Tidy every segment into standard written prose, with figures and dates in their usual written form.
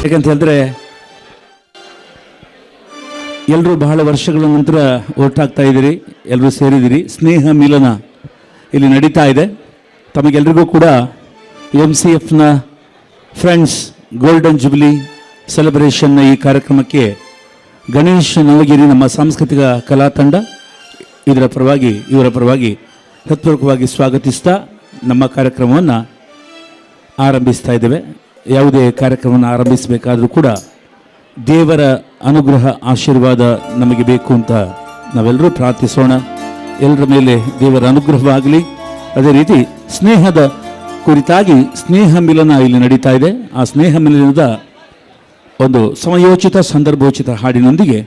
ಯಾಕಂತ ಹೇಳಿದ್ರೆ ಎಲ್ಲರೂ ಬಹಳ ವರ್ಷಗಳ ನಂತರ ಒಟ್ಟಾಗ್ತಾ ಇದ್ದೀರಿ, ಎಲ್ಲರೂ ಸೇರಿದ್ದೀರಿ. ಸ್ನೇಹ ಮಿಲನ ಇಲ್ಲಿ ನಡೀತಾ ಇದೆ. ತಮಗೆಲ್ಲರಿಗೂ ಕೂಡ MCFನ ಫ್ರೆಂಡ್ಸ್ ಗೋಲ್ಡನ್ ಜುಬಿಲಿ ಸೆಲೆಬ್ರೇಷನ್ನ ಈ ಕಾರ್ಯಕ್ರಮಕ್ಕೆ ಗಣೇಶ್ ನವಗಿರಿ ನಮ್ಮ ಸಾಂಸ್ಕೃತಿಕ ಕಲಾ ತಂಡ ಇವರ ಪರವಾಗಿ ಹೃತ್ಪೂರ್ವಕವಾಗಿ ಸ್ವಾಗತಿಸ್ತಾ ನಮ್ಮ ಕಾರ್ಯಕ್ರಮವನ್ನು ಆರಂಭಿಸ್ತಾ ಇದ್ದೇವೆ. ಯಾವುದೇ ಕಾರ್ಯಕ್ರಮವನ್ನು ಆರಂಭಿಸಬೇಕಾದರೂ ಕೂಡ ದೇವರ ಅನುಗ್ರಹ ಆಶೀರ್ವಾದ ನಮಗೆ ಬೇಕು ಅಂತ ನಾವೆಲ್ಲರೂ ಪ್ರಾರ್ಥಿಸೋಣ. ಎಲ್ಲರ ಮೇಲೆ ದೇವರ ಅನುಗ್ರಹವಾಗಲಿ. ಅದೇ ರೀತಿ ಸ್ನೇಹದ ಕುರಿತಾಗಿ ಸ್ನೇಹ ಮಿಲನ ಇಲ್ಲಿ ನಡೀತಾ ಇದೆ. ಆ ಸ್ನೇಹ ಮಿಲನದ ಒಂದು ಸಮಯೋಚಿತ ಸಂದರ್ಭೋಚಿತ ಹಾಡಿನೊಂದಿಗೆ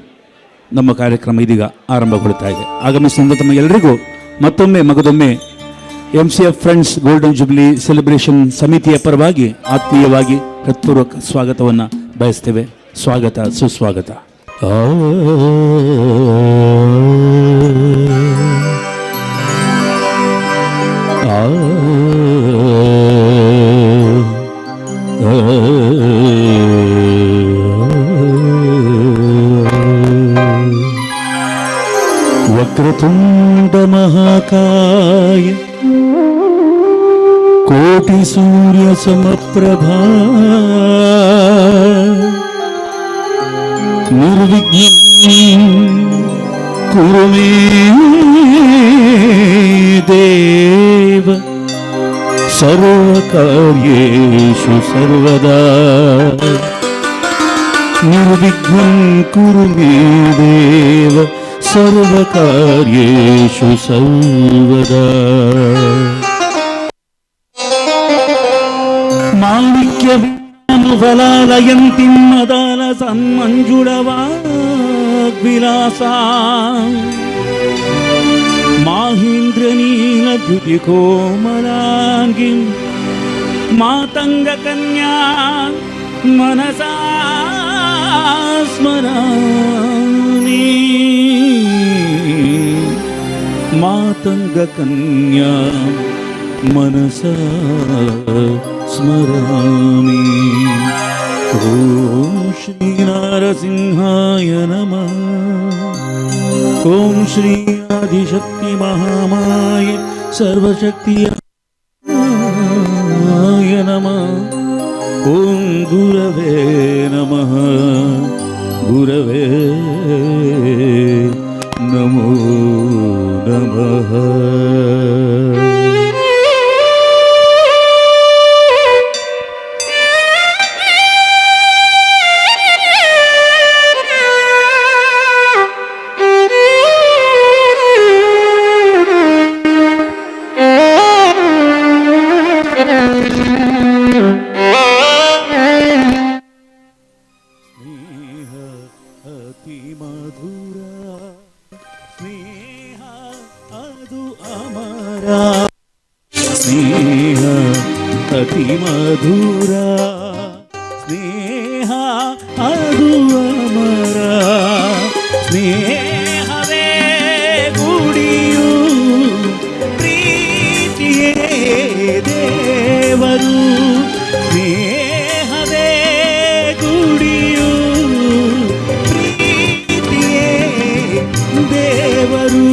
ನಮ್ಮ ಕಾರ್ಯಕ್ರಮ ಇದೀಗ ಆರಂಭಗೊಳ್ತಾ ಇದೆ. ಆಗಮಿಸಿದ ತಮಗೆಲ್ಲರಿಗೂ ಮಗದೊಮ್ಮೆ MCF friends golden jubilee celebration ಸಮಿತಿಯ ಪರವಾಗಿ ಆತ್ಮೀಯವಾಗಿ ಹೃತ್ಪೂರ್ವಕ ಸ್ವಾಗತವನ್ನು ಬಯಸ್ತೇವೆ. ಸ್ವಾಗತ, ಸುಸ್ವಾಗತ. ವಕ್ರತುಂಡ ಮಹಾಕಾಯ ಕೋಟಿ ಸೂರ್ಯ ಸಮಪ್ರಭಾ ನಿರ್ವಿಘ್ನಂ ಕುರು ಮೇ ದೇವ ಸರ್ವಕಾರ್ಯೇಷು ಸರ್ವದಾ. ನಿರ್ವಿಘ್ನಂ ಕುರು ಮೇ ದೇವ ಸರ್ವಕಾರ್ಯೇಷು ಸರ್ವದಾ. ಮಾಣಿಕ್ಯವಿಲಾಲಯಂತಿ ಮದಾಲ ಸನ್ಮಂಜುಳವಾಗ್ವಿಲಾಸಾ ಮಾಹೇಂದ್ರನೀಲದ್ಯುತಿ ಕೋಮಲಾಂಗಿ ಮಾತಂಗ ಕನ್ಯಾ ಮನಸಾ ಸ್ಮರಾಮಿ. ಮಾತಂಗ ಕನ್ಯಾ ಮನಸಾ ಸ್ಮರಾಮಿ. ಓಂ ಶ್ರೀ ನರಸಿಂಹಾಯ ನಮಃ. ಓಂ ಶ್ರೀ ಆದಿಶಕ್ತಿ ಮಹಾಮಾಯ ಸರ್ವಶಕ್ತಿಯ ನಮಃ. ಓಂ ಗುರವೇ ನಮಃ. ಗುರವೇ ನಮೋ ನಮಃ. ಅತಿ ಮಧುರ ಸ್ನೇಹ ಅದು ಅಮರ. ಸ್ನೇಹವೇ ಗುಡಿಯು ಪ್ರೀತಿಯೇ ದೇವರು. ಸ್ನೇಹವೇ ಗುಡಿಯು ಪ್ರೀತಿಯೇ ದೇವರು.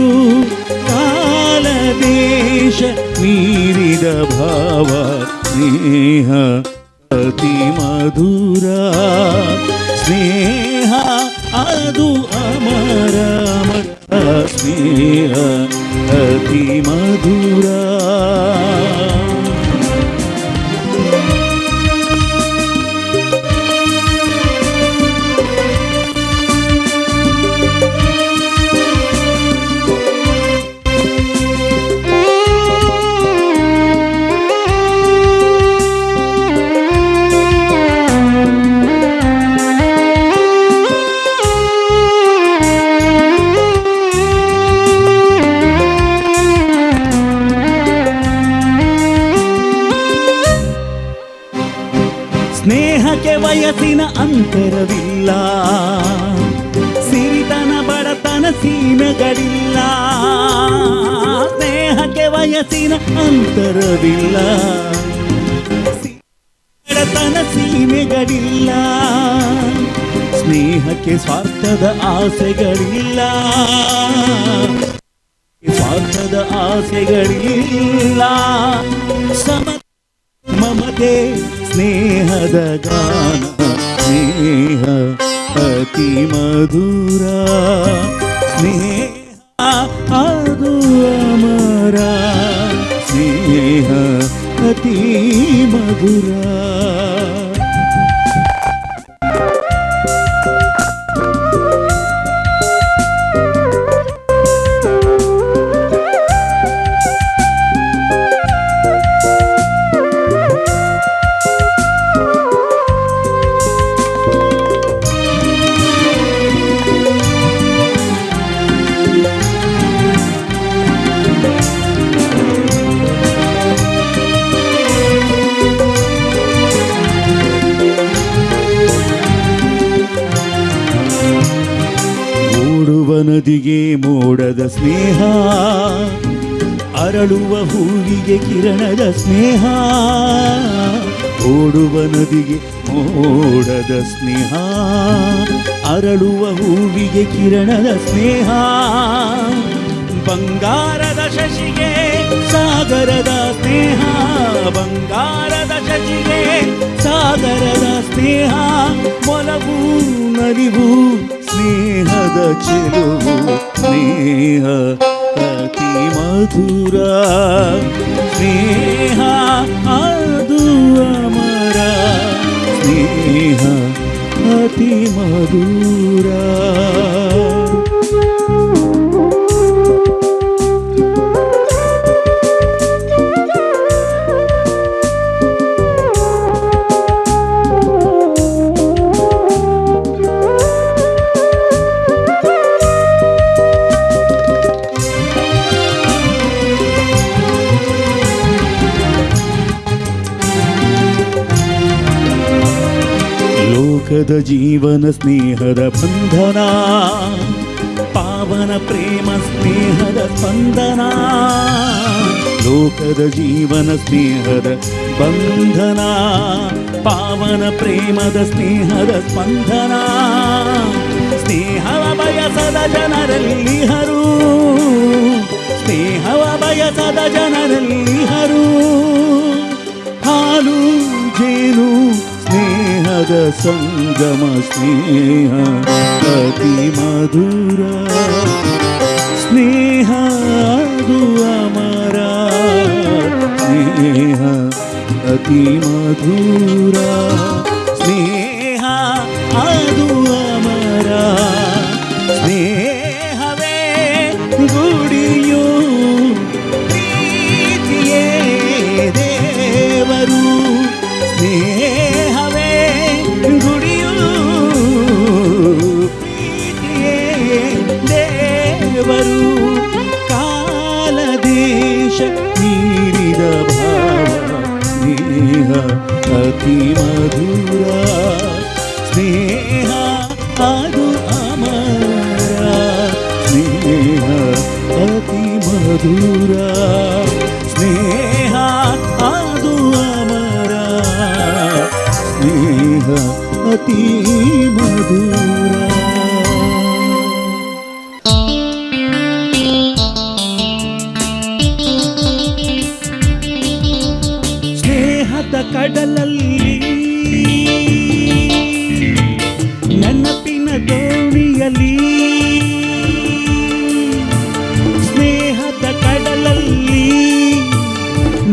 ಕಾಲ ದೇಶ ಮೀರಿದ ಭಾವ ಸ್ನೇಹ ಅತಿ ಮಧುರ. ಸ್ನೇಹ ಅದು ಅಮರ ಅಮರ. ಸ್ನೇಹ ಅತಿ ಮಧುರ. ಸ್ನೇಹಕ್ಕೆ ವಯಸ್ಸಿನ ಅಂತರವಿಲ್ಲ, ಸಿರಿತನ ಬಡತನ ಸೀಮೆಗಳಿಲ್ಲ. ಸ್ನೇಹಕ್ಕೆ ವಯಸ್ಸಿನ ಅಂತರವಿಲ್ಲ, ಬಡತನ ಸೀಮೆ ವಂಚನೆಗಳಿಲ್ಲ, ಸ್ನೇಹಕ್ಕೆ ಸ್ವಾರ್ಥದ ಆಸೆಗಳಿಲ್ಲ, ಸ್ವಾರ್ಥದ ಆಸೆಗಳಿಲ್ಲ. ಮಮತೆ ಸ್ನೇಹದ ಗಾನ, ಸ್ನೇಹ ಅತಿ ಮಧುರ, ಸ್ನೇಹ ಅದು ಅಮರ, ಸ್ನೇಹ ಅತಿ ಮಧುರ. ನದಿಗೆ ಮೋಡದ ಸ್ನೇಹ, ಅರಳುವ ಹೂವಿಗೆ ಕಿರಣದ ಸ್ನೇಹ. ಓಡುವ ನದಿಗೆ ಮೋಡದ ಸ್ನೇಹ, ಅರಳುವ ಹೂವಿಗೆ ಕಿರಣದ ಸ್ನೇಹ. ಬಂಗಾರದ ಶಶಿಗೆ ಸಾಗರದ ಸ್ನೇಹ, ಬಂಗಾರದ ಶಶಿಗೆ ಸಾಗರದ ಸ್ನೇಹ. ಒಲವು ನಲಿವು ಸ್ನೇಹದ ಚೆಲುವು, ಸ್ನೇಹ ಅತಿ ಮಧುರ, ಸ್ನೇಹ ಅದು ಅಮರ, ಸ್ನೇಹ ಅತಿ ಮಧುರ. ಲೋಕದ ಜೀವನ ಸ್ನೇಹದ ಬಂಧನ, ಪಾವನ ಪ್ರೇಮ ಸ್ನೇಹದ ಸ್ಪಂದನ. ಲೋಕದ ಜೀವನ ಸ್ನೇಹದ ಬಂಧನ, ಪಾವನ ಪ್ರೇಮದ ಸ್ನೇಹದ ಸ್ಪಂದನ. ಸ್ನೇಹವ ಬಯಸದ ಜನರಲ್ಲಿ ಹರು, ಸ್ನೇಹವ ಬಯಸದ ಜನರಲ್ಲಿ ಹರು. ಹಾಲು ಜೇನು ಸ್ನೇಹದ ಸಂಗಮ, ಸ್ನೇಹ ಅತಿ ಮಧುರ, ಸ್ನೇಹ ಅದು ಅಮರ, ಸ್ನೇಹ ಅತಿ ಮಧುರ, ಸ್ನೇಹ ಅದು ಅಮರ. ಸ್ನೇಹವೇ ಗುಡಿಯು, ಪ್ರೀತಿಯೇ ದೇವರು, ಸ್ನೇಹವೇ ಗುಡಿಯು, ಪ್ರೀತಿಯೇ ದೇವರು. ಕಾಲ ದೇಶ ಮೀರಿದ ಭಾವ, ಸ್ನೇಹ ಅತಿ ಮಧುರ, ಸ್ನೇಹ ಅದು ಅಮರ, ಸ್ನೇಹ ಅತಿ ಮಧುರ, ಸ್ನೇಹ ಅದು ಅಮರ, ಸ್ನೇಹ ಅತಿ ಮಧುರ. ಸ್ನೇಹದ ಕಡಲಲ್ಲಿ ನೆನಪಿನ ದೋಣಿಯಲ್ಲಿ, ಸ್ನೇಹದ ಕಡಲಲ್ಲಿ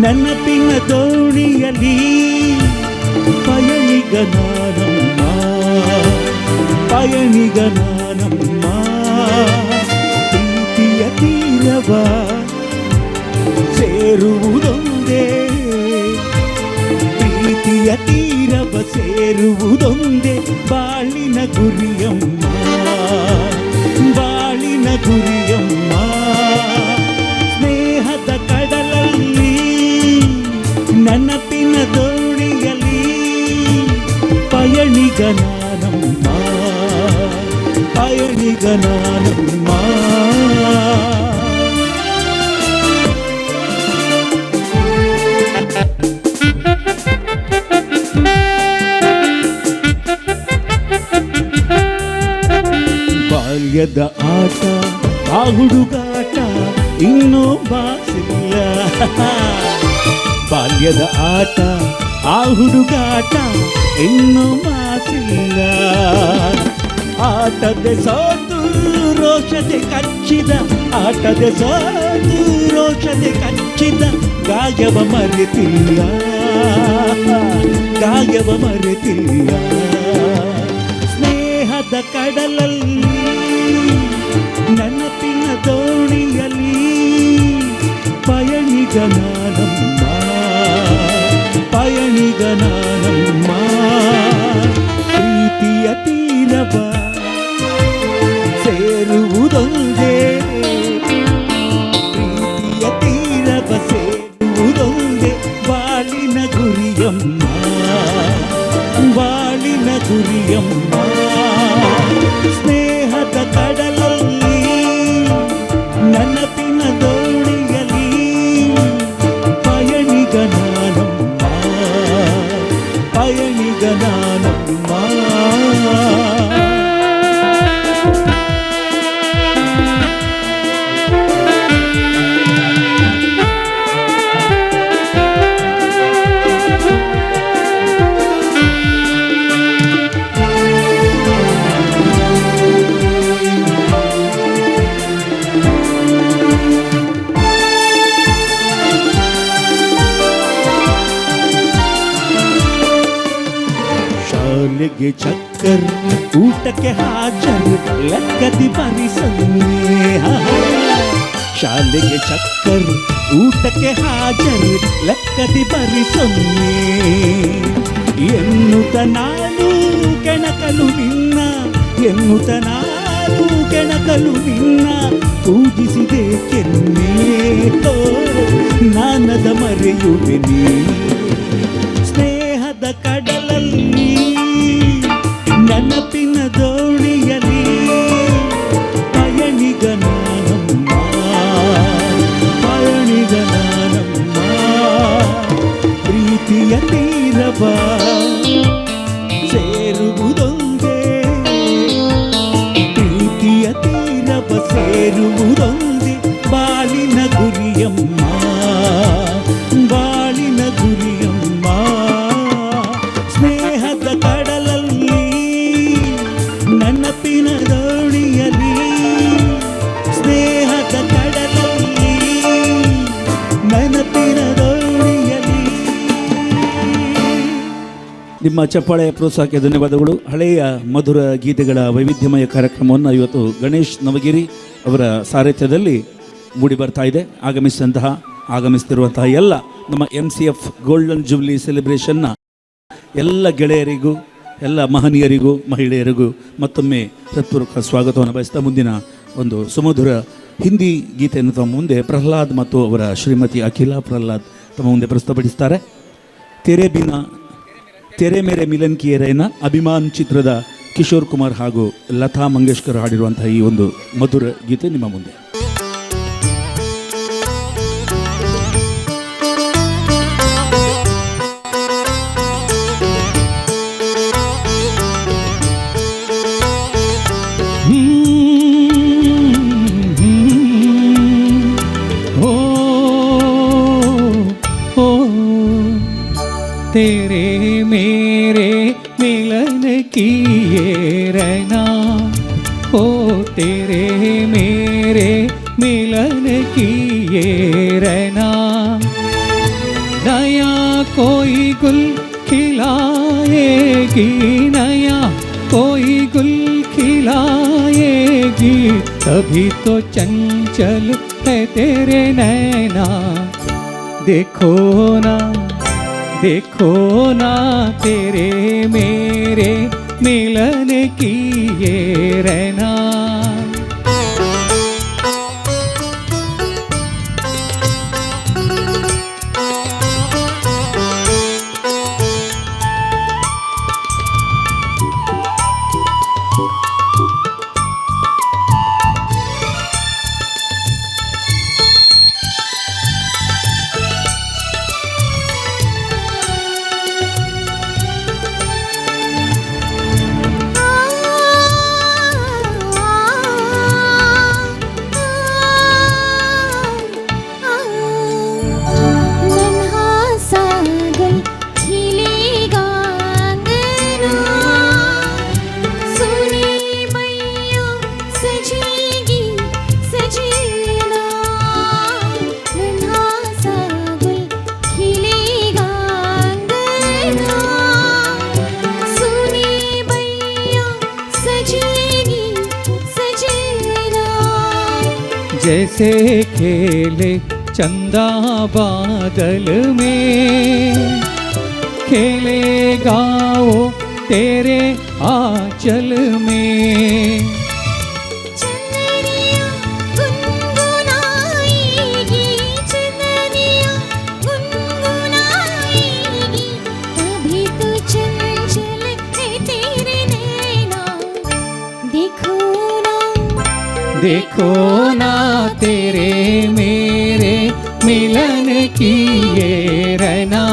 ನೆನಪಿನ ದೋಣಿಯಲ್ಲಿ. ಪಯಣಿಗ ನಾನಮ್ಮ, ಪಯಣಿಗ ನಾನಮ್ಮ, ಪ್ರೀತಿಯ ತೀರವ ಸೇರುವುದೊಂದೇ, ಪ್ರೀತಿಯ ತೀರವ ಸೇರುವುದೊಂದೇ ಬಾಳಿನ ಗುರಿಯಮ್ಮ, ಬಾಳಿನ ಗುರಿಯಮ್ಮ. ಸ್ನೇಹದ ಕಡಲಲ್ಲಿ ನೆನಪಿನ ದೋಣಿಯಲ್ಲಿ, ಪಯಣಿಗ ನಾನಮ್ಮ, ಪಯಣಿಗ ನಾನಮ್ಮ. ಬಾಲ್ಯದ ಆಟ ಆ ಹುಡುಗಾಟ ಇನ್ನೂ ಬಾಸಿಲ್ಲ. ಬಾಲ್ಯದ ಆಟ ಆ ಹುಡುಗಾಟ ಇನ್ನೂ ಮಾಸಿಲ್ಲ. ಆಟದೆ ಸೋತು ರೋಷದೆ ಕಚ್ಚಿದ, ಆಟದೆ ಸೋತು ರೋಷದೆ ಕಚ್ಚಿದ ಗಾಯವ ಮರೆತಿಲ್ಲ, ಗಾಯವ ಮರೆತಿಲ್ಲ. ಸ್ನೇಹದ ಕಡಲಲ್ಲಿ ನೆನಪಿನ ದೋಣಿಯಲ್ಲಿ ಪಯಣಿಗ ನಾನಮ್ಮ, ಪಯಣಿಗ ನಾನಮ್ಮ. ಪ್ರೀತಿಯ ತೀರವ ಸೇರುವುದೊಂದೇ, ಪ್ರೀತಿಯ ತೀರವ ಸೇರುವುದೊಂದೇ ಬಾಳಿನ ಗುರಿಯಮ್ಮ, ಬಾಳಿನ ಗುರಿಯಮ್ಮ. ಸ್ನೇಹದ ಕಡಲಲ್ಲಿ ನೆನಪಿನ ದೋಣಿಯಲ್ಲಿ ಪಯಣಿಗ ನಾನಮ್ಮ, ಪಯಣಿಗ ನಾನಮ್ಮ. ಶಾಲೆಗೆ ಚಕ್ಕರ್ ಊಟಕ್ಕೆ ಹಾಜರ್ ಲೆಕ್ಕದಿ ಬರಿ ಸೊನ್ನೆ. ಶಾಲೆಗೆ ಚಕ್ಕರ್ ಊಟಕ್ಕೆ ಹಾಜರ್ ಲೆಕ್ಕದಿ ಬರಿ ಸೊನ್ನೆ. ಎನ್ನುತ್ತ ನಾನು ಕೆಣಕಲು ನಿನ್ನ, ಎನ್ನುತ್ತ ನಾನು ಕೆಣಕಲು ನಿನ್ನ ಪೂಜಿಸಿದೆ ಕೆನ್ನೆ. ನಾನದ ಮರೆಯುವೆನಿ. ಸ್ನೇಹದ ಕಡಲಲ್ಲಿ ನೆನಪಿನ ದೋಣಿಯಲ್ಲಿ ಪಯಣಿಗ ನಾನಮ್ಮ, ಪಯಣಿಗ ನಾನಮ್ಮ. ಪ್ರೀತಿಯ ತೀರವ ಸೇರುವುದೊಂದೇ, ಪ್ರೀತಿಯ ತೀರವ ಸೇರುವುದೊಂದೇ ಬಾಳಿನ ಗುರಿಯಮ್ಮ, ಬಾಳಿನ ಗುರಿಯಮ್ಮ. ಸ್ನೇಹದ ಕಡಲಲ್ಲಿ ನೆನಪಿನ ದೋಣಿಯಲ್ಲಿ, ಸ್ನೇಹದ ಕಡಲಲ್ಲಿ ನೆನಪಿನ ದೋಣಿಯಲ್ಲಿ. ನಿಮ್ಮ ಚಪ್ಪಾಳೆಯ ಪ್ರೋತ್ಸಾಹಕ್ಕೆ ಧನ್ಯವಾದಗಳು. ಹಳೆಯ ಮಧುರ ಗೀತೆಗಳ ವೈವಿಧ್ಯಮಯ ಕಾರ್ಯಕ್ರಮವನ್ನು ಇವತ್ತು ಗಣೇಶ್ ನವಗಿರಿ ಅವರ ಸಾರಥ್ಯದಲ್ಲಿ ಮೂಡಿ ಬರ್ತಾ ಇದೆ. ಆಗಮಿಸ್ತಿರುವಂತಹ ಎಲ್ಲ ನಮ್ಮ MCF ಗೋಲ್ಡನ್ ಜುಬ್ಲಿ ಸೆಲೆಬ್ರೇಷನ್ನ ಎಲ್ಲ ಗೆಳೆಯರಿಗೂ, ಎಲ್ಲ ಮಹನೀಯರಿಗೂ, ಮಹಿಳೆಯರಿಗೂ ಮತ್ತೊಮ್ಮೆ ಹೃತ್ಪೂರ್ವಕ ಸ್ವಾಗತವನ್ನು ಬಯಸ್ತಾ ಮುಂದಿನ ಒಂದು ಸುಮಧುರ ಹಿಂದಿ ಗೀತೆಯನ್ನು ತಮ್ಮ ಮುಂದೆ ಪ್ರಹ್ಲಾದ್ ಮತ್ತು ಅವರ ಶ್ರೀಮತಿ ಅಖಿಲಾ ಪ್ರಹ್ಲಾದ್ ತಮ್ಮ ಮುಂದೆ ಪ್ರಸ್ತುತಪಡಿಸ್ತಾರೆ. ತೆರೆ ಮೇರೆ ಮಿಲನ್ ಕಿ ರೇನ ಅಭಿಮಾನ್ ಚಿತ್ರದ ಕಿಶೋರ್ ಕುಮಾರ್ ಹಾಗೂ ಲತಾ ಮಂಗೇಶ್ಕರ್ ಹಾಡಿರುವಂತಹ ಈ ಒಂದು ಮಧುರ ಗೀತೆ ನಿಮ್ಮ ಮುಂದೆ. तेरे मेरे मिलन की ये रहना, ओ तेरे मेरे मिलन की ये रहना. नया कोई गुल खिलाएगी, नया कोई गुल खिलाएगी, तभी तो चंचल है तेरे नैना. देखो ना, देखो ना तेरे मेरे मिलन की ये रहना. जैसे खेले चंदा बादल में, खेलेगा वो तेरे आंचल में। चंदनिया गुनगुनाएगी, चंदनिया गुनगुनाएगी, तभी तो चंचल है तेरे नैना। देखो ना, देखो ना तेरे मेरे मिलन की ये रैना।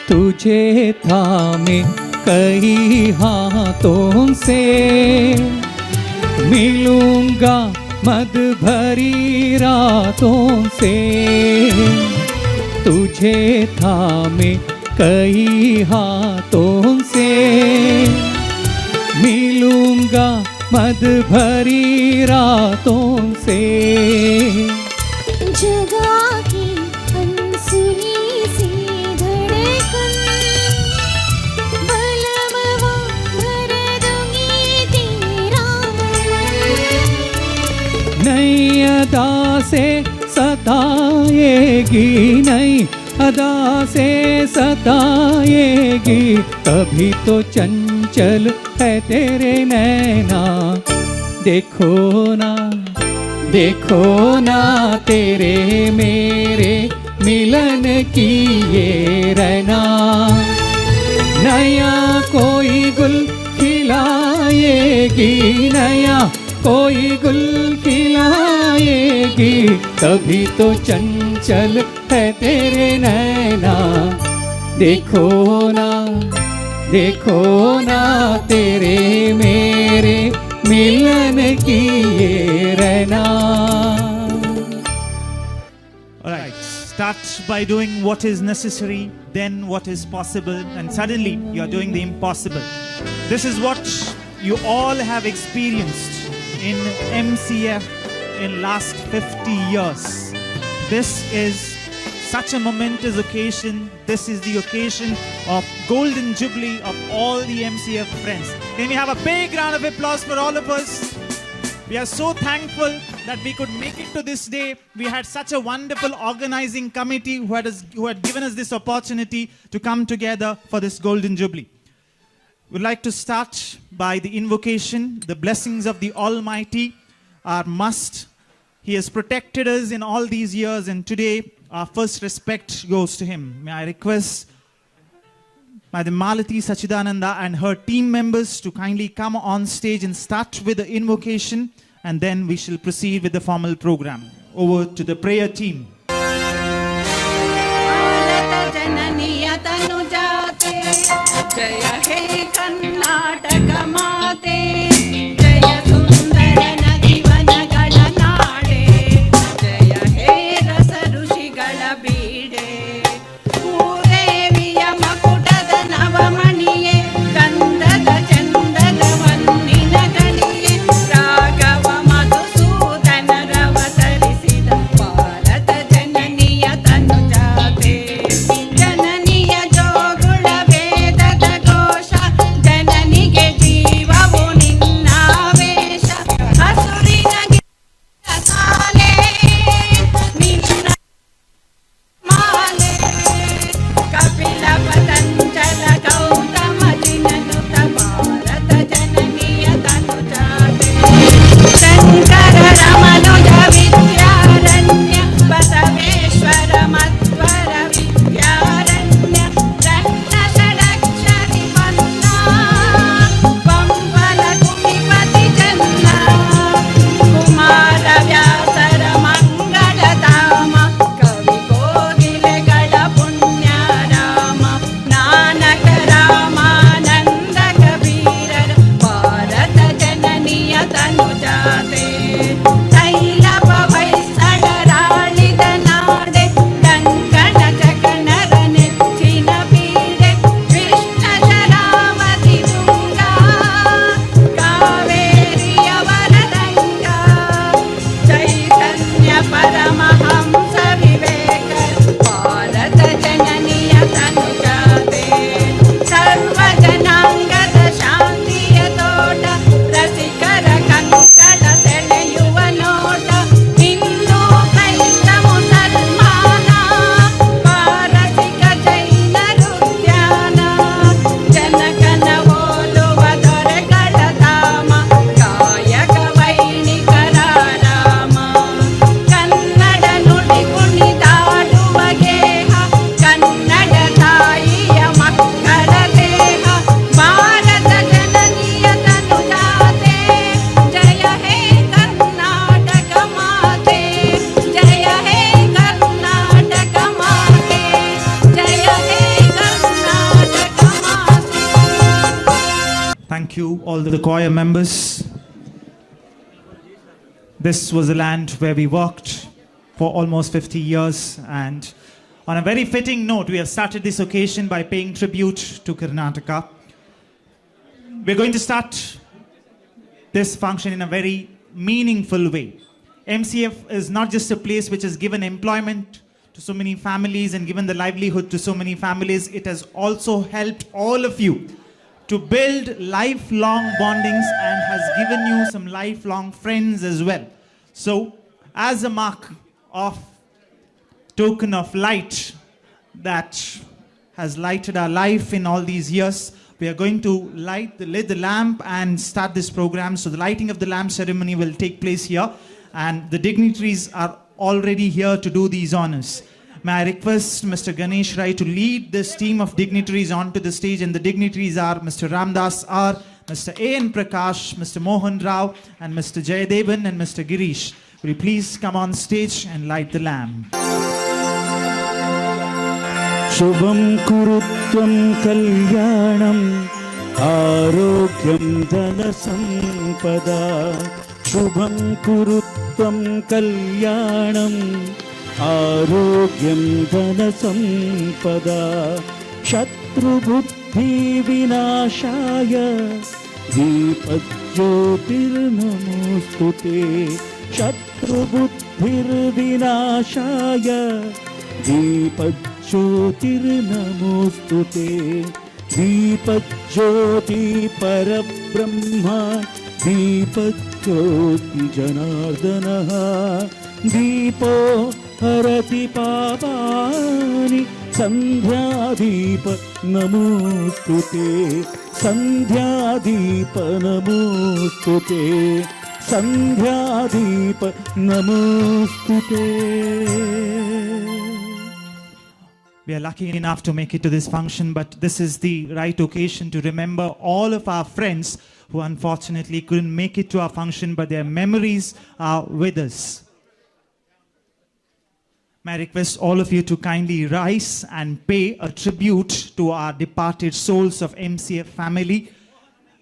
तुझे थामे कई हाथों से, मिलूंगा मद भरी रातों से। तुझे थामे कई हाथों से, मिलूंगा मद भरी रातों से। जगा की अनसुनी सी धड़कन, बलमवा भर दूंगी तेरा मन। नई अदा से सताएगी, नई अदा से सताएगी, तभी तो चंचल है तेरे नैना। देखो ना, देखो ना तेरे मेरे मिलन की ये रैना। नया कोई गुल खिलाएगी, नया कोई गुल खिलाएगी, तभी तो चंचल है तेरे नैना। देखो ना, देखो ना तेरे मेरे मिलन की ये Raina. Alright, start by doing what is necessary, then what is possible, and suddenly you are doing the impossible. This is what you all have experienced in MCF in last 50 years. This is such a momentous occasion. This is the occasion of Golden Jubilee of all the MCF friends. Can we have a big round of applause for all of us? We are so thankful that we could make it to this day. We had such a wonderful organizing committee who had given us this opportunity to come together for this Golden Jubilee. We'd like to start by the invocation. The blessings of the Almighty are must. He has protected us in all these years, and today our first respect goes to Him. May I request Madam Malati Sachidananda and her team members to kindly come on stage and start with the invocation, and then we shall proceed with the formal program. Over to the prayer team. जय हे कर्नाटक माते, जय सुंदर नदीवन गणनाडे, जय हे रस ऋषिಗಳ ಬೀಡೆ, ಭೂದೇವಿಯ ಮಕುಟದ ನವಮಣಿಯೇ, ಗಂಧದ ಚಂದದ ವನ್ನಿನ ಗಣಿಯೇ, Raghava ಮಧುಸೂದನರವತರಿಸಿದ Bharat Thank you, all the choir members. This was a land where we worked for almost 50 years, and on a very fitting note, we have started this occasion by paying tribute to Karnataka. We're going to start this function in a very meaningful way. MCF is not just a place which has given employment to so many families and given the livelihood to so many families. It has also helped all of you to build lifelong bondings and has given you some lifelong friends as well. So, as a mark of token of light that has lighted our life in all these years, we are going to light the lamp and start this program. So the lighting of the lamp ceremony will take place here, and the dignitaries are already here to do these honors. May I request Mr. Ganesh Rai to lead this team of dignitaries onto the stage, and the dignitaries are Mr. Ramdas R, Mr. A.N. Prakash, Mr. Mohan Rao, and Mr. Jayadevan and Mr. Girish. Will you please come on stage and light the lamp? Shubham kurutvam kalyanam arogyam dhana sampada. Shubham kurutvam kalyanam arogyam dhana sampada. Shatru buddhi vinashaya deepajyotir namostute. Shatru buddhir vinashaya deepajyotir namostute. Deepajyoti parabrahma deepajyoti janardanaha. Deepo harati papani sandhyadeepa namostute. Sandhyadeepa namostute. Sandhyadeepa namostute. We are lucky enough to make it to this function, but this is the right occasion to remember all of our friends who unfortunately couldn't make it to our function, but their memories are with us. May I request all of you to kindly rise and pay a tribute to our departed souls of MCF family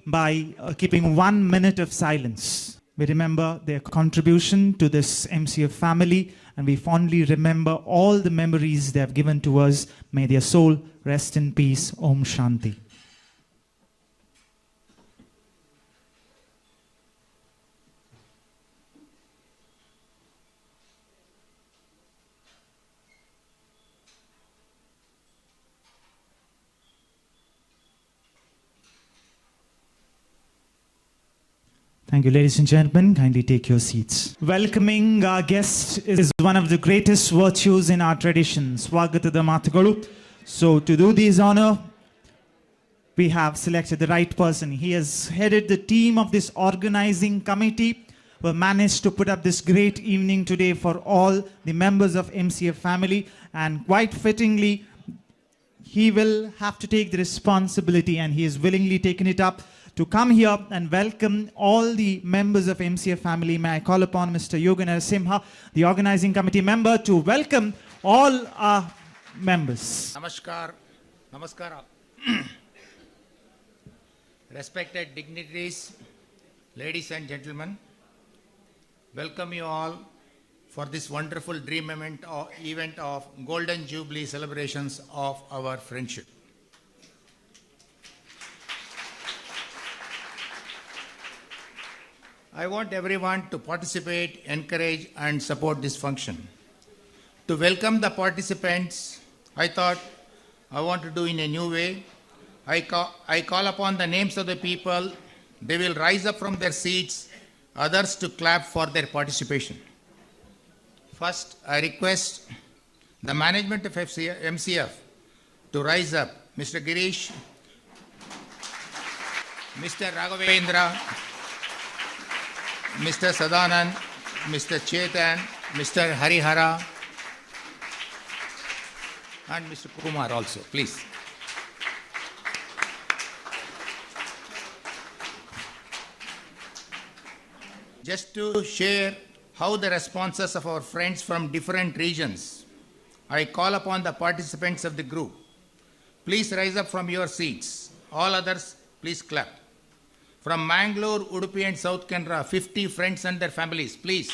by keeping 1 minute of silence. We remember their contribution to this MCF family, and we fondly remember all the memories they have given to us. May their soul rest in peace. Om Shanti. Thank you, ladies and gentlemen. Kindly take your seats. Welcoming our guest is one of the greatest virtues in our tradition. Swagatada Matagalu. So to do this honor, we have selected the right person. He has headed the team of this organizing committee who have managed to put up this great evening today for all the members of MCF family. And quite fittingly, he will have to take the responsibility, and he has willingly taken it up to come here and welcome all the members of MCF family. May I call upon Mr. Yoga Narasimha, the organizing committee member, to welcome all our members. Namaskar. Namaskara. Respected dignitaries, ladies and gentlemen, welcome you all for this wonderful dream event of Golden Jubilee celebrations of our friendship. I want everyone to participate, encourage and support this function. To welcome the participants, I thought I want to do in a new way. I call upon the names of the people. They will rise up from their seats, others to clap for their participation. First, I request the management of MCF to rise up. Mr. Girish, Mr. Raghavendra, Mr. Sadanand, Mr. Chetan, Mr. Harihara, and Mr. Kumar also, please. Just to share how the responses of our friends from different regions, I call upon the participants of the group. Please rise up from your seats. All others, please clap. From Mangalore, Udupi and South Canara, 50 friends and their families, please.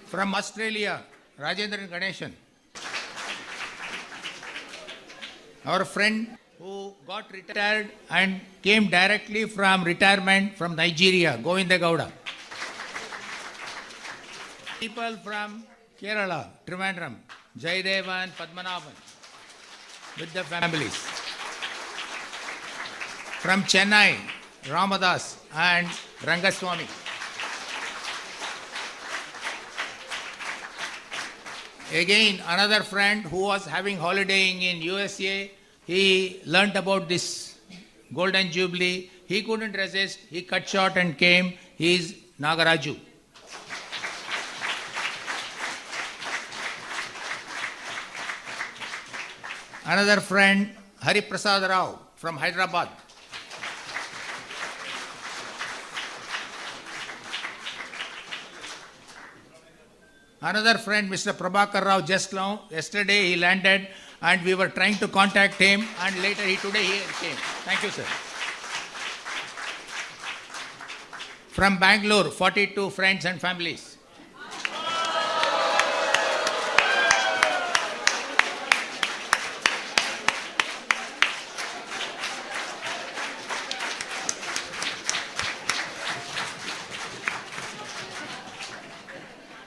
From Australia, Rajendran Ganeshan. Our friend who got retired and came directly from retirement from Nigeria, Govinda Gowda. People from Kerala, Trivandrum, Jaidevan, Padmanabhan, with their families. From Chennai, Ramadas and Rangaswamy. Again, another friend who was having holidaying in USA, he learnt about this Golden Jubilee. He couldn't resist. He cut short and came. He is Nagaraju. Another friend, Hari Prasad Rao from Hyderabad. Another friend, Mr. Prabhakar Rao, just now, yesterday he landed and we were trying to contact him and later today he came. Thank you, sir. From Bangalore, 42 friends and families.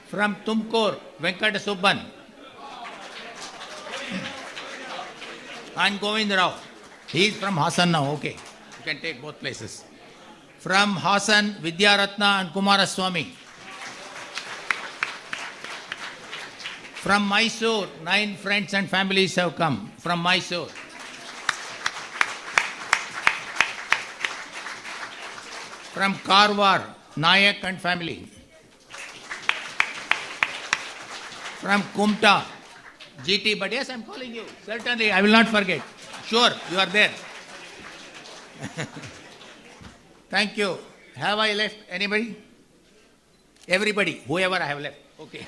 From Tumkur, Venkata Subban and Govind Rao. He is from Hassan now, okay. You can take both places. From Hassan, Vidyaratna and Kumaraswamy. From Mysore, 9 friends and families have come from Mysore. From Karwar, Nayak and family. From Kumta, GT, but yes, I'm calling you. Certainly, I will not forget. Sure, you are there. Thank you. Have I left anybody? Everybody, whoever I have left. Okay.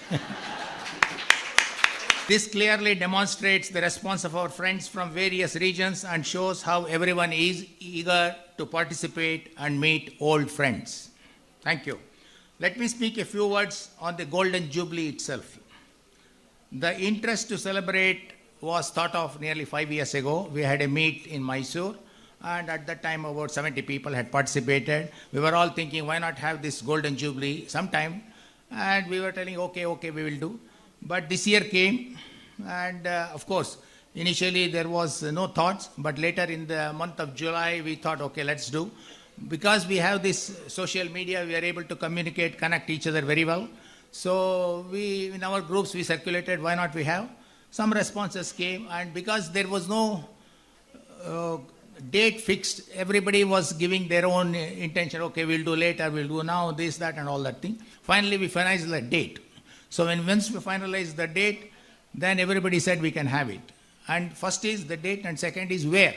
This clearly demonstrates the response of our friends from various regions and shows how everyone is eager to participate and meet old friends. Thank you. Let me speak a few words on the Golden Jubilee itself. The interest to celebrate was thought of nearly 5 years ago. We had a meet in Mysore, and at that time about 70 people had participated. We were all thinking, why not have this Golden Jubilee sometime? And we were telling, okay, we will do. But this year came, and of course, initially there was no thoughts, but later in the month of July, we thought, okay, let's do. Because we have this social media, we are able to communicate, connect each other very well. So in our groups, we circulated, why not we have? Some responses came, and because there was no date fixed, everybody was giving their own intention. Okay, we'll do later, we'll do now, this, that, and all that thing. Finally, we finalized the date. So once we finalized the date, then everybody said we can have it. And first is the date, and second is where.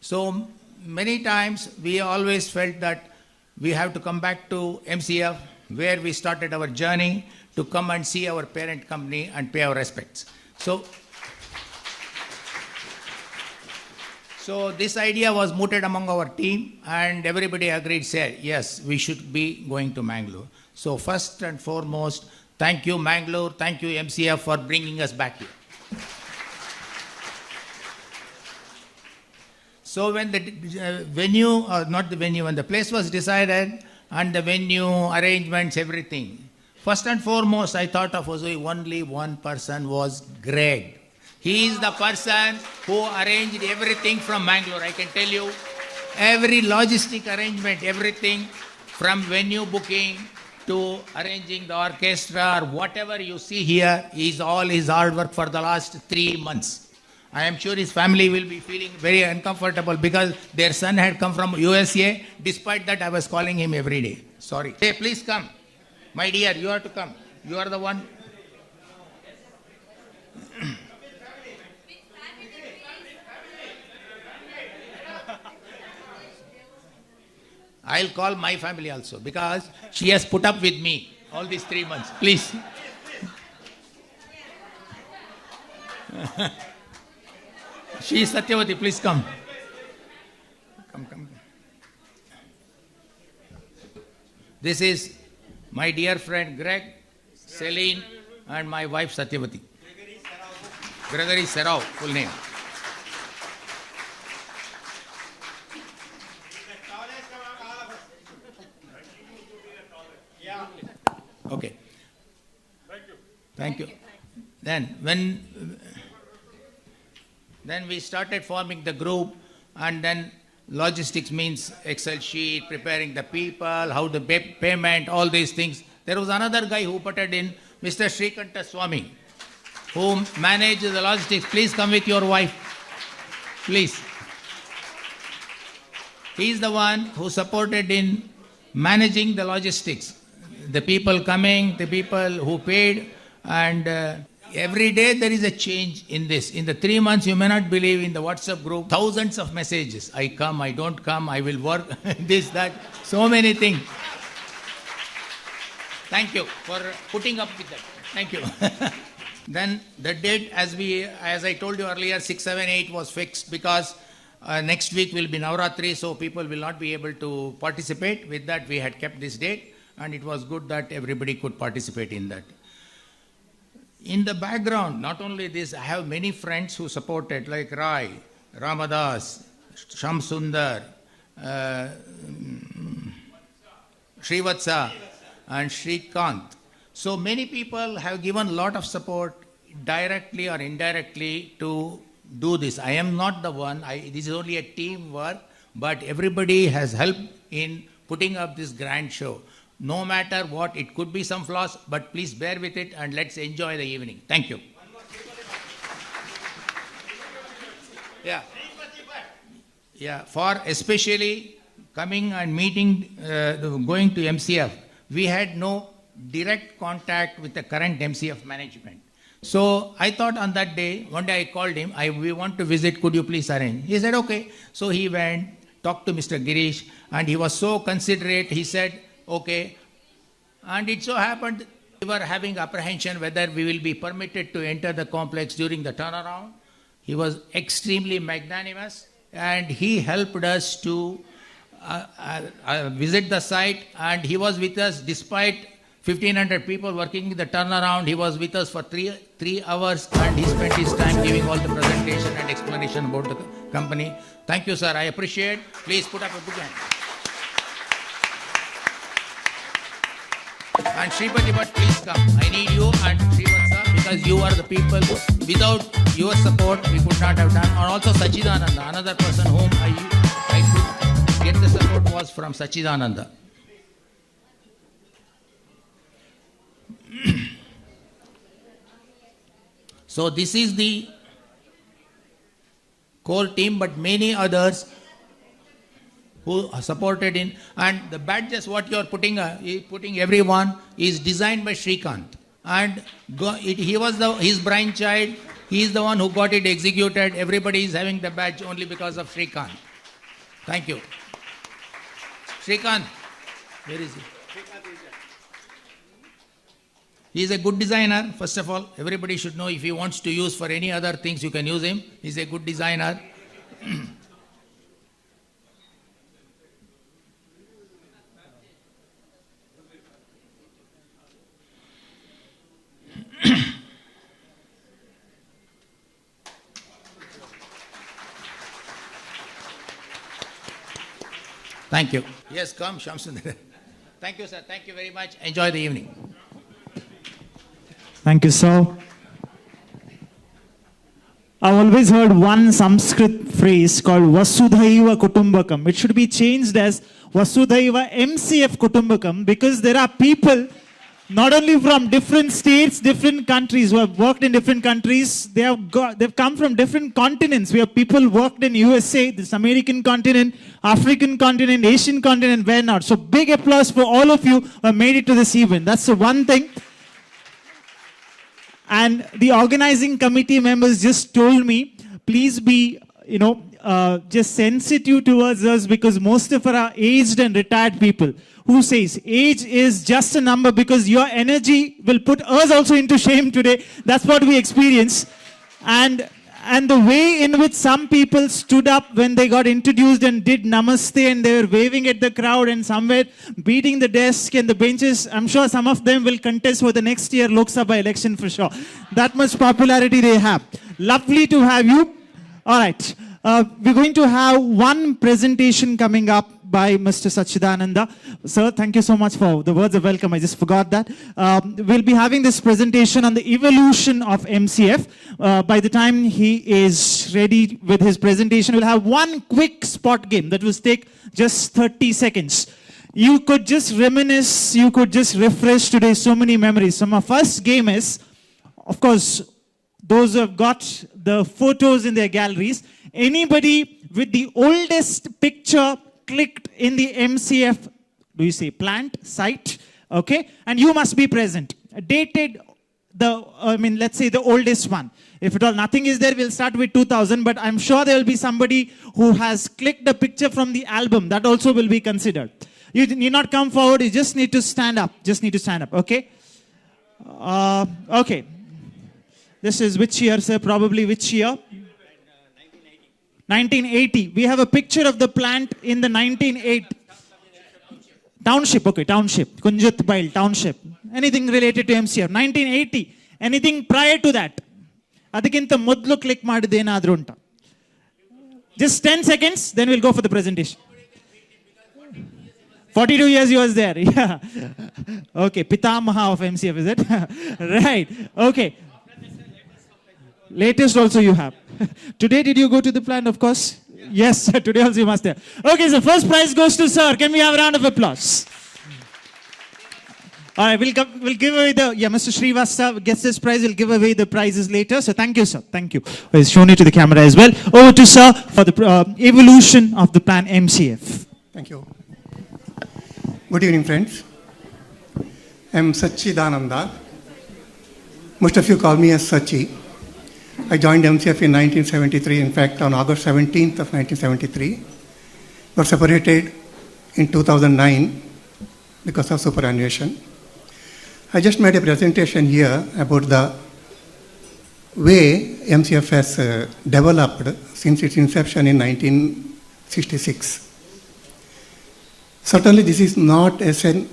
So many times, we always felt that we have to come back to MCF, where we started our journey, to come and see our parent company and pay our respects. So this idea was mooted among our team, and everybody agreed, said, yes, we should be going to Mangalore. So first and foremost, thank you Mangalore, thank you MCF for bringing us back here. So when the when the place was decided, and the venue, arrangements, everything. First and foremost, I thought of only one person was Greg. He is the person who arranged everything from Mangalore. I can tell you, every logistic arrangement, everything from venue booking to arranging the orchestra or whatever you see here is all his hard work for the last 3 months. I am sure his family will be feeling very uncomfortable because their son had come from USA. Despite that, I was calling him every day. Sorry. Hey, please come. My dear, you have to come. You are the one. I'll call my family also because she has put up with me all these 3 months. Please. She is Satyavati. Please come. Come. This is my dear friend Greg, Celine, and my wife Satyavati. Gregory Serau, full name. Okay. Thank you. Then we started forming the group, and then logistics means Excel sheet, preparing the people, how the payment, all these things. There was another guy who put it in, Mr. Srikanta Swami, who manages the logistics. Please come with your wife. Please. He is the one who supported in managing the logistics. The people coming, the people who paid, and every day there is a change in this. In the 3 months, you may not believe, in the WhatsApp group, thousands of messages. I come, I don't come, I will work, this, that, so many things. Thank you for putting up with that. Thank you. Then the date, as I told you earlier, 6, 7, 8 was fixed because next week will be Navratri, so people will not be able to participate. With that, we had kept this date, and it was good that everybody could participate in that. In the background, not only this, I have many friends who supported, like Rai, Ramadas, Shamsundar, Srivatsa, and Srikant. So many people have given a lot of support, directly or indirectly, to do this. I am not the one, this is only a teamwork, but everybody has helped in putting up this grand show. No matter what, it could be some flaws, but please bear with it and let's enjoy the evening. Thank you. Yeah, for especially coming and meeting, going to MCF, we had no direct contact with the current MCF management. So I thought on that day, one day I called him, we want to visit, could you please arrange? He said, okay. So he went, talked to Mr. Girish, and he was so considerate, he said, okay. And it so happened we were having apprehension whether we will be permitted to enter the complex during the turnaround. He was extremely magnanimous, and he helped us to visit the site, and he was with us despite 1,500 people working in the turnaround. He was with us for three hours, and he spent his time giving all the presentation and explanation about the company. Thank you, sir. I appreciate. Please put up a big hand. And Sripati Bhatt, please come. I need you and Srivatsa because you are the people. Without your support, we could not have done. And also Sachidananda, another person whom I could get the support was from Sachidananda. So this is the core team, but many others who are supported in, and the badges what you are putting everyone is designed by Srikant, and he was his brainchild. He is the one who got it executed. Everybody is having the badge only because of Srikant. Thank you. Srikant, where is he? He is a good designer, first of all. Everybody should know if he wants to use for any other things, you can use him. He is a good designer. Thank you. Yes, come, Shamsundar. Thank you, sir. Thank you very much. Enjoy the evening. Thank you, sir. I've always heard one Sanskrit phrase called Vasudhaiva Kutumbakam. It should be changed as Vasudhaiva MCF Kutumbakam, because there are people not only from different states, different countries, who have worked in different countries. They've come from different continents. We have people worked in USA, this American continent, African continent, Asian continent, where not. So big applause for all of you who have made it to this event. That's the one thing. And the organizing committee members just told me, please be just sensitive towards us, because most of our are aged and retired people who says age is just a number, because your energy will put us also into shame today. That's what we experience. And the way in which some people stood up when they got introduced and did namaste, and they were waving at the crowd and somewhere beating the desk and the benches, I'm sure some of them will contest for the next year Lok Sabha election for sure. That much popularity they have. Lovely to have you. All right. We're going to have one presentation coming up by Mr. Sachidananda. Sir, thank you so much for the words of welcome. I just forgot that. We'll be having this presentation on the evolution of MCF. By the time he is ready with his presentation, we'll have one quick spot game that will take just 30 seconds. You could just reminisce, you could just refresh today so many memories. So my first game is, of course, those who have got the photos in their galleries, anybody with the oldest picture clicked in the MCF, do you say plant, site, okay? And you must be present. Dated, let's say the oldest one. If at all nothing is there, we'll start with 2000, but I'm sure there will be somebody who has clicked a picture from the album. That also will be considered. You need not come forward, you just need to stand up. Okay? Okay. This is which year, sir? Probably which year? 1980. We have a picture of the plant in the 1980. Township, okay, Township. Kunjatbail, Township. Anything related to MCF. 1980. Anything prior to that? Adikinta modlu click madidena adrunta. Just 10 seconds, then we'll go for the presentation. 42 years you was there. Yeah. Okay, Pitamaha of MCF, is it? Right. Okay. Latest also you have. Today did you go to the plant? Of course. Yes, today also you must have. Okay, so first prize goes to sir. Can we have a round of applause? All right, we'll give away Mr. Srivastava gets this prize. We'll give away the prizes later. So thank you, sir. Thank you. He's shown it to the camera as well. Over to sir for the evolution of the plan MCF. Thank you. Good evening, friends. I'm Sachidananda. Most of you call me as Sachi. I joined MCF in 1973, in fact, on August 17th of 1973. Got separated in 2009 because of superannuation. I just made a presentation here about the way MCF has developed since its inception in 1966. Certainly, this is not to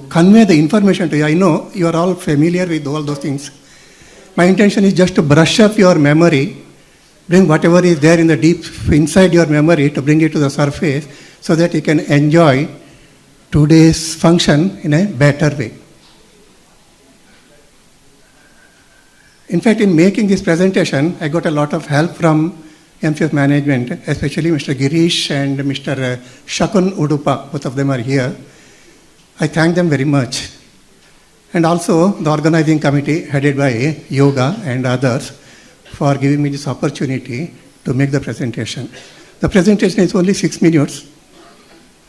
convey the information to you. I know you are all familiar with all those things. My intention is just to brush up your memory, bring whatever is there in the deep inside your memory to bring it to the surface so that you can enjoy today's function in a better way. In fact, in making this presentation, I got a lot of help from MCF management, especially Mr. Girish and Mr. Shakun Udupa, both of them are here. I thank them very much. And also the organizing committee headed by Yoga and others for giving me this opportunity to make the presentation. The presentation is only 6 minutes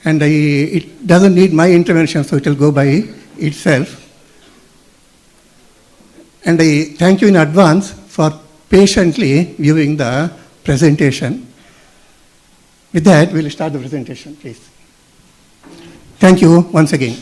and it doesn't need my intervention, so it will go by itself. And I thank you in advance for patiently viewing the presentation. With that, we'll start the presentation, please. Thank you once again.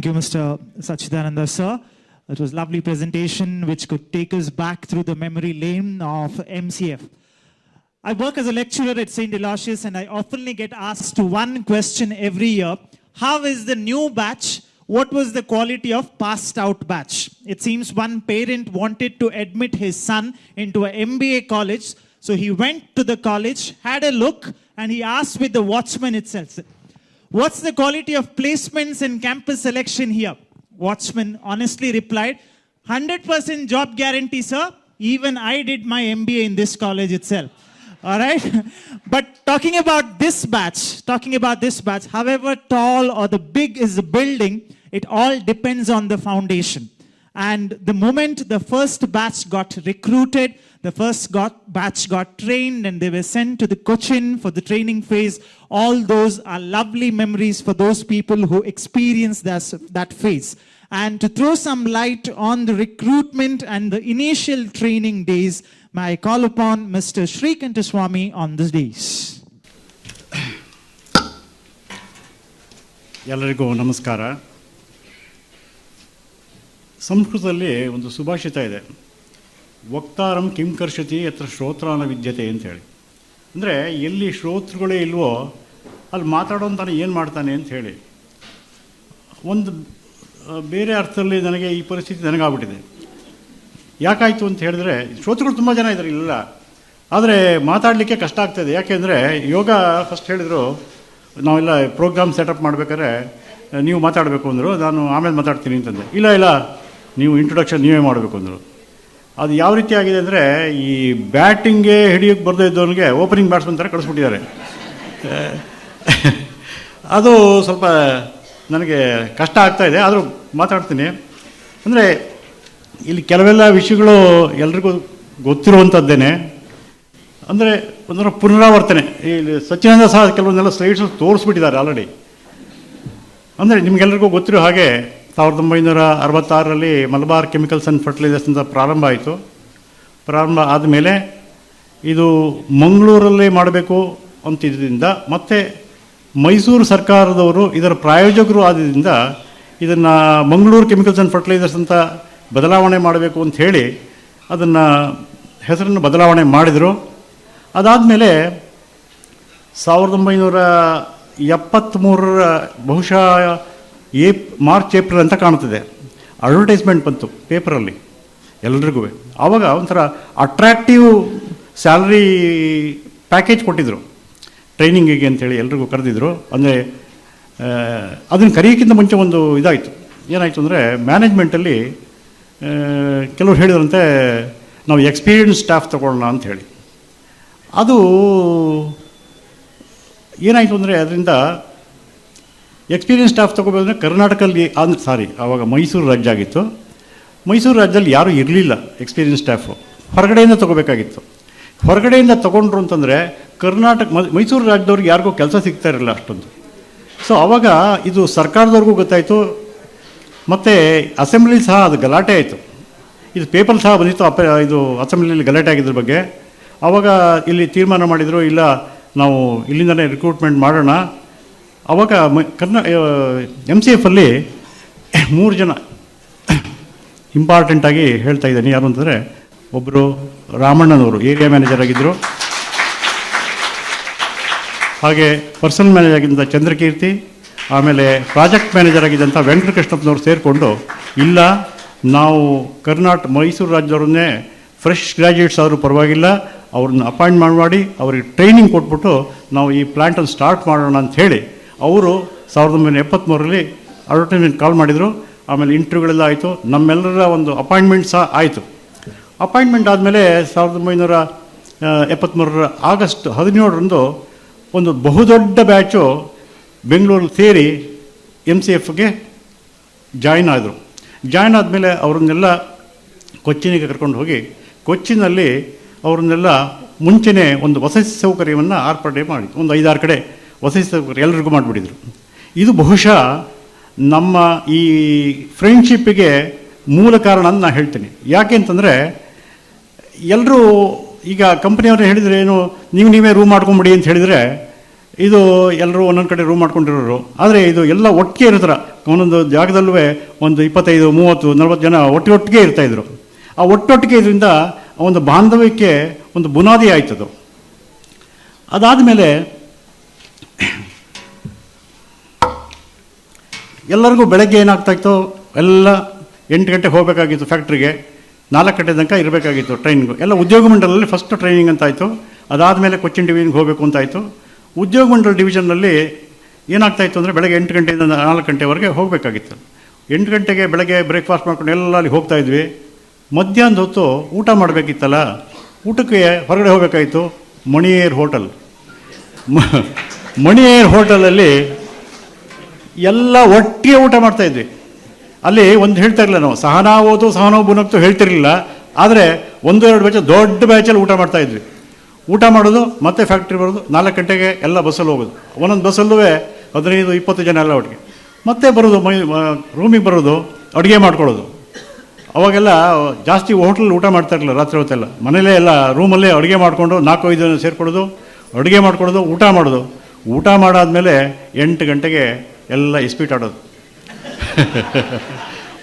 Thank you, Mr. Sachidananda, sir. It was a lovely presentation which could take us back through the memory lane of MCF. I work as a lecturer at St. Eloysius, and I often get asked one question every year. How is the new batch? What was the quality of passed out batch? It seems one parent wanted to admit his son into an MBA college. So he went to the college, had a look, and he asked with the watchman itself, what's the quality of placements and campus selection here? Watchman honestly replied, 100% job guarantee, sir. Even I did my MBA in this college itself. All right. But talking about this batch, however tall or the big is the building, it all depends on the foundation. And the moment the first batch got recruited, the first batch got trained, and they were sent to the Cochin for the training phase. All those are lovely memories for those people who experienced that phase. And to throw some light on the recruitment and the initial training days, may I call upon Mr. Shrikanta Swami on these days. ಎಲ್ಲರಿಗೂ ನಮಸ್ಕಾರ. ಸಂಸ್ಕೃತದಲ್ಲಿ ಒಂದು ಸುಭಾಷಿತ ಇದೆ, ವಕ್ತಾರಂ ಕಿಂ ಕರ್ಷತಿ ಯತ್ರ ಶ್ರೋತ್ರಾನ ವಿದ್ಯತೆ ಅಂತೇಳಿ. ಅಂದರೆ ಎಲ್ಲಿ ಶ್ರೋತೃಗಳೇ ಇಲ್ವೋ ಅಲ್ಲಿ ಮಾತಾಡೋಂತಾನೆ ಏನು ಮಾಡ್ತಾನೆ ಅಂತ ಹೇಳಿ. ಒಂದು ಬೇರೆ ಅರ್ಥದಲ್ಲಿ ನನಗೆ ಈ ಪರಿಸ್ಥಿತಿ ನನಗಾಗ್ಬಿಟ್ಟಿದೆ. ಯಾಕಾಯಿತು ಅಂತ ಹೇಳಿದ್ರೆ, ಶ್ರೋತೃಗಳು ತುಂಬ ಜನ ಇದ್ದಾರೆ ಇಲ್ಲ, ಆದರೆ ಮಾತಾಡಲಿಕ್ಕೆ ಕಷ್ಟ ಆಗ್ತಾಯಿದೆ. ಯಾಕೆಂದರೆ ಯೋಗ ಫಸ್ಟ್ ಹೇಳಿದರು, ನಾವೆಲ್ಲ ಪ್ರೋಗ್ರಾಮ್ ಸೆಟಪ್ ಮಾಡಬೇಕಾದ್ರೆ ನೀವು ಮಾತಾಡಬೇಕು ಅಂದರು, ನಾನು ಆಮೇಲೆ ಮಾತಾಡ್ತೀನಿ ಅಂತಂದೆ. ಇಲ್ಲ ನೀವು ಇಂಟ್ರೊಡಕ್ಷನ್ ನೀವೇ ಮಾಡಬೇಕು ಅಂದರು. ಅದು ಯಾವ ರೀತಿ ಆಗಿದೆ ಅಂದರೆ, ಈ ಬ್ಯಾಟಿಂಗ್ಗೆ ಹಿಡಿಯೋಕ್ಕೆ ಬರದೇ ಇದ್ದವನಿಗೆ ಓಪನಿಂಗ್ ಬ್ಯಾಟ್ಸ್ಮನ್ ಥರ ಕಳಿಸ್ಬಿಟ್ಟಿದ್ದಾರೆ. ಅದು ಸ್ವಲ್ಪ ನನಗೆ ಕಷ್ಟ ಆಗ್ತಾಯಿದೆ, ಆದರೂ ಮಾತಾಡ್ತೀನಿ. ಅಂದರೆ ಇಲ್ಲಿ ಕೆಲವೆಲ್ಲ ವಿಷಯಗಳು ಎಲ್ರಿಗೂ ಗೊತ್ತಿರುವಂಥದ್ದೇನೆ. ಅಂದರೆ ಒಂಥರ ಪುನರಾವರ್ತನೆ. ಇಲ್ಲಿ ಸಚ್ಚಿದಾನಂದ ಸಹ ಕೆಲವೊಂದೆಲ್ಲ ಸ್ಲೈಡ್ಸ್ ತೋರಿಸ್ಬಿಟ್ಟಿದ್ದಾರೆ ಆಲ್ರೆಡಿ. ಅಂದರೆ ನಿಮಗೆಲ್ಲರಿಗೂ ಗೊತ್ತಿರೋ ಹಾಗೆ 1966ರಲ್ಲಿ ಮಲಬಾರ್ ಕೆಮಿಕಲ್ಸ್ ಆ್ಯಂಡ್ ಫರ್ಟಿಲೈಸರ್ಸ್ ಅಂತ ಪ್ರಾರಂಭ ಆಯಿತು. ಪ್ರಾರಂಭ ಆದಮೇಲೆ ಇದು ಮಂಗಳೂರಲ್ಲೇ ಮಾಡಬೇಕು ಅಂತಿದ್ದರಿಂದ, ಮತ್ತು ಮೈಸೂರು ಸರ್ಕಾರದವರು ಇದರ ಪ್ರಾಯೋಜಕರು ಆದ್ದರಿಂದ ಇದನ್ನು ಮಂಗಳೂರು ಕೆಮಿಕಲ್ಸ್ ಆ್ಯಂಡ್ ಫರ್ಟಿಲೈಸರ್ಸ್ ಅಂತ ಬದಲಾವಣೆ ಮಾಡಬೇಕು ಅಂತ ಹೇಳಿ ಅದನ್ನು ಹೆಸರನ್ನು ಬದಲಾವಣೆ ಮಾಡಿದರು. ಅದಾದಮೇಲೆ 1973 ಬಹುಶಃ ಮಾರ್ಚ್ ಏಪ್ರಿಲ್ ಅಂತ ಕಾಣ್ತದೆ, ಅಡ್ವರ್ಟೈಸ್ಮೆಂಟ್ ಬಂತು ಪೇಪರಲ್ಲಿ ಎಲ್ರಿಗೂ. ಆವಾಗ ಒಂಥರ ಅಟ್ರಾಕ್ಟಿವ್ ಸ್ಯಾಲ್ರಿ ಪ್ಯಾಕೇಜ್ ಕೊಟ್ಟಿದ್ದರು ಟ್ರೈನಿಂಗಿಗೆ ಅಂಥೇಳಿ ಎಲ್ರಿಗೂ ಕರೆದಿದ್ರು. ಅಂದರೆ ಅದನ್ನು ಕರೆಯೋಕ್ಕಿಂತ ಮುಂಚೆ ಒಂದು ಇದಾಯಿತು. ಏನಾಯಿತು ಅಂದರೆ, ಮ್ಯಾನೇಜ್ಮೆಂಟಲ್ಲಿ ಕೆಲವರು ಹೇಳಿದ್ರಂತೆ ನಾವು ಎಕ್ಸ್ಪೀರಿಯನ್ಸ್ ಸ್ಟಾಫ್ ತೊಗೊಳ್ಳೋಣ ಅಂಥೇಳಿ. ಅದು ಏನಾಯಿತು ಅಂದರೆ, ಅದರಿಂದ ಎಕ್ಸ್ಪೀರಿಯನ್ಸ್ ಸ್ಟಾಫ್ ತೊಗೋಬೇಕಂದ್ರೆ ಕರ್ನಾಟಕದಲ್ಲಿ ಆವಾಗ ಮೈಸೂರು ರಾಜ್ಯ ಆಗಿತ್ತು. ಮೈಸೂರು ರಾಜ್ಯದಲ್ಲಿ ಯಾರೂ ಇರಲಿಲ್ಲ ಎಕ್ಸ್ಪೀರಿಯನ್ಸ್ ಸ್ಟಾಫು, ಹೊರಗಡೆಯಿಂದ ತೊಗೋಬೇಕಾಗಿತ್ತು. ಹೊರಗಡೆಯಿಂದ ತೊಗೊಂಡ್ರು ಅಂತಂದರೆ ಮೈಸೂರು ರಾಜ್ಯದವ್ರಿಗೆ ಯಾರಿಗೂ ಕೆಲಸ ಸಿಗ್ತಾ ಇರಲಿಲ್ಲ ಅಷ್ಟೊಂದು. ಸೊ ಆವಾಗ ಇದು ಸರ್ಕಾರದವ್ರಿಗೂ ಗೊತ್ತಾಯಿತು, ಮತ್ತು ಅಸೆಂಬ್ಲಿ ಸಹ ಅದು ಗಲಾಟೆ ಆಯಿತು. ಇದು ಪೇಪರ್ ಸಹ ಬಂದಿತ್ತು, ಇದು ಅಸೆಂಬ್ಲಿಯಲ್ಲಿ ಗಲಾಟೆ ಆಗಿದ್ರ ಬಗ್ಗೆ. ಆವಾಗ ಇಲ್ಲಿ ತೀರ್ಮಾನ ಮಾಡಿದರು, ಇಲ್ಲ ನಾವು ಇಲ್ಲಿಂದಲೇ ರಿಕ್ರೂಟ್ಮೆಂಟ್ ಮಾಡೋಣ. ಆವಾಗ MCFಲ್ಲಿ 3 ಜನ ಇಂಪಾರ್ಟೆಂಟಾಗಿ ಹೇಳ್ತಾ ಇದ್ದೀನಿ. ಯಾರು ಅಂತಂದರೆ, ಒಬ್ಬರು ರಾಮಣ್ಣನವರು ಏರಿಯಾ ಮ್ಯಾನೇಜರ್ ಆಗಿದ್ದರು, ಹಾಗೆ ಪರ್ಸನಲ್ ಮ್ಯಾನೇಜರ್ ಆಗಿದ್ದಂಥ ಚಂದ್ರಕೀರ್ತಿ, ಆಮೇಲೆ ಪ್ರಾಜೆಕ್ಟ್ ಮ್ಯಾನೇಜರ್ ಆಗಿದ್ದಂಥ ವೆಂಕಟಕೃಷ್ಣಪ್ಪನವರು ಸೇರಿಕೊಂಡು, ಇಲ್ಲ ನಾವು ಮೈಸೂರು ರಾಜ್ಯದವ್ರನ್ನೇ ಫ್ರೆಶ್ ಗ್ರ್ಯಾಜುಯೇಟ್ಸ್ ಆದರೂ ಪರವಾಗಿಲ್ಲ, ಅವ್ರನ್ನ ಅಪಾಯಿಂಟ್ಮೆಂಟ್ ಮಾಡಿ ಅವ್ರಿಗೆ ಟ್ರೈನಿಂಗ್ ಕೊಟ್ಬಿಟ್ಟು ನಾವು ಈ ಪ್ಲ್ಯಾಂಟನ್ನು ಸ್ಟಾರ್ಟ್ ಮಾಡೋಣ ಅಂಥೇಳಿ ಅವರು 1973ರಲ್ಲಿ ಅಡ್ವರ್ಟೈಸ್ಮೆಂಟ್ ಕಾಲ್ ಮಾಡಿದರು. ಆಮೇಲೆ ಇಂಟರ್ವ್ಯೂಗಳೆಲ್ಲ ಆಯಿತು, ನಮ್ಮೆಲ್ಲರ ಒಂದು ಅಪಾಯಿಂಟ್ಮೆಂಟ್ ಸಹ ಆಯಿತು. ಅಪಾಯಿಂಟ್ಮೆಂಟ್ ಆದಮೇಲೆ 1973 ಆಗಸ್ಟ್ 17ರಂದು ಒಂದು ಬಹುದೊಡ್ಡ ಬ್ಯಾಚು ಬೆಂಗಳೂರಲ್ಲಿ ಸೇರಿ MCFಗೆ ಜಾಯಿನ್ ಆದರು. ಜಾಯಿನ್ ಆದಮೇಲೆ ಅವ್ರನ್ನೆಲ್ಲ ಕೊಚ್ಚಿನಿಗೆ ಕರ್ಕೊಂಡು ಹೋಗಿ, ಕೊಚ್ಚಿನಲ್ಲಿ ಅವ್ರನ್ನೆಲ್ಲ ಮುಂಚೆನೇ ಒಂದು ವಸತಿ ಸೌಕರ್ಯವನ್ನು ಏರ್ಪಾಡು ಮಾಡಿ ಒಂದು 5-6 ಕಡೆ ವಸತಿ ಸೌಕರ್ಯ ಎಲ್ಲರಿಗೂ ಮಾಡಿಬಿಟ್ಟಿದ್ರು. ಇದು ಬಹುಶಃ ನಮ್ಮ ಈ ಫ್ರೆಂಡ್ಶಿಪ್ಪಿಗೆ ಮೂಲ ಕಾರಣ ಅಂತ ನಾನು ಹೇಳ್ತೀನಿ. ಯಾಕೆ ಅಂತಂದರೆ, ಎಲ್ಲರೂ ಈಗ ಕಂಪ್ನಿಯವ್ರು ಹೇಳಿದರೆ ಏನು, ನೀವೇ ರೂಮ್ ಮಾಡ್ಕೊಂಬಿಡಿ ಅಂತ ಹೇಳಿದರೆ, ಇದು ಎಲ್ಲರೂ ಒಂದೊಂದು ಕಡೆ ರೂಮ್ ಮಾಡ್ಕೊಂಡಿರೋರು. ಆದರೆ ಇದು ಎಲ್ಲ ಒಟ್ಟಿಗೆ ಇರೋ ಥರ ಒಂದೊಂದು ಜಾಗದಲ್ಲೂ ಒಂದು 25, 30, 40 ಜನ ಒಟ್ಟಿಗೆ ಇರ್ತಾಯಿದ್ರು. ಆ ಒಟ್ಟೊಟ್ಟಿಗೆ ಇದರಿಂದ ಒಂದು ಬಾಂಧವ್ಯಕ್ಕೆ ಒಂದು ಬುನಾದಿ ಆಯ್ತದು. ಅದಾದಮೇಲೆ ಎಲ್ಲರಿಗೂ ಬೆಳಗ್ಗೆ ಏನಾಗ್ತಾಯಿತ್ತು, ಎಲ್ಲ 8 ಗಂಟೆಗೆ ಹೋಗಬೇಕಾಗಿತ್ತು ಫ್ಯಾಕ್ಟ್ರಿಗೆ, 4 ಗಂಟೆ ತನಕ ಇರಬೇಕಾಗಿತ್ತು ಟ್ರೈನಿಂಗು. ಎಲ್ಲ ಉದ್ಯೋಗ ಮಂಡಲದಲ್ಲಿ ಫಸ್ಟ್ ಟ್ರೈನಿಂಗ್ ಅಂತಾಯಿತು. ಅದಾದಮೇಲೆ ಕೊಚ್ಚಿನ್ ಡಿವಿಷನ್ಗೆ ಹೋಗಬೇಕು ಅಂತಾಯಿತು. ಉದ್ಯೋಗ ಮಂಡಲ ಡಿವಿಷನ್ನಲ್ಲಿ ಏನಾಗ್ತಾಯಿತ್ತು ಅಂದರೆ ಬೆಳಗ್ಗೆ 8 ಗಂಟೆಯಿಂದ 4 ಗಂಟೆವರೆಗೆ ಹೋಗಬೇಕಾಗಿತ್ತು. 8 ಗಂಟೆಗೆ ಬೆಳಗ್ಗೆ ಬ್ರೇಕ್ಫಾಸ್ಟ್ ಮಾಡ್ಕೊಂಡು ಎಲ್ಲ ಅಲ್ಲಿ ಹೋಗ್ತಾಯಿದ್ವಿ. ಮಧ್ಯಾಹ್ನದ ಹೊತ್ತು ಊಟ ಮಾಡಬೇಕಿತ್ತಲ್ಲ, ಊಟಕ್ಕೆ ಹೊರಗಡೆ ಹೋಗಬೇಕಾಯಿತು. ಮಣಿಯೇರ್ ಹೋಟೆಲ್, ಮಣಿಯೇರ್ ಹೋಟೆಲಲ್ಲಿ ಎಲ್ಲ ಒಟ್ಟಿಗೆ ಊಟ ಮಾಡ್ತಾಯಿದ್ವಿ. ಅಲ್ಲಿ ಒಂದು ಹೇಳ್ತಾ ಇರಲಿಲ್ಲ, ನಾವು ಸಹನಾ ಓದು ಸಹನೋ ಬುನಕ್ತು ಹೇಳ್ತಿರಲಿಲ್ಲ. ಆದರೆ 1-2 ಬ್ಯಾಚ್ ದೊಡ್ಡ ಬ್ಯಾಚಲ್ಲಿ ಊಟ ಮಾಡ್ತಾಯಿದ್ವಿ. ಊಟ ಮಾಡೋದು ಮತ್ತೆ ಫ್ಯಾಕ್ಟ್ರಿ ಬರೋದು, 4 ಗಂಟೆಗೆ ಎಲ್ಲ ಬಸ್ಸಲ್ಲಿ ಹೋಗೋದು. ಒಂದೊಂದು ಬಸ್ಸಲ್ಲೂ 15-20 ಜನ ಎಲ್ಲ ಒಟ್ಟಿಗೆ ಮತ್ತೆ ಬರೋದು, ರೂಮಿಗೆ ಬರೋದು, ಅಡುಗೆ ಮಾಡ್ಕೊಳ್ಳೋದು. ಅವಾಗೆಲ್ಲ ಜಾಸ್ತಿ ಹೋಟ್ಲಲ್ಲಿ ಊಟ ಮಾಡ್ತಾ ಇರಲಿಲ್ಲ ರಾತ್ರಿ ಹೊತ್ತೆಲ್ಲ. ಮನೇಲೇ ಎಲ್ಲ ರೂಮಲ್ಲೇ ಅಡುಗೆ ಮಾಡಿಕೊಂಡು 4-5 ಜನ ಸೇರಿಕೊಳ್ಳೋದು, ಅಡುಗೆ ಮಾಡ್ಕೊಳ್ಳೋದು, ಊಟ ಮಾಡೋದು. ಊಟ ಮಾಡಾದಮೇಲೆ 8 ಗಂಟೆಗೆ ಎಲ್ಲ ಇಸ್ಪೀಟ್ ಆಡೋದು.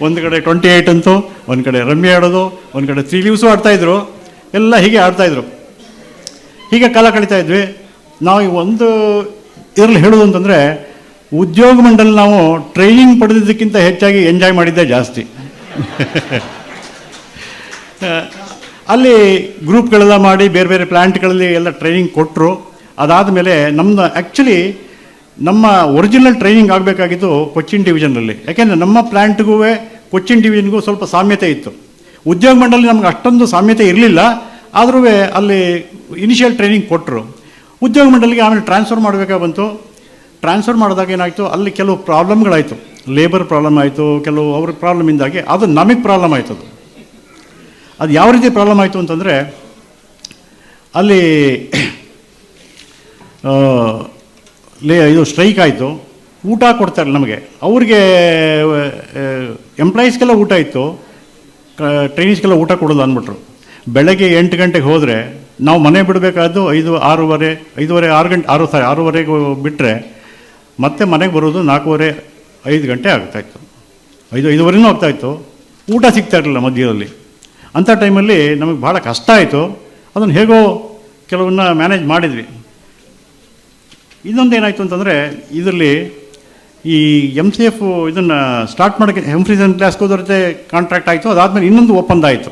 ಒಂದು ಕಡೆ 28 ಅಂತೂ, ಒಂದು ಕಡೆ ರಮ್ಮಿ ಆಡೋದು, ಒಂದು ಕಡೆ 3 ಲೀವ್ಸು ಆಡ್ತಾಯಿದ್ರು. ಎಲ್ಲ ಹೀಗೆ ಆಡ್ತಾಯಿದ್ರು. ಹೀಗೆ ಕಾಲ ಕಳೀತಾ ಇದ್ವಿ. ನಾವು ಒಂದು ಇದರಲ್ಲಿ ಹೇಳೋದು ಅಂತಂದರೆ, ಉದ್ಯೋಗ ಮಂಡಲ ನಾವು ಟ್ರೈನಿಂಗ್ ಪಡೆದಿದ್ದಕ್ಕಿಂತ ಹೆಚ್ಚಾಗಿ ಎಂಜಾಯ್ ಮಾಡಿದ್ದೇ ಜಾಸ್ತಿ. ಅಲ್ಲಿ ಗ್ರೂಪ್ಗಳೆಲ್ಲ ಮಾಡಿ ಬೇರೆ ಬೇರೆ ಪ್ಲ್ಯಾಂಟ್ಗಳಲ್ಲಿ ಎಲ್ಲ ಟ್ರೈನಿಂಗ್ ಕೊಟ್ಟರು. ಅದಾದಮೇಲೆ ನಮ್ಮದು ಆ್ಯಕ್ಚುಲಿ ನಮ್ಮ ಒರಿಜಿನಲ್ ಟ್ರೈನಿಂಗ್ ಆಗಬೇಕಾಗಿದ್ದು ಕೊಚ್ಚಿನ್ ಡಿವಿಷನಲ್ಲಿ. ಯಾಕೆಂದರೆ ನಮ್ಮ ಪ್ಲ್ಯಾಂಟ್ಗೂ ಕೊಚ್ಚಿನ್ ಡಿವಿಷನ್ಗೂ ಸ್ವಲ್ಪ ಸಾಮ್ಯತೆ ಇತ್ತು. ಉದ್ಯೋಗ ಮಂಡಲ ನಮ್ಗೆ ಅಷ್ಟೊಂದು ಸಾಮ್ಯತೆ ಇರಲಿಲ್ಲ. ಆದರೂ ಅಲ್ಲಿ ಇನಿಷಿಯಲ್ ಟ್ರೈನಿಂಗ್ ಕೊಟ್ಟರು. ಉದ್ಯೋಗ ಮಂಡಲಿಗೆ ಆಮೇಲೆ ಟ್ರಾನ್ಸ್ಫರ್ ಮಾಡಬೇಕಾಗಿ ಬಂತು. ಟ್ರಾನ್ಸ್ಫರ್ ಮಾಡಿದಾಗ ಏನಾಯಿತು, ಅಲ್ಲಿ ಕೆಲವು ಪ್ರಾಬ್ಲಮ್ಗಳಾಯಿತು. ಲೇಬರ್ ಪ್ರಾಬ್ಲಮ್ ಆಯಿತು, ಕೆಲವು ಅವ್ರ ಪ್ರಾಬ್ಲಮಿಂದಾಗಿ ಅದು ನಮಗೆ ಪ್ರಾಬ್ಲಮ್ ಆಯಿತು. ಅದು ಯಾವ ರೀತಿ ಪ್ರಾಬ್ಲಮ್ ಆಯಿತು ಅಂತಂದರೆ, ಅಲ್ಲಿ ಇದು ಸ್ಟ್ರೈಕ್ ಆಯಿತು. ಊಟ ಕೊಡ್ತಾರೆ ನಮಗೆ, ಅವ್ರಿಗೆ ಎಂಪ್ಲಾಯೀಸ್ಗೆಲ್ಲ ಊಟ ಇತ್ತು, ಟ್ರೈನೀಸ್ಗೆಲ್ಲ ಊಟ ಕೊಡೋದು ಅಂದ್ಬಿಟ್ರು. ಬೆಳಗ್ಗೆ 8 ಗಂಟೆಗೆ ಹೋದರೆ ನಾವು ಮನೆ ಬಿಡಬೇಕಾದ್ದು 6:30 ಬಿಟ್ಟರೆ ಮತ್ತೆ ಮನೆಗೆ ಬರೋದು 4:30-5 ಗಂಟೆ ಆಗ್ತಾಯಿತ್ತು. 5:30 ಆಗ್ತಾಯಿತ್ತು. ಊಟ ಸಿಗ್ತಾ ಇರಲಿಲ್ಲ ಮಧ್ಯದಲ್ಲಿ. ಅಂಥ ಟೈಮಲ್ಲಿ ನಮಗೆ ಭಾಳ ಕಷ್ಟ ಆಯಿತು. ಅದನ್ನು ಹೇಗೋ ಕೆಲವನ್ನ ಮ್ಯಾನೇಜ್ ಮಾಡಿದ್ವಿ. ಇನ್ನೊಂದು ಏನಾಯಿತು ಅಂತಂದರೆ, ಇದರಲ್ಲಿ ಈ MCF ಇದನ್ನು ಸ್ಟಾರ್ಟ್ ಮಾಡೋಕ್ಕೆ ಹೆಮ್ಫ್ರೀಸನ್ ಕ್ಲಾಸ್ಗೆ ಹೋದವ್ರ ಕಾಂಟ್ರಾಕ್ಟ್ ಆಯಿತು. ಅದಾದಮೇಲೆ ಇನ್ನೊಂದು ಒಪ್ಪಂದ ಆಯಿತು.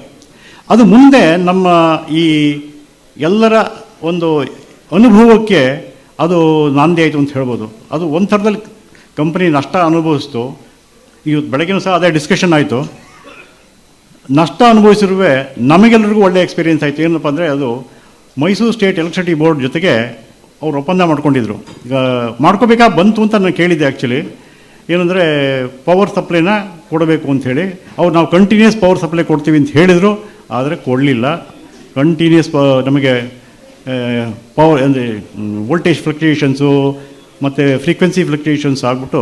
ಅದು ಮುಂದೆ ನಮ್ಮ ಈ ಎಲ್ಲರ ಒಂದು ಅನುಭವಕ್ಕೆ ಅದು ನಾಂದಿ ಆಯಿತು ಅಂತ ಹೇಳ್ಬೋದು. ಅದು ಒಂದು ಥರದಲ್ಲಿ ಕಂಪ್ನಿ ನಷ್ಟ ಅನುಭವಿಸ್ತು. ಇವತ್ತು ಬೆಳಗ್ಗೆನೂ ಸಹ ಅದೇ ಡಿಸ್ಕಷನ್ ಆಯಿತು. ನಷ್ಟ ಅನುಭವಿಸಿರುವೆ ನಮಗೆಲ್ಲರಿಗೂ ಒಳ್ಳೆಯ ಎಕ್ಸ್ಪೀರಿಯೆನ್ಸ್ ಆಯಿತು. ಏನಪ್ಪ ಅಂದರೆ, ಅದು ಮೈಸೂರು ಸ್ಟೇಟ್ ಎಲೆಕ್ಟ್ರಿಸಿಟಿ ಬೋರ್ಡ್ ಜೊತೆಗೆ ಅವರು ಒಪ್ಪಂದ ಮಾಡ್ಕೊಂಡಿದ್ರು. ಈಗ ಮಾಡ್ಕೋಬೇಕಾ ಬಂತು ಅಂತ ನಾನು ಕೇಳಿದ್ದೆ. ಆ್ಯಕ್ಚುಲಿ ಏನಂದರೆ, ಪವರ್ ಸಪ್ಲೈನ ಕೊಡಬೇಕು ಅಂಥೇಳಿ ಅವ್ರು ನಾವು ಕಂಟಿನ್ಯೂಸ್ ಪವರ್ ಸಪ್ಲೈ ಕೊಡ್ತೀವಿ ಅಂತ ಹೇಳಿದರು. ಆದರೆ ಕೊಡಲಿಲ್ಲ. ಕಂಟಿನ್ಯೂಸ್ ನಮಗೆ ಪವರ್ ಅಂದರೆ ವೋಲ್ಟೇಜ್ ಫ್ಲಕ್ಚುಯೇಷನ್ಸು ಮತ್ತು ಫ್ರೀಕ್ವೆನ್ಸಿ ಫ್ಲಕ್ಚುಯೇಷನ್ಸ್ ಆಗಿಬಿಟ್ಟು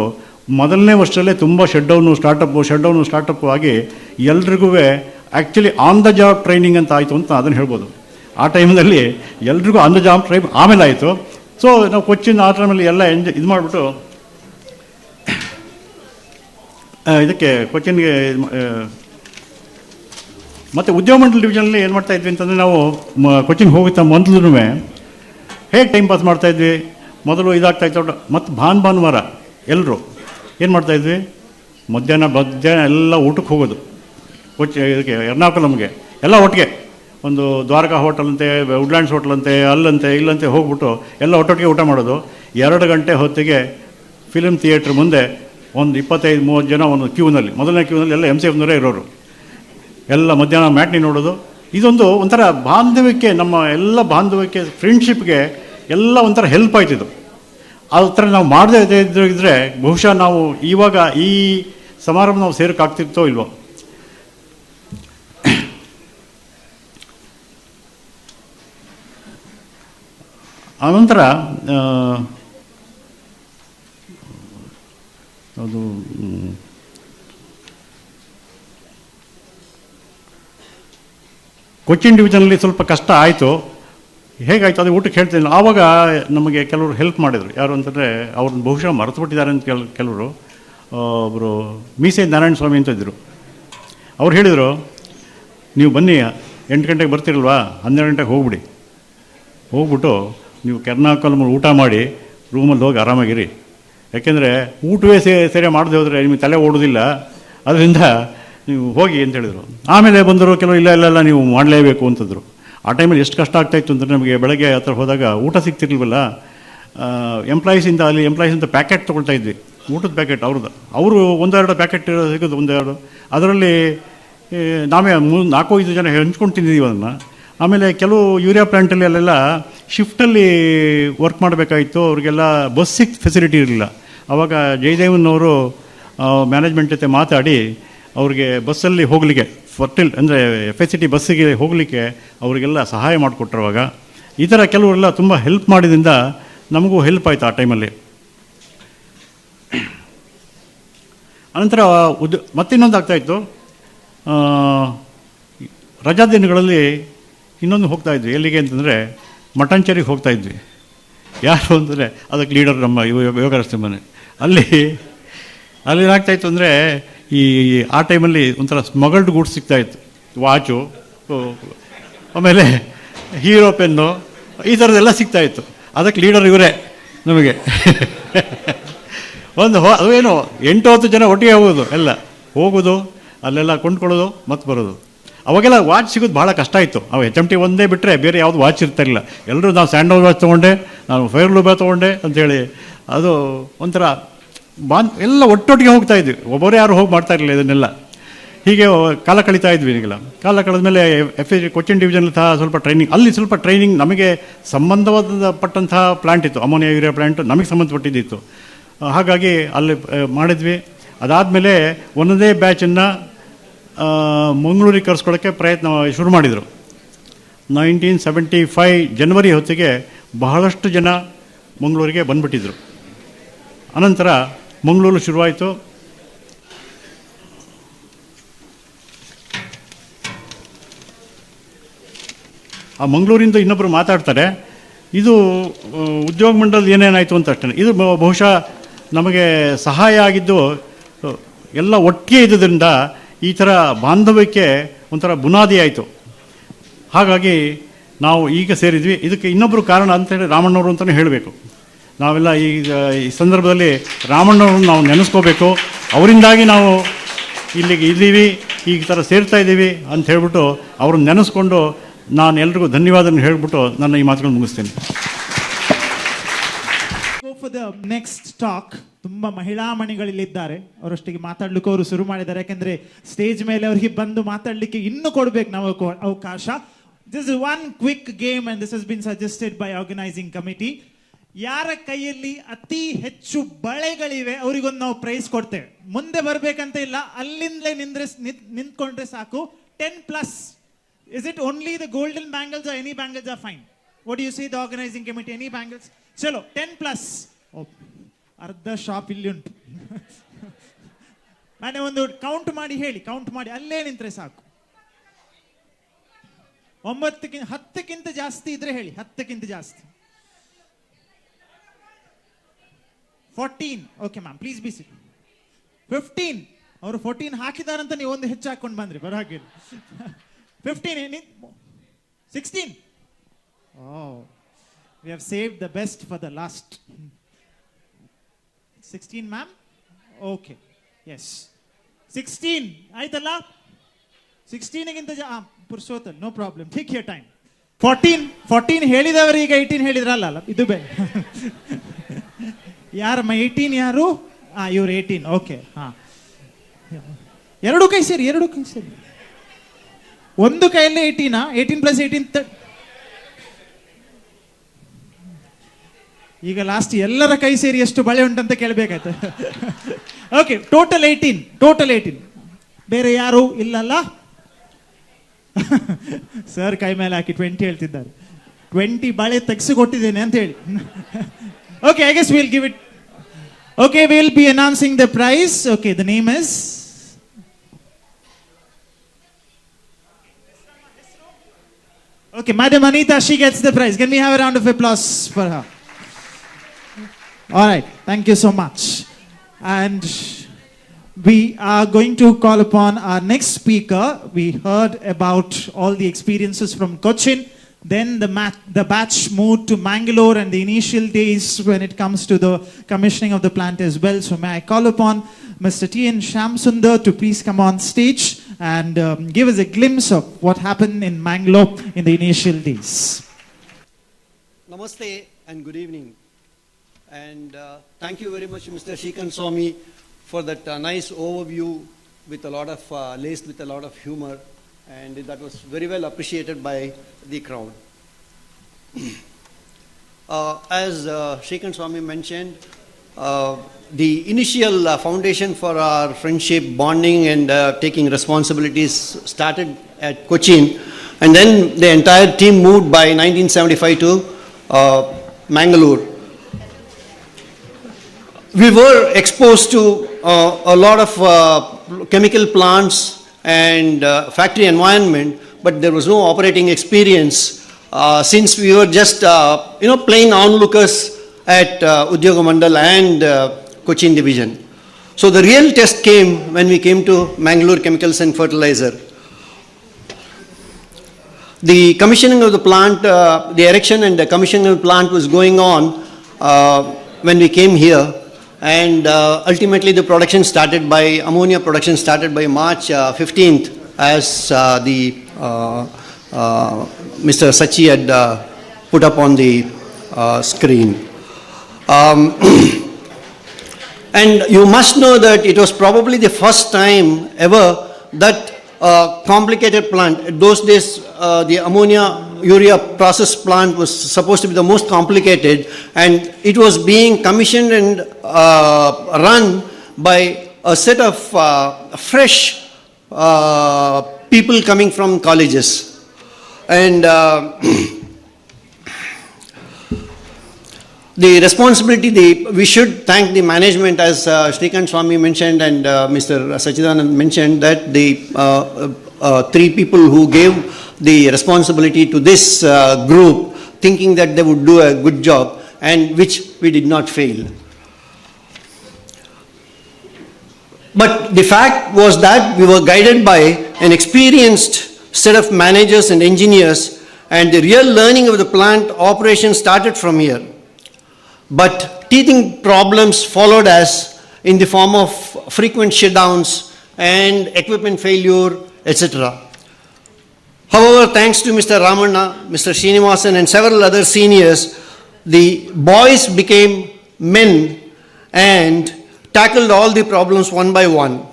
ಮೊದಲನೇ ವರ್ಷದಲ್ಲೇ ತುಂಬ ಶಟ್ಡೌನು ಸ್ಟಾರ್ಟಪ್ಪು ಆಗಿ ಎಲ್ರಿಗೂ actually on the job training ಅಂತ ಆಯಿತು ಅಂತ ಅದನ್ನು ಹೇಳ್ಬೋದು. ಆ ಟೈಮ್ನಲ್ಲಿ ಎಲ್ರಿಗೂ ಆನ್ ದ ಜಾಬ್ ಟ್ರೈನ್ ಆಮೇಲೆ ಆಯಿತು. ಸೊ ನಾವು ಕೊಚ್ಚಿನ ಆ ಟೈಮಲ್ಲಿ ಎಲ್ಲ ಇದು ಮಾಡಿಬಿಟ್ಟು ಇದಕ್ಕೆ ಕೊಚ್ಚಿನ್ಗೆ ಮತ್ತು ಉದ್ಯೋಗ ಮಂಡಲ ಡಿವಿಷನಲ್ಲಿ ಏನು ಮಾಡ್ತಾಯಿದ್ವಿ ಅಂತಂದರೆ, ನಾವು ಕೊಚ್ಚಿನ್ಗೆ ಹೋಗುತ್ತಾ ಮೊದಲು ಹೇಗೆ ಟೈಮ್ ಪಾಸ್ ಮಾಡ್ತಾಯಿದ್ವಿ. ಮೊದಲು ಇದಾಗ್ತಾಯಿತ್ತು. ಮತ್ತು ಭಾನುವಾರ ಎಲ್ಲರೂ ಏನು ಮಾಡ್ತಾಯಿದ್ವಿ, ಮಧ್ಯಾಹ್ನ ಎಲ್ಲ ಊಟಕ್ಕೆ ಹೋಗೋದು. ಇದಕ್ಕೆ ಎರ್ನಾಕುಲಮ್ಗೆ ಎಲ್ಲ ಒಟ್ಟಿಗೆ ಒಂದು ದ್ವಾರಕಾ ಹೋಟೆಲ್ ಅಂತೆ, ವುಡ್ಲ್ಯಾಂಡ್ಸ್ ಹೋಟೆಲ್ ಅಂತೆ, ಅಲ್ಲಂತೆ ಇಲ್ಲಂತೆ ಹೋಗ್ಬಿಟ್ಟು ಎಲ್ಲ ಒಟ್ಟೊಟ್ಟಿಗೆ ಊಟ ಮಾಡೋದು. 2 ಗಂಟೆ ಹೊತ್ತಿಗೆ ಫಿಲ್ಮ್ ಥಿಯೇಟ್ರ್ ಮುಂದೆ ಒಂದು 25-30 ಜನ ಒಂದು ಕ್ಯೂನಲ್ಲಿ, ಮೊದಲನೇ ಕ್ಯೂನಲ್ಲಿ ಎಲ್ಲ MCFನವರೇ ಇರೋರು. ಎಲ್ಲ ಮಧ್ಯಾಹ್ನ ಮ್ಯಾಟ್ನಿ ನೋಡೋದು. ಇದೊಂದು ಒಂಥರ ಬಾಂಧವ್ಯಕ್ಕೆ, ನಮ್ಮ ಎಲ್ಲ ಬಾಂಧವ್ಯಕ್ಕೆ, ಫ್ರೆಂಡ್ಶಿಪ್ಗೆ ಎಲ್ಲ ಒಂಥರ ಹೆಲ್ಪ್ ಆಯ್ತಿದ್ದು. ಆ ಥರ ನಾವು ಮಾಡದೇ ಇದ್ದರೆ ಬಹುಶಃ ನಾವು ಇವಾಗ ಈ ಸಮಾರಂಭ ನಾವು ಸೇರೋಕ್ಕಾಗ್ತಿರ್ತೋ ಇಲ್ವೋ. ಆನಂತರ ಅದು ಕೊಚ್ಚಿನ್ ಡಿವಿಷನಲ್ಲಿ ಸ್ವಲ್ಪ ಕಷ್ಟ ಆಯಿತು. ಹೇಗಾಯಿತು ಅದು ಊಟಕ್ಕೆ ಹೇಳ್ತೀನಿ. ಆವಾಗ ನಮಗೆ ಕೆಲವರು ಹೆಲ್ಪ್ ಮಾಡಿದರು. ಯಾರು ಅಂತಂದರೆ, ಅವ್ರನ್ನ ಬಹುಶಃ ಮರೆತು ಬಿಟ್ಟಿದ್ದಾರೆ ಅಂತ ಕೆಲವರು. ಒಬ್ಬರು ಮೀಸೆ ನಾರಾಯಣ ಸ್ವಾಮಿ ಅಂತ ಇದ್ದರು. ಅವ್ರು ಹೇಳಿದರು, ನೀವು ಬನ್ನಿ 8 ಗಂಟೆಗೆ ಬರ್ತಿರಲ್ವಾ, 12 ಗಂಟೆಗೆ ಹೋಗ್ಬಿಡಿ. ಹೋಗ್ಬಿಟ್ಟು ನೀವು ಕೆರ್ನಾಕಲ್ ಊಟ ಮಾಡಿ ರೂಮಲ್ಲಿ ಹೋಗಿ ಆರಾಮಾಗಿರಿ. ಯಾಕೆಂದರೆ ಊಟವೇ ಸರಿ ಮಾಡದೆ ಹೋದರೆ ನಿಮಗೆ ತಲೆ ಓಡೋದಿಲ್ಲ, ಅದರಿಂದ ನೀವು ಹೋಗಿ ಅಂತ ಹೇಳಿದರು. ಆಮೇಲೆ ಬಂದರು ಕೆಲವು, ಇಲ್ಲ ನೀವು ಮಾಡಲೇಬೇಕು ಅಂತಂದರು. ಆ ಟೈಮಲ್ಲಿ ಎಷ್ಟು ಕಷ್ಟ ಆಗ್ತಾಯಿತ್ತು ಅಂದರೆ, ನಮಗೆ ಬೆಳಗ್ಗೆ ಆ ಥರ ಹೋದಾಗ ಊಟ ಸಿಗ್ತಿರ್ಲಿಲ್ವಲ್ಲ, ಎಂಪ್ಲಾಯೀಸಿಂದ ಪ್ಯಾಕೆಟ್ ತೊಗೊಳ್ತಾ ಇದ್ವಿ, ಊಟದ ಪ್ಯಾಕೆಟ್ ಅವರು 1-2 ಪ್ಯಾಕೆಟ್ ಸಿಗೋದು, 1-2. ಅದರಲ್ಲಿ ನಾವೇ 4-5 ಜನ ಹಂಚ್ಕೊಂಡು ತಿಂದಿದ್ದೀವಿ ಅದನ್ನು. ಆಮೇಲೆ ಕೆಲವು ಯೂರಿಯಾ ಪ್ಲ್ಯಾಂಟಲ್ಲಿ ಅಲ್ಲೆಲ್ಲ ಶಿಫ್ಟಲ್ಲಿ ವರ್ಕ್ ಮಾಡಬೇಕಾಗಿತ್ತು, ಅವರಿಗೆಲ್ಲ ಬಸ್ ಫೆಸಿಲಿಟಿ ಇರಲಿಲ್ಲ. ಆವಾಗ ಜಯದೇವನವರು ಮ್ಯಾನೇಜ್ಮೆಂಟ್ ಜೊತೆ ಮಾತಾಡಿ ಅವ್ರಿಗೆ ಬಸ್ಸಲ್ಲಿ ಹೋಗಲಿಕ್ಕೆ ಅಂದರೆ FSCT ಬಸ್ಸಿಗೆ ಹೋಗಲಿಕ್ಕೆ ಅವರಿಗೆಲ್ಲ ಸಹಾಯ ಮಾಡಿಕೊಟ್ರವಾಗ. ಈ ಥರ ಕೆಲವರೆಲ್ಲ ತುಂಬ ಹೆಲ್ಪ್ ಮಾಡಿದ್ರಿಂದ ನಮಗೂ ಹೆಲ್ಪ್ ಆಯಿತು ಆ ಟೈಮಲ್ಲಿ. ಅನಂತರ ಮತ್ತಿನ್ನೊಂದು ಆಗ್ತಾಯಿತ್ತು, ರಜಾ ದಿನಗಳಲ್ಲಿ ಇನ್ನೊಂದು ಹೋಗ್ತಾಯಿದ್ವಿ. ಎಲ್ಲಿಗೆ ಅಂತಂದರೆ ಮಟಂಚೇರಿಗೆ ಹೋಗ್ತಾಯಿದ್ವಿ. ಯಾರು ಅಂದರೆ ಅದಕ್ಕೆ ಲೀಡರ್ ನಮ್ಮ ಯೋಗರಸ್ತೆ ಮನೆ. ಅಲ್ಲಿ ಏನಾಗ್ತಾಯಿತ್ತು ಅಂದರೆ, ಆ ಟೈಮಲ್ಲಿ ಒಂಥರ ಸ್ಮಗಲ್ಡ್ ಗೂಡ್ಸ್ ಸಿಗ್ತಾಯಿತ್ತು, ವಾಚು, ಆಮೇಲೆ ಹೀರೋ ಪೆನ್ನು, ಈ ಥರದ್ದೆಲ್ಲ ಸಿಗ್ತಾಯಿತ್ತು. ಅದಕ್ಕೆ ಲೀಡರ್ ಇವರೇ ನಮಗೆ. ಅದೇನು 8-10 ಜನ ಒಟ್ಟಿಗೆ ಹೋಗೋದು ಅಲ್ಲೆಲ್ಲ ಕೊಂಡ್ಕೊಳ್ಳೋದು ಮತ್ತು ಬರೋದು. ಅವಾಗೆಲ್ಲ ವಾಚ್ ಸಿಗೋದು ಭಾಳ ಕಷ್ಟ ಇತ್ತು. ಅವು HMT ಒಂದೇ ಬಿಟ್ಟರೆ ಬೇರೆ ಯಾವುದು ವಾಚ್ ಇರ್ತಾಯಿರಲಿಲ್ಲ. ಎಲ್ಲರೂ ನಾವು ಸ್ಯಾಂಡಲ್ ವಾಚ್ ತೊಗೊಂಡೆ, ನಾನು ಫೈರ್ ಲೂಬಾ ತೊಗೊಂಡೆ ಅಂಥೇಳಿ, ಅದು ಒಂಥರ ಎಲ್ಲ ಒಟ್ಟೊಟ್ಟಿಗೆ ಹೋಗ್ತಾಯಿದ್ವಿ. ಒಬ್ಬರೇ ಯಾರು ಹೋಗಿ ಮಾಡ್ತಾಯಿರಲಿಲ್ಲ ಇದನ್ನೆಲ್ಲ. ಹೀಗೆ ಕಾಲ ಕಳೀತಾ ಇದ್ವಿ. ಈಗೆಲ್ಲ ಕಾಲ ಕಳೆದ ಮೇಲೆ ಕೊಚ್ಚಿನ್ ಡಿವಿಷನಲ್ಲಿ ಸ್ವಲ್ಪ ಟ್ರೈನಿಂಗ್ ನಮಗೆ ಸಂಬಂಧಪಟ್ಟಂತಹ ಪ್ಲ್ಯಾಂಟ್ ಇತ್ತು, ಅಮೋನಿಯಾ ಯೂರಿಯಾ ಪ್ಲ್ಯಾಂಟ್ ನಮಗೆ ಸಂಬಂಧಪಟ್ಟಿದ್ದಿತ್ತು. ಹಾಗಾಗಿ ಅಲ್ಲಿ ಮಾಡಿದ್ವಿ. ಅದಾದಮೇಲೆ ಒಂದೊಂದೇ ಬ್ಯಾಚನ್ನು ಮಂಗಳೂರಿಗೆ ಕರೆಸ್ಕೊಳ್ಳೋಕ್ಕೆ ಪ್ರಯತ್ನ ಶುರು ಮಾಡಿದರು. 1975 ಜನವರಿ ಹೊತ್ತಿಗೆ ಬಹಳಷ್ಟು ಜನ ಮಂಗಳೂರಿಗೆ ಬಂದುಬಿಟ್ಟಿದ್ರು. ಅನಂತರ ಮಂಗಳೂರು ಶುರುವಾಯಿತು. ಆ ಮಂಗಳೂರಿಂದ ಇನ್ನೊಬ್ಬರು ಮಾತಾಡ್ತಾರೆ, ಇದು ಉದ್ಯೋಗ ಮಂಡಲದ ಏನೇನಾಯಿತು ಅಂತ ಅಷ್ಟೇ. ಇದು ಬಹುಶಃ ನಮಗೆ ಸಹಾಯ ಆಗಿದ್ದು ಎಲ್ಲ ಒಟ್ಟಿಗೆ ಇದ್ದುದರಿಂದ ಈ ಥರ ಬಾಂಧವ್ಯಕ್ಕೆ ಒಂಥರ ಬುನಾದಿ ಆಯಿತು. ಹಾಗಾಗಿ ನಾವು ಈಗ ಸೇರಿದ್ವಿ. ಇದಕ್ಕೆ ಇನ್ನೊಬ್ಬರು ಕಾರಣ ಅಂತೇಳಿ ರಾಮಣ್ಣವರು ಅಂತಲೇ ಹೇಳಬೇಕು. ನಾವೆಲ್ಲ ಈ ಸಂದರ್ಭದಲ್ಲಿ ರಾಮಣ್ಣವ್ರನ್ನ ನಾವು ನೆನೆಸ್ಕೋಬೇಕು. ಅವರಿಂದಾಗಿ ನಾವು ಇಲ್ಲಿಗೆ ಇದ್ದೀವಿ, ಈ ಥರ ಸೇರ್ತಾ ಇದ್ದೀವಿ ಅಂತ ಹೇಳ್ಬಿಟ್ಟು ಅವ್ರನ್ನ ನೆನೆಸ್ಕೊಂಡು ನಾನು ಎಲ್ರಿಗೂ ಧನ್ಯವಾದ ಹೇಳ್ಬಿಟ್ಟು ನನ್ನ ಈ ಮಾತುಗಳನ್ನು ಮುಗಿಸ್ತೇನೆ. ಫಾರ್ ದ ನೆಕ್ಸ್ಟ್ ಟಾಕ್ ತುಂಬಾ ಮಹಿಳಾ ಮಣಿಗಳಿಲ್ಲಿದ್ದಾರೆ. ಅವರೊಟ್ಟಿಗೆ ಮಾತಾಡ್ಲಿಕ್ಕೆ ಅವರು ಶುರು ಮಾಡಿದ್ದಾರೆ. ಯಾಕೆಂದ್ರೆ ಸ್ಟೇಜ್ ಮೇಲೆ ಅವರಿಗೆ ಬಂದು ಮಾತಾಡ್ಲಿಕ್ಕೆ ಇನ್ನೂ ಕೊಡ್ಬೇಕು ನಾವು ಅವಕಾಶ. This is one quick game and this has been suggested by organising committee. ಯಾರ ಕೈಯಲ್ಲಿ ಅತಿ ಹೆಚ್ಚು ಬಳೆಗಳಿವೆ ಅವರಿಗೊಂದು ನಾವು ಪ್ರೈಸ್ ಕೊಡ್ತೇವೆ. ಮುಂದೆ ಬರ್ಬೇಕಂತ ಇಲ್ಲ, ಅಲ್ಲಿಂದಲೇ ನಿಂತ್ಕೊಂಡ್ರೆ ಸಾಕು. 10+. Is it only the golden bangles or any bangles are fine? What do you say, the organizing committee? Any bangles? Chalo, 10+. Oh, ಅರ್ಧ ಶಾಪ್ ಇಲ್ಲಿ ಉಂಟು. ಮನೆ ಒಂದು ಕೌಂಟ್ ಮಾಡಿ ಹೇಳಿ, ಕೌಂಟ್ ಮಾಡಿ ಅಲ್ಲೇ ನಿಂತ್ರೆ ಸಾಕು. 10ಕ್ಕಿಂತ ಜಾಸ್ತಿ ಇದ್ರೆ ಹೇಳಿ, 10ಕ್ಕಿಂತ ಜಾಸ್ತಿ. 14. ಓಕೆ ಮ್ಯಾಮ್, ಪ್ಲೀಸ್ ಬಿ ಸಿಟ್. 15. ಅವರು 14 ಹಾಕಿದಾರಂತ ನೀವು ಒಂದು ಹೆಚ್ಚು ಹಾಕೊಂಡು ಬಂದ್ರಿ, ಬರಹಾಗಿಲ್ಲ. 15. 16. Oh, we have saved the best for the last. 16 ma'am. Okay, yes. 16 ಆಯ್ತಲ್ಲ. 16ಗಿಂತ ಪುರುಷೋತ್ತಲ್, no problem, take your time. 14 ಹೇಳಿದವರು ಈಗ 18 ಹೇಳಿದ್ರಲ್ಲ, ಇದು ಬೇಡ. ಯಾರಮ್ಮ 18? ಯಾರು? ಇವ್ರು 18. ಓಕೆ, ಹಾ, ಎರಡು ಕೈ ಸೇರಿ. ಒಂದು ಕೈಯಲ್ಲಿ 18. 18+18 ಈಗ ಲಾಸ್ಟ್ ಎಲ್ಲರ ಕೈ ಸೇರಿ ಎಷ್ಟು ಬಳೆ ಉಂಟಂತ ಕೇಳಬೇಕಾಯ್ತು. Okay, total 18. ಬೇರೆ ಯಾರು ಇಲ್ಲಲ್ಲ? ಸರ್ ಕೈ ಮೇಲೆ ಹಾಕಿ 20 ಹೇಳ್ತಿದ್ದಾರೆ. 20 ಬಳೆ ತೆಗೆಸಿಕೊಟ್ಟಿದ್ದೇನೆ ಅಂತ ಹೇಳಿ. Okay, I guess will give it. Okay, will be announcing the prize. Okay, the name is Okay, Madam Anita, she gets the prize. Can we have a round of applause for her? All right, thank you so much. And we are going to call upon our next speaker. We heard about all the experiences from Cochin. Then the batch moved to Mangalore and the initial days when it comes to the commissioning of the plant as well. So may I call upon Mr. T.N. Shamsundar to please come on stage and give us a glimpse of what happened in Mangalore in the initial days. Namaste and good evening. And thank you very much, Mr. Shikan Swami, for that nice overview with a lot of laced with a lot of humor, and that was very well appreciated by the crowd. As Shikan Swami mentioned, the initial foundation for our friendship, bonding, and taking responsibilities started at Cochin, and then the entire team moved by 1975 to Mangalore. We were exposed to a lot of chemical plants and factory environment, but there was no operating experience since we were just plain onlookers at Udyoga Mandal and Cochin division. So the real test came when we came to Mangalore Chemicals and Fertilizer. The commissioning of the plant, the erection and the commissioning of the plant was going on when we came here. And ultimately the production started by, ammonia production started by March 15th as Mr. Sachi had put up on the screen. And you must know that it was probably the first time ever that complicated plant, at those days the ammonia urea process plant was supposed to be the most complicated, and it was being commissioned and run by a set of fresh people coming from colleges. And the responsibility, we should thank the management, as Srikant Swami mentioned and Mr. Sachidanand mentioned, that the three people who gave the responsibility to this group, thinking that they would do a good job, and which we did not fail. But the fact was that we were guided by an experienced set of managers and engineers, and the real learning of the plant operation started from here. But teething problems followed us in the form of frequent shutdowns and equipment failure, etc. However, thanks to Mr. Ramanna, Mr. Srinivasan and several other seniors, the boys became men and tackled all the problems one by one.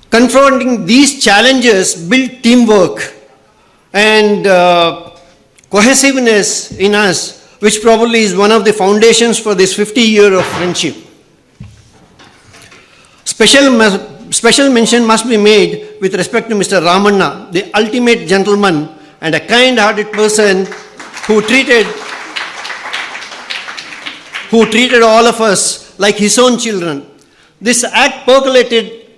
Confronting these challenges built teamwork and cohesiveness in us, which probably is one of the foundations for this 50 years of friendship. Special mention must be made with respect to Mr. Ramanna, the ultimate gentleman and a kind-hearted person who treated all of us like his own children. This act percolated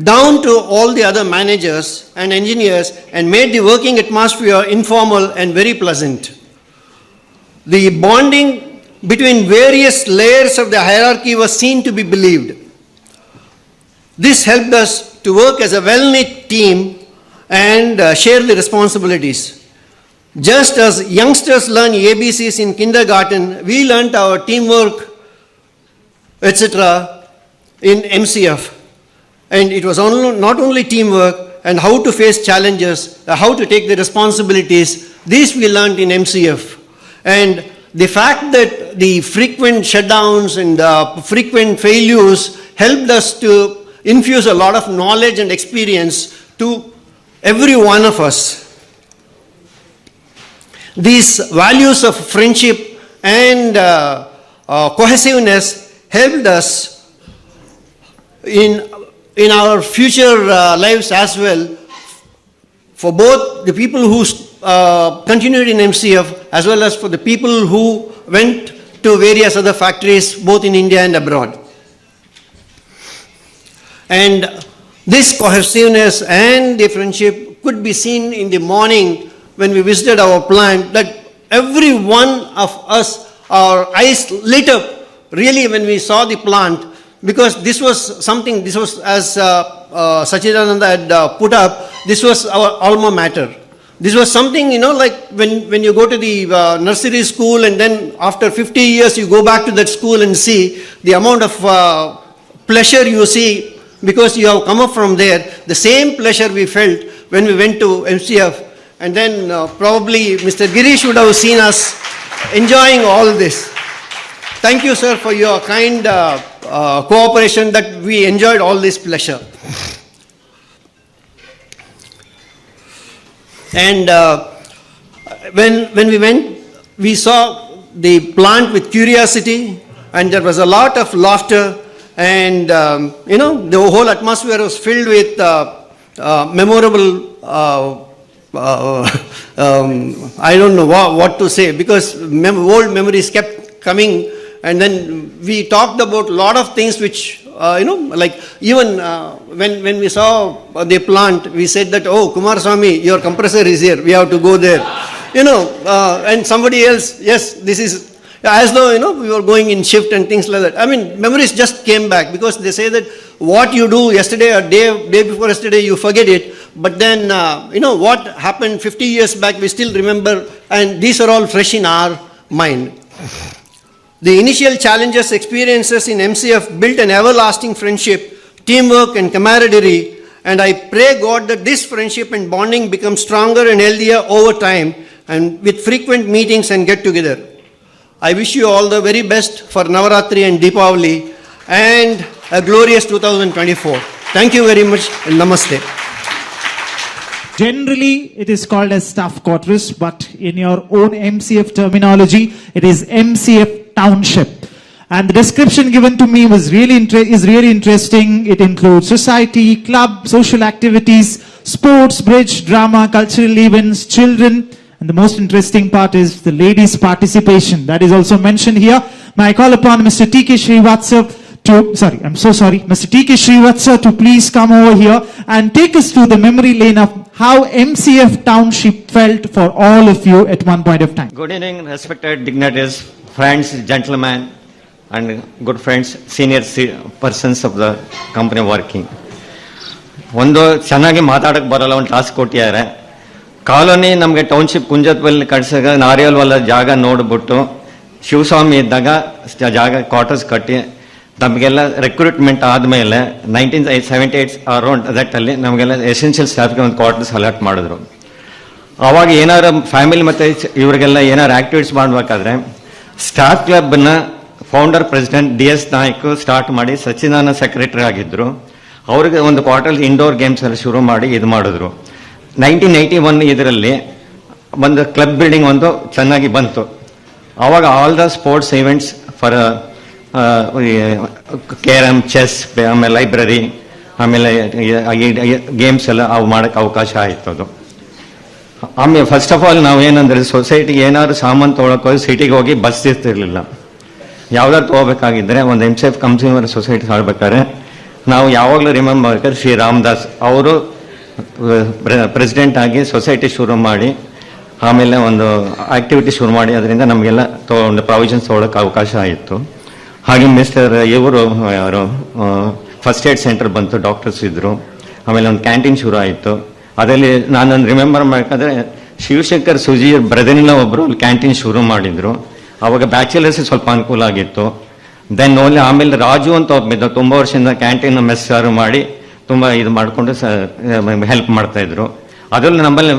down to all the other managers and engineers and made the working atmosphere informal and very pleasant. The bonding between various layers of the hierarchy was seen to be believed. This helped us to work as a well-knit team and share the responsibilities. Just as youngsters learn ABCs in kindergarten, we learned our teamwork, etc. in MCF. And it was not only teamwork and how to face challenges, how to take the responsibilities, these we learned in MCF. And the fact that the frequent shutdowns and frequent failures helped us to infuse a lot of knowledge and experience to every one of us. These values of friendship and cohesiveness helped us in our future lives as well, for both the people who continued in MCF as well as for the people who went to various other factories both in India and abroad. And this cohesiveness and the friendship could be seen in the morning when we visited our plant, that every one of us, our eyes lit up really when we saw the plant, because this was something, this was as Sachidananda had put up, this was our alma mater. This was something, like when you go to the nursery school and then after 50 years you go back to that school and see the amount of pleasure you see because you have come up from there. The same pleasure we felt when we went to MCF, and then probably Mr. Girish would have seen us enjoying all this. Thank you, sir, for your kind cooperation that we enjoyed all this pleasure. And when we went, we saw the plant with curiosity, and there was a lot of laughter, and the whole atmosphere was filled with memorable. I don't know what to say, because old memories kept coming, and then we talked about a lot of things which. Like even when we saw the plant, we said that, oh, Kumaraswamy, your compressor is here, we have to go there. And somebody else, yes, this is, as though, we were going in shift and things like that. I mean, memories just came back, because they say that what you do yesterday or day before yesterday, you forget it. But then, what happened 50 years back, we still remember, and these are all fresh in our mind. The initial challenges, experiences in MCF built an everlasting friendship, teamwork and camaraderie, and I pray God that this friendship and bonding become stronger and healthier over time and with frequent meetings and get-together. I wish you all the very best for Navaratri and Deepavali and a glorious 2024. Thank you very much and Namaste. Generally, it is called as staff quarters, but in your own MCF terminology, it is MCF Township. And the description given to me was really interesting. It includes society, club, social activities, sports, bridge, drama, cultural events, children, and the most interesting part is the ladies' participation. That is also mentioned here. May I call upon Mr. T.K. Srivatsa Mr. T.K. Srivatsa to please come over here and take us through the memory lane of how MCF Township felt for all of you at one point of time. Good evening, respected dignitaries, friends, gentlemen, and good friends, senior persons of the company working. ಒಂದು ಚೆನ್ನಾಗಿ ಮಾತಾಡಕ್ಕೆ ಬರಲ್ಲ, ಒಂದು task ಕೊಟ್ಟಿದ್ದಾರೆ. Colony ನಮಗೆ township ಕುಂಜತ್ವಲ್ಲಿ ಕಟ್ಸಾಗ ನಾರಿಯಲ್ ವಲ್ಲ ಜಾಗ ನೋಡ್ಬಿಟ್ಟು ಶಿವಸ್ವಾಮಿ ಇದ್ದಾಗ ಜಾಗ ಕ್ವಾರ್ಟರ್ಸ್ ಕಟ್ಟಿ ನಮಗೆಲ್ಲ ರಿಕ್ರೂಟ್ಮೆಂಟ್ ಆದಮೇಲೆ 1978 ಅರೌಂಡ್ ಅದಟ್ಟಲ್ಲಿ ನಮಗೆಲ್ಲ ಎಸೆನ್ಷಿಯಲ್ ಸ್ಟಾಫ್ಗೆ ಒಂದು ಕ್ವಾರ್ಟರ್ಸ್ ಅಲಾಟ್ ಮಾಡಿದ್ರು. ಆವಾಗ ಏನಾರು ಫ್ಯಾಮಿಲಿ ಮತ್ತು ಇವರಿಗೆಲ್ಲ ಏನಾರು ಆ್ಯಕ್ಟಿವಿಟೀಸ್ ಮಾಡಬೇಕಾದ್ರೆ ಸ್ಟಾಫ್ ಕ್ಲಬ್ನ founder president DS Naik start ಮಾಡಿ ಸಚ್ಚಿದಾನಂದ ಸೆಕ್ರೆಟರಿ ಆಗಿದ್ದರು. ಅವ್ರಿಗೆ ಒಂದು ಕ್ವಾರ್ಟರ್ ಇಂಡೋರ್ ಗೇಮ್ಸ್ ಎಲ್ಲ ಶುರು ಮಾಡಿ ಇದು ಮಾಡಿದ್ರು. 1981 ಇದರಲ್ಲಿ ಒಂದು ಕ್ಲಬ್ ಬಿಲ್ಡಿಂಗ್ ಒಂದು ಚೆನ್ನಾಗಿ ಬಂತು. ಆವಾಗ all the sports events for carrom, chess, ಆಮೇಲೆ ಲೈಬ್ರರಿ, ಆಮೇಲೆ ಗೇಮ್ಸ್ ಎಲ್ಲ ಅವು ಮಾಡೋಕ್ಕೆ ಅವಕಾಶ ಆಯಿತು. ಅದು ಆಮೇಲೆ ಫಸ್ಟ್ ಆಫ್ ಆಲ್ ನಾವು ಏನಂದರೆ ಸೊಸೈಟಿಗೆ ಏನಾದ್ರು ಸಾಮಾನು ತೊಗೊಳಕ್ಕೆ ಹೋಗಿ ಸಿಟಿಗೆ ಹೋಗಿ ಬಸ್ ಇರ್ತಿರ್ಲಿಲ್ಲ. ಯಾವ್ದಾದ್ರು ತೊಗೋಬೇಕಾಗಿದ್ದರೆ ಒಂದು MCF ಕನ್ಸ್ಯೂಮರ್ ಸೊಸೈಟಿ ಆಡ್ಬೇಕಾದ್ರೆ ನಾವು ಯಾವಾಗಲೂ ರಿಮೆಂಬರ್ ಮಾಡ್ಬೇಕಾದ್ರೆ ಶ್ರೀ ರಾಮದಾಸ್ ಅವರು ಪ್ರೆಸಿಡೆಂಟ್ ಆಗಿ ಸೊಸೈಟಿ ಶುರು ಮಾಡಿ ಆಮೇಲೆ ಒಂದು ಆಕ್ಟಿವಿಟಿ ಶುರು ಮಾಡಿ ಅದರಿಂದ ನಮಗೆಲ್ಲ ಒಂದು ಪ್ರಾವಿಷನ್ಸ್ ತೊಗೊಳಕ್ಕೆ ಅವಕಾಶ ಆಯಿತು. ಹಾಗೆ ಮಿಸ್ಟರ್ ಇವರು ಯಾರು ಫಸ್ಟ್ ಏಡ್ ಸೆಂಟರ್ ಬಂತು, ಡಾಕ್ಟರ್ಸ್ ಇದ್ದರು. ಆಮೇಲೆ ಒಂದು ಕ್ಯಾಂಟೀನ್ ಶುರು ಆಯಿತು. ಅದರಲ್ಲಿ ನಾನೊಂದು ರಿಮೆಂಬರ್ ಮಾಡಬೇಕಾದ್ರೆ ಶಿವಶಂಕರ್ ಸುಜೀರ್ ಬ್ರದರ್ನ ಒಬ್ಬರು ಕ್ಯಾಂಟೀನ್ ಶುರು ಮಾಡಿದರು. ಅವಾಗ ಬ್ಯಾಚುಲರ್ಸ್ ಸ್ವಲ್ಪ ಅನುಕೂಲ ಆಗಿತ್ತು. ದೆನ್ ಓನ್ಲಿ ಆಮೇಲೆ ರಾಜು ಅಂತ ಒಬ್ಬಿದ್ದ, ತುಂಬ ವರ್ಷದಿಂದ ಕ್ಯಾಂಟೀನ್ ಮೆಸ್ ಸಾರು ಮಾಡಿ ತುಂಬ ಇದು ಮಾಡಿಕೊಂಡು ಹೆಲ್ಪ್ ಮಾಡ್ತಾಯಿದ್ರು. ಅದರಲ್ಲಿ ನಮ್ಮಲ್ಲಿ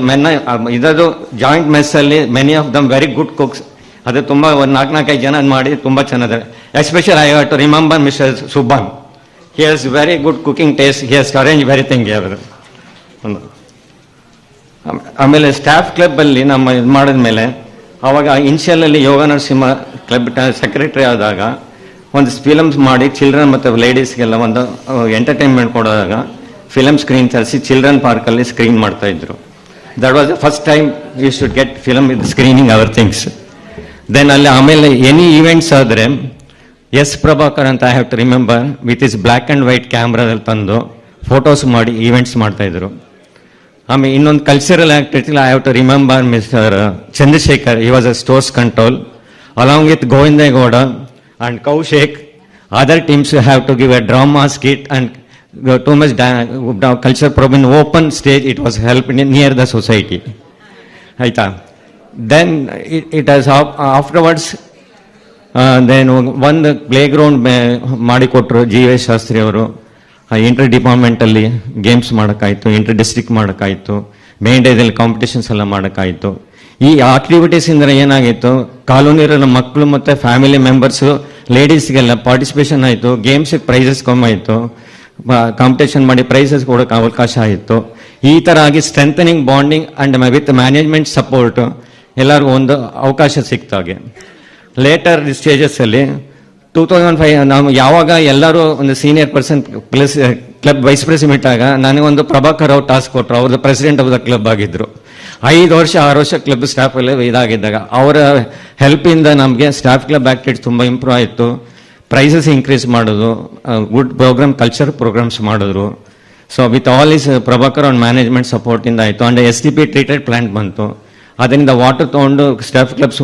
ಇದದು ಜಾಯಿಂಟ್ ಮೆಸ್ಸಲ್ಲಿ many of them very good cooks. ಅದು ತುಂಬ ಒಂದು 4-5 ಜನ ಮಾಡಿ ತುಂಬ ಚೆನ್ನಾಗಿದೆ. Especially I have to remember mister Subban. He has very good cooking taste. He has arrange everything. ಆಮೇಲೆ ಸ್ಟಾಫ್ ಕ್ಲಬ್ಬಲ್ಲಿ ನಮ್ಮ ಇದು ಮಾಡಿದ್ಮೇಲೆ ಆವಾಗ ಇನ್ಷಿಯಲಲ್ಲಿ ಯೋಗ ನರಸಿಂಹ ಕ್ಲಬ್ ಸೆಕ್ರೆಟರಿ ಆದಾಗ ಒಂದು ಫಿಲಮ್ಸ್ ಮಾಡಿ ಚಿಲ್ಡ್ರನ್ ಮತ್ತು ಲೇಡೀಸ್ಗೆಲ್ಲ ಒಂದು ಎಂಟರ್ಟೈನ್ಮೆಂಟ್ ಕೊಡೋದಾಗ ಫಿಲಮ್ ಸ್ಕ್ರೀನ್ ತರಿಸಿ ಚಿಲ್ಡ್ರನ್ ಪಾರ್ಕಲ್ಲಿ ಸ್ಕ್ರೀನ್ ಮಾಡ್ತಾಯಿದ್ರು. That was the first time you should get film with screening our things. Then ಅಲ್ಲಿ ಆಮೇಲೆ ಎನಿ ಈವೆಂಟ್ಸ್ ಆದರೆ ಎಸ್ ಪ್ರಭಾಕರ್ ಅಂತ I have to remember with his black and white ಕ್ಯಾಮ್ರಾದಲ್ಲಿ ತಂದು ಫೋಟೋಸ್ ಮಾಡಿ ಈವೆಂಟ್ಸ್ ಮಾಡ್ತಾಯಿದ್ರು. ಆಮೇಲೆ ಇನ್ನೊಂದು cultural activity I have to remember mister Chandrashekar. He was a stores control along with Govindegowda and Kaushik Other teams have to give a drama skit and too much culture program open stage. It was held near the society. Aita. Then it has afterwards. Then ಒಂದು playground ಮಾಡಿಕೊಟ್ರು GV Shastri ಅವರು. Inter ಡಿಪಾರ್ಟ್ಮೆಂಟಲ್ಲಿ games ಮಾಡೋಕ್ಕಾಯಿತು, inter district ಮಾಡೋಕ್ಕಾಯಿತು, main ಡೇದಲ್ಲಿ competitions ಎಲ್ಲ ಮಾಡೋಕ್ಕಾಯಿತು. ಈ ಆಕ್ಟಿವಿಟೀಸ್ ಇಂದ ಏನಾಗಿತ್ತು, ಕಾಲೋನಿಯಲ್ಲಿರೋ ಮಕ್ಕಳು ಮತ್ತು ಫ್ಯಾಮಿಲಿ ಮೆಂಬರ್ಸು ಲೇಡೀಸ್ಗೆಲ್ಲ ಪಾರ್ಟಿಸಿಪೇಷನ್ ಆಯಿತು, ಗೇಮ್ಸಿಗೆ ಪ್ರೈಸಸ್ ಕಮ್ಮಿ ಆಯಿತು, ಕಾಂಪಿಟೇಷನ್ ಮಾಡಿ ಪ್ರೈಸಸ್ ಕೊಡೋಕೆ ಅವಕಾಶ ಆಯಿತು. ಈ ಥರ ಆಗಿ strengthening bonding and with management support ಎಲ್ಲರಿಗೂ ಒಂದು ಅವಕಾಶ ಸಿಕ್ತಾಗೆ. ಲೇಟರ್ ಸ್ಟೇಜಸ್ಸಲ್ಲಿ 2005 ನಾವು ಯಾವಾಗ ಎಲ್ಲರೂ ಒಂದು senior person plus club vice president ಆಗ ನನಗೊಂದು ಪ್ರಭಾಕರ್ ಅವ್ರು ಟಾಸ್ಕ್ ಕೊಟ್ಟರು. ಅವ್ರದ್ದು ಪ್ರೆಸಿಡೆಂಟ್ ಆಫ್ ದ ಕ್ಲಬ್ ಆಗಿದ್ರು. 5 ವರ್ಷ 6 ವರ್ಷ ಕ್ಲಬ್ ಸ್ಟಾಫ್ ಎಲ್ಲ ಇದಾಗಿದ್ದಾಗ ಅವರ ಹೆಲ್ಪಿಂದ ನಮಗೆ ಸ್ಟಾಫ್ ಕ್ಲಬ್ ಆಕ್ಟಿವಿಟೀಸ್ ತುಂಬ ಇಂಪ್ರೂವ್ ಆಯಿತು. ಪ್ರೈಸಸ್ ಇನ್ಕ್ರೀಸ್ ಮಾಡೋದು, ಗುಡ್ ಪ್ರೋಗ್ರಾಮ್ ಕಲ್ಚರ್ ಪ್ರೋಗ್ರಾಮ್ಸ್ ಮಾಡಿದ್ರು. So with all his Prabhakar on management ಸಪೋರ್ಟಿಂದ ಆಯಿತು. ಅಂಡ್ STP ಟ್ರೀಟೆಡ್ ಪ್ಲಾಂಟ್ ಬಂತು. ಅದರಿಂದ ವಾಟರ್ ತೊಗೊಂಡು ಸ್ಟಾಫ್ ಕ್ಲಬ್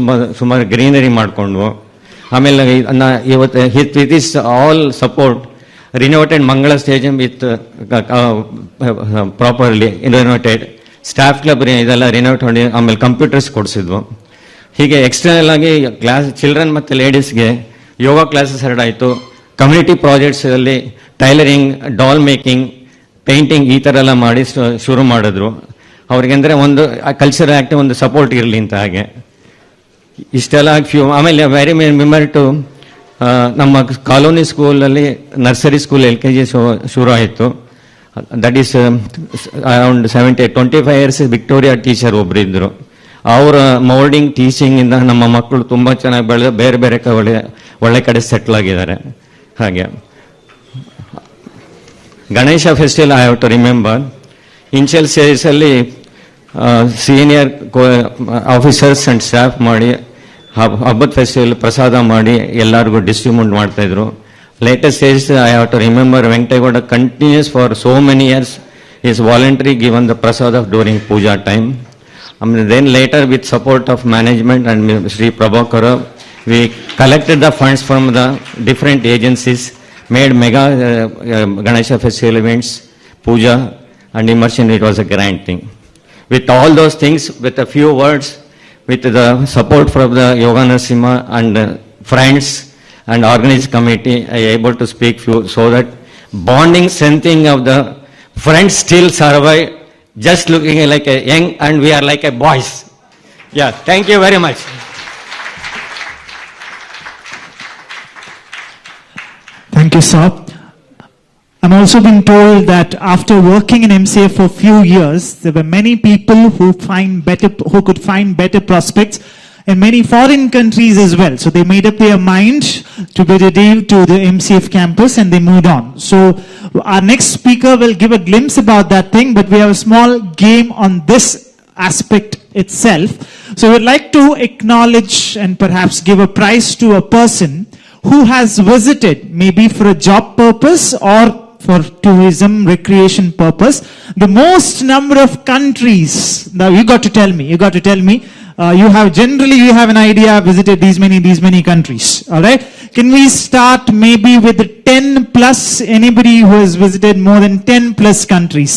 ಸುಮಾರು ಗ್ರೀನರಿ ಮಾಡಿಕೊಂಡು ಆಮೇಲೆ ಇವತ್ತು with his all support renovated Mangala stadium with properly renovated staff club ಇದೆಲ್ಲ ರಿನೋವೇಟ್ ಮಾಡಿ ಆಮೇಲೆ ಕಂಪ್ಯೂಟರ್ಸ್ ಕೊಡಿಸಿದ್ವು. ಹೀಗೆ ಎಕ್ಸ್ಟರ್ನಲ್ ಆಗಿ ಕ್ಲಾಸ್ ಚಿಲ್ಡ್ರನ್ ಮತ್ತು ಲೇಡೀಸ್ಗೆ ಯೋಗ ಕ್ಲಾಸಸ್ ಆಯಿತು. ಕಮ್ಯುನಿಟಿ ಪ್ರಾಜೆಕ್ಟ್ಸಲ್ಲಿ ಟೈಲರಿಂಗ್, ಡಾಲ್ ಮೇಕಿಂಗ್, ಪೇಂಟಿಂಗ್ ಈ ಥರ ಎಲ್ಲ ಮಾಡಿ ಶುರು ಮಾಡಿದ್ರು. ಅವ್ರಿಗೆ ಅಂದರೆ ಒಂದು ಕಲ್ಚರಲ್ ಆ್ಯಕ್ಟಿವ್ ಒಂದು ಸಪೋರ್ಟ್ ಇರಲಿ ಅಂತ. ಹಾಗೆ ಇಷ್ಟೆಲ್ಲ ಆಮೇಲೆ ವೆರಿ ಮೆಮರಿ ಟು ನಮ್ಮ ಕಾಲೋನಿ ಸ್ಕೂಲಲ್ಲಿ ನರ್ಸರಿ ಸ್ಕೂಲ್ LKG ಶುರು ಆಯಿತು. That is around 25 years Victoria teacher ಒಬ್ಬರು ಇದ್ದರು. ಅವರ ಮೌಲ್ಡಿಂಗ್ ಟೀಚಿಂಗಿಂದ ನಮ್ಮ ಮಕ್ಕಳು ತುಂಬ ಚೆನ್ನಾಗಿ ಬೆಳೆದು ಬೇರೆ ಬೇರೆ ಒಳ್ಳೆ ಕಡೆ ಸೆಟ್ಲ್ ಆಗಿದ್ದಾರೆ. ಹಾಗೆ Ganesha festival I have to remember. Initial ಸ್ಟೇಜಲ್ಲಿ ಸೀನಿಯರ್ ಆಫೀಸರ್ಸ್ ಆ್ಯಂಡ್ ಸ್ಟಾಫ್ ಮಾಡಿ ಹಬ್ಬದ ಫೆಸ್ಟಿವಲ್ ಪ್ರಸಾದ ಮಾಡಿ ಎಲ್ಲರಿಗೂ ಡಿಸ್ಟ್ರಿಬ್ಯೂಟ್ ಮಾಡ್ತಾಯಿದ್ರು. Latest stage I have to remember Venkategowda continues for so many years is voluntary given the prasada during puja time. Then later with support of management and Sri Prabhakara, we collected the funds from the different agencies, made mega Ganesha festival events, puja and immersion. It was a grand thing. With all those things, with a few words, with the support from the Yoga Narasimha and friends and organized committee, I able to speak few, so that bonding strengthening of the friends still survive. Just looking like a young and we are like a boys. Yeah, thank you very much. Thank you, sir. I'm also being told that after working in MCF for a few years, there were many people who could find better prospects in many foreign countries as well. So they made up their mind to bid adieu to the MCF campus and they moved on. So our next speaker will give a glimpse about that thing, but we have a small game on this aspect itself. So we'd like to acknowledge and perhaps give a prize to a person who has visited maybe for a job purpose or for tourism, recreation purpose, the most number of countries. Now you got to tell me. You have an idea, visited these many countries. All right. Can we start maybe with the 10 plus? Anybody who has visited more than 10 plus countries?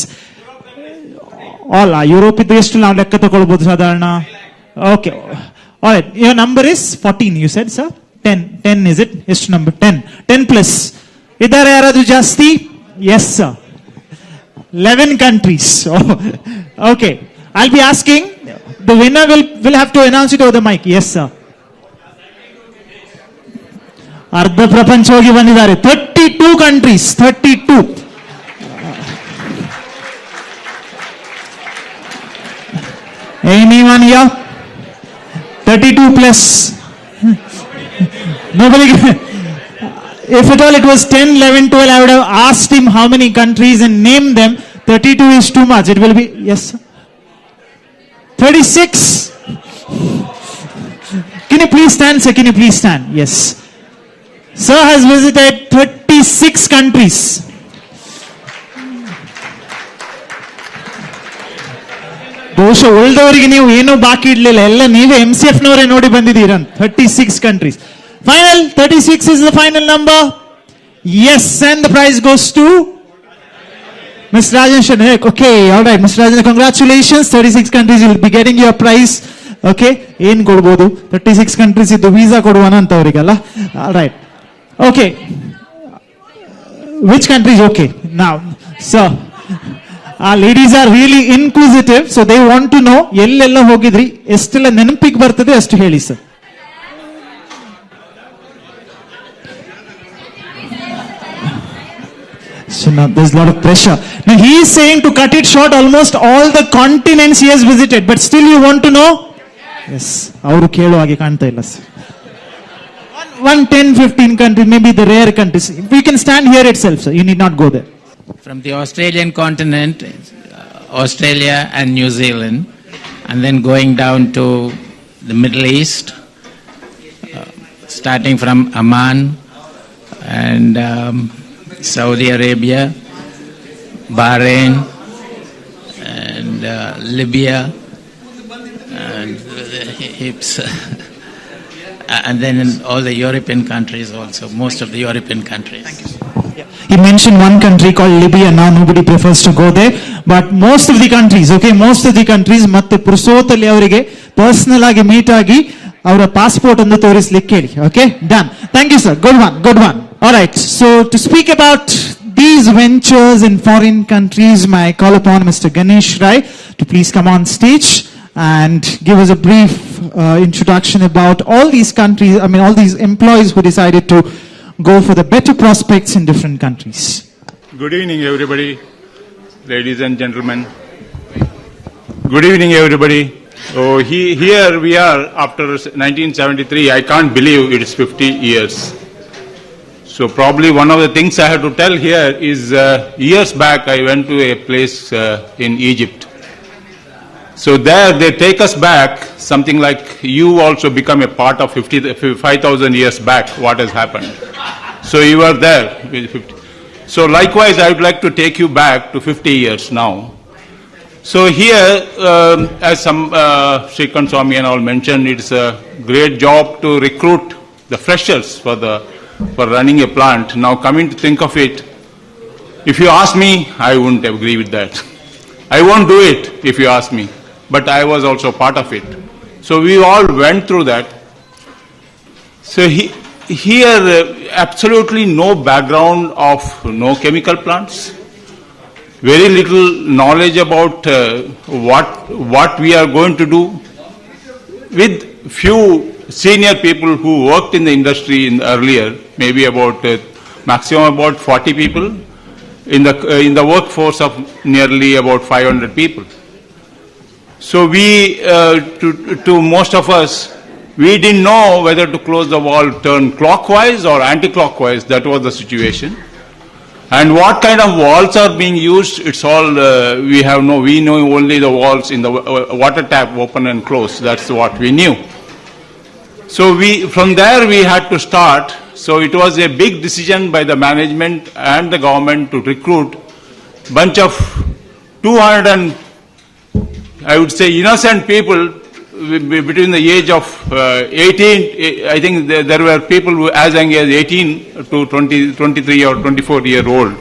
All Europe is okay. All right. Your number is 14. You said, sir. 10 is it? Is number 10. 10 plus. Idhar yaradu jasti? Yes, sir. 11 countries. Okay. I'll be asking. The winner will have to announce it over the mic. Yes, sir. ಅರ್ಧ ಪ್ರಪಂಚ ಹೋಗಿ ಬಂದಿದ್ದಾರೆ. 32 countries. 32. Anyone here? 32 plus. Nobody. If at all it was 10, 11, 12, I would have asked him how many countries and named them. 32 is too much. It will be, yes, sir. 36. Can you please stand, sir? Can you please stand? Yes. Sir has visited 36 countries. ಬಹುಶಃ ಉಳಿದವರಿಗೆ ನೀವು ಏನೂ ಬಾಕಿ ಇಡ್ಲಿಲ್ಲ, ಎಲ್ಲ ನೀವೇ MCF ನವರೇ ನೋಡಿ ಬಂದಿದ್ದೀರ. 36 countries. Final 36 is the final number. Yes, and the prize goes to Ms. Rajan. Okay, all right, Ms. Rajan, congratulations. 36 countries will be getting your prize. Okay, ಏನು ಕೊಡ್ಬೋದು 36 countries ಇದ್ದು ವೀಸಾ ಕೊಡುವನ ಅಂತ ಅವರಿಗೆಲ್ಲ. All right. Okay. Which countries? Okay. Now, so our ladies are really inquisitive, so they want to know ಎಲ್ಲೆಲ್ಲ ಹೋಗಿದ್ರಿ, ಎಷ್ಟೆಲ್ಲ ನೆನಪಿಗೆ ಬರ್ತದೆ ಅಷ್ಟು ಹೇಳಿ sir. So now there's a lot of pressure. Now he is saying, to cut it short, almost all the continents he has visited, but still you want to know? Yes. ಅವರು ಕೇಳೋ ಹಾಗೆ ಕಾಣ್ತಾ ಇಲ್ಲ sir. 10-15 countries, maybe the rare countries. We can stand here itself, sir. You need not go there. From the Australian continent, Australia and New Zealand, and then going down to the Middle East, starting from Amman and Saudi Arabia, Bahrain, and Libya, and and then in all the European countries also, most of the European countries. Thank you, sir. He mentioned one country called Libya. Now nobody prefers to go there, but most of the countries, okay, most of the countries, ಮತ್ತೆ ಪುರುಷೋತ್ತಲ್ಲಿ ಅವರಿಗೆ personal ಆಗಿ meet ಆಗಿ ಅವರ passport ಅನ್ನು ತೋರಿಸಲಿಕ್ಕೆ ಹೇಳಿ. Okay, done. Thank you, sir. Good one, good one. All right, so to speak about these ventures in foreign countries, may I call upon Mr. Ganesh Rai to please come on stage and give us a brief introduction about all these countries, I mean all these employees who decided to go for the better prospects in different countries. Good evening, everybody, ladies and gentlemen. Good evening, everybody. Oh, here we are after 1973. I can't believe it is 50 years. So probably one of the things I have to tell here is years back I went to a place in Egypt. So there they take us back, something like you also become a part of 5,000 years back, what has happened. So you are there with 50. So likewise I would like to take you back to 50 years now. So here, as some Shrikant Swami and all mentioned, it's a great job to recruit the freshers for running a plant. Now coming to think of it, if you ask me, I wouldn't agree with that. I won't do it if you ask me, but I was also part of it. So we all went through that. So here absolutely no background of no chemical plants, very little knowledge about what we are going to do, with few senior people who worked in the industry earlier, maybe about maximum about 40 people in the workforce of nearly about 500 people. So we, to most of us, we didn't know whether to close the valve, turn clockwise or anti-clockwise. That was the situation. And what kind of valves are being used? It's all we know only the valves in the water tap open and close. That's what we knew. So from there we had to start. So it was a big decision by the management and the government to recruit bunch of 200 and I would say innocent people between the age of 18. I think there were people who as young as 18 to 23 or 24-year-old.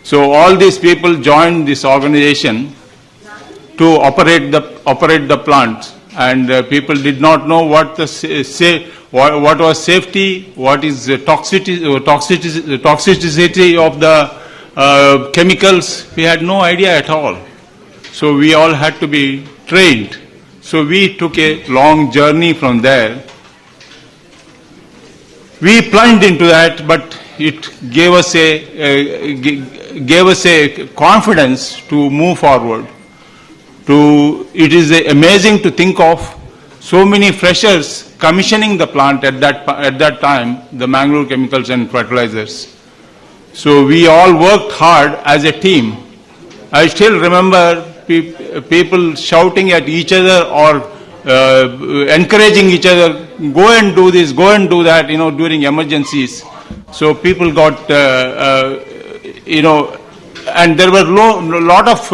So all these people joined this organization to operate the plant. And people did not know what was safety, what is the toxicity of the chemicals. We had no idea at all. So we all had to be trained. So we took a long journey from there. We plunged into that, but it gave us a confidence to move forward. It is amazing to think of so many freshers commissioning the plant at that time, the Mangalore Chemicals and Fertilizers. So we all worked hard as a team. I still remember people shouting at each other or encouraging each other, go and do this, go and do that, during emergencies. So people got, and there were lot of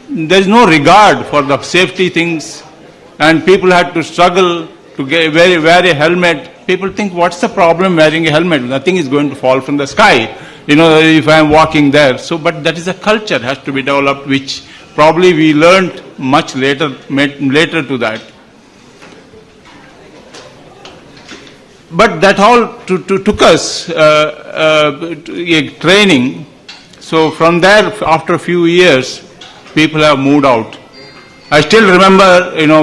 there's no regard for the safety things, and people had to struggle to wear a helmet people think, what's the problem wearing a helmet? Nothing is going to fall from the sky, if I am walking there. So, but that is a culture has to be developed, which probably we learned much later to that. But that all took us a training. So from there, after a few years, people have moved out. I still remember,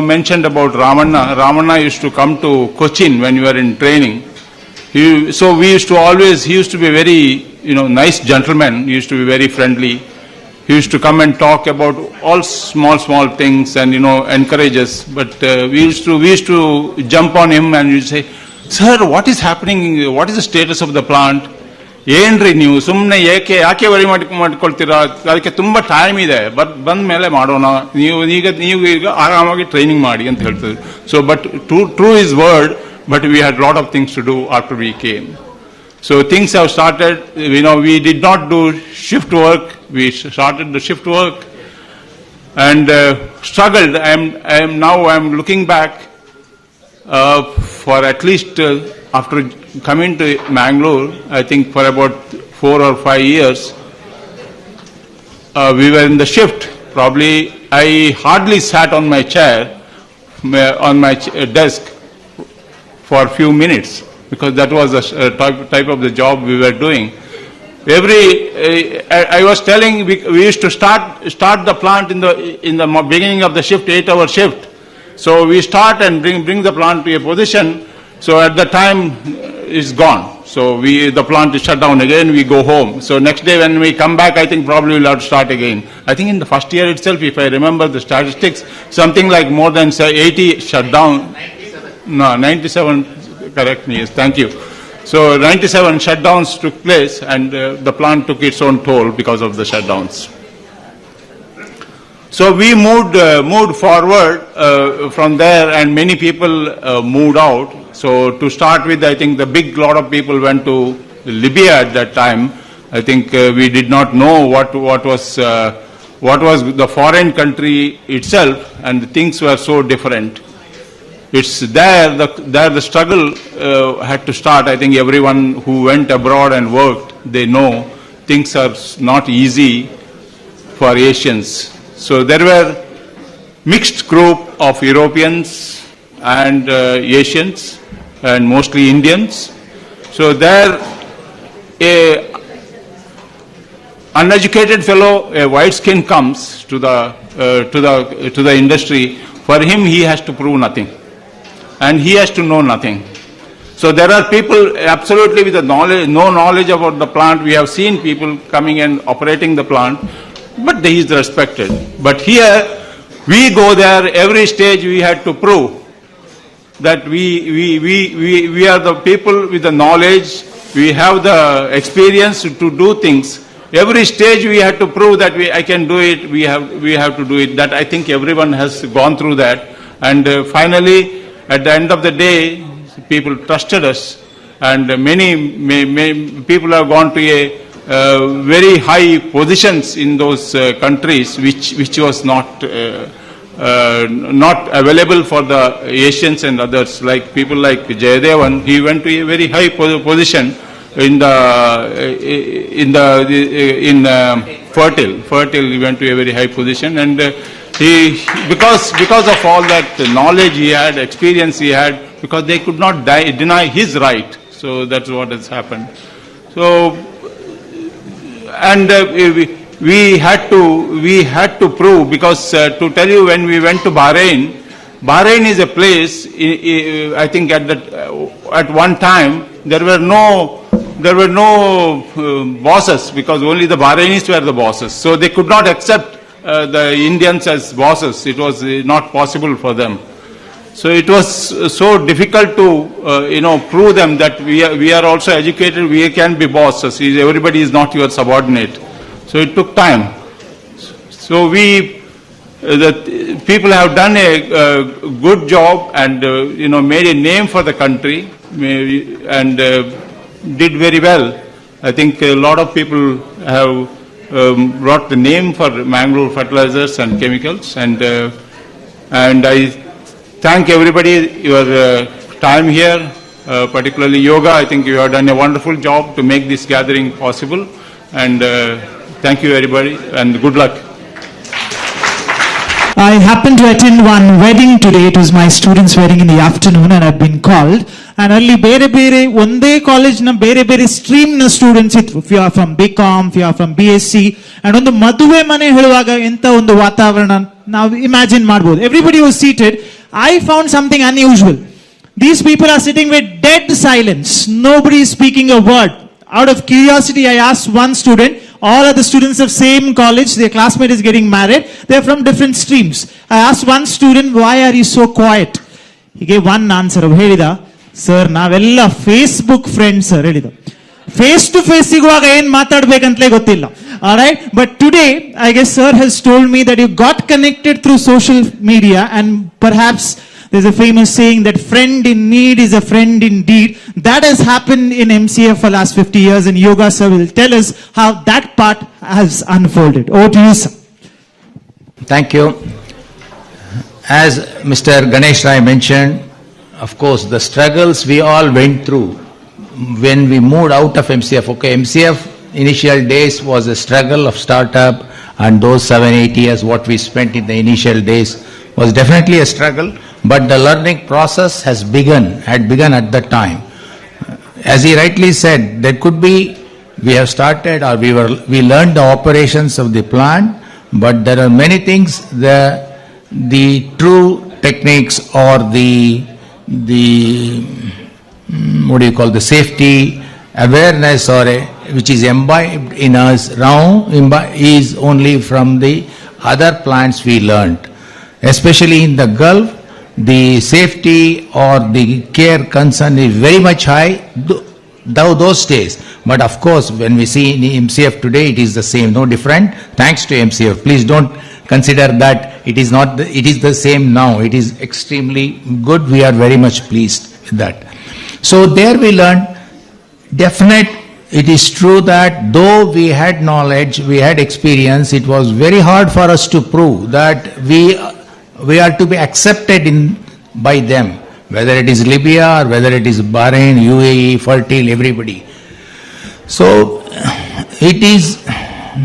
mentioned about Ramanna. Ramanna used to come to Cochin when we were in training. So we used to always, he used to be a very, nice gentleman. He used to be very friendly. He used to come and talk about all small things and, encourage us. But we used to jump on him and we'd say, "Sir, what is happening? What is the status of the plant? ಏನ್ರಿ ನೀವು ಸುಮ್ಮನೆ ಯಾಕೆ worry ಮಾಡ್ಕೊಳ್ತೀರಾ? ಅದಕ್ಕೆ ತುಂಬ time ಇದೆ, ಬಂದ ಮೇಲೆ ಮಾಡೋಣ, ನೀವು ಈಗ ಆರಾಮಾಗಿ ಟ್ರೈನಿಂಗ್ ಮಾಡಿ ಅಂತ ಹೇಳ್ತಾರೆ. So but true is word, but we had a lot of things to do after we came. So things have started, we did not do shift work, we started the shift work and struggled. I am looking back for at least after coming to Mangalore, I think for about 4 or 5 years, we were in the shift. Probably I hardly sat on my chair, on my desk for a few minutes, because that was the type of the job we were doing. I was telling, we used to start the plant in the beginning of the shift, 8-hour shift. So we start and bring the plant to a position. So at the time it's gone. So the plant is shut down again, we go home. So next day when we come back, I think probably we'll have to start again. I think in the first year itself, if I remember the statistics, something like more than 80 shut down. 97, correct me, yes, thank you. So 97 shutdowns took place and the plant took its own toll because of the shutdowns. So we moved forward from there and many people moved out. So to start with, I think the big lot of people went to Libya at that time. I think we did not know what was the foreign country itself, and the things were so different. It's there the struggle had to start. I think everyone who went abroad and worked, they know things are not easy for Asians. So there were mixed group of Europeans and Asians and mostly Indians. So there a uneducated fellow, a white skin comes to the industry. For him, he has to prove nothing, and he has to know nothing. So there are people absolutely with no knowledge about the plant. We have seen people coming and operating the plant, but he is respected. But here, we go there, every stage we had to prove that we are the people with the knowledge, we have the experience to do things. Every stage we had to prove that I can do it, we have to do it. That I think everyone has gone through that. And finally, at the end of the day, people trusted us, and many people have gone to a very high positions in those countries, which was not available for the Asians and others. Like people like Jayadevan, he went to a very high position in Fertile. He went to a very high position, and because of all that knowledge he had, experience he had, because they could not deny his right. So that's what has happened. So and we had to prove, because to tell you, when we went to Bahrain is a place, I think at one time there were no bosses, because only the Bahrainis were the bosses. So they could not accept the Indians as bosses. It was not possible for them. So it was so difficult to prove them that we are also educated, we can be bosses. Everybody is not your subordinate. So it took time. So the people have done a good job and made a name for the country and did very well. I think a lot of people have brought the name for Mangalore fertilizers and chemicals, and I thank everybody your time here, particularly yoga. I think you have done a wonderful job to make this gathering possible. And thank you, everybody, and good luck. I happened to attend one wedding today. It was my student's wedding in the afternoon and I'd been called. And ಅಲ್ಲಿ ಬೇರೆ ಬೇರೆ ಒಂದೇ ಕಾಲೇಜ್ನ ಬೇರೆ ಬೇರೆ ಸ್ಟ್ರೀಮ್ನ students ಇತ್ತು. If you are from BCom, if you are from BSc. And ಒಂದು ಮದುವೆ ಮನೆ ಹೇಳುವಾಗ ಎಂತ ಒಂದು ವಾತಾವರಣ ನಾವು ಇಮ್ಯಾಜಿನ್ ಮಾಡ್ಬೋದು. Everybody was seated. I found something unusual. These people are sitting with dead silence. Nobody is speaking a word. Out of curiosity, I asked one student, all are the students of same college, their classmate is getting married, they're from different streams. I asked one student, why are you so quiet? He gave one answer. Helida, sir, navella Facebook friends, sir. Helida. Face to face siguvaga ಏನು ಮಾತಾಡಬೇಕಂತಲೇ ಗೊತ್ತಿಲ್ಲ. All right, but today I guess sir has told me that you got connected through social media, and perhaps there's a famous saying that friend in need is a friend indeed. That has happened in MCF for last 50 years, and Yoga sir will tell us how that part has unfolded. Over to you, sir. Thank you. As Mr. Ganesh Rai mentioned, of course, the struggles we all went through when we moved out of MCF. Okay, MCF initial days was a struggle of startup, and those 7-8 years what we spent in the initial days was definitely a struggle, but the learning process had begun at that time. As he rightly said, there could be, we have started or we learned the operations of the plant, but there are many things, the true techniques or the what do you call, the safety awareness or which is imbibed in us now is only from the other plants we learned. Especially in the Gulf, the safety or the care concern is very much high those days. But of course, when we see in MCF today, it is the same, no different. Thanks to MCF. Please don't consider that it is not. It is the same now. It is extremely good. We are very much pleased with that. So there we learned. It is true that though we had knowledge, we had experience, it was very hard for us to prove that we are to be accepted by them, whether it is Libya or whether it is Bahrain, UAE, Fertile, everybody. So it is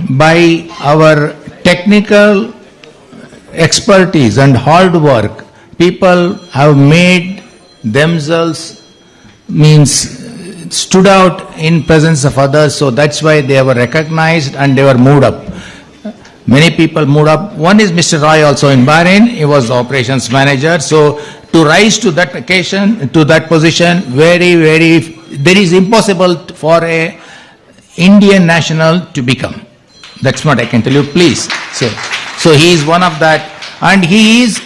by our technical expertise and hard work, people have made themselves stood out in presence of others, so that's why they were recognized and they were moved up. Many people moved up. One is Mr. Roy also in Bahrain. He was the operations manager. So to rise to that occasion, to that position, there is impossible for a Indian national to become. That's what I can tell you, please. So he is one of that, and he is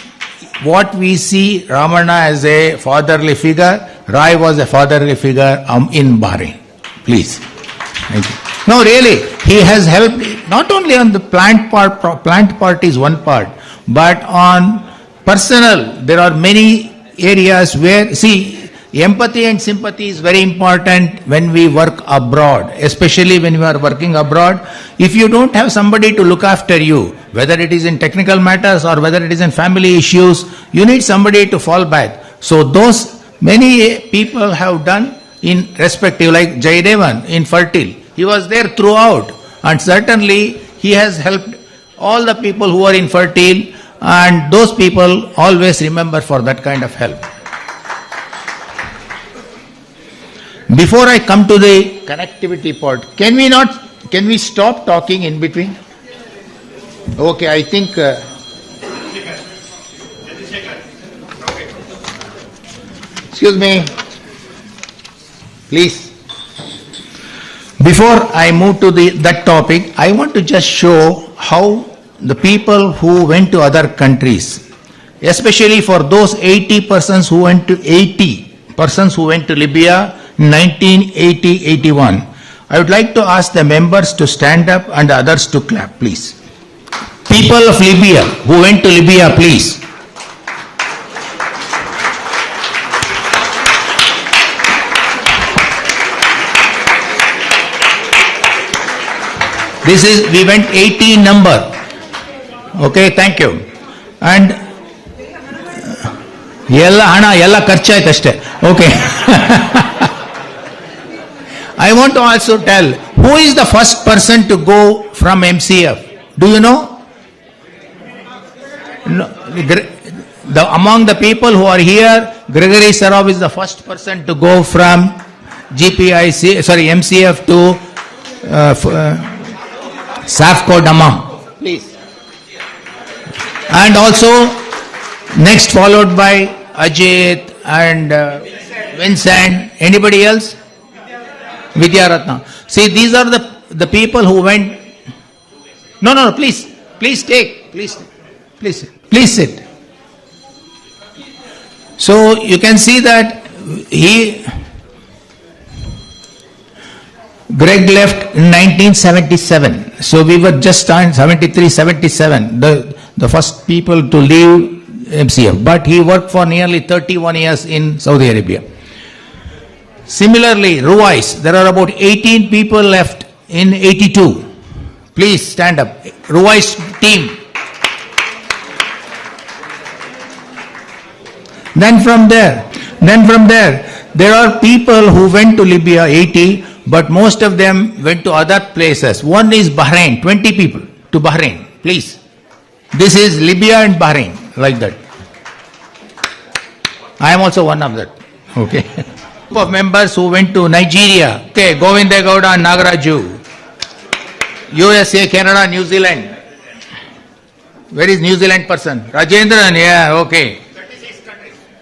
what we see Ramana as a fatherly figure. Rai was a fatherly figure in Bahrain. Please. Thank you. No, really, he has helped not only on the plant part is one part, but on personal, there are many areas where, see, empathy and sympathy is very important when we work abroad, especially when we are working abroad. If you don't have somebody to look after you, whether it is in technical matters or whether it is in family issues, you need somebody to fall back. So those many people have done in respective, like Jaidevan in Fertile. He was there throughout, and certainly he has helped all the people who are in Fertile, and those people always remember for that kind of help. Before I come to the connectivity part, can we stop talking in between? Okay, I think excuse me, please. Before I move to that topic, I want to just show how the people who went to other countries, especially for those 80 persons who went to Libya in 1980-81. I would like to ask the members to stand up and others to clap, please. People of Libya who went to Libya, please. We went 18 number. Okay, thank you. And ಎಲ್ಲ ಹಣ ಎಲ್ಲ ಖರ್ಚಾಯ್ತಷ್ಟೇ. Okay. I want to also tell, who is the first person to go from MCF? Do you know? No, among the people who are here, Gregory Sarov is the first person to go from MCF to Safco Damam. Please. And also, next followed by Ajit and Vincent. Anybody else? Vidyaratna. See, these are the people who went. No, please take. Please sit. So you can see that Greg left in 1977. So we were just on 73, 77, the first people to leave MCF. But he worked for nearly 31 years in Saudi Arabia. Similarly, Ruwais, there are about 18 people left in 82. Please stand up. Ruwais team. Then from there, there are people who went to Libya, 80, but most of them went to other places. One is Bahrain, 20 people to Bahrain. Please. This is Libya and Bahrain, like that. I am also one of that. Okay. Of members who went to Nigeria. Okay, Govinda Gowda and Nagaraju. USA, Canada, New Zealand. Where is New Zealand person? Rajendran, yeah, okay.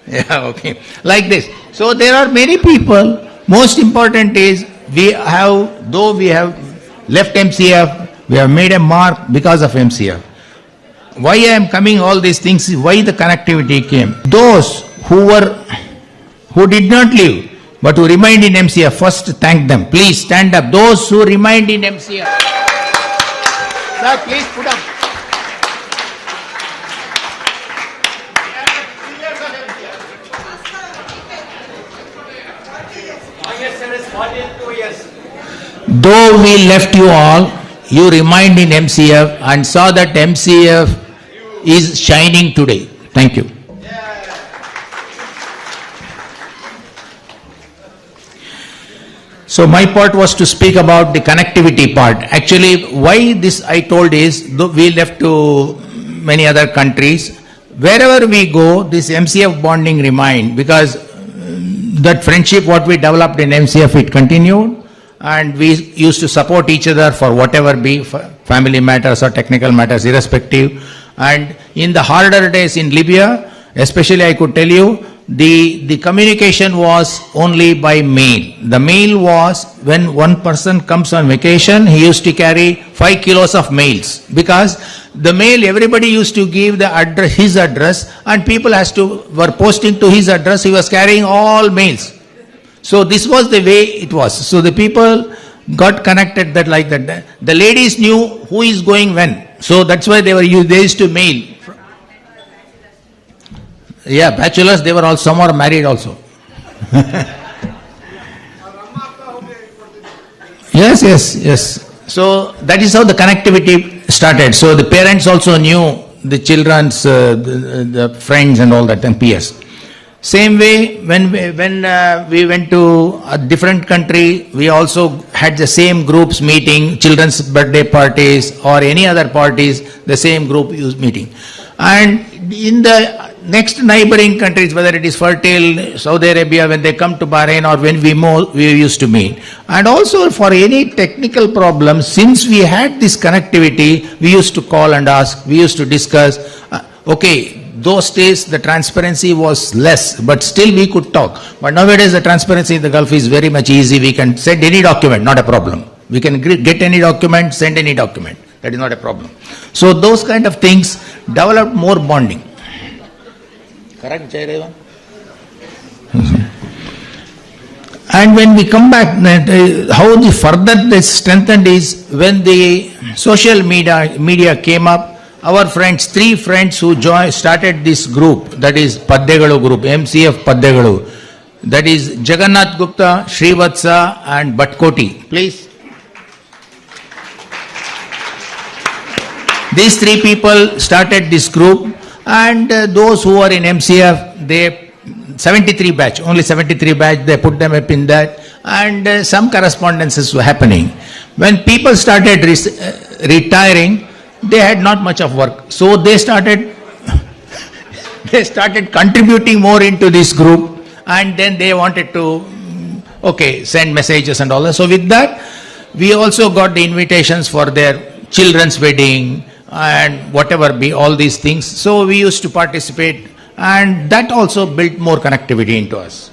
Yeah, okay. Like this. So there are many people. Most important is though we have left MCF, we have made a mark because of MCF. Why I am coming all these things is why the connectivity came. Those who did not leave, but who remained in MCF, first thank them. Please stand up. Those who remained in MCF. Sir, please put up. Though we left you all, you remained in MCF and saw that MCF is shining today. Thank you. So my part was to speak about the connectivity part. Actually, why this I told is, though we left to many other countries, wherever we go, this MCF bonding remained, because that friendship what we developed in MCF, it continued. And we used to support each other for whatever be, family matters or technical matters, irrespective. And in the harder days in Libya, especially I could tell you, the communication was only by mail. The mail was when one person comes on vacation, he used to carry 5 kilos of mails. Because the mail, everybody used to give the address, his address, and people were posting to his address. He was carrying all mails. So this was the way it was. So the people got connected like that. The ladies knew who is going when. So that's why they used to mail. Yeah, bachelors, they were all, some are married also. Yes. So that is how the connectivity started. So the parents also knew the children's, the friends and all that, and peers. Same way, when we went to a different country, we also had the same groups meeting, children's birthday parties or any other parties, the same group was meeting. And in the next neighboring countries, whether it is fertile, Saudi Arabia, when they come to Bahrain or when we used to meet. And also for any technical problems, since we had this connectivity, we used to call and ask, we used to discuss, okay, those days the transparency was less, but still we could talk. But nowadays the transparency in the Gulf is very much easy. We can send any document, not a problem. We can get any document, send any document. That is not a problem. So those kind of things developed more bonding. Correct, Jaireva? And when we come back, how the further this strengthened is when the social media came up. Our friends, 3 friends who started this group, that is Paddegalu group, MCF Paddegalu. That is Jagannath Gupta, Srivatsa and Bhatkoti. Please. These 3 people started this group, And those who are in MCF, they 73 batch, only 73 batch, they put them up in that, and some correspondences were happening. When people started retiring, they had not much of work, so they started contributing more into this group, and then they wanted to send messages and all that. So with that, we also got the invitations for their children's wedding and whatever be all these things. So we used to participate, and that also built more connectivity into us.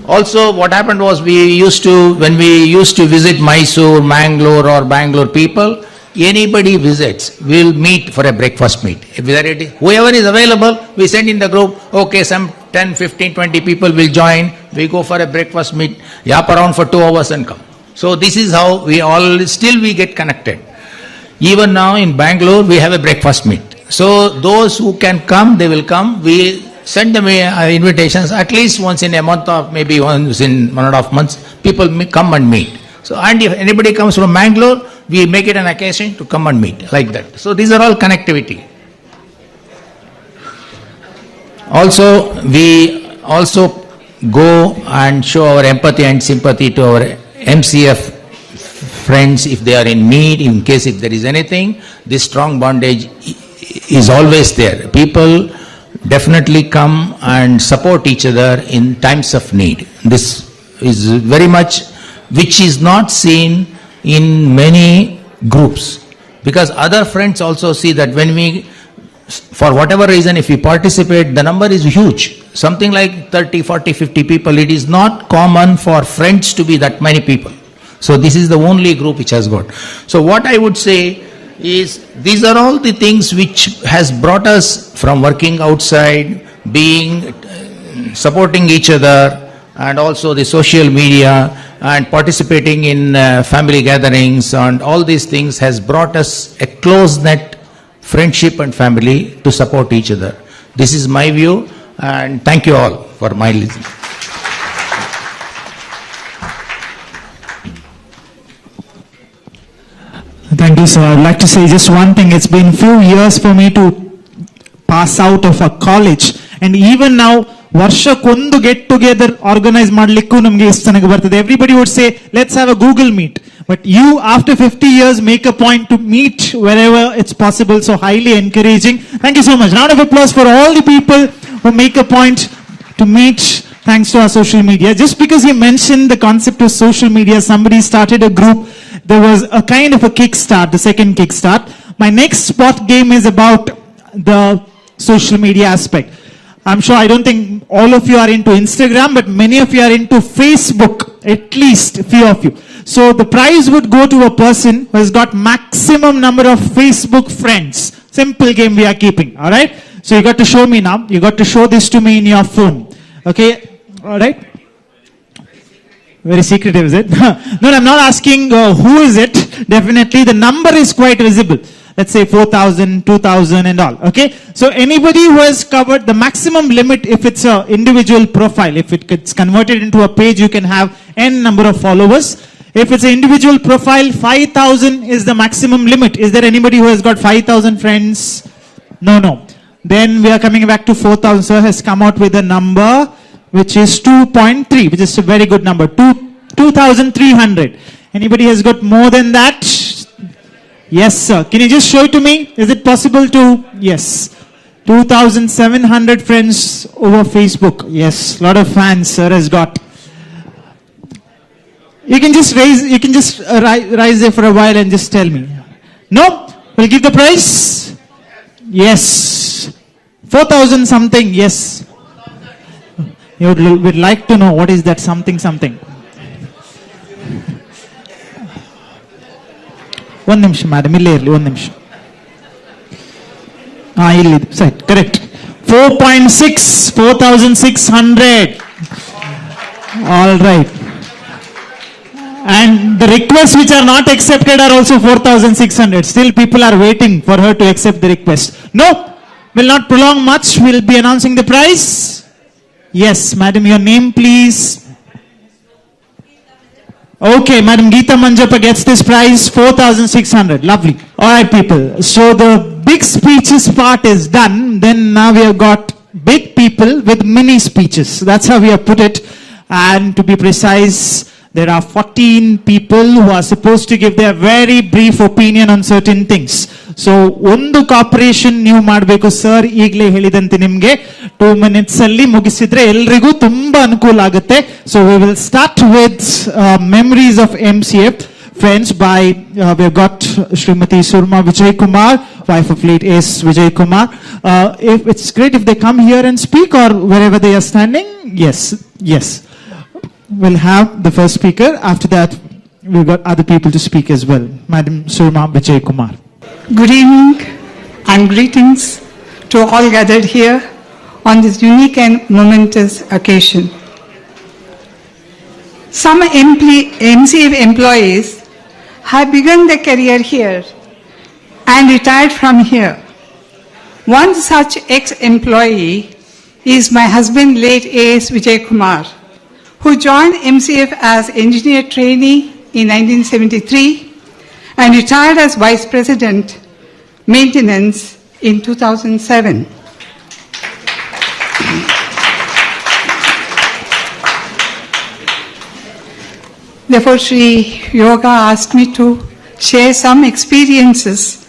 Also, what happened was when we used to visit Mysore, Mangalore or Bangalore people, anybody visits, we'll meet for a breakfast meet. Whoever is available, we send in the group, some 10, 15, 20 people will join, we go for a breakfast meet, yap around for 2 hours and come. So this is how we get connected. Even now in Bangalore, we have a breakfast meet. So those who can come, they will come. We send them invitations at least once in a month or maybe once in 1.5 months. People come and meet. So, and if anybody comes from Mangalore, we make it an occasion to come and meet like that. So these are all connectivity. Also, we also go and show our empathy and sympathy to our MCF friends if they are in need, in case if there is anything. This strong bondage is always there. People definitely come and support each other in times of need. This is very much, which is not seen in many groups, because other friends also see that when we, for whatever reason, if we participate, the number is huge, something like 30, 40, 50 people. It is not common for friends to be that many people. So this is the only group which has got. So what I would say is, these are all the things which has brought us from working outside, supporting each other, and also the social media, and participating in family gatherings, and all these things has brought us a close-knit friendship and family to support each other. This is my view, and thank you all for my listening. Thank you, sir. I'd like to say just one thing. It's been few years for me to pass out of a college, and even now, ವರ್ಷಕ್ಕೊಂದು get together organize ಮಾಡ್ಲಿಕ್ಕೂ ನಮಗೆ ಎಷ್ಟು ಚೆನ್ನಾಗಿ ಬರ್ತದೆ. Everybody would say, let's have a Google Meet. But you, after 50 years, make a point to meet wherever it's possible. So highly encouraging. Thank you so much. Round of applause for all the people who make a point to meet thanks to our social media. Just because he mentioned the concept of social media, somebody started a group. There was a kind of a kickstart, the second kickstart. My next spot game is about the social media aspect. I'm sure, I don't think all of you are into Instagram, but many of you are into Facebook, at least a few of you. So the prize would go to a person who has got maximum number of Facebook friends. Simple game we are keeping, alright? So you got to show me now. You got to show this to me in your phone. Okay, alright? Very secretive, is it? No, I'm not asking who is it. Definitely the number is quite visible. Let's say 4,000, 2,000 and all. Okay. So anybody who has covered the maximum limit, if it's an individual profile, if it gets converted into a page, you can have n number of followers. If it's an individual profile, 5,000 is the maximum limit. Is there anybody who has got 5,000 friends? No. Then we are coming back to 4,000. Sir has come out with a number which is 2.3, which is a very good number. 2,300. Anybody has got more than that? Yes, sir. Can you just show it to me? Is it possible to? Yes. 2,700 friends over Facebook. Yes, a lot of fans sir has got. You can just rise there for a while and just tell me. No? We'll give the price? Yes. 4,000 something, yes. You would like to know what is that something. ಒಂದು ನಿಮಿಷ madam, ಇಲ್ಲೇ ಇರಲಿ, ಒಂದು ನಿಮಿಷ. ಇಲ್ಲಿದೆ ಸರಿ, correct. 4.6, 4,600. All right. And the requests which are not accepted are also 4,600. Still people are waiting for her to accept the request. No, will not prolong much. We'll be announcing the price. Yes, madam, your name please. Okay, Madam Geeta Manjappa gets this prize, 4,600. Lovely. All right, people. So the big speeches part is done. Then now we have got big people with mini speeches. That's how we have put it. And to be precise, there are 14 people who are supposed to give their very brief opinion on certain things. So, ಒಂದು cooperation ನೀವು ಮಾಡಬೇಕು sir, ಈಗಲೇ ಹೇಳಿದಂತೆ ನಿಮಗೆ 2 minutes ಅಲ್ಲಿ ಮುಗಿಸಿದ್ರೆ ಎಲ್ರಿಗೂ ತುಂಬಾ ಅನುಕೂಲ ಆಗುತ್ತೆ. So we will start with memories of MCF. Friends, we have got Srimati Surma Vijay Kumar, wife of late S. Vijay Kumar. If it's great if they come here and speak or wherever they are standing. Yes. We'll have the first speaker. After that, we've got other people to speak as well. Madam Surma Vijay Kumar. Good evening and greetings to all gathered here on this unique and momentous occasion. Some MCF employees have begun their career here and retired from here. One such ex-employee is my husband, late A.S. Vijay Kumar, who joined MCF as engineer trainee in 1973 and retired as Vice President, Maintenance in 2007. Therefore, Sri Yoga asked me to share some experiences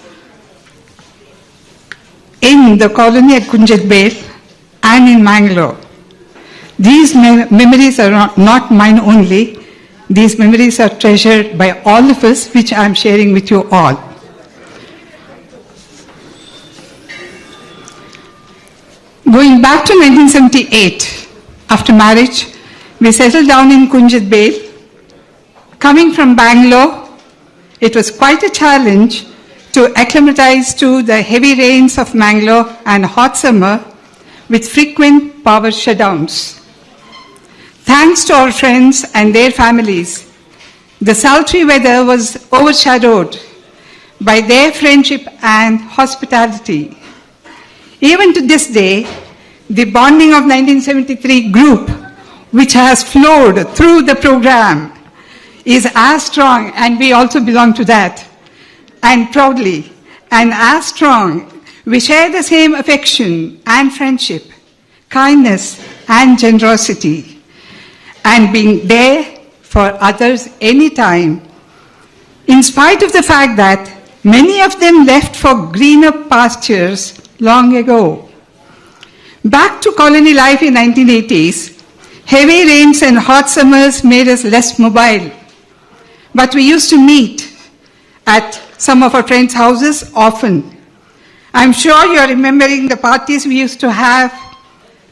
in the colony at Kunjatbel and in Mangalore. These memories are not mine only. These memories are treasured by all of us, which I am sharing with you all. Going back to 1978, after marriage, we settled down in Kunjatbel. Coming from Bangalore, it was quite a challenge to acclimatize to the heavy rains of Mangalore and hot summer with frequent power shutdowns. Thanks to our friends and their families, the sultry weather was overshadowed by their friendship and hospitality. Even to this day, the bonding of 1973 group, which has flowed through the program, is as strong, and we also belong to that, and proudly, and as strong, we share the same affection and friendship, kindness and generosity, and being there for others anytime, in spite of the fact that many of them left for greener pastures long ago. Back to colony life in 1980s, heavy rains and hot summers made us less mobile. But we used to meet at some of our friends' houses often. I'm sure you're remembering the parties we used to have,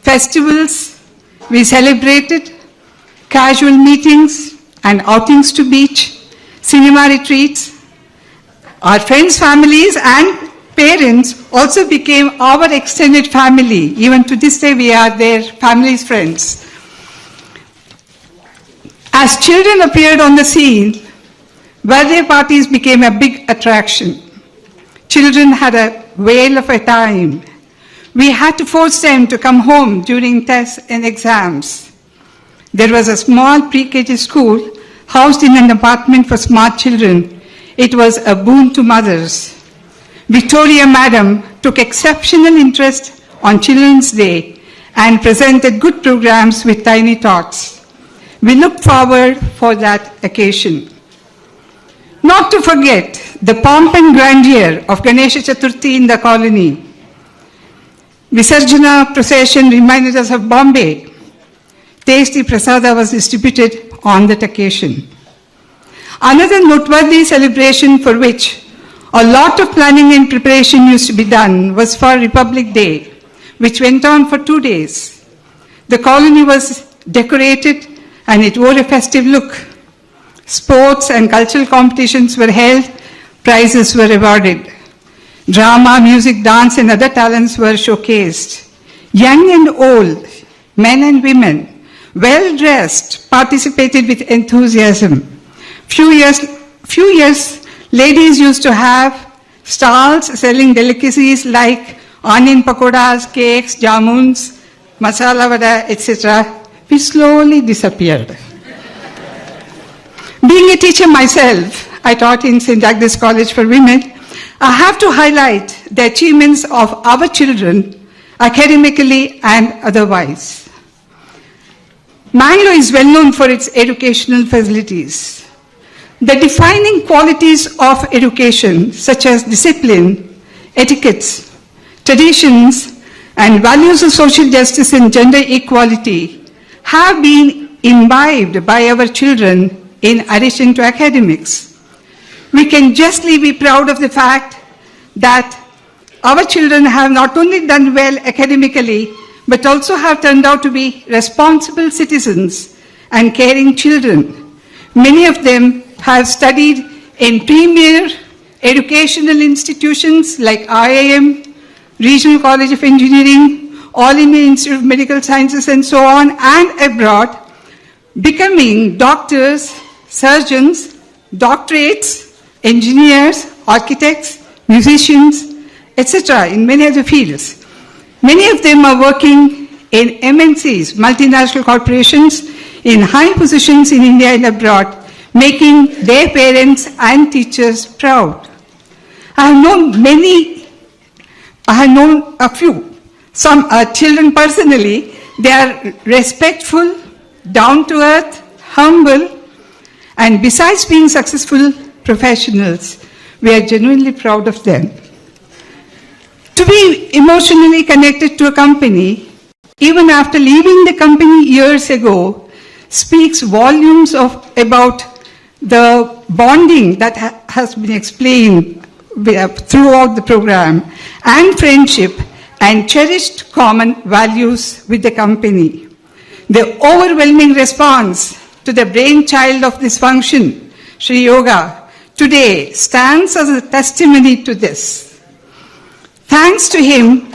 festivals we celebrated, casual meetings and outings to beach, cinema retreats. Our friends' families and parents also became our extended family. Even to this day, we are their family's friends. As children appeared on the scene, birthday parties became a big attraction. Children had a whale of a time. We had to force them to come home during tests and exams. There was a small pre-KG school housed in an apartment for smart children. It was a boon to mothers. Victoria Madam took exceptional interest on Children's Day and presented good programs with tiny tots. We look forward for that occasion. Not to forget the pomp and grandeur of Ganesha Chaturthi in the colony. Visarjana procession reminded us of Bombay. Tasty prasada was distributed on that occasion. Another noteworthy celebration for which a lot of planning and preparation used to be done was for Republic Day, which went on for 2 days. The colony was decorated and it wore a festive look. Sports and cultural competitions were held, prizes were awarded. Drama, music, dance and other talents were showcased. Young and old, men and women, well-dressed, participated with enthusiasm. Few years, ladies used to have stalls selling delicacies like onion pakoras, cakes, jamuns, masala vada, etc., which slowly disappeared. Being a teacher myself, I taught in St. Agnes College for Women. I have to highlight the achievements of our children, academically and otherwise. Mangalore is well known for its educational facilities. The defining qualities of education, such as discipline, etiquettes, traditions, and values of social justice and gender equality, have been imbibed by our children in addition to academics. We can justly be proud of the fact that our children have not only done well academically, but also have turned out to be responsible citizens and caring children. Many of them have studied in premier educational institutions like IIM, Regional College of Engineering, All India Institute of Medical Sciences, and so on, and abroad, becoming doctors, surgeons, doctorates, engineers, architects, musicians, etc., in many other fields. Many of them are working in MNCs, multinational corporations, in high positions in India and abroad, making their parents and teachers proud. I have known a few, some children personally. They are respectful, down to earth, humble, and besides being successful professionals, we are genuinely proud of them. To be emotionally connected to a company, even after leaving the company years ago, speaks volumes about the bonding that has been explained throughout the program, and friendship and cherished common values with the company. The overwhelming response to the brainchild of this function, Sri Yoga, today stands as a testimony to this. Thanks to him,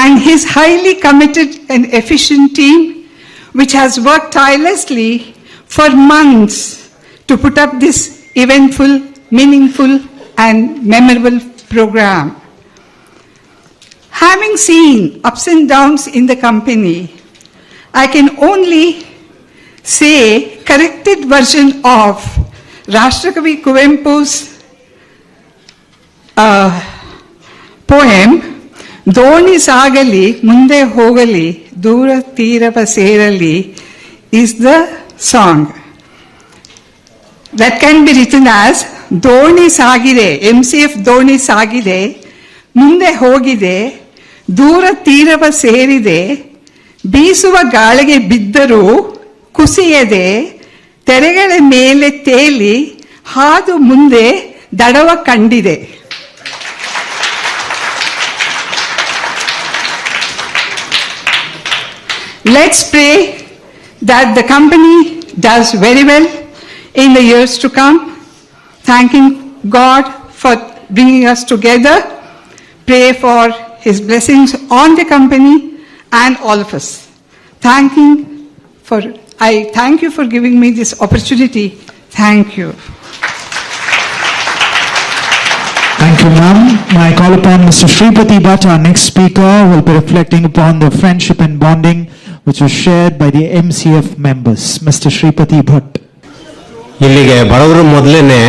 and his highly committed and efficient team, which has worked tirelessly for months to put up this eventful, meaningful, and memorable program. Having seen ups and downs in the company, I can only say corrected version of Rashtrakavi Kuvempu's poem, Doni Sagali, Munde Hogali, Dura Tirava Serali, is the song. That can be written as Doni Sagide, MCF Doni Sagide, Munde Hogide, Dura Tirava Seride, Bisuva Galige Biddaru, Kusiyade, Teregale Mele Teli, Hadu Munde, Dadava Kandide. Let's pray that the company does very well in the years to come. Thanking God for bringing us together. Pray for His blessings on the company and all of us. I thank you for giving me this opportunity. Thank you. Thank you, ma'am. I call upon Mr. Shripati Bhatt, our next speaker, who will be reflecting upon the friendship and bonding which was shared by the MCF members. Mr. Shripati Bhatt. ಇಲ್ಲಿಗೆ ಬರೋದ್ರ ಮೊದಲೇ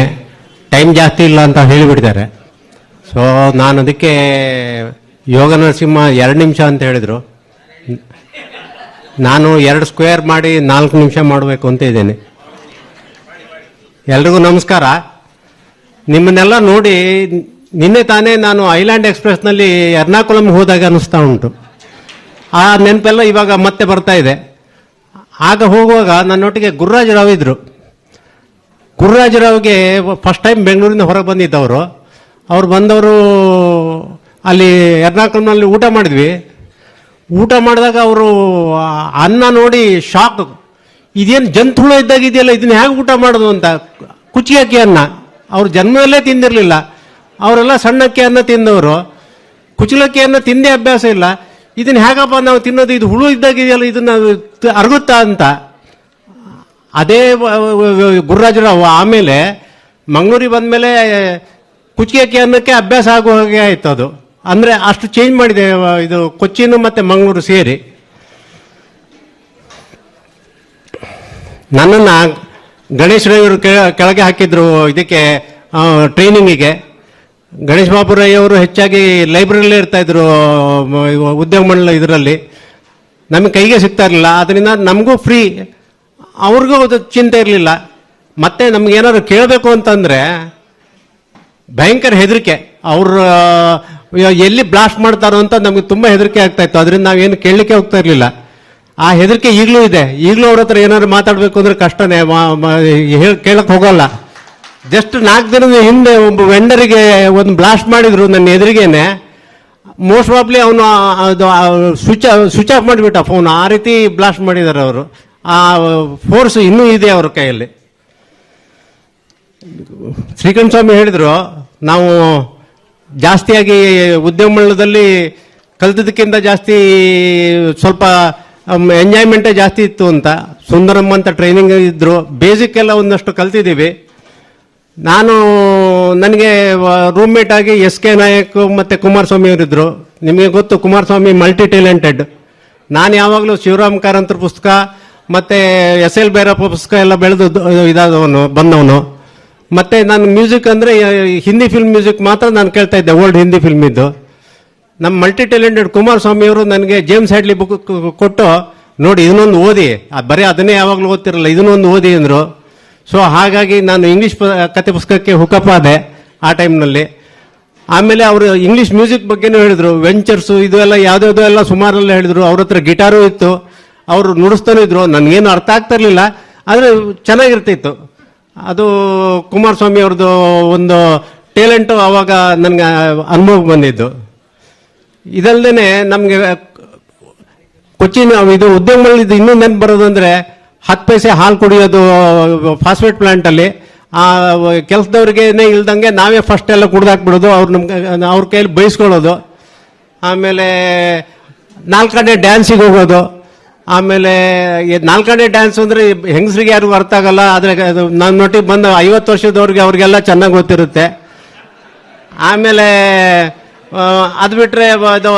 time ಜಾಸ್ತಿ ಇಲ್ಲ ಅಂತ ಹೇಳಿಬಿಡ್ತಾರೆ. So ನಾನು ಅದಕ್ಕೆ ಯೋಗ ನರಸಿಂಹ 2 ನಿಮಿಷ ಅಂತ ಹೇಳಿದರು. ನಾನು 2 ಸ್ಕ್ವೇರ್ ಮಾಡಿ 4 ನಿಮಿಷ ಮಾಡಬೇಕು ಅಂತ ಇದ್ದೇನೆ. ಎಲ್ರಿಗೂ ನಮಸ್ಕಾರ. ನಿಮ್ಮನ್ನೆಲ್ಲ ನೋಡಿ ನಿನ್ನೆ ತಾನೇ ನಾನು ಐಲ್ಯಾಂಡ್ ಎಕ್ಸ್ಪ್ರೆಸ್ನಲ್ಲಿ ಎರ್ನಾಕುಲಂ ಹೋದಾಗ ಅನ್ನಿಸ್ತಾ ಉಂಟು. ಆ ನೆನಪೆಲ್ಲ ಇವಾಗ ಮತ್ತೆ ಬರ್ತಾ ಇದೆ. ಆಗ ಹೋಗುವಾಗ ನನ್ನೊಟ್ಟಿಗೆ ಗುರುರಾಜರಾವ್ ಇದ್ರು. ಗುರುರಾಜರಾವ್ಗೆ ಫಸ್ಟ್ ಟೈಮ್ ಬೆಂಗಳೂರಿಂದ ಹೊರಗೆ ಬಂದಿದ್ದವರು. ಅವ್ರು ಬಂದವರು ಅಲ್ಲಿ ಎರ್ನಾಕುಲಂನಲ್ಲಿ ಊಟ ಮಾಡಿದ್ವಿ. ಊಟ ಮಾಡಿದಾಗ ಅವರು ಅನ್ನ ನೋಡಿ ಶಾಕ್, ಇದೇನು ಜಂತುಹುಳ ಇದ್ದಾಗಿದೆಯಲ್ಲ, ಇದನ್ನ ಹೇಗೆ ಊಟ ಮಾಡೋದು ಅಂತ. ಕುಚ್ಚಿ ಅಕ್ಕಿ ಅನ್ನ ಅವ್ರು ಜನ್ಮದಲ್ಲೇ ತಿಂದಿರಲಿಲ್ಲ. ಅವರೆಲ್ಲ ಸಣ್ಣ ಅಕ್ಕಿ ಅನ್ನ ತಿಂದವರು. ಕುಚ್ಚಲಕ್ಕಿ ಅನ್ನ ತಿಂದೇ ಅಭ್ಯಾಸ ಇಲ್ಲ. ಇದನ್ನ ಹೇಗಪ್ಪ ನಾವು ತಿನ್ನೋದು, ಇದು ಹುಳು ಇದ್ದಾಗಿದೆಯಲ್ಲ, ಇದನ್ನ ಅರಗುತ್ತಾ ಅಂತ. ಅದೇ ಗುರುರಾಜರಾವ್ ಆಮೇಲೆ ಮಂಗಳೂರಿಗೆ ಬಂದಮೇಲೆ ಕುಚ್ಚಿ ಅಕ್ಕಿ ಅನ್ನಕ್ಕೆ ಅಭ್ಯಾಸ ಆಗೋ ಹಾಗೆ ಆಯ್ತು. ಅದು ಅಂದರೆ ಅಷ್ಟು ಚೇಂಜ್ ಮಾಡಿದೆ ಇದು ಕೊಚ್ಚಿನ್ ಮತ್ತು ಮಂಗಳೂರು ಸೇರಿ. ನನ್ನನ್ನು ಗಣೇಶ್ ರೈವರು ಕೆಳಗೆ ಹಾಕಿದ್ರು ಇದಕ್ಕೆ ಟ್ರೈನಿಂಗಿಗೆ. ಗಣೇಶ್ ಬಾಬು ರೈ ಅವರು ಹೆಚ್ಚಾಗಿ ಲೈಬ್ರರಿಲೇ ಇರ್ತಾಯಿದ್ರು, ಉದ್ಯೋಗ ಮಂಡಲ ಇದರಲ್ಲಿ. ನಮಗೆ ಕೈಗೆ ಸಿಗ್ತಾ ಇರಲಿಲ್ಲ, ಅದರಿಂದ ನಮಗೂ ಫ್ರೀ, ಅವ್ರಿಗೂ ಅದು ಚಿಂತೆ ಇರಲಿಲ್ಲ. ಮತ್ತು ನಮಗೇನಾದ್ರು ಕೇಳಬೇಕು ಅಂತಂದರೆ ಭಯಂಕರ ಹೆದರಿಕೆ, ಅವರು ಎಲ್ಲಿ ಬ್ಲಾಸ್ಟ್ ಮಾಡ್ತಾರೋ ಅಂತ ನಮಗೆ ತುಂಬ ಹೆದರಿಕೆ ಆಗ್ತಾಯಿತ್ತು. ಅದರಿಂದ ನಾವೇನು ಕೇಳಲಿಕ್ಕೆ ಹೋಗ್ತಾ ಇರಲಿಲ್ಲ. ಆ ಹೆದರಿಕೆ ಈಗಲೂ ಇದೆ. ಈಗಲೂ ಅವ್ರ ಹತ್ರ ಏನಾದ್ರು ಮಾತಾಡಬೇಕು ಅಂದರೆ ಕಷ್ಟನೇ, ಕೇಳಕ್ಕೆ ಹೋಗೋಲ್ಲ. ಜಸ್ಟ್ 4 ದಿನದ ಹಿಂದೆ ಒಬ್ಬ ವೆಂಡರಿಗೆ ಒಂದು ಬ್ಲಾಸ್ಟ್ ಮಾಡಿದ್ರು ನನ್ನ ಎದುರಿಗೇನೆ. ಮೋಸ್ಟ್ ಪ್ರಾಬ್ಲಿ ಅವನು ಅದು ಸ್ವಿಚ್ ಆಫ್ ಮಾಡಿಬಿಟ್ಟ ಫೋನ್, ಆ ರೀತಿ ಬ್ಲಾಸ್ಟ್ ಮಾಡಿದ್ದಾರೆ ಅವರು. ಆ ಫೋರ್ಸ್ ಇನ್ನೂ ಇದೆ ಅವ್ರ ಕೈಯಲ್ಲಿ. ಶ್ರೀಕಂಠ ಸ್ವಾಮಿ ಹೇಳಿದರು, ನಾವು ಜಾಸ್ತಿಯಾಗಿ ಉದ್ಯೋಗ ಮಂಡಲದಲ್ಲಿ ಕಲ್ತದಕ್ಕಿಂತ ಜಾಸ್ತಿ ಸ್ವಲ್ಪ ಎಂಜಾಯ್ಮೆಂಟೇ ಜಾಸ್ತಿ ಇತ್ತು ಅಂತ. ಸುಂದರಮ್ಮ ಅಂತ ಟ್ರೈನಿಂಗ್ ಇದ್ದರು, ಬೇಸಿಕ್ ಎಲ್ಲ ಒಂದಷ್ಟು ಕಲ್ತಿದ್ದೀವಿ. ನನಗೆ ರೂಮ್ಮೇಟ್ ಆಗಿ SK ನಾಯಕ್ ಮತ್ತು ಕುಮಾರಸ್ವಾಮಿ ಅವರಿದ್ದರು. ನಿಮಗೆ ಗೊತ್ತು, ಕುಮಾರಸ್ವಾಮಿ ಮಲ್ಟಿ ಟ್ಯಾಲೆಂಟೆಡ್. ನಾನು ಯಾವಾಗಲೂ ಶಿವರಾಮ್ ಕಾರಂತರ ಪುಸ್ತಕ ಮತ್ತು SL ಭೈರಪ್ಪ ಪುಸ್ತಕ ಎಲ್ಲ ಬೆಳೆದು ಬಂದವನು. ಮತ್ತು ನಾನು ಮ್ಯೂಸಿಕ್ ಅಂದರೆ ಹಿಂದಿ ಫಿಲ್ಮ್ ಮ್ಯೂಸಿಕ್ ಮಾತ್ರ ನಾನು ಕೇಳ್ತಾ ಇದ್ದೆ, ಓಲ್ಡ್ ಹಿಂದಿ ಫಿಲ್ಮ್ ಇದ್ದು. ನಮ್ಮ ಮಲ್ಟಿ ಟ್ಯಾಲೆಂಟೆಡ್ ಕುಮಾರಸ್ವಾಮಿ ಅವರು ನನಗೆ ಜೇಮ್ಸ್ ಹ್ಯಾಡ್ಲಿ ಬುಕ್ ಕೊಟ್ಟು, ನೋಡಿ ಇದನ್ನೊಂದು ಓದಿ, ಬರೀ ಅದನ್ನೇ ಯಾವಾಗಲೂ ಓದ್ತಿರಲ್ಲ, ಇದನ್ನೊಂದು ಓದಿ ಅಂದರು. ಸೊ ಹಾಗಾಗಿ ನಾನು ಇಂಗ್ಲೀಷ್ ಕತೆ ಪುಸ್ತಕಕ್ಕೆ ಹುಕಪ್ ಆದೆ ಆ ಟೈಮ್ನಲ್ಲಿ. ಆಮೇಲೆ ಅವರು ಇಂಗ್ಲೀಷ್ ಮ್ಯೂಸಿಕ್ ಬಗ್ಗೆನೂ ಹೇಳಿದರು, ವೆಂಚರ್ಸು ಇದು ಎಲ್ಲ ಯಾವುದ್ಯಾವುದೋ ಎಲ್ಲ ಸುಮಾರೆಲ್ಲ ಹೇಳಿದರು. ಅವ್ರ ಹತ್ರ ಗಿಟಾರು ಇತ್ತು, ಅವರು ನುಡಿಸ್ತಾನೂ ಇದ್ರು. ನನಗೇನು ಅರ್ಥ ಆಗ್ತಾ ಇರಲಿಲ್ಲ, ಆದರೆ ಚೆನ್ನಾಗಿರ್ತಿತ್ತು. ಅದು ಕುಮಾರಸ್ವಾಮಿ ಅವ್ರದ್ದು ಒಂದು ಟ್ಯಾಲೆಂಟು ಆವಾಗ ನನಗೆ ಅನುಭವಕ್ಕೆ ಬಂದಿದ್ದು. ಇದಲ್ಲದೆ ನಮಗೆ ಕೊಚ್ಚಿನ ಇದು ಉದ್ಯೋಗ ಮಂಡಲದ ಇನ್ನೂ ನೆನಪು ಬರೋದಂದರೆ 10 ಪೈಸೆ ಹಾಲು ಕುಡಿಯೋದು ಫಾಸ್ಫೇಟ್ ಪ್ಲಾಂಟಲ್ಲಿ. ಆ ಕೆಲಸದವ್ರಿಗೇನೆ ಇಲ್ದಂಗೆ ನಾವೇ ಫಸ್ಟ್ ಎಲ್ಲ ಕುಡ್ದಾಕ್ಬಿಡೋದು, ಅವ್ರ ಕೈಯಲ್ಲಿ ಬೈಸ್ಕೊಳ್ಳೋದು. ಆಮೇಲೆ 4 ಗಂಟೆ ಡ್ಯಾನ್ಸಿಗೆ ಹೋಗೋದು. ಆಮೇಲೆ 4 ಗಂಟೆ ಡ್ಯಾನ್ಸ್ ಅಂದರೆ ಹೆಂಗಸರಿಗೆ ಯಾರಿಗೂ ಅರ್ಥ ಆಗಲ್ಲ, ಆದರೆ ನನ್ನ ನೊಟ್ಟಿಗೆ ಬಂದ 50 ವರ್ಷದವ್ರಿಗೆ ಅವ್ರಿಗೆಲ್ಲ ಚೆನ್ನಾಗಿ ಗೊತ್ತಿರುತ್ತೆ. ಆಮೇಲೆ ಅದು ಬಿಟ್ಟರೆ ಅದು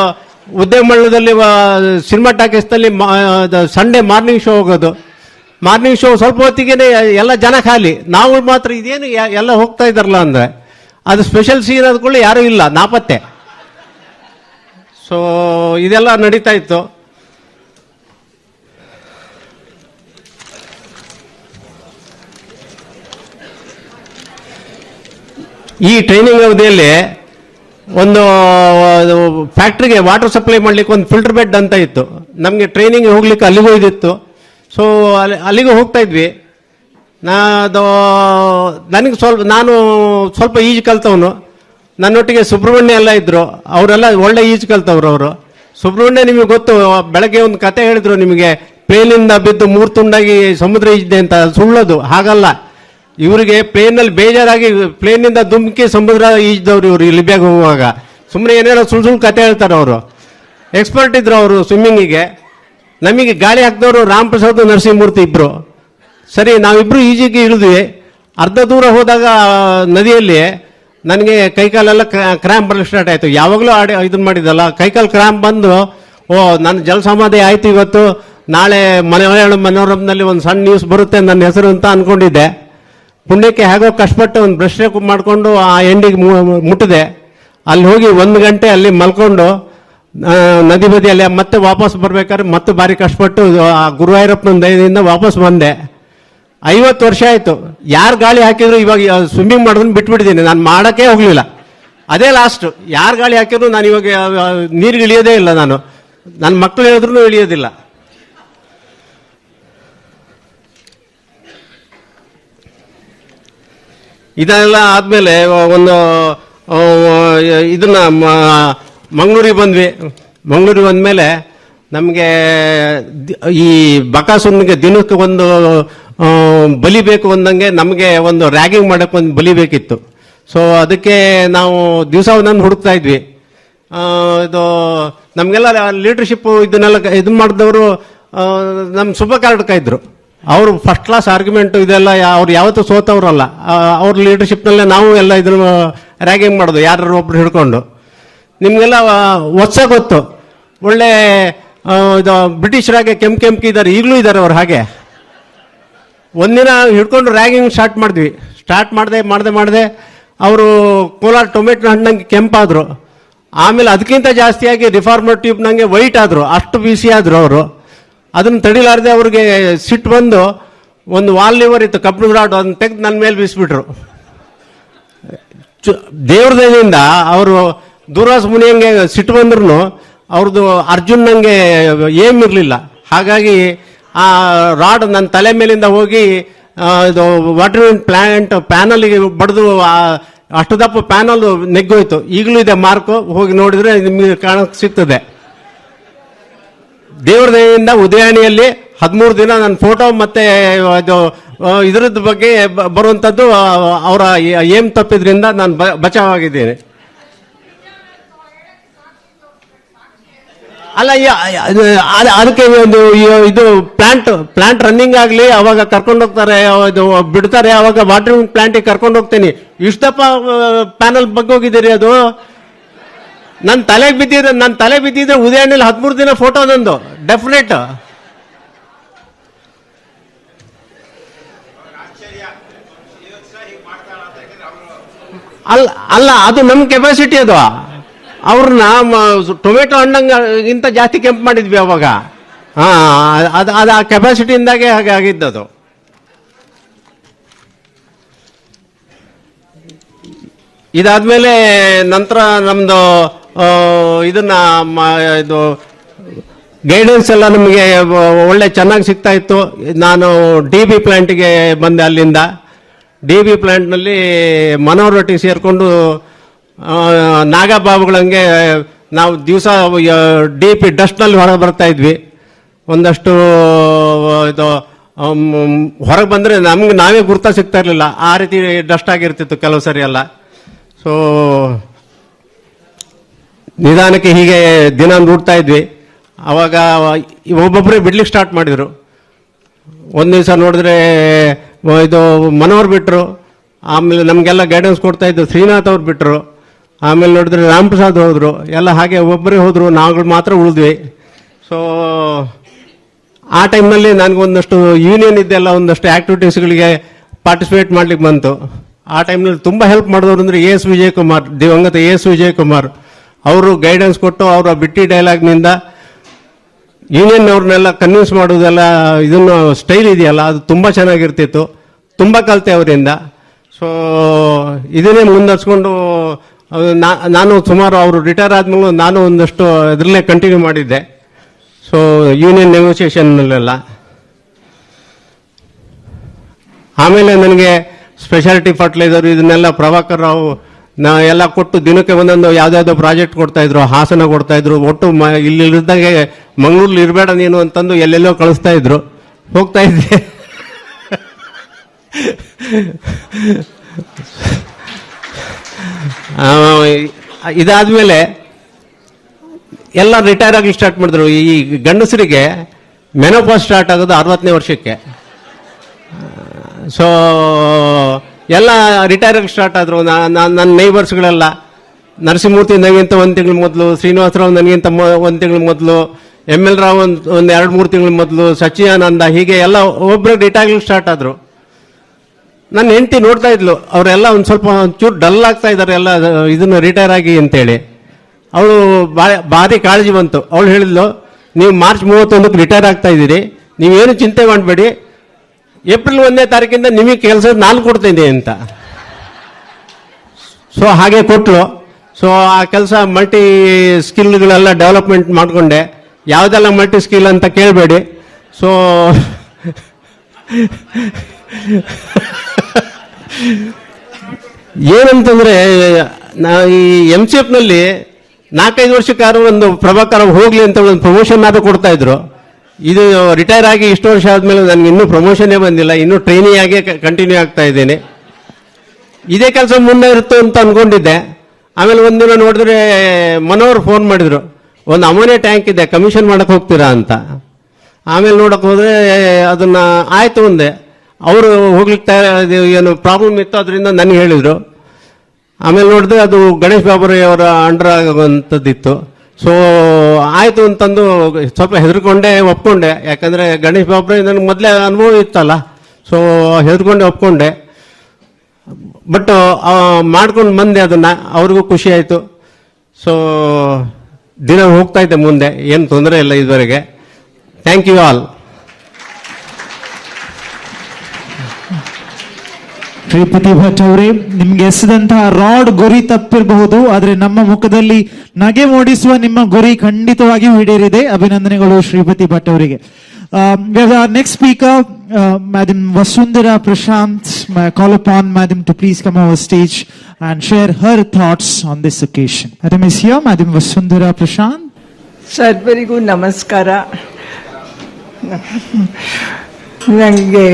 ಉದ್ಯೋಗ ಮಂಡಲದಲ್ಲಿ ಸಿನಿಮಾ ಟಾಕೀಸ್ನಲ್ಲಿ ಸಂಡೇ ಮಾರ್ನಿಂಗ್ ಶೋ ಹೋಗೋದು. ಮಾರ್ನಿಂಗ್ ಶೋ ಸ್ವಲ್ಪ ಹೊತ್ತಿಗೆ ಎಲ್ಲ ಜನ ಖಾಲಿ, ನಾವು ಮಾತ್ರ ಇದೇನು ಎಲ್ಲ ಹೋಗ್ತಾ ಇದ್ದಾರಲ್ಲ ಅಂದರೆ ಅದು ಸ್ಪೆಷಲ್ ಸೀನ್ ಆದ್ಕೊಳ್ಳಿ ಯಾರೂ ಇಲ್ಲ, ನಾಪತ್ತೆ. ಸೊ ಇದೆಲ್ಲ ನಡೀತಾ ಇತ್ತು. ಈ ಟ್ರೈನಿಂಗ್ ಅವಧಿಯಲ್ಲಿ ಒಂದು ಫ್ಯಾಕ್ಟ್ರಿಗೆ ವಾಟರ್ ಸಪ್ಲೈ ಮಾಡಲಿಕ್ಕೆ ಒಂದು ಫಿಲ್ಟರ್ ಬೆಡ್ ಅಂತ ಇತ್ತು. ನಮಗೆ ಟ್ರೈನಿಂಗ್ ಹೋಗ್ಲಿಕ್ಕೆ ಅಲ್ಲಿಗೂ ಇದಿತ್ತು. ಸೊ ಅಲ್ಲಿಗೂ ಹೋಗ್ತಾ ಇದ್ವಿ. ನಾನು ಸ್ವಲ್ಪ ಈಜು ಕಲ್ತವನು. ನನ್ನೊಟ್ಟಿಗೆ ಸುಬ್ರಹ್ಮಣ್ಯ ಎಲ್ಲ ಇದ್ದರು, ಅವರೆಲ್ಲ ಒಳ್ಳೆ ಈಜು ಕಲ್ತವ್ರು ಅವರು. ಸುಬ್ರಹ್ಮಣ್ಯ ನಿಮಗೆ ಗೊತ್ತು, ಬೆಳಗ್ಗೆ ಒಂದು ಕತೆ ಹೇಳಿದ್ರು ನಿಮಗೆ, ಪ್ಲೇನಿಂದ ಬಿದ್ದು 3 ತುಂಡಾಗಿ ಸಮುದ್ರ ಈಜಿದೆ ಅಂತ. ಸುಳ್ಳೋದು, ಹಾಗಲ್ಲ. ಇವರಿಗೆ ಪ್ಲೇನಲ್ಲಿ ಬೇಜಾರಾಗಿ ಪ್ಲೇನಿಂದ ಧುಮುಕಿ ಸಮುದ್ರ ಈಜಿದವ್ರು ಇವರು ಇಲ್ಲಿ ಬೇಗ ಹೋಗುವಾಗ. ಸುಮ್ಮನೆ ಏನೇನೋ ಸುಳ್ಳು ಕತೆ ಹೇಳ್ತಾರೆ ಅವರು. ಎಕ್ಸ್ಪರ್ಟ್ ಇದ್ರು ಅವರು ಸ್ವಿಮ್ಮಿಂಗಿಗೆ. ನಮಗೆ ಗಾಳಿ ಹಾಕಿದವರು ರಾಮಪ್ರಸಾದ್ ನರಸಿಂಹಮೂರ್ತಿ ಇಬ್ಬರು. ಸರಿ, ನಾವಿಬ್ಬರು ಈಜಿಗೆ ಇಳಿದ್ವಿ. ಅರ್ಧ ದೂರ ಹೋದಾಗ ನದಿಯಲ್ಲಿ ನನಗೆ ಕೈಕಾಲೆಲ್ಲ ಕ್ರ್ಯಾಂಪ್ ಬರಲಿಕ್ಕೆ ಸ್ಟಾರ್ಟ್ ಆಯಿತು. ಯಾವಾಗಲೂ ಇದನ್ನು ಮಾಡಿದ್ದಲ್ಲ, ಕೈಕಾಲು ಕ್ರ್ಯಾಂಪ್ ಬಂದು, ನನ್ನ ಜಲಸಮಾಧಿ ಆಯಿತು ಇವತ್ತು, ನಾಳೆ ಮನೋರಮದಲ್ಲಿ ಒಂದು ಸಣ್ಣ ನ್ಯೂಸ್ ಬರುತ್ತೆ ನನ್ನ ಹೆಸರು ಅಂತ ಅಂದ್ಕೊಂಡಿದ್ದೆ. ಪುಣ್ಯಕ್ಕೆ ಹೇಗೋ ಕಷ್ಟಪಟ್ಟು ಒಂದು ಬ್ರಷ್ ಮಾಡಿಕೊಂಡು ಆ ಎಂಡಿಗೆ ಮುಟ್ಟಿದೆ. ಅಲ್ಲಿ ಹೋಗಿ 1 ಗಂಟೆ ಅಲ್ಲಿ ಮಲ್ಕೊಂಡು ನದಿ ಬದಿಯಲ್ಲಿ ಮತ್ತೆ ವಾಪಸ್ ಬರ್ಬೇಕಾದ್ರೆ ಮತ್ತೆ ಭಾರಿ ಕಷ್ಟಪಟ್ಟು ಆ ಗುರುವಾಯೂರಪ್ಪನ ದಯದಿಂದ ವಾಪಸ್ ಬಂದೆ. 50 ವರ್ಷ ಆಯಿತು. ಯಾರು ಗಾಳಿ ಹಾಕಿದ್ರು ಇವಾಗ ಸ್ವಿಮ್ಮಿಂಗ್ ಮಾಡೋದನ್ನ ಬಿಟ್ಬಿಟ್ಟಿದ್ದೀನಿ, ನಾನು ಮಾಡೋಕ್ಕೆ ಹೋಗಲಿಲ್ಲ. ಅದೇ ಲಾಸ್ಟು. ಯಾರು ಗಾಳಿ ಹಾಕಿದ್ರು ನಾನು ಇವಾಗ ನೀರಿಗೆ ಇಳಿಯೋದೇ ಇಲ್ಲ. ನನ್ನ ಮಕ್ಕಳು ಹೇಳಿದ್ರು ಇಳಿಯೋದಿಲ್ಲ. ಇದೆಲ್ಲ ಆದಮೇಲೆ ಒಂದು ಇದನ್ನ ಮಂಗಳೂರಿಗೆ ಬಂದ್ವಿ. ಮಂಗಳೂರಿಗೆ ಬಂದಮೇಲೆ ನಮಗೆ ಈ ಬಕಾಸುರನಿಗೆ ದಿನಕ್ಕೆ ಒಂದು ಬಲಿ ಬೇಕು ಅಂದಂಗೆ ನಮಗೆ ಒಂದು ರ್ಯಾಗಿಂಗ್ ಮಾಡೋಕ್ಕೆ ಒಂದು ಬಲಿ ಬೇಕಿತ್ತು. ಸೊ ಅದಕ್ಕೆ ನಾವು ದಿವಸ ಒಂದೊಂದು ಹುಡುಕ್ತಾ ಇದ್ವಿ. ಇದು ನಮಗೆಲ್ಲ ಲೀಡರ್ಶಿಪ್ಪು ಇದನ್ನೆಲ್ಲ ಇದನ್ನು ಮಾಡಿದವರು ನಮ್ಮ ಸುಬ್ಬಕಾರ್ಡ್ಕ ಇದ್ದರು. ಅವರು ಫಸ್ಟ್ ಕ್ಲಾಸ್ ಆರ್ಗ್ಯುಮೆಂಟು ಇದೆಲ್ಲ ಅವ್ರು ಯಾವತ್ತೂ ಸೋತವ್ರಲ್ಲ. ಅವ್ರ ಲೀಡರ್ಶಿಪ್ನಲ್ಲೇ ನಾವು ಎಲ್ಲ ಇದನ್ನು ರ್ಯಾಗಿಂಗ್ ಮಾಡೋದು, ಯಾರು ಒಬ್ರು ಹಿಡ್ಕೊಂಡು. ನಿಮಗೆಲ್ಲ ಹೊಸ ಗೊತ್ತು, ಒಳ್ಳೆ ಇದು ಬ್ರಿಟಿಷರಾಗೆ ಕೆಂಪಿದ್ದಾರೆ, ಈಗಲೂ ಇದ್ದಾರೆ ಅವ್ರು. ಹಾಗೆ ಒಂದಿನ ಹಿಡ್ಕೊಂಡು ರ್ಯಾಗಿಂಗ್ ಸ್ಟಾರ್ಟ್ ಮಾಡಿದೆ ಅವರು ಕೋಲಾರ ಟೊಮೆಟೊ ಹಣ್ಣಂಗೆ ಕೆಂಪಾದರು. ಆಮೇಲೆ ಅದಕ್ಕಿಂತ ಜಾಸ್ತಿಯಾಗಿ ರಿಫಾರ್ಮರ್ ಟ್ಯೂಬ್ನಂಗೆ ವೈಟ್ ಆದರು, ಅಷ್ಟು ಬಿಸಿ ಆದರು ಅವರು. ಅದನ್ನು ತಡಿಲಾರದೆ ಅವ್ರಿಗೆ ಸಿಟ್ಟು ಬಂದು ಒಂದು ವಾಲ್ ಲಿವರ್ ಇತ್ತು, ಕಬ್ಬಿಣದ ರಾಡ್, ಅದನ್ನು ತೆಗೆದು ನನ್ನ ಮೇಲೆ ಬೀಸಿಬಿಟ್ರು. ದೇವ್ರ ದಯದಿಂದ ಅವರು ದೂರ್ವಾಸ ಮುನಿಯಂಗೆ ಸಿಟ್ಟು ಬಂದ್ರು ಅವ್ರದ್ದು ಅರ್ಜುನ್ನಂಗೆ ಏಮ್ ಇರಲಿಲ್ಲ. ಹಾಗಾಗಿ ಆ ರಾಡ್ ನನ್ನ ತಲೆ ಮೇಲಿಂದ ಹೋಗಿ ಇದು ವಾಟರ್ ಪ್ಲಾಂಟ್ ಪ್ಯಾನಲ್ಗೆ ಬಡ್ದು ಅಷ್ಟು ದಪ್ಪ ಪ್ಯಾನಲ್ ನೆಗ್ಗೋಯ್ತು. ಈಗಲೂ ಇದೆ ಮಾರ್ಕು, ಹೋಗಿ ನೋಡಿದ್ರೆ ನಿಮಗೆ ಕಾಣಕ್ಕೆ ಸಿಗ್ತದೆ. ದೇವ್ರ ದಯೆಯಿಂದ ಉದಯಾಣಿಯಲ್ಲಿ 13 ದಿನ ನನ್ನ ಫೋಟೋ ಮತ್ತೆ ಇದು ಇದರದ್ದು ಬಗ್ಗೆ ಬರುವಂಥದ್ದು ಅವರ ಏಮ್ ತಪ್ಪಿದ್ರಿಂದ ನಾನು ಬಚಾವಾಗಿದ್ದೇನೆ. ಅಲ್ಲ, ಅದಕ್ಕೆ ಒಂದು ಇದು ಪ್ಲಾಂಟ್ ರನ್ನಿಂಗ್ ಆಗಲಿ, ಅವಾಗ ಕರ್ಕೊಂಡು ಹೋಗ್ತಾರೆ, ಇದು ಬಿಡ್ತಾರೆ, ಅವಾಗ ವಾಟರ್ ಪ್ಲಾಂಟಿಗೆ ಕರ್ಕೊಂಡು ಹೋಗ್ತೀನಿ. ಇಷ್ಟಪ್ಪ ಪ್ಯಾನಲ್ ಬಗ್ಗೋಗಿದ್ದೀರಿ. ಅದು ನನ್ನ ತಲೆ ಬಿದ್ದಿದ್ರೆ ಉದಯನಲ್ಲಿ 13 ದಿನ ಫೋಟೋ ನಂದು ಡೆಫಿನೆಟ್. ಅಲ್ಲ, ಅದು ನಮ್ಮ ಕೆಪಾಸಿಟಿ. ಅದು ಅವ್ರನ್ನ ಟೊಮೆಟೊ ಹಣ್ಣಂಗಿಂತ ಜಾಸ್ತಿ ಕೆಂಪು ಮಾಡಿದ್ವಿ ಅವಾಗ. ಅದು ಆ ಕೆಪಾಸಿಟಿಯಿಂದಾಗೆ ಹಾಗೆ ಆಗಿದ್ದದು. ಇದಾದ್ಮೇಲೆ ನಂತರ ನಮ್ದು ಇದನ್ನ ಇದು ಗೈಡೆನ್ಸ್ ಎಲ್ಲ ನಮಗೆ ಒಳ್ಳೆ ಚೆನ್ನಾಗಿ ಸಿಗ್ತಾ ಇತ್ತು. ನಾನು DB ಪ್ಲಾಂಟಿಗೆ ಬಂದೆ. ಅಲ್ಲಿಂದ DB ಪ್ಲಾಂಟ್ನಲ್ಲಿ ಮನೋರೊಟ್ಟಿಗೆ ಸೇರಿಕೊಂಡು ನಾಗಬಾಬುಗಳಂಗೆ ನಾವು ದಿವಸ DP ಡಸ್ಟ್ನಲ್ಲಿ ಹೊರಗೆ ಬರ್ತಾ ಇದ್ವಿ. ಒಂದಷ್ಟು ಇದು ಹೊರಗೆ ಬಂದರೆ ನಮ್ಗೆ ನಾವೇ ಗುರ್ತ ಸಿಗ್ತಾ ಇರಲಿಲ್ಲ, ಆ ರೀತಿ ಡಸ್ಟ್ ಆಗಿರ್ತಿತ್ತು ಕೆಲವು ಸರಿ ಎಲ್ಲ. ಸೊ ನಿಧಾನಕ್ಕೆ ಹೀಗೆ ದಿನ ನೋಡ್ತಾ ಇದ್ವಿ. ಅವಾಗ ಒಬ್ಬೊಬ್ಬರೇ ಬಿಡ್ಲಿಕ್ಕೆ ಸ್ಟಾರ್ಟ್ ಮಾಡಿದರು. ಒಂದು ದಿವಸ ನೋಡಿದ್ರೆ ಇದು ಮನೋಹರ್ ಬಿಟ್ಟರು. ಆಮೇಲೆ ನಮಗೆಲ್ಲ ಗೈಡೆನ್ಸ್ ಕೊಡ್ತಾ ಇದ್ದು ಶ್ರೀನಾಥ್ ಅವ್ರು ಬಿಟ್ಟರು. ಆಮೇಲೆ ನೋಡಿದ್ರೆ ರಾಮಪ್ರಸಾದ್ ಹೋದರು. ಎಲ್ಲ ಹಾಗೆ ಒಬ್ಬರೇ ಹೋದರು, ನಾವುಗಳು ಮಾತ್ರ ಉಳಿದ್ವಿ. ಸೊ ಆ ಟೈಮ್ನಲ್ಲಿ ನನಗೊಂದಷ್ಟು ಯೂನಿಯನ್ ಇದ್ದೆಲ್ಲ ಒಂದಷ್ಟು ಆ್ಯಕ್ಟಿವಿಟೀಸ್ಗಳಿಗೆ ಪಾರ್ಟಿಸಿಪೇಟ್ ಮಾಡ್ಲಿಕ್ಕೆ ಬಂತು. ಆ ಟೈಮ್ನಲ್ಲಿ ತುಂಬ ಹೆಲ್ಪ್ ಮಾಡಿದವರು ಅಂದರೆ AS ವಿಜಯಕುಮಾರ್, ದಿವಂಗತ AS ವಿಜಯಕುಮಾರ್ ಅವರು ಗೈಡೆನ್ಸ್ ಕೊಟ್ಟು ಅವರ ಬಿಟ್ಟಿ ಡೈಲಾಗ್ನಿಂದ ಯೂನಿಯನ್ ಅವ್ರನ್ನೆಲ್ಲ ಕನ್ವಿನ್ಸ್ ಮಾಡೋದೆಲ್ಲ ಇದನ್ನು ಸ್ಟೈಲ್ ಇದೆಯಲ್ಲ, ಅದು ತುಂಬ ಚೆನ್ನಾಗಿರ್ತಿತ್ತು. ತುಂಬ ಕಲಿತೆ ಅವರಿಂದ. ಸೊ ಇದನ್ನೇ ಮುಂದುವರ್ಸ್ಕೊಂಡು ನಾನು ಸುಮಾರು ಅವರು ರಿಟೈರ್ ಆದ್ಮೇಲೆ ನಾನು ಒಂದಷ್ಟು ಇದರಲ್ಲೇ ಕಂಟಿನ್ಯೂ ಮಾಡಿದ್ದೆ. ಸೊ ಯೂನಿಯನ್ ನೆಗೋಸಿಯೇಷನ್ನಲ್ಲೆಲ್ಲ ಆಮೇಲೆ ನನಗೆ ಸ್ಪೆಷಾಲಿಟಿ ಫರ್ಟಿಲೈಸರ್ ಇದನ್ನೆಲ್ಲ ಪ್ರಭಾಕರ್ ರಾವ್ ಎಲ್ಲ ಕೊಟ್ಟು ದಿನಕ್ಕೆ ಒಂದೊಂದು ಯಾವುದ್ಯಾವುದೋ ಪ್ರಾಜೆಕ್ಟ್ ಕೊಡ್ತಾಯಿದ್ರು, ಹಾಸನ ಕೊಡ್ತಾಯಿದ್ರು. ಒಟ್ಟು ಇಲ್ಲಿದ್ದಂಗೆ ಮಂಗಳೂರಲ್ಲಿ ಇರಬೇಡ ನೀನು ಅಂತಂದು ಎಲ್ಲೆಲ್ಲೋ ಕಳಿಸ್ತಾ ಇದ್ರು. ಹೋಗ್ತಾ ಇದ್ದೆ. ಇದಾದ್ಮೇಲೆ ಎಲ್ಲ ರಿಟೈರ್ ಆಗಿ ಸ್ಟಾರ್ಟ್ ಮಾಡಿದ್ರು. ಈ ಗಂಡಸರಿಗೆ ಮೆನೋಪಾಸ್ ಸ್ಟಾರ್ಟ್ ಆಗೋದು 60ನೇ ವರ್ಷಕ್ಕೆ. ಸೊ ಎಲ್ಲ ರಿಟೈರ್ ಆಗಿ ಸ್ಟಾರ್ಟ್ ಆದರು. ನನ್ನ ನೈಬರ್ಸ್ಗಳೆಲ್ಲ ನರಸಿಂಹಮೂರ್ತಿ ನನಗಿಂತ 1 ತಿಂಗಳು ಮೊದಲು, ಶ್ರೀನಿವಾಸರಾವ್ ನನಗಿಂತ 1 ತಿಂಗಳು ಮೊದಲು, ML ರಾವ್ ಒಂದು 2-3 ತಿಂಗಳು ಮೊದಲು, ಸಚ್ಚಿದಾನಂದ, ಹೀಗೆ ಎಲ್ಲ ಒಬ್ಬರು ರಿಟೈರ್ ಸ್ಟಾರ್ಟ್ ಆದರು. ನನ್ನ ಹೆಂಡತಿ ನೋಡ್ತಾ ಇದ್ಲು, ಅವರೆಲ್ಲ ಒಂದು ಸ್ವಲ್ಪ ಒಂಚೂರು ಡಲ್ ಆಗ್ತಾ ಇದ್ದಾರೆ ಎಲ್ಲ ಇದನ್ನು ರಿಟೈರ್ ಆಗಿ ಅಂತೇಳಿ. ಅವಳು ಭಾರಿ ಕಾಳಜಿ ಬಂತು. ಅವಳು ಹೇಳಿದ್ಲು, ನೀವು ಮಾರ್ಚ್ 31ಕ್ಕೆ ರಿಟೈರ್ ಆಗ್ತಾ ಇದ್ದೀರಿ, ನೀವೇನು ಚಿಂತೆ ಮಾಡಬೇಡಿ, ಏಪ್ರಿಲ್ 1ನೇ ತಾರೀಕಿಂದ ನಿಮಗೆ ಕೆಲಸ ನಾನು ಕೊಡ್ತೀನಿ ಅಂತ. ಸೊ ಹಾಗೆ ಕೊಟ್ಟಳು. ಸೊ ಆ ಕೆಲಸ ಮಲ್ಟಿ ಸ್ಕಿಲ್ಗಳೆಲ್ಲ ಡೆವಲಪ್ಮೆಂಟ್ ಮಾಡಿಕೊಂಡೆ. ಯಾವುದೆಲ್ಲ ಮಲ್ಟಿ ಸ್ಕಿಲ್ ಅಂತ ಕೇಳಬೇಡಿ. ಸೊ ಏನಂತಂದರೆ ಈ MCFನಲ್ಲಿ 4-5 ವರ್ಷಕ್ಕಾದ್ರೂ ಒಂದು ಪ್ರಭಾಕರ ಹೋಗಲಿ ಅಂತ ಒಂದು ಪ್ರಮೋಷನ್ ಆದರೂ ಕೊಡ್ತಾ ಇದ್ರು. ಇದು ರಿಟೈರ್ ಆಗಿ ಇಷ್ಟು ವರ್ಷ ಆದಮೇಲೆ ನನಗೆ ಇನ್ನೂ ಪ್ರಮೋಷನ್ನೇ ಬಂದಿಲ್ಲ, ಇನ್ನೂ ಟ್ರೈನಿ ಆಗೇ ಕಂಟಿನ್ಯೂ ಆಗ್ತಾ ಇದ್ದೇನೆ. ಇದೇ ಕೆಲಸ ಮುಂದೆ ಇರುತ್ತೋ ಅಂತ ಅಂದ್ಕೊಂಡಿದ್ದೆ. ಆಮೇಲೆ ಒಂದಿನ ನೋಡಿದ್ರೆ ಮನೋಹರ್ ಫೋನ್ ಮಾಡಿದ್ರು, ಒಂದು ಅಮೋನಿಯಾ ಟ್ಯಾಂಕ್ ಇದೆ, ಕಮಿಷನ್ ಮಾಡಕ್ಕೆ ಹೋಗ್ತೀರಾ ಅಂತ. ಆಮೇಲೆ ನೋಡಕ್ಕೆ ಹೋದರೆ ಅದನ್ನು ಆಯಿತು ಒಂದೆ. ಅವರು ಹೋಗ್ಲಿಕ್ಕೆ ಏನು ಪ್ರಾಬ್ಲಮ್ ಇತ್ತು, ಅದರಿಂದ ನನಗೆ ಹೇಳಿದರು. ಆಮೇಲೆ ನೋಡಿದ್ರೆ ಅದು ಗಣೇಶ್ ಬಾಬುರೈ ಅವರ ಅಂಡರ್ ಆಗುವಂಥದ್ದಿತ್ತು. ಸೊ ಆಯಿತು ಅಂತಂದು ಸ್ವಲ್ಪ ಹೆದರ್ಕೊಂಡೆ ಒಪ್ಕೊಂಡೆ, ಯಾಕಂದರೆ ಗಣೇಶ್ ಬಾಬುರೈ ನನಗೆ ಮೊದಲೇ ಅನುಭವ ಇತ್ತಲ್ಲ, ಸೊ ಹೆದರ್ಕೊಂಡೆ ಒಪ್ಕೊಂಡೆ. ಬಟ್ ಮಾಡ್ಕೊಂಡು ಬಂದೆ ಅದನ್ನು, ಅವ್ರಿಗೂ ಖುಷಿ ಆಯಿತು. ಸೊ ದಿನ ಹೋಗ್ತಾ ಇದ್ದೆ ಮುಂದೆ, ಏನು ತೊಂದರೆ ಇಲ್ಲ ಇದುವರೆಗೆ. Thank you all. Shripati Bhat ಅವರೇ, ನಿಮ್ಗೆ ಎಸೆದಂತಹ ರಾಡ್ ಗುರಿ ತಪ್ಪಿರಬಹುದು, ಆದ್ರೆ ನಮ್ಮ ಮುಖದಲ್ಲಿ ನಗೆ ಮೂಡಿಸುವ ನಿಮ್ಮ ಗುರಿ ಖಂಡಿತವಾಗಿಯೂ ಈಡೇರಿದೆ. ಅಭಿನಂದನೆಗಳು ಶ್ರೀಪತಿ ಭಟ್ ಅವರಿಗೆ. Next speaker, Madam Vasundhara Prashant. May I call upon Madam to please come over stage and share her thoughts on this occasion. Madam is here, Madam Vasundhara Prashant. ಸರ್ವರಿಗೂ ನಮಸ್ಕಾರ. ನನಗೆ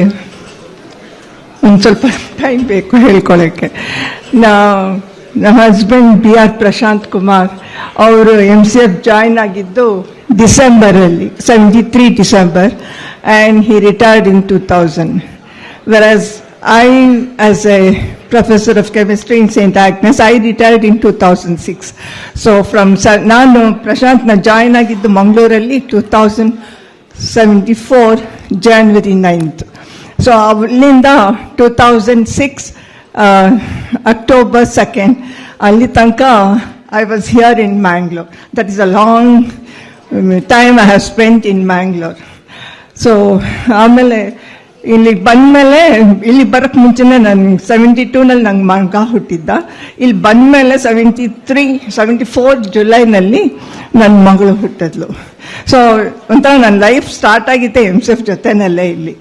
ಒಂದು ಸ್ವಲ್ಪ ಟೈಮ್ ಬೇಕು ಹೇಳ್ಕೊಳ್ಳೋಕ್ಕೆ. ನಮ್ಮ ಹಸ್ಬೆಂಡ್ BR ಪ್ರಶಾಂತ್ ಕುಮಾರ್ ಅವರು MCF join ಆಗಿದ್ದು ಡಿಸೆಂಬರಲ್ಲಿ, 73 December, and he retired in 2000. Whereas I, as a professor of chemistry in St. Agnes, I retired in 2006. So ನಾನು ಪ್ರಶಾಂತ್ನ ಜಾಯ್ನ್ ಆಗಿದ್ದು ಮಂಗಳೂರಲ್ಲಿ 2074 January 9th. ಸೊ ಅಲ್ಲಿಂದ 2006 October 2nd ಅಲ್ಲಿ ತನಕ I was here in Mangalore. That is a long time I have spent in Mangalore. So ಆಮೇಲೆ ಇಲ್ಲಿಗೆ ಬಂದಮೇಲೆ, ಇಲ್ಲಿ ಬರೋಕ್ಕೆ ಮುಂಚೆನೇ ನಾನು 72ನಲ್ಲಿ ನಂಗೆ ಮಗ ಹುಟ್ಟಿದ್ದ. ಇಲ್ಲಿ ಬಂದಮೇಲೆ 74 ಜುಲೈನಲ್ಲಿ ನನ್ನ ಮಗಳು ಹುಟ್ಟಿದ್ಲು. ಸೊ ಒಂಥರ ನನ್ನ ಲೈಫ್ ಸ್ಟಾರ್ಟ್ ಆಗಿದ್ದೆ MCF ಜೊತೆನಲ್ಲೇ ಇಲ್ಲಿ.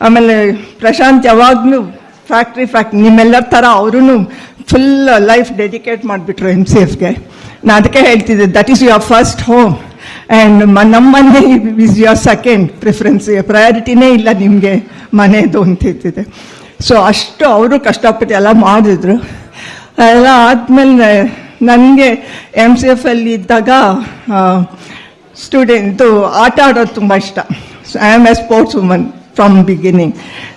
ಆಮೇಲೆ ಪ್ರಶಾಂತ್ ಯಾವಾಗಲೂ ಫ್ಯಾಕ್ಟ್ರಿ ನಿಮ್ಮೆಲ್ಲರ ಥರ ಅವರೂ ಫುಲ್ ಲೈಫ್ ಡೆಡಿಕೇಟ್ ಮಾಡಿಬಿಟ್ರು MCFಗೆ. ನಾನು ಅದಕ್ಕೆ ಹೇಳ್ತಿದ್ದೆ, that is your first home and ನಮ್ಮ ಮನೆ ಈಸ್ ಯುವರ್ ಸೆಕೆಂಡ್ ಪ್ರಿಫರೆನ್ಸ್, ಪ್ರಯಾರಿಟಿನೇ ಇಲ್ಲ ನಿಮಗೆ ಮನೆಯದು ಅಂತ ಹೇಳ್ತಿದ್ದೆ. ಸೊ ಅಷ್ಟು ಅವರು ಕಷ್ಟಪಟ್ಟು ಎಲ್ಲ ಮಾಡಿದ್ರು. ಎಲ್ಲ ಆದಮೇಲೆ ನನಗೆ MCFಲ್ಲಿ ಇದ್ದಾಗ ಸ್ಟೂಡೆಂಟು ಆಟ ಆಡೋದು ತುಂಬ ಇಷ್ಟ. I am A sports woman from beginning.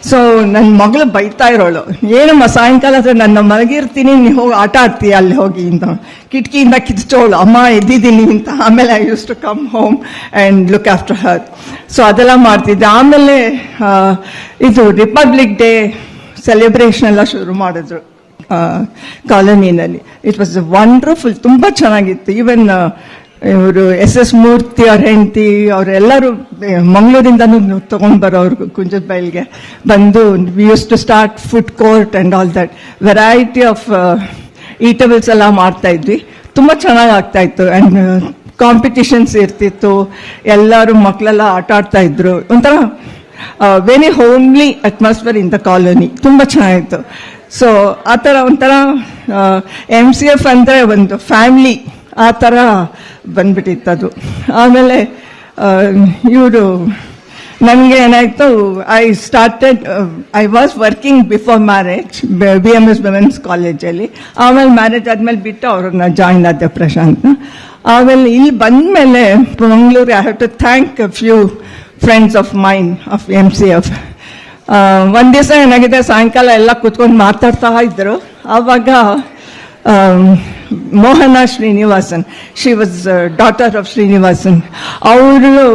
So ನನ್ನ ಮಗಳು ಬೈತಾ ಇರೋಳು, ಏನಮ್ಮ ಸಾಯಂಕಾಲ ಆದರೆ ನನ್ನ ಮಲಗಿರ್ತೀನಿ, ನೀವು ಹೋಗಿ ಆಟ ಆಡ್ತೀಯ ಅಲ್ಲಿ ಹೋಗಿ ಅಂತ ಕಿಟಕಿಯಿಂದ ಕಿಚ್ಚೋಳು, ಅಮ್ಮ ಎದ್ದಿದ್ದೀನಿ ಅಂತ. ಆಮೇಲೆ I use to come home and look after her. So ಅದೆಲ್ಲ ಮಾಡ್ತಿದ್ದೆ. ಆಮೇಲೆ ಇದು ರಿಪಬ್ಲಿಕ್ ಡೇ ಸೆಲೆಬ್ರೇಷನ್ ಎಲ್ಲ ಶುರು ಮಾಡಿದ್ರು ಕಾಲೋನಿನಲ್ಲಿ. ಇಟ್ ವಾಸ್ ವಂಡರ್ಫುಲ್, ತುಂಬ ಚೆನ್ನಾಗಿತ್ತು. ಈವನ್ ಇವರು SS ಮೂರ್ತಿ ಅವ್ರ ಹೆಂಡತಿ ಅವರೆಲ್ಲರೂ ಮಂಗಳೂರಿಂದನೂ ತೊಗೊಂಡು ಬರೋರು ಕುಂಜದ ಬೈಲ್ಗೆ ಬಂದು. We use to start food court and all that, variety of eatables ಎಲ್ಲ ಮಾಡ್ತಾಯಿದ್ವಿ. ತುಂಬ ಚೆನ್ನಾಗಿ ಆಗ್ತಾಯಿತ್ತು. ಆ್ಯಂಡ್ ಕಾಂಪಿಟಿಷನ್ಸ್ ಇರ್ತಿತ್ತು, ಎಲ್ಲರೂ ಮಕ್ಕಳೆಲ್ಲ ಆಟ ಆಡ್ತಾಯಿದ್ರು. ಒಂಥರ very homely atmosphere in the colony, ತುಂಬ ಚೆನ್ನಾಗಿತ್ತು. ಸೊ ಆ ಥರ ಒಂಥರ MCF ಅಂದರೆ ಒಂದು ಫ್ಯಾಮ್ಲಿ ಆ ಥರ ಬಂದ್ಬಿಟ್ಟಿತ್ತದು. ಆಮೇಲೆ ಇವರು ನನಗೆ ಏನಾಯಿತು, I was working before marriage BMS women's ಕಾಲೇಜಲ್ಲಿ. ಆಮೇಲೆ ಮ್ಯಾರೇಜ್ ಆದಮೇಲೆ ಬಿಟ್ಟು ಅವ್ರನ್ನ ಜಾಯಿನ್ ಆದೆ ಪ್ರಶಾಂತ್ನ. ಆಮೇಲೆ ಇಲ್ಲಿ ಬಂದಮೇಲೆ Mangaluru I have to thank a few friends of mine of MCF. ಒಂದು ದಿವಸ ಏನಾಗಿದೆ, ಸಾಯಂಕಾಲ ಎಲ್ಲ ಕೂತ್ಕೊಂಡು ಮಾತಾಡ್ತಾ ಇದ್ದರು. ಆವಾಗ Mohana Srinivasan, she was daughter of Srinivasan, ಅವರು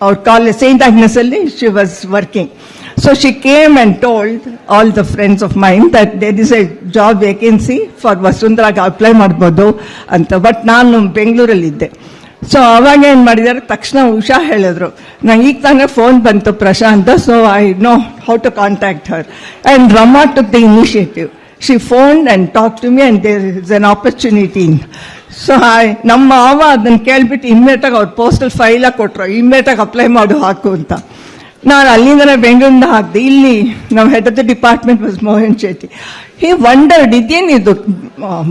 ಅವ್ರ ಕಾಲೇಜ್ St. Agnesಲ್ಲಿ she was working. So she came and told all the friends of mine that there is a job vacancy for ವಸುಂಧರಾಗೆ ಅಪ್ಲೈ ಮಾಡ್ಬೋದು ಅಂತ. ಬಟ್ ನಾನು ಬೆಂಗಳೂರಲ್ಲಿದ್ದೆ. ಸೊ ಅವಾಗ ಏನು ಮಾಡಿದ್ದಾರೆ, ತಕ್ಷಣ ಉಷಾ ಹೇಳಿದ್ರು, ನಂಗೆ ಈಗ ತಾನೇ ಫೋನ್ ಬಂತು Prashant, so I know how to contact her. And Rama took the initiative. She phoned and talked to me and there is an opportunity. So ನಮ್ಮ ಮಾವ ಅದನ್ನು ಕೇಳ್ಬಿಟ್ಟು ಇಮ್ಮಿಡಿಯೇಟಾಗಿ ಅವ್ರು ಪೋಸ್ಟಲ್ ಫೈಲ ಕೊಟ್ಟರು, ಇಮ್ಮಿಡಿಯೇಟಾಗಿ ಅಪ್ಲೈ ಮಾಡು ಹಾಕು ಅಂತ. ನಾನು ಅಲ್ಲಿಂದನೇ ಬೆಂಗಳೂರಿಂದ ಹಾಕಿದೆ. ಇಲ್ಲಿ ನಮ್ಮ head of the department was Mohan Shetty. He wondered, ಇದೇನಿದು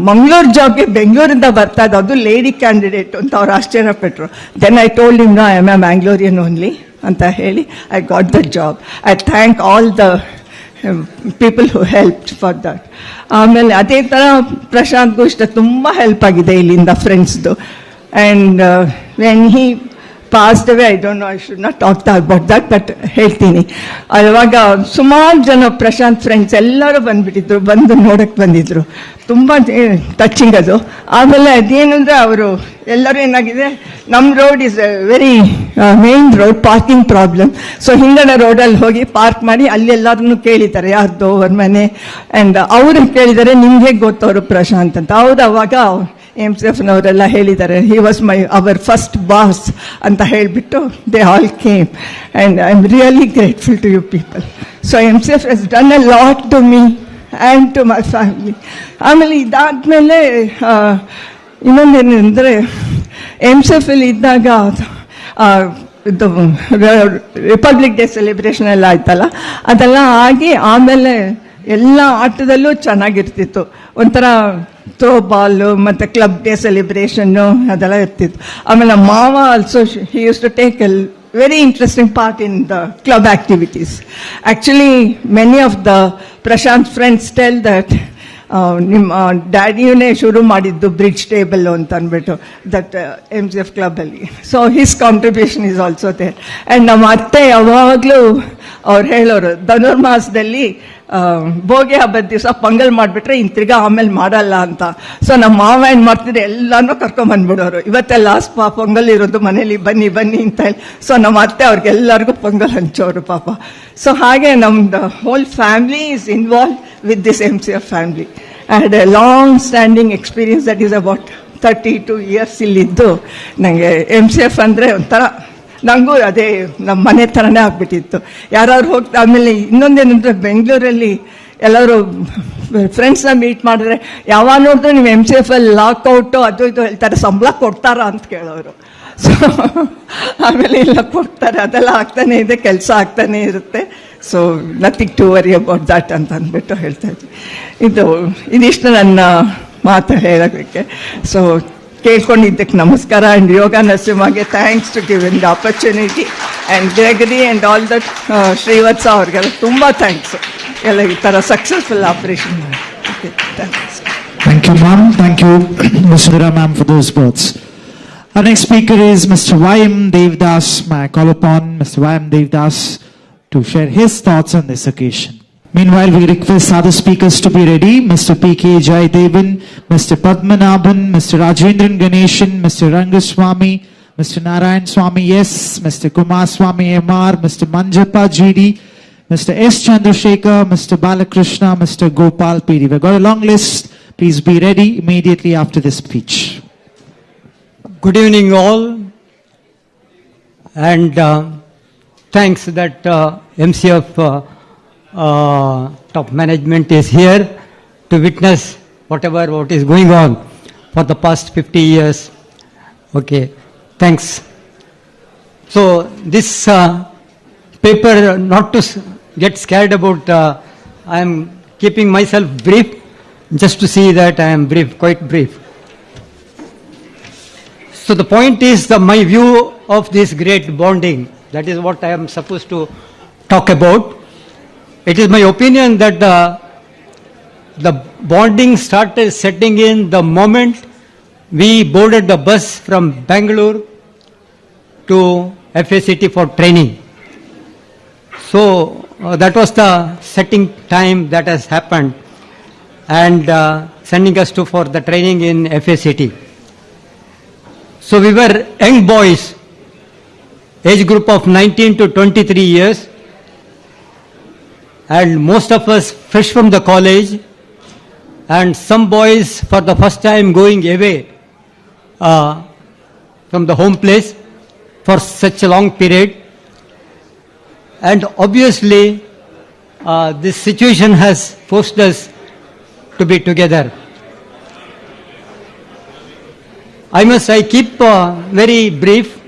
ಮಂಗಳೂರು ಜಾಬ್ಗೆ ಬೆಂಗಳೂರಿಂದ ಬರ್ತಾ ಇದೆ, ಅದು ಲೇಡಿ ಕ್ಯಾಂಡಿಡೇಟ್ ಅಂತ ಅವ್ರು ಆಶ್ಚರ್ಯಪಟ್ಟರು. Then I told him, no I am a Mangalorean only ಅಂತ ಹೇಳಿ I got the job. I thank all the people who helped for that. ಆಮೇಲೆ ಅದೇ ಥರ ಪ್ರಶಾಂತ್ಗೂ ಇಷ್ಟ ತುಂಬ ಹೆಲ್ಪ್ ಆಗಿದೆ ಇಲ್ಲಿಂದ ಫ್ರೆಂಡ್ಸ್ದು. And when he passed away. I don't know, I should not talk about that, but ಹೇಳ್ತೀನಿ. ಅವಾಗ ಸುಮಾರು ಜನ ಪ್ರಶಾಂತ್ ಫ್ರೆಂಡ್ಸ್ ಎಲ್ಲರೂ ಬಂದ್ಬಿಟ್ಟಿದ್ರು, ಬಂದು ನೋಡಕ್ಕೆ ಬಂದಿದ್ರು. ತುಂಬ ಟಚಿಂಗ್ ಅದು. ಆಮೇಲೆ ಅದೇನಂದ್ರೆ ಅವರು ಎಲ್ಲರೂ ಏನಾಗಿದೆ, ನಮ್ಮ road is very main road, parking problem. So ಹಿಂಗಡೆ ರೋಡಲ್ಲಿ ಹೋಗಿ ಪಾರ್ಕ್ ಮಾಡಿ ಅಲ್ಲಿ ಎಲ್ಲರನ್ನು ಕೇಳಿದ್ದಾರೆ ಯಾರ್ದು ಅವ್ರ ಮನೆ, ಆ್ಯಂಡ್ ಅವ್ರು ಕೇಳಿದ್ದಾರೆ ನಿಮ್ಗೆ ಗೊತ್ತವರು ಪ್ರಶಾಂತ್ ಅಂತ. ಅವ್ರು ಅವಾಗ MCFನವರೆಲ್ಲ ಹೇಳಿದ್ದಾರೆ, he was our first boss ಅಂತ ಹೇಳಿಬಿಟ್ಟು they all came, and I am really grateful to you people. So MCF has done a lot to me and to my family. ಆಮೇಲೆ ಇದಾದಮೇಲೆ ಇನ್ನೊಂದೇನೆಂದರೆ MCFಲ್ಲಿ ಇದ್ದಾಗ ಇದು ರಿಪಬ್ಲಿಕ್ ಡೇ ಸೆಲೆಬ್ರೇಷನ್ ಎಲ್ಲ ಆಯ್ತಲ್ಲ, ಅದೆಲ್ಲ ಆಗಿ ಆಮೇಲೆ ಎಲ್ಲ ಆಟದಲ್ಲೂ ಚೆನ್ನಾಗಿರ್ತಿತ್ತು. ಒಂಥರ ಥ್ರೋ ಬಾಲು ಮತ್ತು ಕ್ಲಬ್ ಡೇ ಸೆಲೆಬ್ರೇಷನ್ನು ಅದೆಲ್ಲ ಇರ್ತಿತ್ತು. ಆಮೇಲೆ ನಮ್ಮ ಮಾವ also he use to take a very interesting part in the club activities. Actually many of the Prashant friends tell that ನಿಮ್ಮ ಡ್ಯಾಡಿಯೇ ಶುರು ಮಾಡಿದ್ದು ಬ್ರಿಡ್ಜ್ ಟೇಬಲ್ ಅಂತ ಅಂದ್ಬಿಟ್ಟು ದಟ್ MCF ಕ್ಲಬ್ಬಲ್ಲಿ. So his contribution is also there. And ನಮ್ಮ ಅತ್ತೆ ಯಾವಾಗಲೂ ಅವ್ರು ಹೇಳೋರು, ಧನುರ್ಮಾಸದಲ್ಲಿ ಭೋಗಿ ಹಬ್ಬದ ದಿವಸ ಪೊಂಗಲ್ ಮಾಡಿಬಿಟ್ರೆ ತಿರ್ಗಾ ಆಮೇಲೆ ಮಾಡಲ್ಲ ಅಂತ. ಸೊ ನಮ್ಮ ಮಾವ ಏನು ಮಾಡ್ತಿದ್ರೆ ಎಲ್ಲಾನು ಕರ್ಕೊಂಬಂದ್ಬಿಡೋರು, ಇವತ್ತೇ ಲಾಸ್ಟ್ ಪೊಂಗಲ್ ಇರೋದು ಮನೇಲಿ, ಬನ್ನಿ ಬನ್ನಿ ಅಂತ ಹೇಳಿ. ಸೊ ನಮ್ಮ ಅತ್ತೆ ಅವ್ರಿಗೆಲ್ಲರಿಗೂ ಪೊಂಗಲ್ ಹಂಚೋರು ಪಾಪ. ಸೊ ಹಾಗೆ ನಮ್ದು whole family is involve with this MCF family. I had a long standing experience, that is about 32 years ಇಲ್ಲಿದ್ದು. ನನಗೆ MCF ಅಂದರೆ ಒಂಥರ ನನಗೂ ಅದೇ ನಮ್ಮ ಮನೆ ಥರನೇ ಆಗ್ಬಿಟ್ಟಿತ್ತು. ಯಾರಾದ್ರು ಹೋಗ್ತಾ, ಆಮೇಲೆ ಇನ್ನೊಂದೇನಂದರೆ ಬೆಂಗಳೂರಲ್ಲಿ ಎಲ್ಲರೂ ಫ್ರೆಂಡ್ಸ್ನ ಮೀಟ್ ಮಾಡಿದ್ರೆ ಯಾವಾಗ ನೋಡಿದ್ರೆ ನೀವು MCFಲ್ಲಿ ಲಾಕ್ಔಟು ಅದು ಇದು ಹೇಳ್ತಾರೆ, ಸಂಬಳ ಕೊಡ್ತಾರಾ ಅಂತ ಕೇಳೋರು. ಸೊ ಆಮೇಲೆ ಇಲ್ಲ ಕೊಡ್ತಾರೆ, ಅದೆಲ್ಲ ಆಗ್ತಾನೆ ಇದೆ, ಕೆಲಸ ಆಗ್ತಾನೆ ಇರುತ್ತೆ. So nothing to worry about that ಅಂತ ಅಂದ್ಬಿಟ್ಟು ಹೇಳ್ತಾ ಇದ್ವಿ. ಇದಿಷ್ಟು ನನ್ನ ಮಾತು ಹೇಳೋದಕ್ಕೆ. ಸೊ ಕೇಳ್ಕೊಂಡಿದ್ದಕ್ಕೆ ನಮಸ್ಕಾರ. ಆ್ಯಂಡ್ ಯೋಗ ನರಸಿಂಹಗೆ thanks to giving the opportunity, and Gregory and all that Srivatsa ಅವ್ರಿಗೆಲ್ಲ ತುಂಬ ಥ್ಯಾಂಕ್ಸು, ಎಲ್ಲ ಈ ಥರ ಸಕ್ಸಸ್ಫುಲ್ ಆಪರೇಷನ್ ಮಾಡಿ. Thanks. Thank you, ma'am. Thank you, Ms. Sudhira, ma'am, for those words. Our next speaker is Mr. Y.M. Devdas. May I call upon Mr. Y.M. Devdas to share his thoughts on this occasion. Meanwhile, we request other speakers to be ready. Mr. P.K. Jaidevan, Mr. Padmanabhan, Mr. Rajendran Ganeshan, Mr. Rangaswamy, Mr. Narayan Swamy, yes, Mr. Kumar Swamy M.R., Mr. Manjappa G.D., Mr. S. Chandrasekhar, Mr. Balakrishna, Mr. Gopal P.D. We've got a long list. Please be ready immediately after this speech. Good evening all, and thanks that MCF top management is here to witness what is going on for the past 50 years. Okay, thanks. So this paper, not to get scared about, I am keeping myself brief, just to see that I am brief, quite brief. So the point is my view of this great bonding. That is what I am supposed to talk about. It is my opinion that the bonding started setting in the moment we boarded the bus from Bangalore to FACT for training. So that was the setting time that has happened, and sending us for the training in FACT. So we were young boys, age group of 19 to 23 years, and most of us fresh from the college, and some boys for the first time going away from the home place for such a long period. And obviously this situation has forced us to be together. I keep very brief.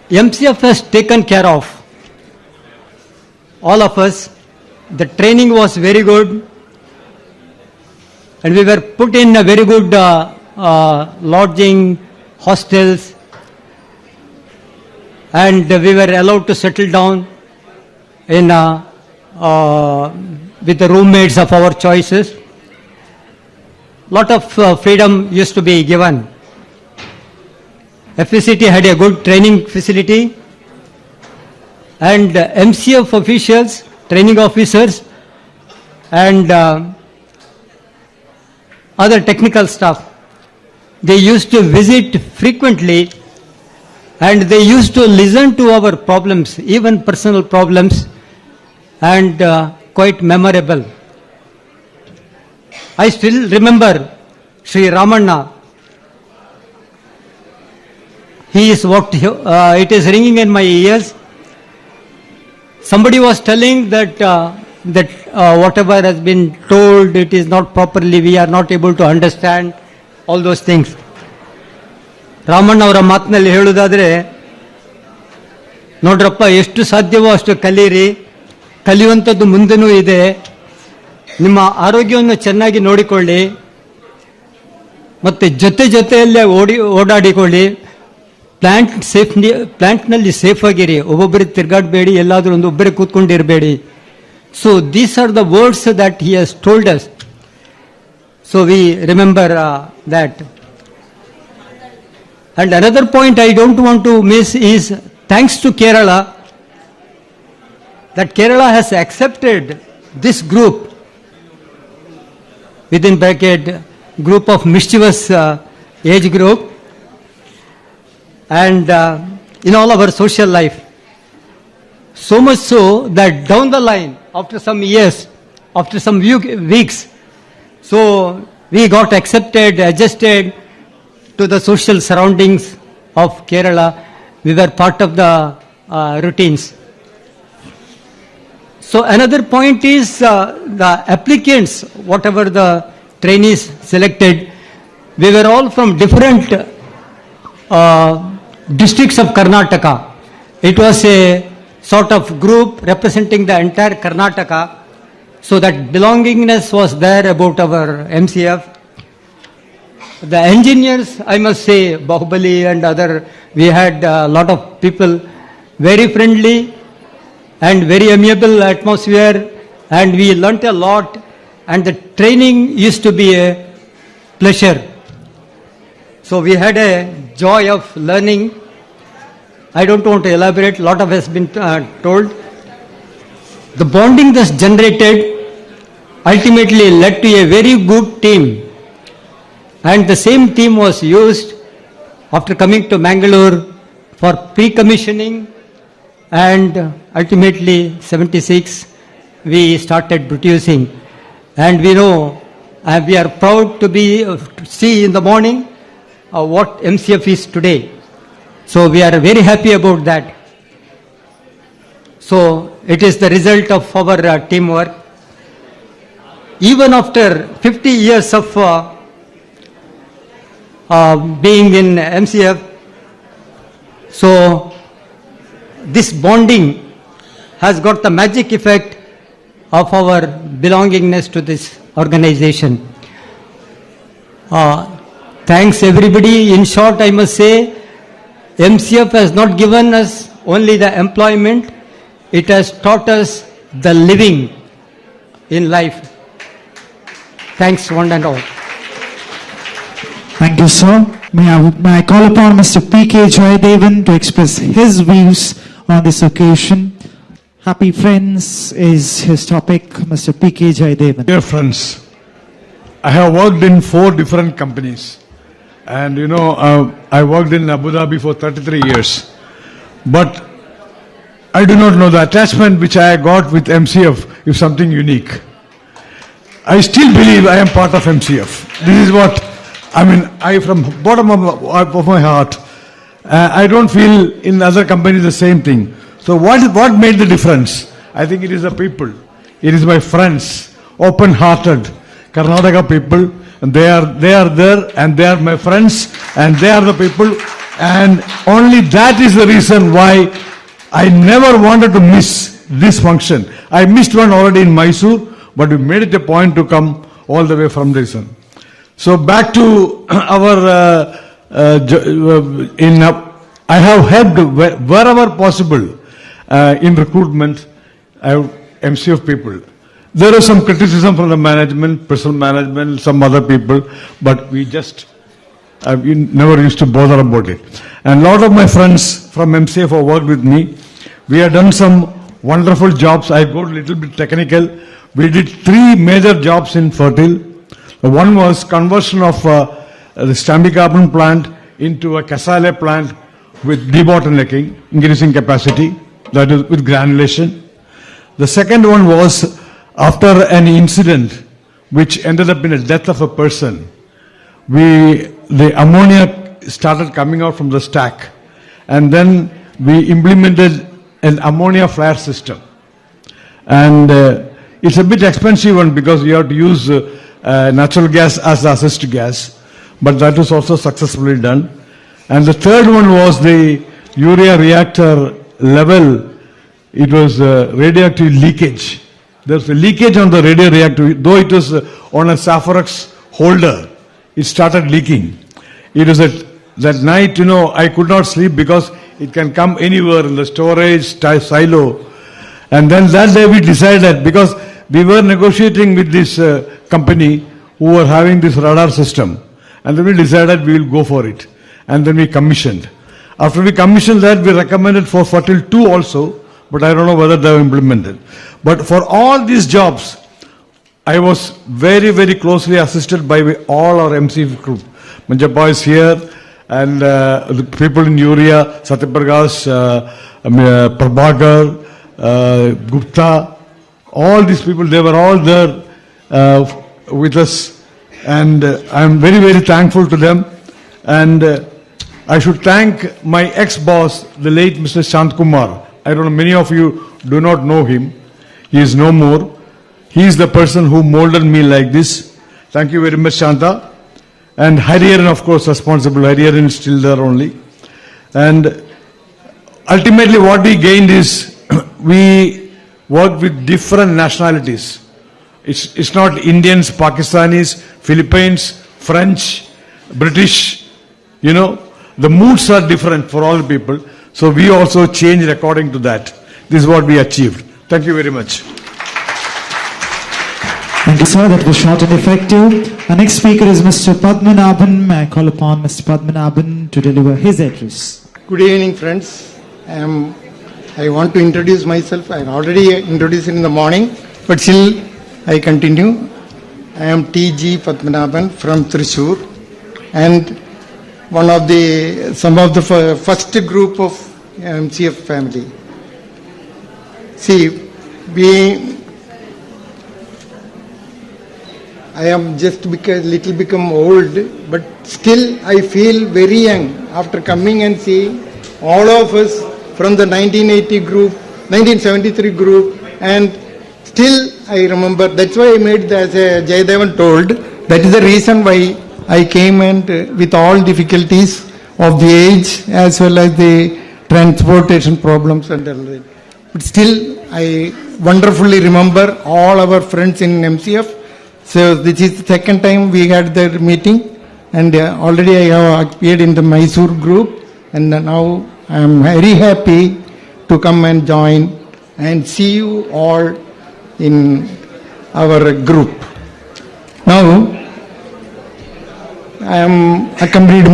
MCF has taken care of all of us. The training was very good, and we were put in a very good lodging, hostels, and we were allowed to settle down in with the roommates of our choices. Lot of freedom used to be given. FSCT had a good training facility, and MCF officials, training officers, and other technical staff, they used to visit frequently, and they used to listen to our problems, even personal problems, and quite memorable. I still remember Sri Ramanna. He is what it is ringing in my ears. Somebody was telling that whatever has been told, it is not properly, we are not able to understand all those things. Ramanna ಅವರ ಮಾತಿನಲ್ಲಿ ಹೇಳುವುದಾದರೆ, ನೋಡ್ರಪ್ಪ, ಎಷ್ಟು ಸಾಧ್ಯವೋ ಅಷ್ಟು ಕಲೀರಿ, ಕಲಿಯುವಂಥದ್ದು ಮುಂದೆನೂ ಇದೆ, ನಿಮ್ಮ ಆರೋಗ್ಯವನ್ನು ಚೆನ್ನಾಗಿ ನೋಡಿಕೊಳ್ಳಿ, ಮತ್ತು ಜೊತೆಯಲ್ಲೇ ಓಡಾಡಿಕೊಳ್ಳಿ, ಪ್ಲಾಂಟ್ನಲ್ಲಿ ಸೇಫ್ ಆಗಿರಿ, ಒಬ್ಬೊಬ್ಬರಿಗೆ ತಿರ್ಗಾಡಬೇಡಿ, ಎಲ್ಲಾದರೂ ಒಬ್ಬರೇ ಕೂತ್ಕೊಂಡಿರಬೇಡಿ. So these are the words that he has told us. So we remember that. And another point I don't want to miss is, thanks to Kerala, that Kerala has accepted this group, within bracket, group of mischievous age group, and in all our social life. So much so that down the line, after some years, after some weeks, so we got accepted, adjusted to the social surroundings of Kerala. We were part of the routines. So another point is the applicants, whatever the trainees selected, we were all from different districts of Karnataka. It was a sort of group representing the entire Karnataka, so that belongingness was there about our MCF. The engineers, I must say, Bahubali and other, we had a lot of people, very friendly and very amiable atmosphere, and we learnt a lot, and the training used to be a pleasure. So we had a joy of learning. I don't want to elaborate, a lot of has been told. The bonding thus generated ultimately led to a very good team. And the same team was used after coming to Mangalore for pre-commissioning, and ultimately 76 we started producing. And we know, we are proud to see in the morning what MCF is today. So we are very happy about that. So it is the result of our teamwork. Even after 50 years of being in MCF, so this bonding has got the magic effect of our belongingness to this organization. Thanks everybody. In short, I must say, MCF has not given us only the employment, it has taught us the living in life. Thanks one and all. Thank you, sir. May I call upon Mr. P.K. Jayadevan to express his views on this occasion. Happy Friends is his topic. Mr. P.K. Jayadevan. Dear friends, I have worked in 4 different companies. And I worked in Abu Dhabi for 33 years. But I do not know the attachment which I got with MCF is something unique. I still believe I am part of MCF. This is what I from bottom of my heart, I don't feel in other companies the same thing. So what made the difference? I think it is the people. It is my friends, open-hearted Karnataka people, and they are there, and they are my friends, and they are the people, and only that is the reason why I never wanted to miss this function. I missed one already in Mysore, but we made it a point to come all the way from this one. So back to our, I have helped wherever possible in recruitment, MCF people. There is some criticism from the management, personal management, some other people, but we just I never used to bother about it. And a lot of my friends from MCF have worked with me. We have done some wonderful jobs. I go a little bit technical. We did 3 major jobs in Fertile. One was conversion of the Stamby carbon plant into a Casale plant with debottlenecking, increasing capacity, that is with granulation. The second one was after an incident which ended up in the death of a person. The ammonia started coming out from the stack, and then we implemented an ammonia flare system. And it's a bit expensive one because you have to use natural gas as the assist gas, but that was also successfully done. And the third one was the urea reactor level. It was radioactive leakage. There's a leakage on the radio reactor, though it was on a Saphorex holder, it started leaking. It was that night, I could not sleep because it can come anywhere in the storage silo. And then that day we decided, because we were negotiating with this company who were having this radar system, and then we decided we will go for it. And then we commissioned. After we commissioned that, we recommended for Fertile 2 also, but I don't know whether they have implemented. But for all these jobs, I was very, very closely assisted by all our MC group. Manjappa is here, and the people in Urea, Satyaprakash, Prabhakar, Gupta, all these people, they were all there with us, and I'm very, very thankful to them. And I should thank my ex-boss, the late Mr. Shant Kumar. I don't know, many of you do not know him. He is no more. He is the person who molded me like this. Thank you very much, Shanta. And Hariharan, of course, responsible. Hariharan is still there only. And ultimately what we gained is we worked with different nationalities. It's not Indians, Pakistanis, Philippines, French, British, the moods are different for all people. So we also changed according to that. This is what we achieved. Thank you very much. Thank you, sir. That was short and effective. Our next speaker is Mr. Padmanabhan. May I call upon Mr. Padmanabhan to deliver his address. Good evening, friends. I want to introduce myself. I already introduced in the morning, but still I continue. I am T.G. Padmanabhan from Thrissur, and some of the first group of MCF family. See, I am just little become old, but still I feel very young after coming and seeing all of us from the 1973 group, and still I remember. That's why I made, as Jayadevan told, that is the reason why I came, and with all difficulties of the age as well as the transportation problems and all that. But still I wonderfully remember all our friends in MCF. So this is the second time we had the meeting, and already I have appeared in the Mysore group, and now I am very happy to come and join and see you all in our group. Now I am accompanied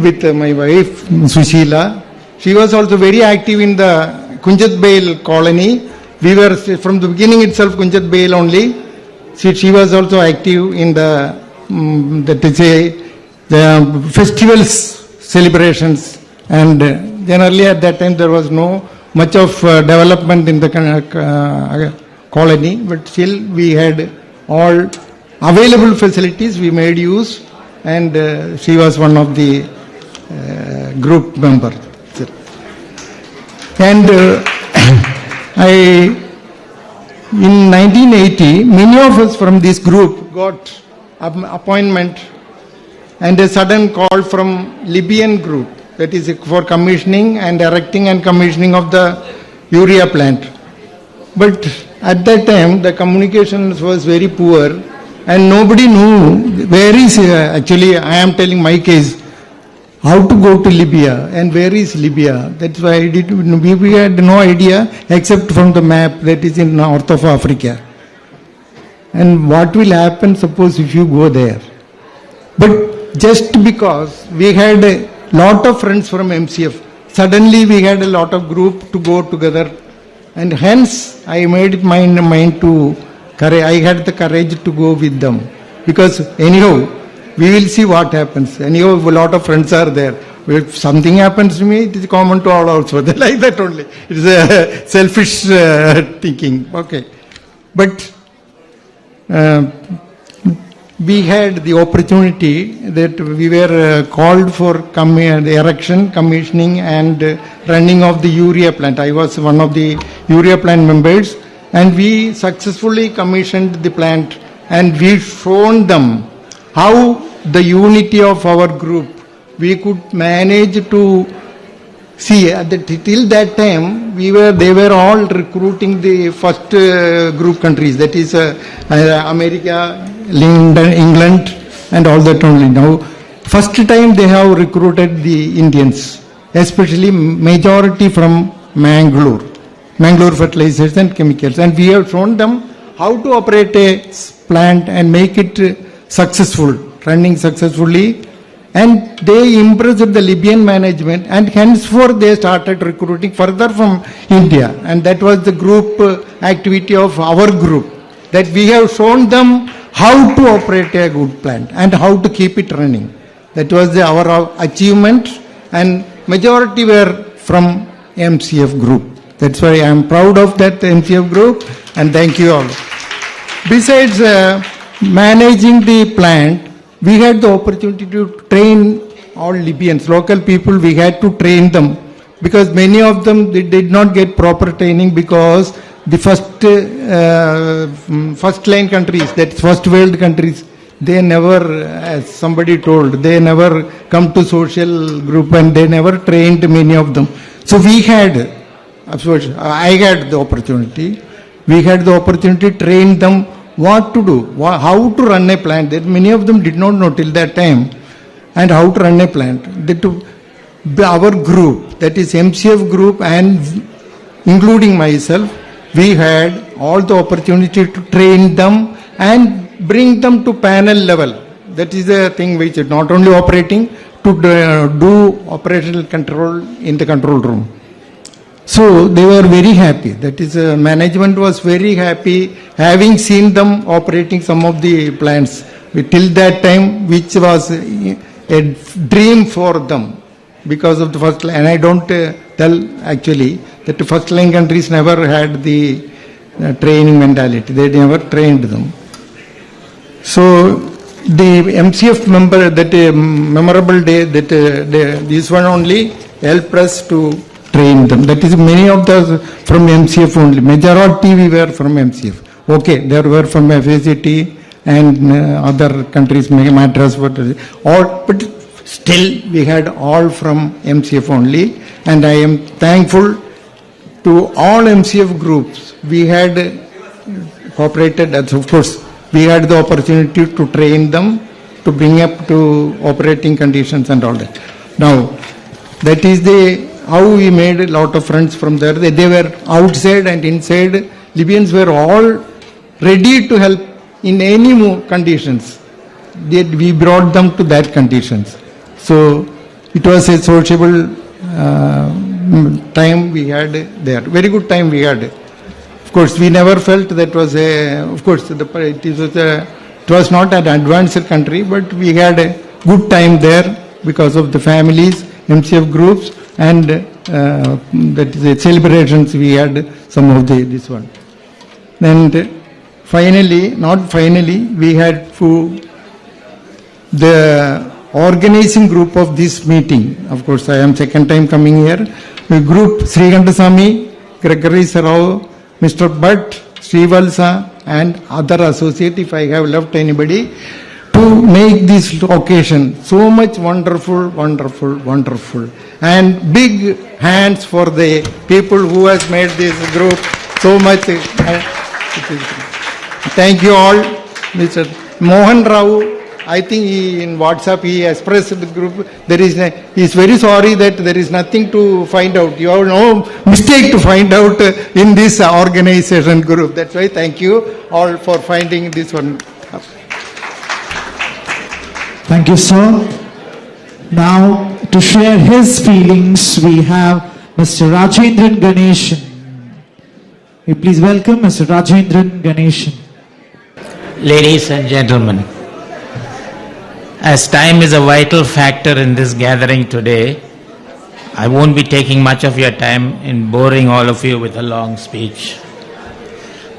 with my wife Sushila. She was also very active in the Kunjat Bail colony. We were from the beginning itself Kunjat Bail only. She was also active in the festivals celebrations, and generally at that time there was no much of development in the colony, but still we had all available facilities we made use, and she was one of the group members. And in 1980, many of us from this group got appointment and a sudden call from Libyan group, that is for commissioning and erecting and commissioning of the urea plant. But at that time the communication was very poor, and nobody knew where is, actually I am telling my case, how to go to Libya and where is Libya. That's why we had no idea except from the map that is in north of Africa. And what will happen suppose if you go there. But just because we had a lot of friends from MCF. Suddenly we had a lot of group to go together, and hence I made it my mind to, I had the courage to go with them. Because anyhow, we will see what happens. Anyhow, a lot of friends are there. If something happens to me, it is common to all also. They like that only. It is a selfish thinking. Okay. But we had the opportunity that we were called for the erection, commissioning and running of the urea plant. I was one of the urea plant members, and we successfully commissioned the plant, and we shown them how the unity of our group, we could manage to see till that time they were all recruiting the first group countries, that is America, England and all that only. Now first time they have recruited the Indians, especially majority from Mangalore Fertilizers and Chemicals, and we have shown them how to operate a plant and make it successful, running successfully. And they impressed the Libyan management, and henceforth they started recruiting further from India. And that was the group activity of our group, that we have shown them how to operate a good plant and how to keep it running. That was our achievement, and majority were from MCF group. That's why I am proud of that MCF group, and thank you all. Besides managing the plant, we had the opportunity to train all Libyans, local people. We had to train them, because many of them they did not get proper training, because the first line countries, that first world countries, they never, as somebody told, they never come to social group, and they never trained many of them. So we had, I had the opportunity. We had the opportunity to train them what to do, how to run a plant. That many of them did not know till that time, and how to run a plant. Our group, that is MCF group, and including myself, we had all the opportunity to train them and bring them to panel level. That is the thing which is not only operating, to do operational control in the control room. So they were very happy. That is, management was very happy having seen them operating some of the plants till that time, which was a dream for them because of the first line. And I don't tell actually that the first line countries never had the training mentality. They never trained them. So the MCF member, that memorable day, that this one only helped us to train them. That is, many of us from MCF only. Majority we were from MCF. Okay, there were from FACT and other countries, Madras, but still we had all from MCF only. And I am thankful to all MCF groups. We had cooperated, as of course, we had the opportunity to train them, to bring up to operating conditions and all that. Now, that is how we made a lot of friends from there. They were outside and inside. Libyans were all ready to help in any conditions. We brought them to that conditions. So it was a sociable time we had there. Very good time we had. Of course, we never felt that was of course, it was not an advanced country, but we had a good time there because of the families, MCF groups, and that is the celebrations we had, some of this one. And finally, we had the organizing group of this meeting. Of course, I am second time coming here. The group Srikandasamy, Gregory Sarao, Mr. Bhatt, Srivalsa, and other associate, if I have left anybody, to make this occasion so much wonderful. And big hands for the people who has made this group so much. Thank you all. Mr. Mohan Rao, I think in WhatsApp he expressed the group. He is very sorry that there is nothing to find out. You have no mistake to find out in this organization group. That's why thank you all for finding this one. Thank you, sir. Now, to share his feelings, we have Mr. Rajendran Ganeshan. We please welcome Mr. Rajendran Ganeshan. Ladies and gentlemen, as time is a vital factor in this gathering today, I won't be taking much of your time in boring all of you with a long speech.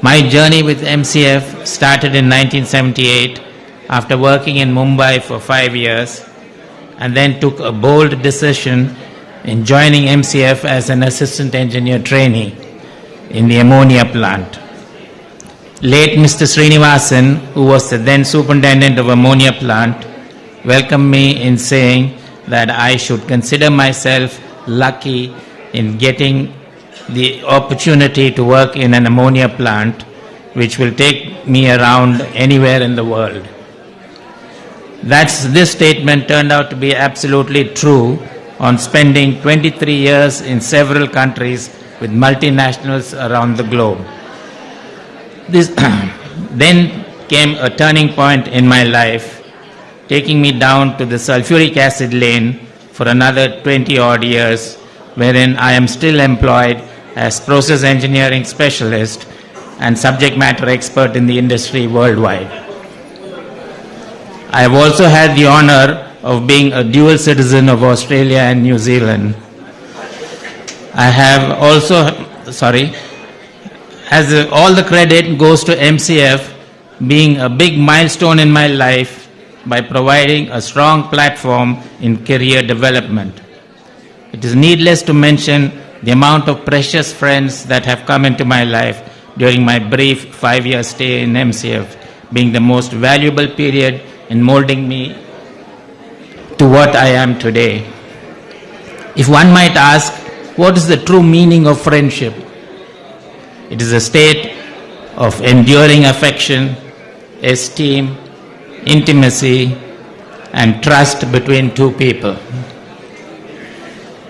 My journey with MCF started in 1978 after working in Mumbai for 5 years, and then took a bold decision in joining MCF as an assistant engineer trainee in the ammonia plant. Late Mr. Srinivasan, who was the then superintendent of ammonia plant, welcomed me in saying that I should consider myself lucky in getting the opportunity to work in an ammonia plant which will take me around anywhere in the world. This statement turned out to be absolutely true on spending 23 years in several countries with multinationals around the globe. Then came a turning point in my life, taking me down to the sulfuric acid lane for another 20 odd years, wherein I am still employed as process engineering specialist and subject matter expert in the industry worldwide. I have also had the honor of being a dual citizen of Australia and New Zealand. I have also, all the credit goes to MCF being a big milestone in my life by providing a strong platform in career development. It is needless to mention the amount of precious friends that have come into my life during my brief 5-year stay in MCF, being the most valuable period in molding me to what I am today. If one might ask, what is the true meaning of friendship? It is a state of enduring affection, esteem, intimacy, and trust between two people.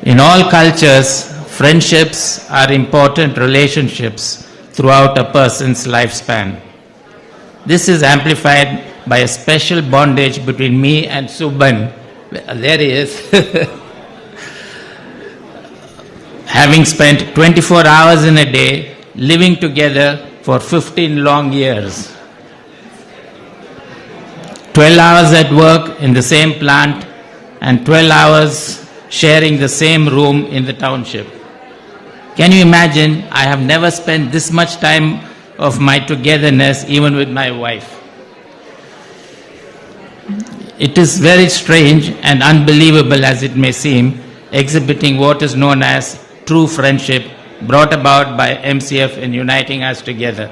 In all cultures, friendships are important relationships throughout a person's lifespan. This is amplified by a special bondage between me and Subban. There he is. Having spent 24 hours in a day living together for 15 long years. 12 hours at work in the same plant and 12 hours sharing the same room in the township. Can you imagine? I have never spent this much time of my togetherness even with my wife. It is very strange and unbelievable as it may seem, exhibiting what is known as true friendship brought about by MCF in uniting us together.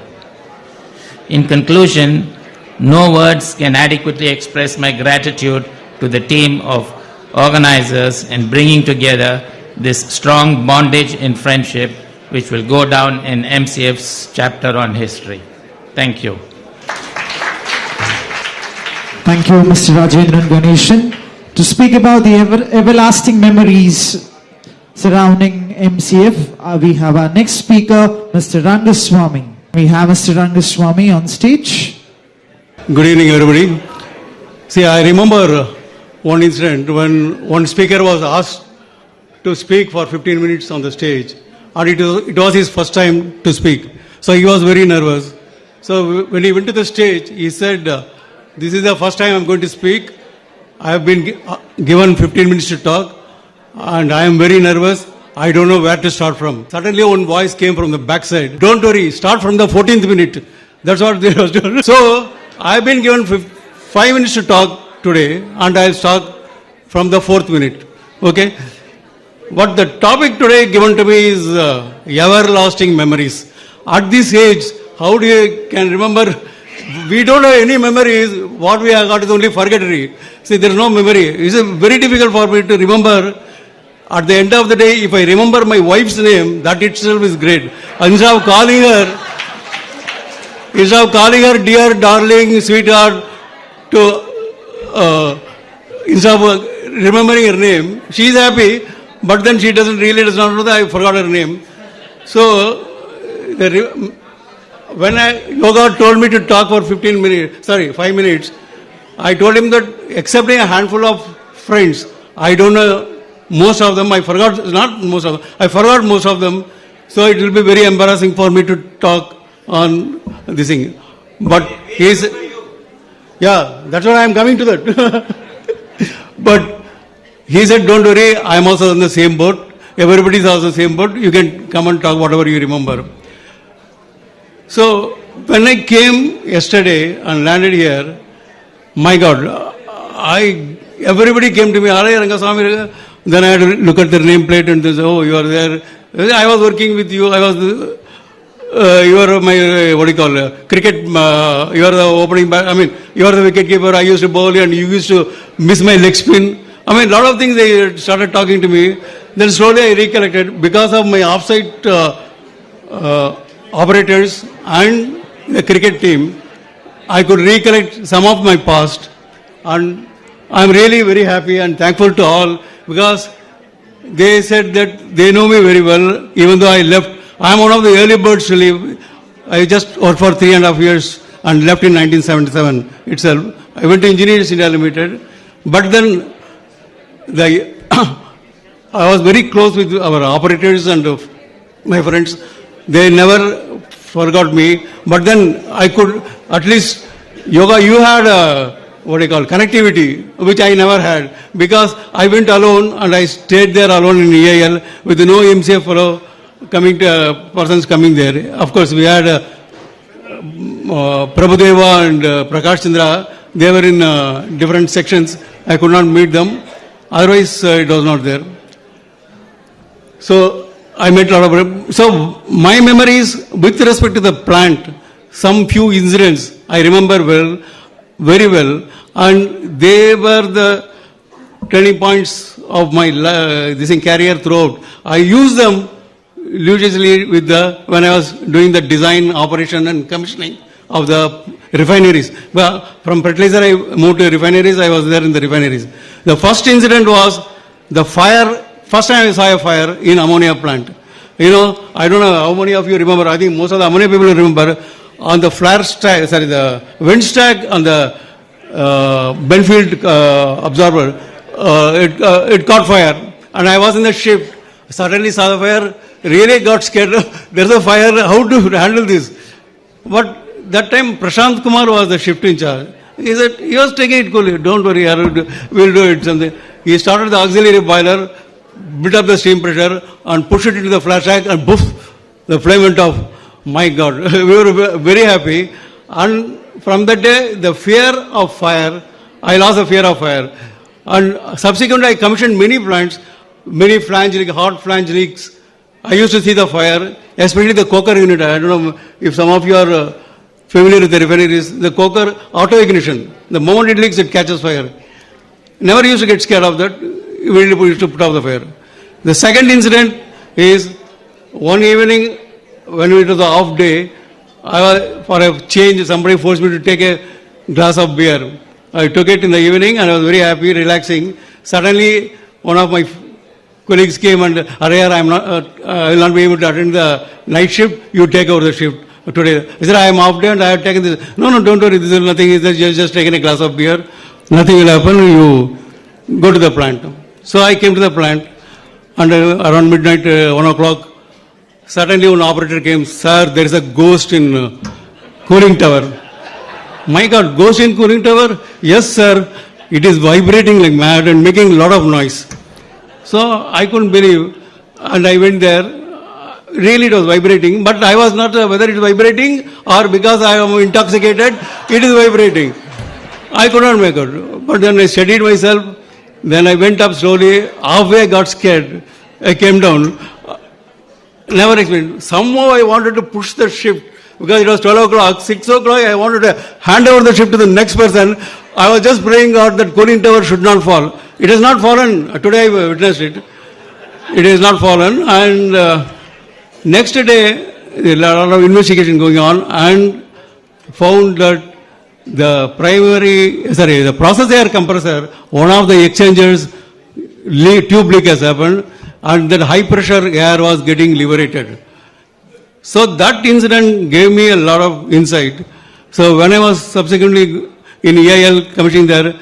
In conclusion, no words can adequately express my gratitude to the team of organizers in bringing together this strong bondage in friendship which will go down in MCF's chapter on history. Thank you. Thank you, Mr. Rajendran Ganeshan. To speak about the everlasting memories surrounding MCF, we have our next speaker, Mr. Rangaswamy. We have Mr. Rangaswamy on stage. Good evening, everybody. See, I remember one incident when one speaker was asked to speak for 15 minutes on the stage, and it was his first time to speak. So he was very nervous. So when he went to the stage, he said, this is the first time I'm going to speak. I have been given 15 minutes to talk, and I am very nervous. I don't know where to start from. Suddenly one voice came from the backside. Don't worry, start from the 14th minute. That's what they was doing. So I've been given 5 minutes to talk today, and I'll start from the 4th minute. Okay? But the topic today given to me is everlasting memories. At this age, how do you can remember? We don't have any memories. What we have got is only forgettery. See, there is no memory. It's very difficult for me to remember. At the end of the day, if I remember my wife's name, that itself is great. Instead of calling her dear, darling, sweetheart, instead of remembering her name, she is happy, but then she does not know that I forgot her name. So, when Yoga told me to talk for 5 minutes, I told him that excepting a handful of friends, I don't know most of them. I forgot, not most of them, I forgot most of them. So it will be very embarrassing for me to talk on this thing. But he's, yeah, that's what I am coming to that. But he said, don't worry, I am also on the same boat. Everybody is also the same boat. You can come and talk whatever you remember. So when I came yesterday and landed here, my God, everybody came to me, "Are Rangaswamy?" Then I had to look at their nameplate and they said, "Oh, you are there. I was working with you. I was, you are my, what do you call, cricket, you are the opening back, I mean, you are the wicket keeper. I used to bowl and you used to miss my leg spin." I mean, a lot of things they started talking to me. Then slowly I recollected because of my offsite operators and the cricket team, I could recollect some of my past, and I'm really very happy and thankful to all because they said that they know me very well, even though I left. I'm one of the early birds to leave. I just worked for 3.5 years and left in 1977 itself. I went to Engineers India Limited, but then I was very close with our operators and my friends. They never forgot me, but then I could at least, Yoga, you had what do you call, connectivity, which I never had, because I went alone and I stayed there alone in EIL with no MCF fellow persons coming there. Of course, we had Prabhudeva and Prakash Chandra. They were in different sections. I could not meet them. Otherwise, it was not there. So I met a lot of them. So my memories with respect to the plant, some few incidents I remember well, very well, and they were the turning points of my career throughout. I used them religiously when I was doing the design, operation and commissioning of the refineries. Well, from fertilizer I moved to refineries, I was there in the refineries. The first incident was the fire, first time I saw a fire in ammonia plant. You know, I don't know how many of you remember, I think most of the ammonia people remember, on the flare stack, the vent stack on the Benfield absorber, it caught fire. And I was in the shift, suddenly saw the fire, really got scared. There's a fire, how to handle this? But that time Prashant Kumar was the shift in charge. He said, he was taking it coolly, don't worry, we'll do it. Something. He started the auxiliary boiler, built up the steam pressure and pushed it into the flare stack and poof, the flame went off. My God, we were very happy. And from that day, the fear of fire, I lost the fear of fire. And subsequently, I commissioned many plants, many flange leaks, hot flange leaks. I used to see the fire, especially the coker unit. I don't know if some of you are familiar with the refineries. The coker auto ignition. The moment it leaks, it catches fire. Never used to get scared of that. Immediately used to put out the fire. The second incident is one evening when it was the off day, for a change, somebody forced me to take a glass of beer. I took it in the evening and I was very happy, relaxing. Suddenly, one of my colleagues came and, "Arayar, I will not be able to attend the night shift. You take over the shift today." I said, "I am off day and I have taken this." No, don't worry. This is nothing. It's just taken a glass of beer. Nothing will happen. You go to the plant. So I came to the plant and around midnight, 1 o'clock, suddenly one operator came, "Sir, there is a ghost in cooling tower." My God, ghost in cooling tower? Yes, sir. It is vibrating like mad and making a lot of noise. So I couldn't believe. And I went there. Really it was vibrating. But I was not whether it is vibrating or because I am intoxicated, it is vibrating. I could not make it. But then I steadied myself. Then I went up slowly. Halfway I got scared. I came down. Never explained. Somehow I wanted to push the shift because it was 12 o'clock. 6 o'clock I wanted to hand over the shift to the next person. I was just praying God that cooling tower should not fall. It has not fallen. Today I witnessed it. It has not fallen. And next day, a lot of investigation going on and found that the process air compressor, one of the exchangers, tube leak has happened and that high pressure air was getting liberated. So that incident gave me a lot of insight. So when I was subsequently in EIL commissioning there,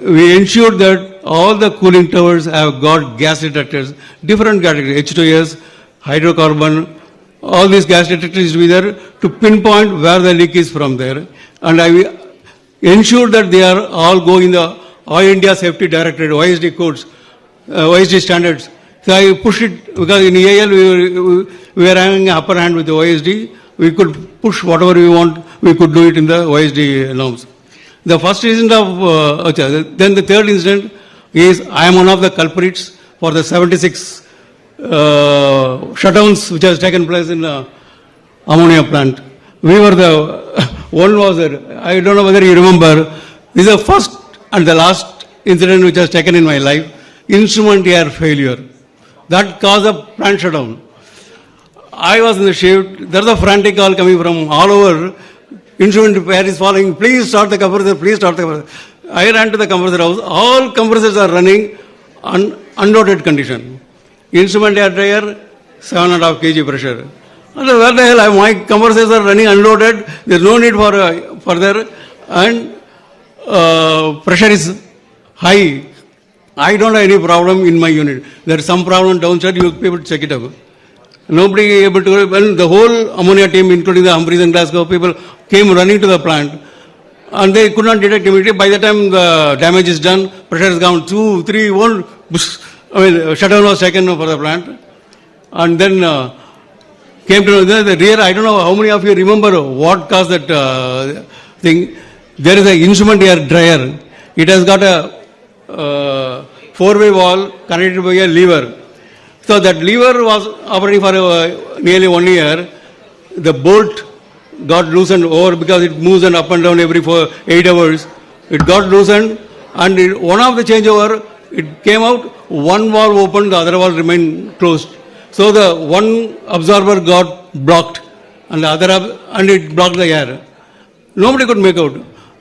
we ensured that all the cooling towers have got gas detectors, different categories, H2S, hydrocarbon, all these gas detectors used to be there to pinpoint where the leak is from there. And I ensured that they are all going the All India Safety Directorate, OSD codes, OSD standards. So I pushed it because in EIL we were having upper hand with the OSD. We could push whatever we want, we could do it in the OSD norms. The first incident of, then the third incident is I am one of the culprits for the 76 shutdowns which has taken place in ammonia plant. We were the, one was there, I don't know whether you remember, this is the first and the last incident which has taken in my life, instrument air failure. That caused a plant shutdown. I was in the shift, there was a frantic call coming from all over, instrument air is falling, please start the compressor, please start the compressor. I ran to the compressor house, all compressors are running unloaded condition. Instrument air dryer, 7.5 kg pressure. And where the hell, my compressors are running unloaded, there is no need for further, and pressure is high. I don't have any problem in my unit. There is some problem downside, you people check it out. Nobody able to, well, the whole ammonia team, including the Humphreys and Glasgow people, came running to the plant. And they could not detect immediately. By the time the damage is done, pressure is down 2, 3, 1, shutdown was taken for the plant. And then came to know the rear, I don't know how many of you remember what caused that thing. There is an instrument air dryer. It has got a four-way valve connected by a lever. So that lever was operating for nearly 1 year. The bolt got loosened over because it moves and up and down every 8 hours. It got loosened, and one of the changeover, it came out, one valve opened, the other valve remained closed. So the one absorber got blocked, and the other, and it blocked the air. Nobody could make out.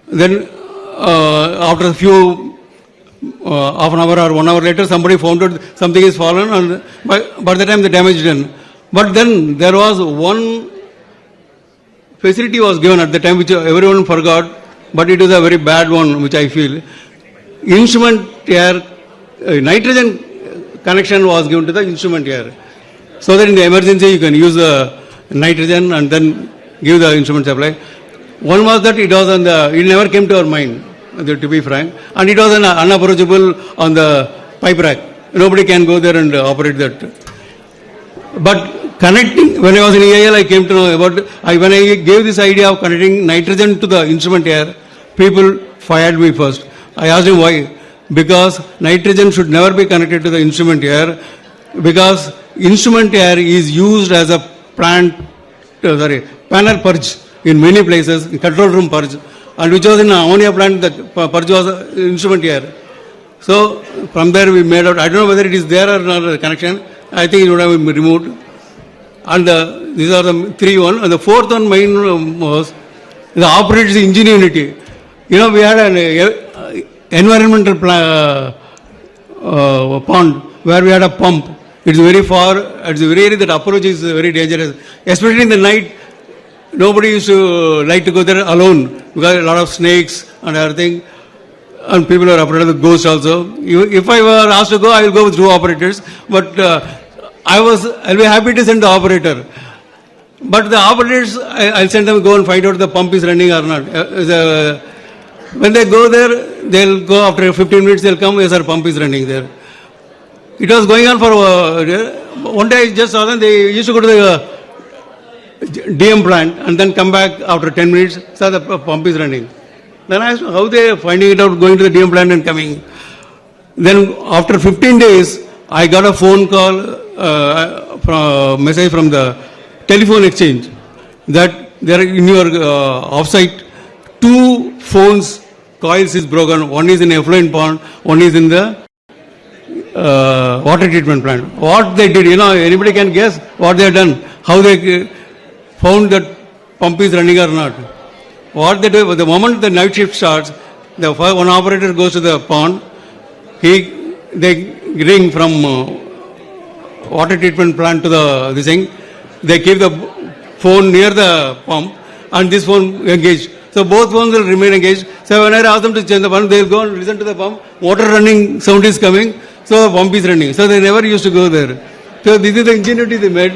Then after a few half an hour or 1 hour later, somebody found out something is fallen, and by the time the damage is done. But then there was one facility was given at the time which everyone forgot, but it was a very bad one, which I feel. Instrument air, nitrogen connection was given to the instrument air. So that in the emergency you can use the nitrogen and then give the instrument supply. One was that it was on the, it never came to our mind, to be frank, and it was unapproachable on the pipe rack. Nobody can go there and operate that. But connecting, when I was in EIL, I came to know about, when I gave this idea of connecting nitrogen to the instrument air, people fired me first. I asked him why. Because nitrogen should never be connected to the instrument air, because instrument air is used as a panel purge in many places, control room purge, and which was in an ammonia plant, the purge was instrument air. So from there we made out, I don't know whether it is there or not, the connection, I think it would have been removed. And these are the 3 one, and the 4th one main was the operator's ingenuity. You know, we had an environmental pond where we had a pump. It's very far, it's very area, that approach is very dangerous. Especially in the night, nobody used to like to go there alone because a lot of snakes and everything, and people are afraid of the ghosts also. If I were asked to go, I will go with 2 operators, but I'll be happy to send the operator. But the operators, I'll send them go and find out if the pump is running or not. When they go there, they'll go after 15 minutes, they'll come, yes, our pump is running there. It was going on for, one day I just saw them, they used to go to the DM plant and then come back after 10 minutes, so the pump is running. Then I asked how they are finding it out, going to the DM plant and coming. Then after 15 days, I got a phone call, message from the telephone exchange that there in your offsite, 2 phones coils is broken. One is in effluent pond, one is in the water treatment plant. What they did, anybody can guess what they have done, how they found that pump is running or not. What they do, the moment the night shift starts, the one operator goes to the pond, they ring from water treatment plant to this thing, they keep the phone near the pump and this phone engaged. So both phones will remain engaged. So when I ask them to change the pump, they will go and listen to the pump. Water running sound is coming, so the pump is running. So they never used to go there. So this is the ingenuity they made,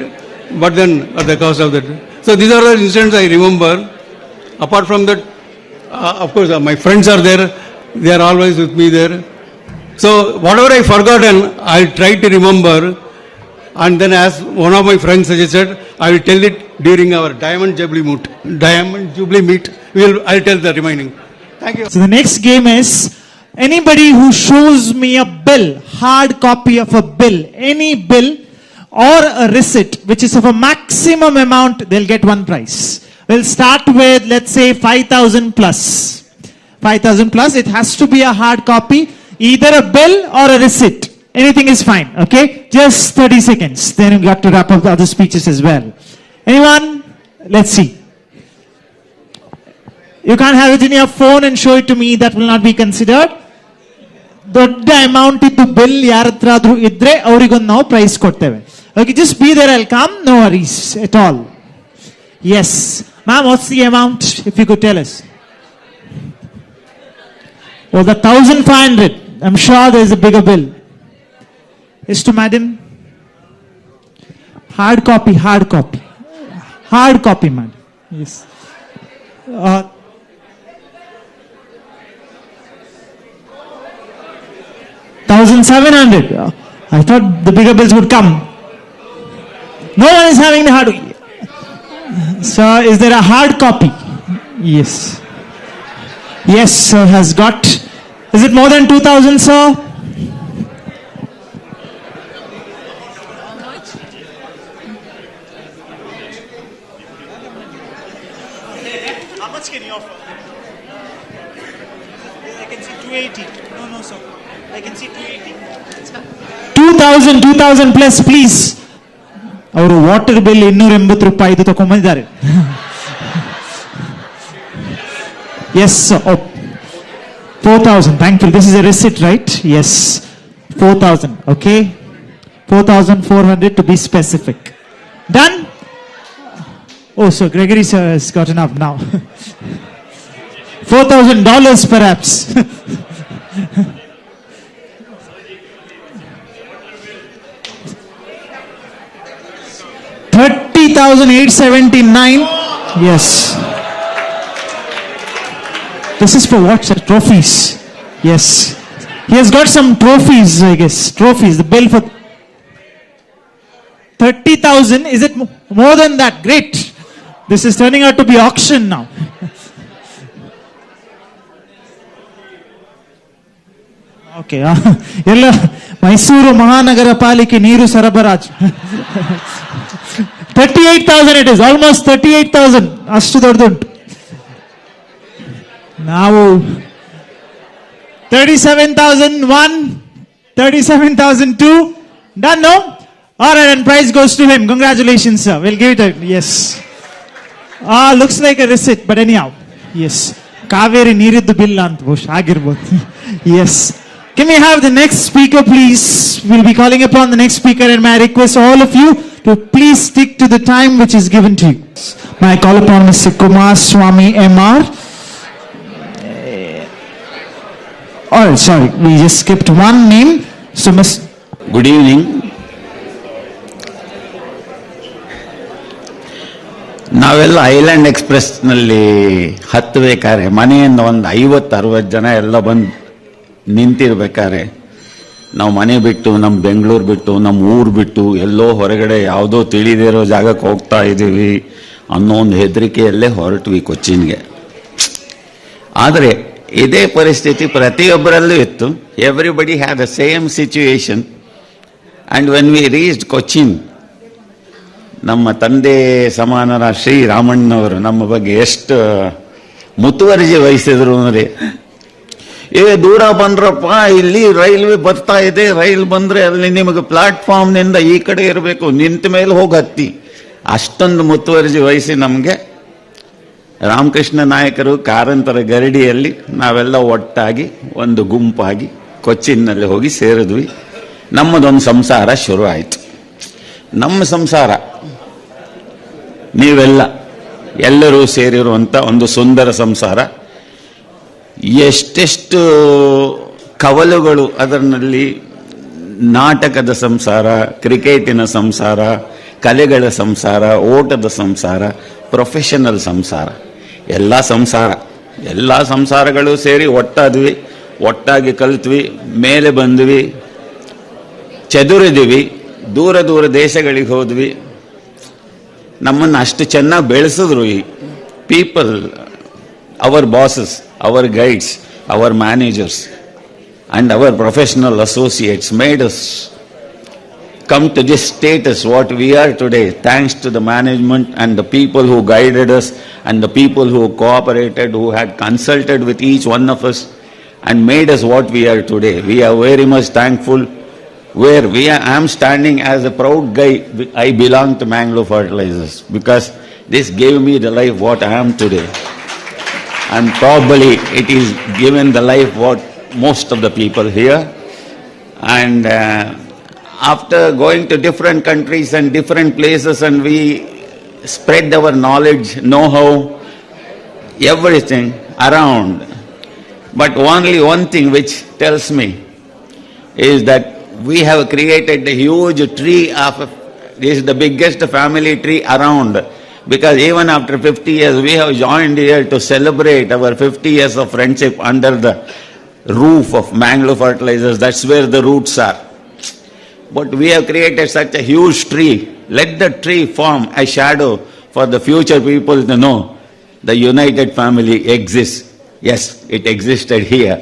but then at the cost of that. So these are the incidents I remember. Apart from that, of course, my friends are there. They are always with me there. So whatever I forgotten, I'll try to remember. And then as one of my friends suggested, I will tell it during our Diamond Jubilee meet. I'll tell the remaining. Thank you. So the next game is anybody who shows me a bill, hard copy of a bill, any bill or a receipt which is of a maximum amount, they'll get one prize. We'll start with, let's say, 5,000 plus. 5,000 plus, it has to be a hard copy, either a bill or a receipt. Anything is fine, okay? Just 30 seconds. Then we've got to wrap up the other speeches as well. Anyone? Let's see. You can't have it in your phone and show it to me. That will not be considered. ದೊಡ್ಡ amount ಇದ್ದು bill ಯಾರ ಹತ್ರ ಆದ್ರೂ ಇದ್ರೆ ಅವರಿಗೊಂದು ನಾವು price ಕೊಡ್ತೇವೆ. Okay, just be there, I'll come. No worries at all. Yes. Ma'am, what's the amount? If you could tell us. Oh, the 1,500. I'm sure there's a bigger bill. Yes, to madam. Hard copy, hard copy. Hard copy, madam. Yes. 1,700. I thought the bigger bills would come. No one is having the hard. Sir, is there a hard copy? Yes. Yes, sir, has got. Is it more than 2,000, sir? How much can you offer? I can see 280. No, sir. I can see 280. 2,000 plus, please. ಅವರು water bill 280 ರೂಪಾಯಿ ಇದು ತಗೊಂಡಿದ್ದಾರೆ. Yes, sir. Oh. 4,000. Thank you. This is a receipt, right? Yes. 4,000. Okay. 4,400 to be specific. Done? Oh, so Gregory sir has got enough now. $4,000 perhaps. 30,879. Yes. This is for what, sir? Trophies. Yes. He has got some trophies, I guess. Trophies. The bill for 30,000. Is it more than that? Great. This is turning out to be auction now. Okay. ಎಲ್ಲ ಮೈಸೂರು ಮಹಾನಗರ ಪಾಲಿಕೆ ನೀರು ಸರಬರಾಜು. 38,000 it is. Almost 38,000. ಅಷ್ಟು ದೊಡ್ಡದುಂಟು. ನಾವು 37,001, 37,002. Done, no? All right, and prize goes to him. Congratulations, sir. We'll give it a yes. Looks like a receipt, but anyhow. Yes. Kaveri ನೀರಿದ್ದು bill ಅಂತ ಬಹುಶಃ ಆಗಿರ್ಬೋದು. Yes. Can we have the next speaker, please? We'll be calling upon the next speaker, and may I request all of you to please stick to the time which is given to you. May I call upon Mr. Kumar Swami MR? Oh, sorry, we just skipped one name. So, Miss. Good evening. ನಾವೆಲ್ಲ island ಎಕ್ಸ್ಪ್ರೆಸ್ನಲ್ಲಿ ಹತ್ತಬೇಕಾದ್ರೆ ಮನೆಯಿಂದ ಒಂದು 50-60 ಜನ ಎಲ್ಲ ಬಂದು ನಿಂತಿರ್ಬೇಕಾದ್ರೆ ನಾವು ಮನೆ ಬಿಟ್ಟು ನಮ್ಮ ಬೆಂಗಳೂರು ಬಿಟ್ಟು ನಮ್ಮ ಊರು ಬಿಟ್ಟು ಎಲ್ಲೋ ಹೊರಗಡೆ ಯಾವುದೋ ತಿಳಿದಿರೋ ಜಾಗಕ್ಕೆ ಹೋಗ್ತಾ ಇದ್ದೀವಿ ಅನ್ನೋ ಒಂದು ಹೆದರಿಕೆಯಲ್ಲೇ ಹೊರಟ್ವಿ ಕೊಚ್ಚಿನ್ಗೆ. ಆದರೆ ಇದೇ ಪರಿಸ್ಥಿತಿ ಪ್ರತಿಯೊಬ್ಬರಲ್ಲೂ ಇತ್ತು. Everybody had the same situation. And when we reached Cochin, ನಮ್ಮ ತಂದೆ ಸಮಾನರ ಶ್ರೀರಾಮಣ್ಣವರು ನಮ್ಮ ಬಗ್ಗೆ ಎಷ್ಟು ಮುತುವರ್ಜಿ ವಹಿಸಿದ್ರು ಅಂದರೆ, ದೂರ ಬಂದ್ರಪ್ಪ, ಇಲ್ಲಿ ರೈಲ್ವೆ ಬರ್ತಾ ಇದೆ, ರೈಲ್ ಬಂದರೆ ಅಲ್ಲಿ ನಿಮಗೆ ಪ್ಲಾಟ್ಫಾರ್ಮ್ನಿಂದ ಈ ಕಡೆ ಇರಬೇಕು, ನಿಂತ ಮೇಲೆ ಹೋಗಿ ಹತ್ತಿ, ಅಷ್ಟೊಂದು ಮುತುವರ್ಜಿ ವಹಿಸಿ ನಮಗೆ ರಾಮಕೃಷ್ಣ ನಾಯಕರು ಕಾರಂತರ ಗರಡಿಯಲ್ಲಿ ನಾವೆಲ್ಲ ಒಟ್ಟಾಗಿ ಒಂದು ಗುಂಪಾಗಿ ಕೊಚ್ಚಿನ್ನಲ್ಲಿ ಹೋಗಿ ಸೇರಿದ್ವಿ. ನಮ್ಮದೊಂದು ಸಂಸಾರ ಶುರು ಆಯಿತು. ನಮ್ಮ ಸಂಸಾರ ನೀವೆಲ್ಲ ಎಲ್ಲರೂ ಸೇರಿರುವಂಥ ಒಂದು ಸುಂದರ ಸಂಸಾರ. ಎಷ್ಟೆಷ್ಟು ಕವಲುಗಳು ಅದರಲ್ಲಿ, ನಾಟಕದ ಸಂಸಾರ, ಕ್ರಿಕೆಟಿನ ಸಂಸಾರ, ಕಲೆಗಳ ಸಂಸಾರ, ಓಟದ ಸಂಸಾರ, ಪ್ರೊಫೆಷನಲ್ ಸಂಸಾರ, ಎಲ್ಲ ಸಂಸಾರಗಳು ಸೇರಿ ಒಟ್ಟಾದ್ವಿ, ಒಟ್ಟಾಗಿ ಕಲ್ತ್ವಿ, ಮೇಲೆ ಬಂದ್ವಿ, ಚದುರಿದ್ವಿ, ದೂರ ದೂರ ದೇಶಗಳಿಗೆ ಹೋದ್ವಿ. ನಮ್ಮನ್ನು ಅಷ್ಟು ಚೆನ್ನಾಗಿ ಬೆಳೆಸಿದ್ರು ಈ people, our bosses, our guides, our managers and our professional associates made us come to this status what we are today, thanks to the management and the people who guided us and the people who cooperated, who had consulted with each one of us and made us what we are today. We are very much thankful. Where I am standing as a proud guy, I belong to Mangalore Fertilizers, because this gave me the life what I am today, and probably it is given the life what most of the people here. And after going to different countries and different places, and we spread our knowledge, know-how, everything around. But only one thing which tells me is that we have created a huge tree this is the biggest family tree around, because even after 50 years we have joined here to celebrate our 50 years of friendship under the roof of Mangalore Fertilizers. That's where the roots are. But we have created such a huge tree. Let the tree form a shadow for the future people to know the united family exists. Yes, it existed here.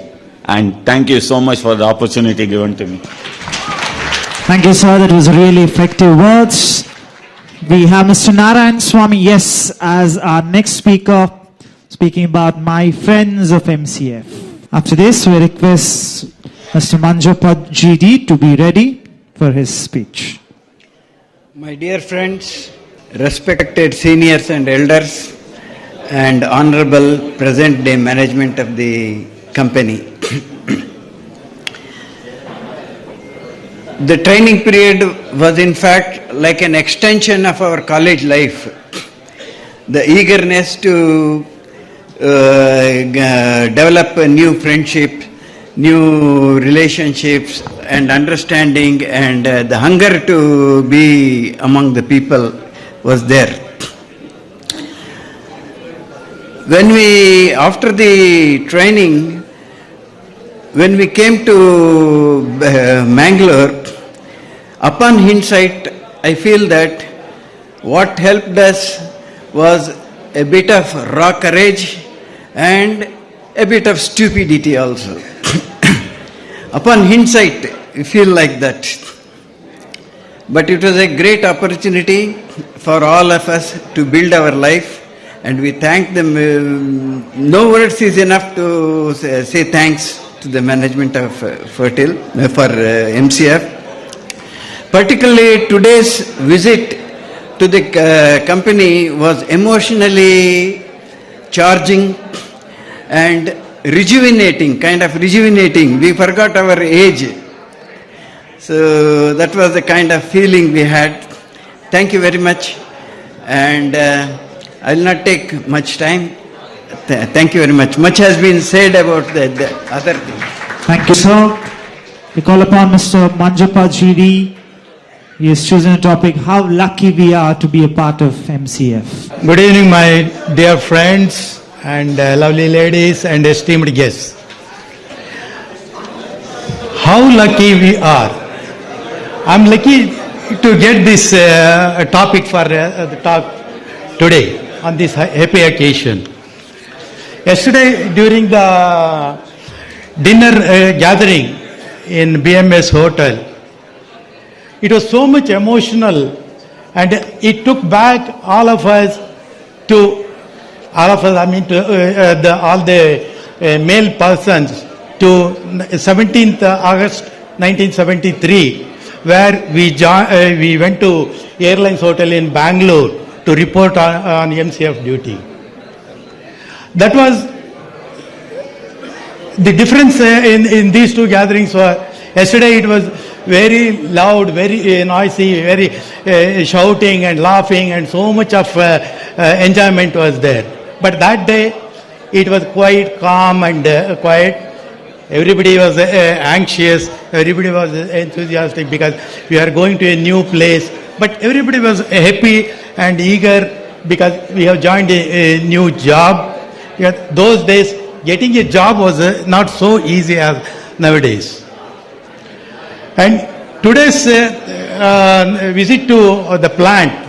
And thank you so much for the opportunity given to me. Thank you, sir. That was really effective words. We have Mr. Narayan Swami, yes, as our next speaker, speaking about my friends of MCF. After this, we request Mr. Manjapad GD to be ready for his speech. My dear friends, respected seniors and elders, and honorable present day management of the company. The training period was in fact like an extension of our college life. The eagerness to develop a new friendship, new relationships and understanding, and the hunger to be among the people was there. When after the training, when we came to Mangalore, upon hindsight, I feel that what helped us was a bit of raw courage and a bit of stupidity also. Upon hindsight, we feel like that. But it was a great opportunity for all of us to build our life, and we thank them. No words is enough to say thanks to the management of Fertil for MCF. Particularly today's visit to the company was emotionally charging and rejuvenating, kind of rejuvenating. We forgot our age. So that was the kind of feeling we had. Thank you very much. And I will not take much time. Thank you very much. Much has been said about the other things. Thank you, sir. We call upon Mr. Manjapad GD. He has chosen a topic, how lucky we are to be a part of MCF. Good evening, my dear friends and lovely ladies and esteemed guests. How lucky we are. I'm lucky to get this topic for the talk today on this happy occasion. Yesterday, during the dinner gathering in BMS Hotel, it was so much emotional, and it took back all of us, I mean to all the male persons to 17th August 1973, where we went to Airlines Hotel in Bangalore to report on MCF duty. That was the difference in these two gatherings. Yesterday it was very loud, very noisy, very shouting and laughing, and so much of enjoyment was there. But that day, it was quite calm and quiet. Everybody was anxious, everybody was enthusiastic because we are going to a new place. But everybody was happy and eager because we have joined a new job. Those days, getting a job was not so easy as nowadays. And today's visit to the plant,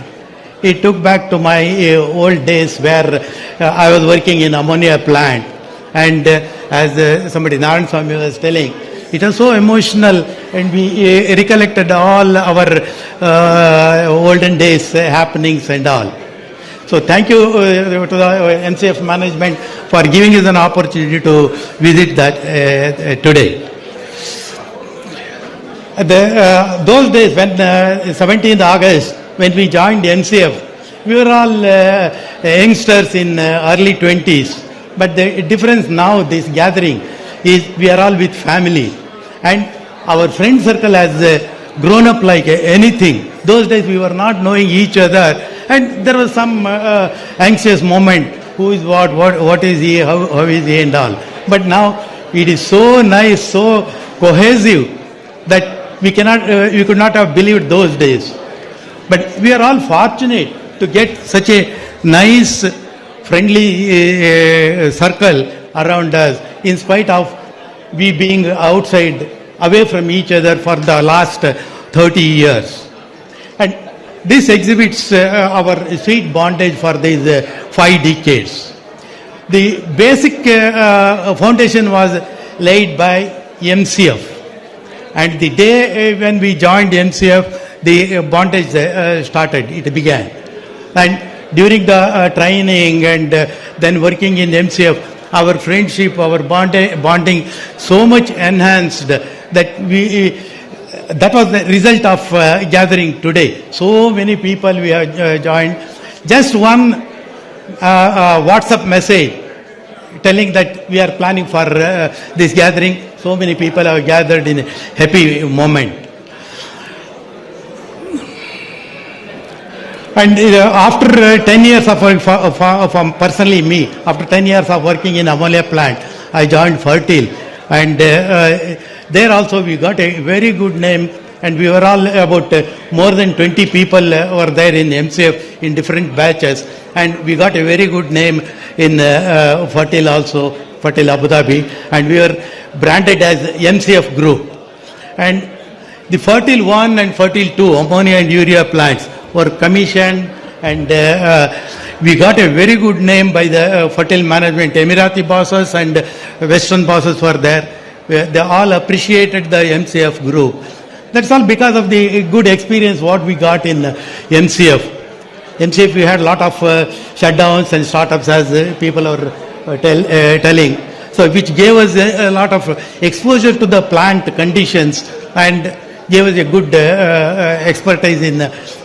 it took back to my old days where I was working in ammonia plant. And as somebody, Narayan Swami, was telling, it was so emotional, and we recollected all our olden days happenings and all. So thank you to the NCF management for giving us an opportunity to visit that today. Those days, when 17th August, when we joined NCF, we were all youngsters in early 20s. But the difference now, this gathering, is we are all with family. And our friend circle has grown up like anything. Those days we were not knowing each other. And there was some anxious moment. Who is what is he, how is he and all. But now it is so nice, so cohesive that we could not have believed those days. But we are all fortunate to get such a nice, friendly circle around us, in spite of we being outside, away from each other for the last 30 years. And this exhibits our sweet bondage for these 5 decades. The basic foundation was laid by MCF. And the day when we joined MCF, the bondage started, it began. And during the training and then working in MCF, our friendship, our bonding so much enhanced that that was the result of gathering today. So many people we have joined. Just one WhatsApp message telling that we are planning for this gathering. So many people have gathered in a happy moment. And after 10 years of personally me, after 10 years of working in ammonia plant, I joined Fertile. And there also we got a very good name, and we were all about more than 20 people were there in MCF in different batches. And we got a very good name in Fertile also, Fertile Abu Dhabi. And we were branded as MCF Group. And the Fertile 1 and Fertile 2 ammonia and urea plants were commissioned, and we got a very good name by the Fertile management. Emirati bosses and Western bosses were there. They all appreciated the MCF group. That's all because of the good experience what we got in MCF. MCF, we had a lot of shutdowns and startups, as people are telling. So which gave us a lot of exposure to the plant conditions and gave us a good expertise in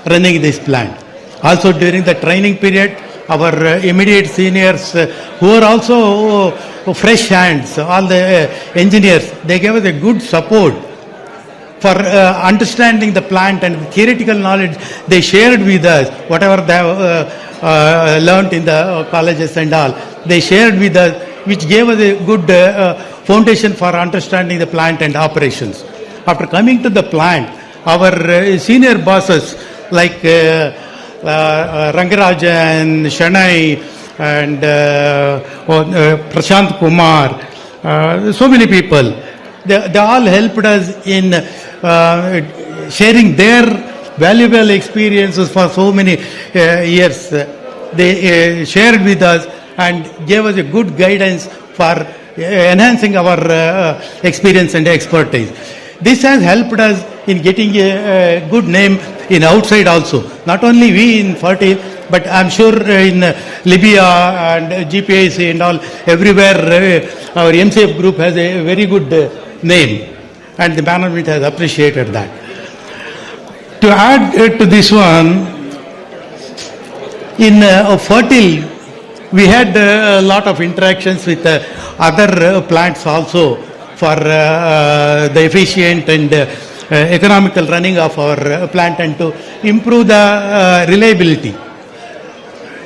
running this plant. Also during the training period, our immediate seniors who are also fresh hands, all the engineers, they gave us a good support for understanding the plant, and the theoretical knowledge they shared with us, whatever they have learnt in the colleges and all, they shared with us, which gave us a good foundation for understanding the plant and operations. After coming to the plant, our senior bosses like Rangarajan, Shanai, and Prashant Kumar, so many people, they all helped us in sharing their valuable experiences for so many years. They shared with us and gave us a good guidance for enhancing our experience and expertise. This has helped us in getting a good name in outside also. Not only we in Fertile, but I'm sure in Libya and GPIC and all, everywhere our MCF group has a very good name, and the management has appreciated that. To add to this one, in Fertile, we had a lot of interactions with other plants also for the efficient and economical running of our plant and to improve the reliability.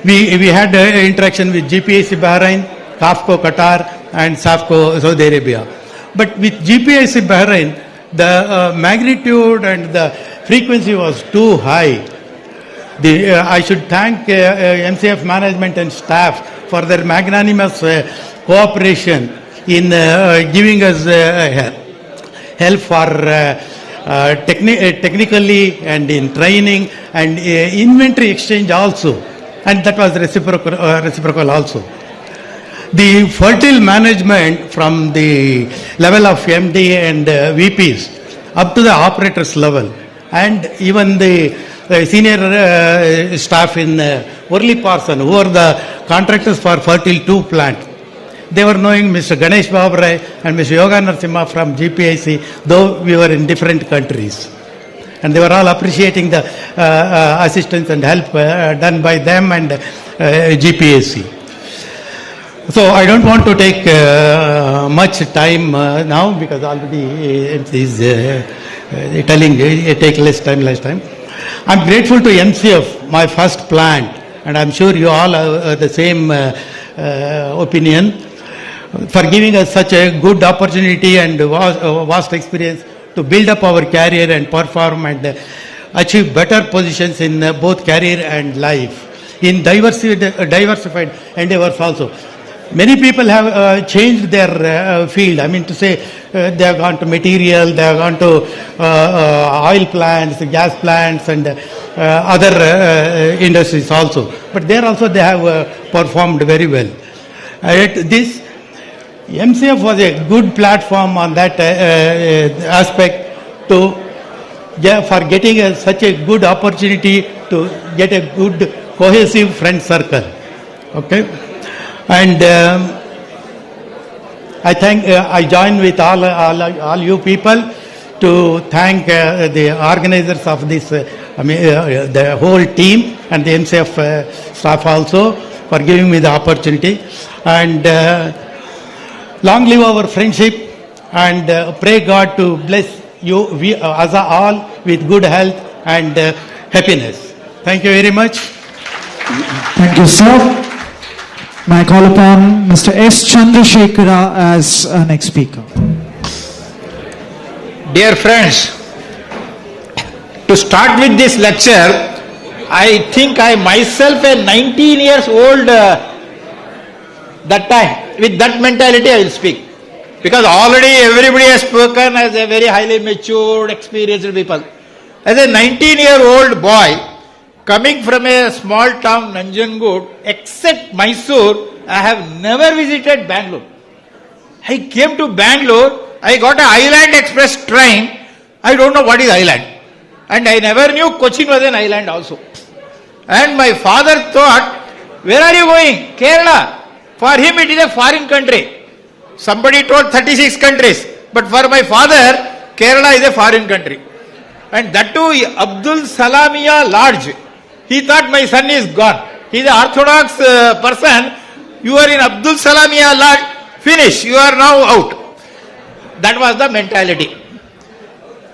we had interaction with GPAC Bahrain, CAFCO Qatar, and SAFCO Saudi Arabia. But with GPAC Bahrain, the magnitude and the frequency was too high. I should thank MCF management and staff for their magnanimous cooperation in giving us help for technically and in training and inventory exchange also, and that was reciprocal also. The fertile management from the level of MD and VPs up to the operators level, and even the senior staff in Urli Parson, who are the contractors for Fertile 2 plant. They were knowing Mr. Ganesh Babrai and Mr. Yoga Narasimha from GPIC, though we were in different countries. And they were all appreciating the assistance and help done by them and GPAC. So I don't want to take much time now, because already it is telling take less time. I'm grateful to MCF, my first plant, and I'm sure you all have the same opinion, for giving us such a good opportunity and vast experience to build up our career and perform and achieve better positions in both career and life, in diversified endeavors also. Many people have changed their field. I mean to say, they have gone to material, they have gone to oil plants, gas plants, and other industries also. But there also they have performed very well. This MCF was a good platform on that aspect for getting such a good opportunity to get a good cohesive friend circle. Okay. And I join with all you people to thank the organizers of this, the whole team and the MCF staff also for giving me the opportunity. And long live our friendship, and pray God to bless you, us all, with good health and happiness. Thank you very much. Thank you, sir. May I call upon Mr. S. Chandrasekhara as our next speaker. Dear friends, to start with this lecture, I think I myself, a 19 years old that time, with that mentality I will speak. Because already everybody has spoken as a very highly matured, experienced people. As a 19-year-old boy, coming from a small town, Nanjangud, except Mysore, I have never visited Bangalore. I came to Bangalore, I got an Island Express train. I don't know what is island. And I never knew Cochin was an island also. And my father thought, where are you going? Kerala. For him it is a foreign country. Somebody told 36 countries. But for my father, Kerala is a foreign country. And that too, Abdul Salamiya Lodge. He thought my son is gone. He is an orthodox person. You are in Abdul Salamiya Lodge. Finish. You are now out. That was the mentality.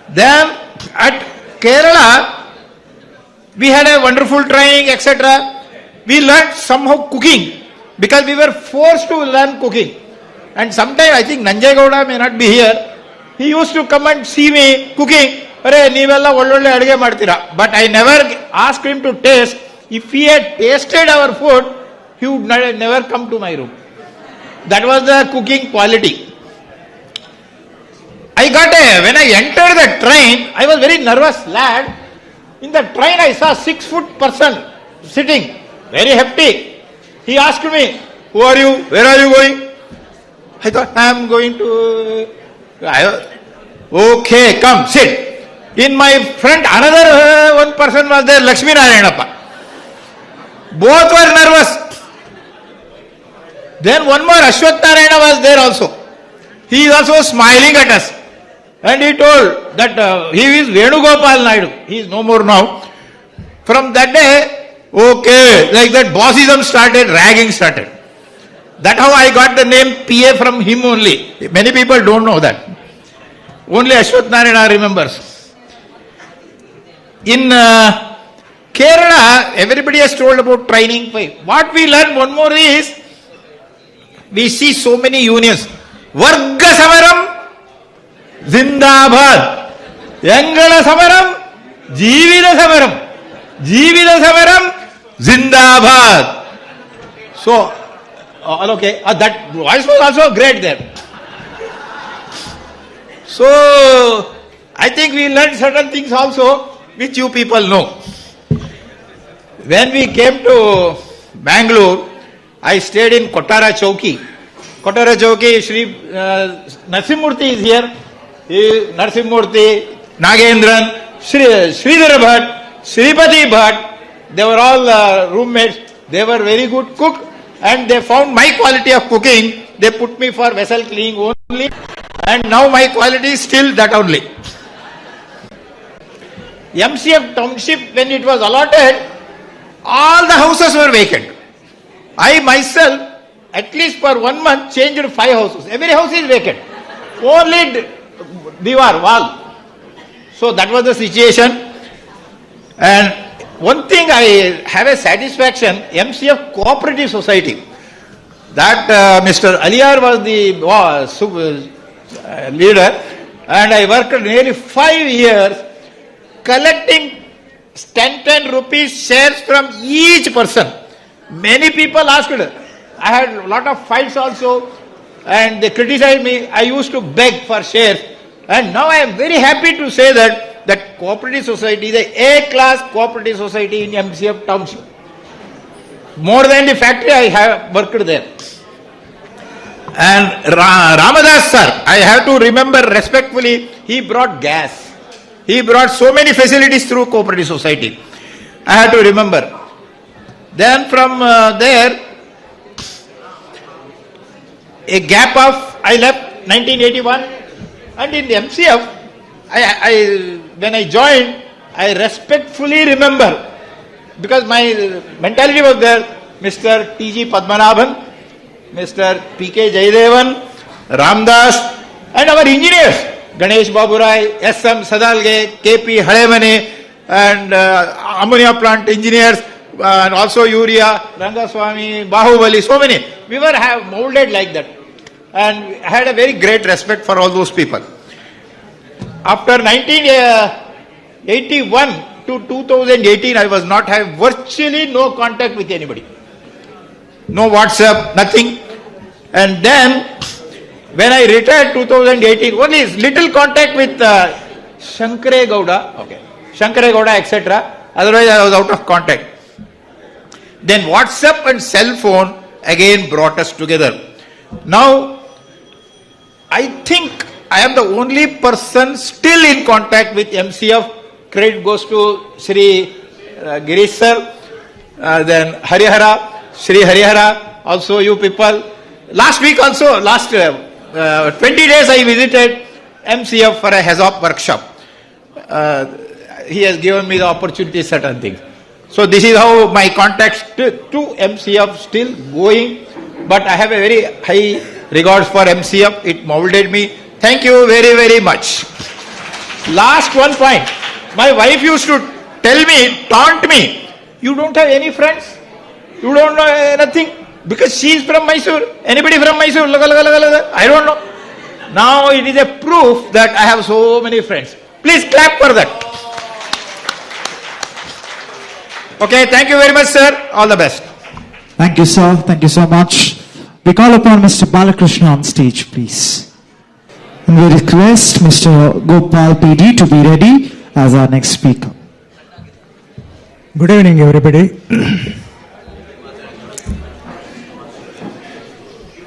Then at Kerala, we had a wonderful training, etc. We learned somehow cooking, because we were forced to learn cooking. And sometimes, I think Nanjay Gowda may not be here, he used to come and see me cooking. But I never asked him to taste. If he had tasted our food, he would never come to my room. That was the cooking quality. When I entered the train, I was very nervous lad. In the train I saw 6-foot person sitting, very hefty. He asked me, who are you? Where are you going? I thought, I am going to... Okay, come, sit. In my front, another one person was there, Lakshmi Narayanappa. Both were nervous. Then one more, Ashwath Narayana was there also. He is also smiling at us. And he told that he is Venugopal Naidu. He is no more now. From that day, okay, like that bossism started, ragging started. That's how I got the name PA from him only. Many people don't know that. Only Ashwath Narayana remembers. In Kerala, everybody has told about training. What we learn one more is, we see so many unions. Varga Samaram, Zindabad. Yangala Samaram, Jivida Samaram. Jivida Samaram, Zindabad. So, okay, that voice was also great there. So, I think we learned certain things also, which you people know. When we came to Bangalore, I stayed in Kotara Chowki. Kotara Chowki, Shri Narsimurthy is here. Narsimurthy, Nagendran, Sridhar Bhatt, Sripati Bhatt, they were all roommates. They were very good cook and they found my quality of cooking. They put me for vessel cleaning only and now my quality is still that only. MCF Township, when it was allotted, all the houses were vacant. I myself, at least for 1 month, changed 5 houses. Every house is vacant. Only Diwar, wall. So that was the situation. And one thing I have a satisfaction, MCF Cooperative Society. That Mr. Aliyar was the leader and I worked nearly 5 years collecting 10 rupees shares from each person. Many people asked. I had a lot of fights also and they criticized me. I used to beg for shares and now I am very happy to say that cooperative society is a A-class cooperative society in MCF Township. More than the factory, I have worked there. And Ramadas sir, I have to remember respectfully, he brought gas. He brought so many facilities through cooperative society. I have to remember. Then from there, a gap of, I left 1981 and in the MCF, when I joined, I respectfully remember because my mentality was there, Mr. T.G. Padmanabhan, Mr. P.K. Jayadevan, Ramdas and our engineers, Ganesh Baburai, S.M. Sadalge, K.P. Halemane and ammonia plant engineers and also urea, Rangaswamy, Bahubali, so many. We were molded like that and I had a very great respect for all those people. After 1981 to 2018, I was not having virtually no contact with anybody. No WhatsApp, nothing. And then when I retired 2018, only little contact with Shankare Gowda, etc. Otherwise I was out of contact. Then WhatsApp and cell phone again brought us together. Now, I think I am the only person still in contact with MCF. Credit goes to Sri Girish sir, then Harihara, Sri Harihara, also you people. Last week also, 20 days I visited MCF for a HAZOP workshop. He has given me the opportunity to certain things. So this is how my contacts to MCF still going. But I have a very high regards for MCF. It molded me. Thank you very, very much. Last one point. My wife used to taunt me, you don't have any friends? You don't know anything? Because she is from Mysore. Anybody from Mysore? I don't know. Now it is a proof that I have so many friends. Please clap for that. Okay, thank you very much, sir. All the best. Thank you, sir. Thank you so much. We call upon Mr. Balakrishna on stage, please. And we request Mr. Gopal PD to be ready as our next speaker. Good evening, everybody.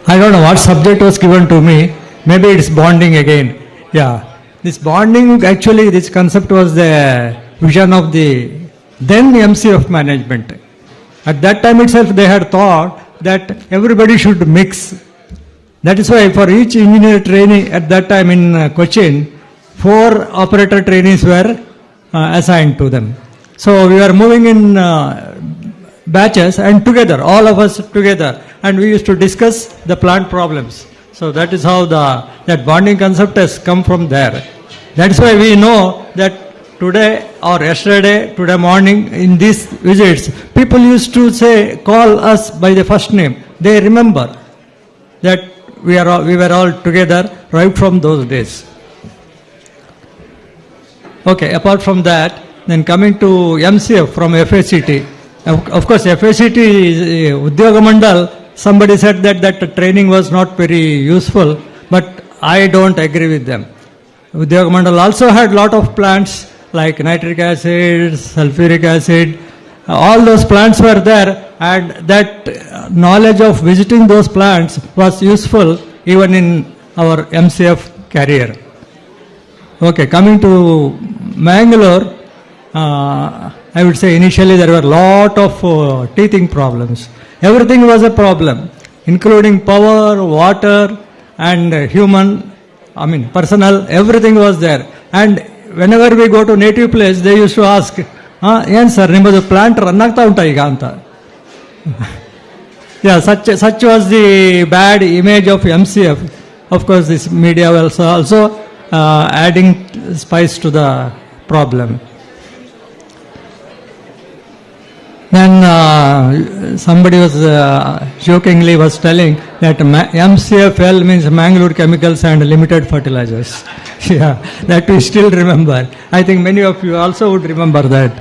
I don't know what subject was given to me. Maybe it's bonding again. Yeah. This bonding, actually, this concept was the vision of the then MCF management. At that time itself, they had thought that everybody should mix. That is why for each engineer training at that time in Cochin, 4 operator trainees were assigned to them. So we were moving in batches and together, all of us together, and we used to discuss the plant problems. So that is how that bonding concept has come from there. That is why we know that today or yesterday, today morning, in these visits, people used to say, call us by the first name. They remember that we were all together right from those days. Okay, apart from that, then coming to MCF from FACT. Of course, FACT is Udyoga Mandal. Somebody said that that training was not very useful, but I don't agree with them. Udyoga Mandal also had lot of plants like nitric acid, sulfuric acid. All those plants were there, and that knowledge of visiting those plants was useful even in our MCF career. Okay, coming to Mangalore, I would say initially there were a lot of teething problems. Everything was a problem, including power, water, and personal, everything was there. And whenever we go to native place, they used to ask, "Yen sir, nimadu plant run agta unta iga anta." Yeah, such was the bad image of MCF. Of course, this media was also adding spice to the problem. Then somebody was jokingly was telling that MCFL means Mangalore Chemicals and Limited Fertilizers. Yeah, that we still remember. I think many of you also would remember that.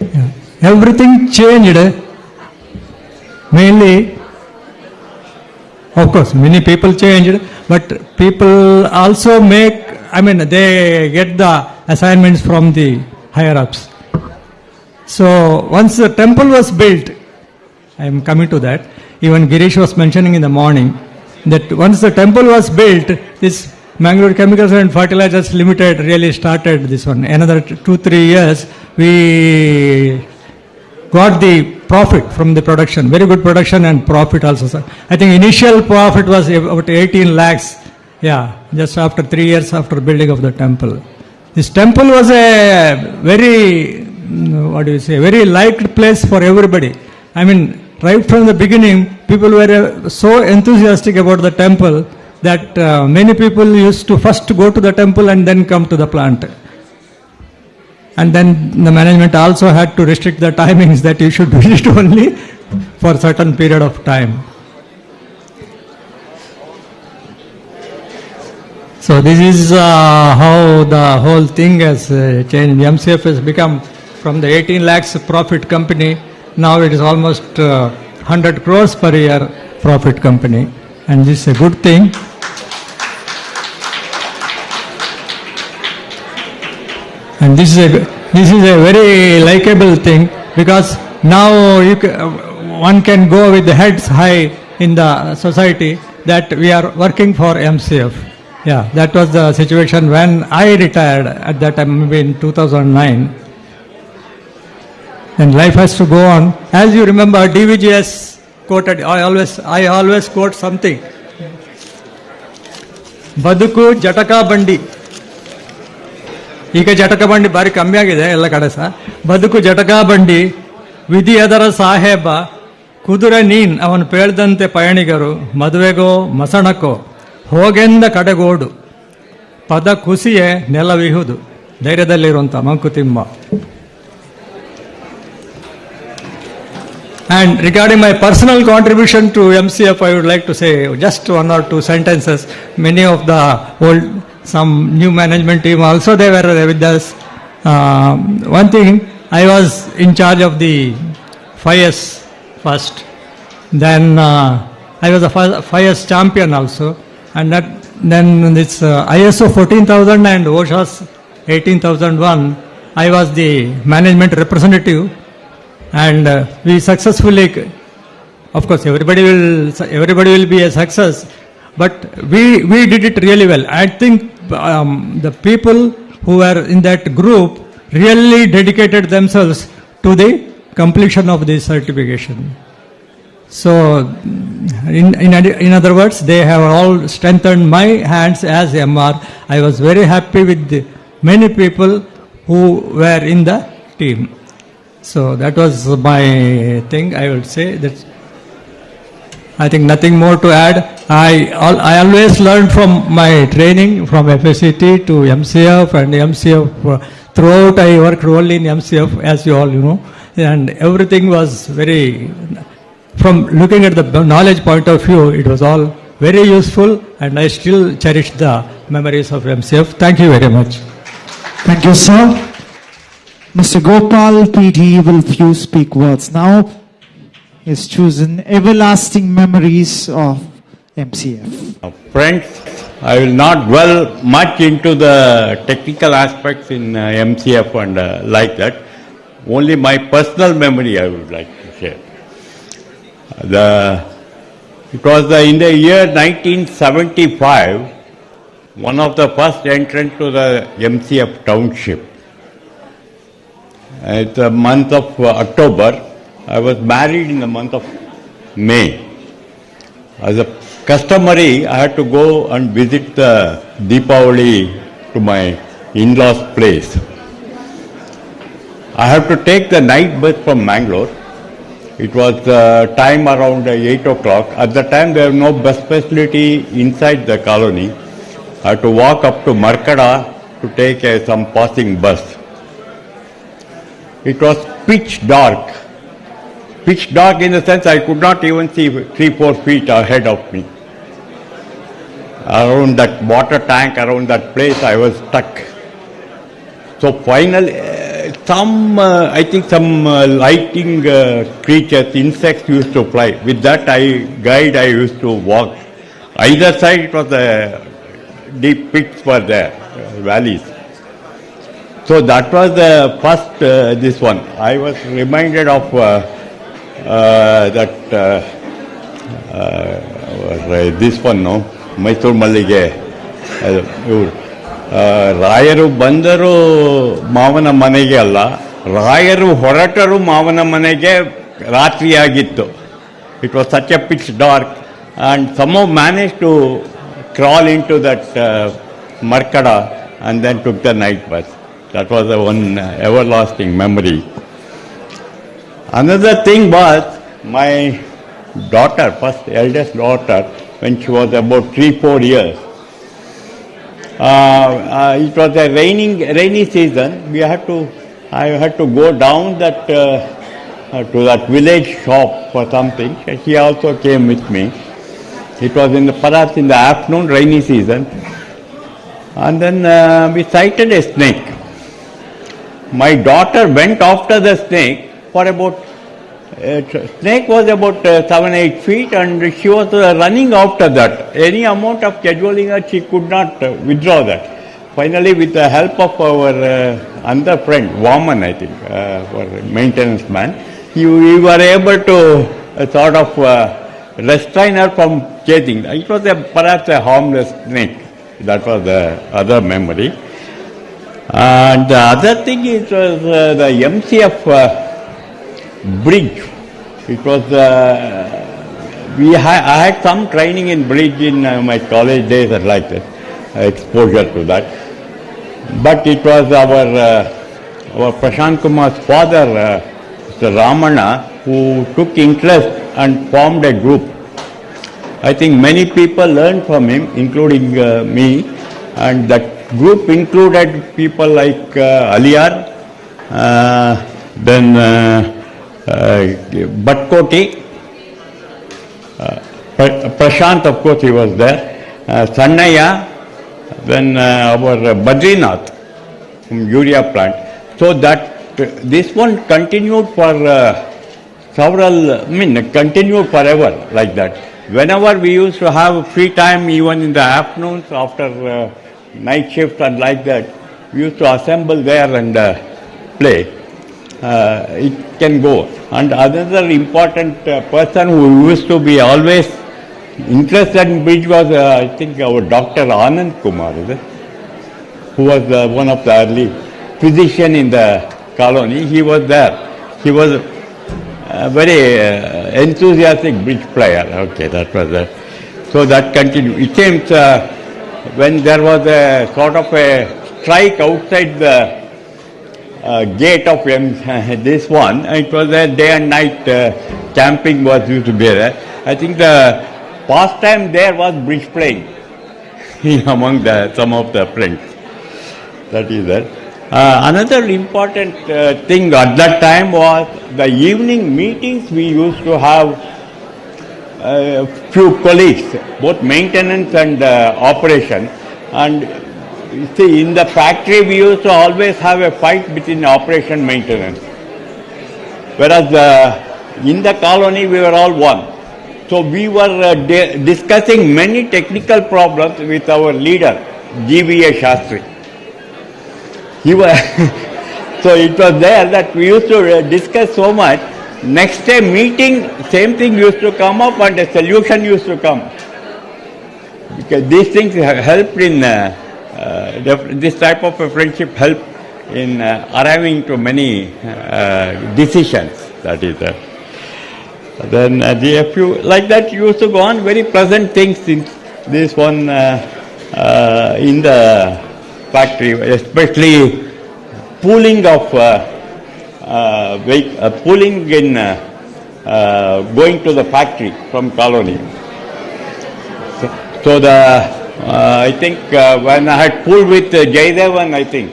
Yeah. Everything changed. Mainly, of course, many people changed, but people also they get the assignments from the higher ups. So once the temple was built, I am coming to that, even Girish was mentioning in the morning, that once the temple was built, this Mangalore Chemicals and Fertilizers Limited really started this one. Another 2-3 years, we got the profit from the production, very good production and profit also. Sir. I think initial profit was about 18 lakhs, just after 3 years after building of the temple. This temple was a very, very liked place for everybody. Right from the beginning, people were so enthusiastic about the temple that many people used to first go to the temple and then come to the plant. And then the management also had to restrict the timings that you should visit only for a certain period of time. So this is how the whole thing has changed. MCF has become from the 18 lakhs profit company, now it is almost 100 crores per year profit company. And this is a good thing. And this is a very likable thing, because now one can go with the heads high in the society that we are working for MCF. Yeah, that was the situation when I retired at that time, maybe in 2009. And life has to go on. As you remember, DVGS quoted, I always quote something. Baduku Jataka Bandi. ಈಗ ಜಟಕ ಬಂಡಿ ಬಾರಿ ಕಮ್ಮಿ ಆಗಿದೆ ಎಲ್ಲ ಕಡೆ ಸಹ. ಬದುಕು ಜಟಕ ಬಂಡಿ, ವಿಧಿ ಅದರ ಸಾಹೇಬ, ಕುದುರೆ ನೀನ್ ಅವನು ಪೇಳ್ದಂತೆ ಪಯಣಿಗರು, ಮದುವೆಗೋ ಮಸಣಕೋ ಹೋಗೆಂದ ಕಡೆಗೋಡು, ಪದ ಕುಸಿಯೇ ನೆಲವಿಹುದು, ಧೈರ್ಯದಲ್ಲಿರುವಂಥ Mankutimma. And regarding my personal contribution to MCF, I would like to say just 1 or 2 sentences. Many of the some new management team also, they were with us. One thing, I was in charge of the fires first. Then I was a fires champion also. And then this ISO 14000 and OSHA's 18001, I was the management representative. And we successfully, of course, everybody will be a success, but we did it really well. I think the people who were in that group really dedicated themselves to the completion of this certification. So, in other words, they have all strengthened my hands as MR. I was very happy with the many people who were in the team. So that was my thing, I would say. That I think nothing more to add. I always learned from my training from FSCT to MCF and MCF. Throughout I worked only in MCF, as you all know, and everything was very, from looking at the knowledge point of view, it was all very useful, and I still cherish the memories of MCF. Thank you very much. Thank you, sir. Mr. Gopal PD will few speak words now. He's chosen everlasting memories of MCF. Friends, I will not dwell much into the technical aspects in MCF and like that. Only my personal memory I would like to share. It was in the year 1975, one of the first entrants to the MCF Township. It's the month of October. I was married in the month of May. As a customary, I had to go and visit the Deepavali to my in-laws' place. I have to take the night bus from Mangalore. It was time around 8 o'clock. At the time, there was no bus facility inside the colony. I had to walk up to Markada to take some passing bus. It was pitch dark. Pitch dark in the sense I could not even see 3-4 feet ahead of me. Around that water tank, around that place, I was stuck. So finally, some lighting creatures, insects used to fly. With that I used to walk. Either side it was deep pits were there, valleys. So that was the first, this one. I was reminded of this one, no? Mysore Mallige. ರಾಯರು ಬಂದರು ಮಾವನ ಮನೆಗೆ ಅಲ್ಲ, ರಾಯರು ಹೊರಟರು ಮಾವನ ಮನೆಗೆ ರಾತ್ರಿಯಾಗಿತ್ತು. It was such a pitch dark and somehow managed to crawl into that Markada and then took the night bus. That was one everlasting memory. Another thing was my daughter, first eldest daughter, when she was about 3-4 years. It was a rainy season. I had to go down that to that village shop for something. She also came with me. It was perhaps in the afternoon, rainy season. And then we sighted a snake. My daughter went after the snake for about, snake was about 7-8 feet and she was running after that. Any amount of cajoling her, she could not withdraw that. Finally, with the help of our other friend, Vaman, I think, our maintenance man, we were able to sort of restrain her from chasing. It was perhaps a harmless snake. That was the other memory. And the other thing is the MCF bridge. It was, I had some training in bridge in my college days and like that, exposure to that. But it was our Prashant Kumar's father, Mr. Ramana, who took interest and formed a group. I think many people learned from him, including me, and that group included people like Aliyar, then Bhatkoti, Prashant, of course, he was there, Sannaya, then our Badrinath from urea plant. So that this one continued for continued forever like that. Whenever we used to have free time, even in the afternoons after night shift and like that, we used to assemble there and play. It can go. And another important person who used to be always interested in bridge was, I think, our Dr. Anand Kumar, is it? Who was one of the early physician in the colony. He was there. He was a very enthusiastic bridge player. Okay, that was it. So that continued. It seems when there was a sort of a strike outside the gate of this one, it was a day and night camping was used to be there. I think the pastime there was bridge playing among some of the friends. That is there. Another important thing at that time was the evening meetings. We used to have a few colleagues, both maintenance and operation. And you see, in the factory we used to always have a fight between operation and maintenance. Whereas in the colony we were all one. So we were discussing many technical problems with our leader, G.V.A. Shastri. He was so it was there that we used to discuss so much. Next day meeting, same thing used to come up and a solution used to come. Because these things helped in, this type of a friendship helped in arriving to many decisions. That is there. Then a few like that used to go on, very pleasant things in this one in the factory, especially pooling of pooling in going to the factory from colony. So I think when I had pooled with Jaidevan, I think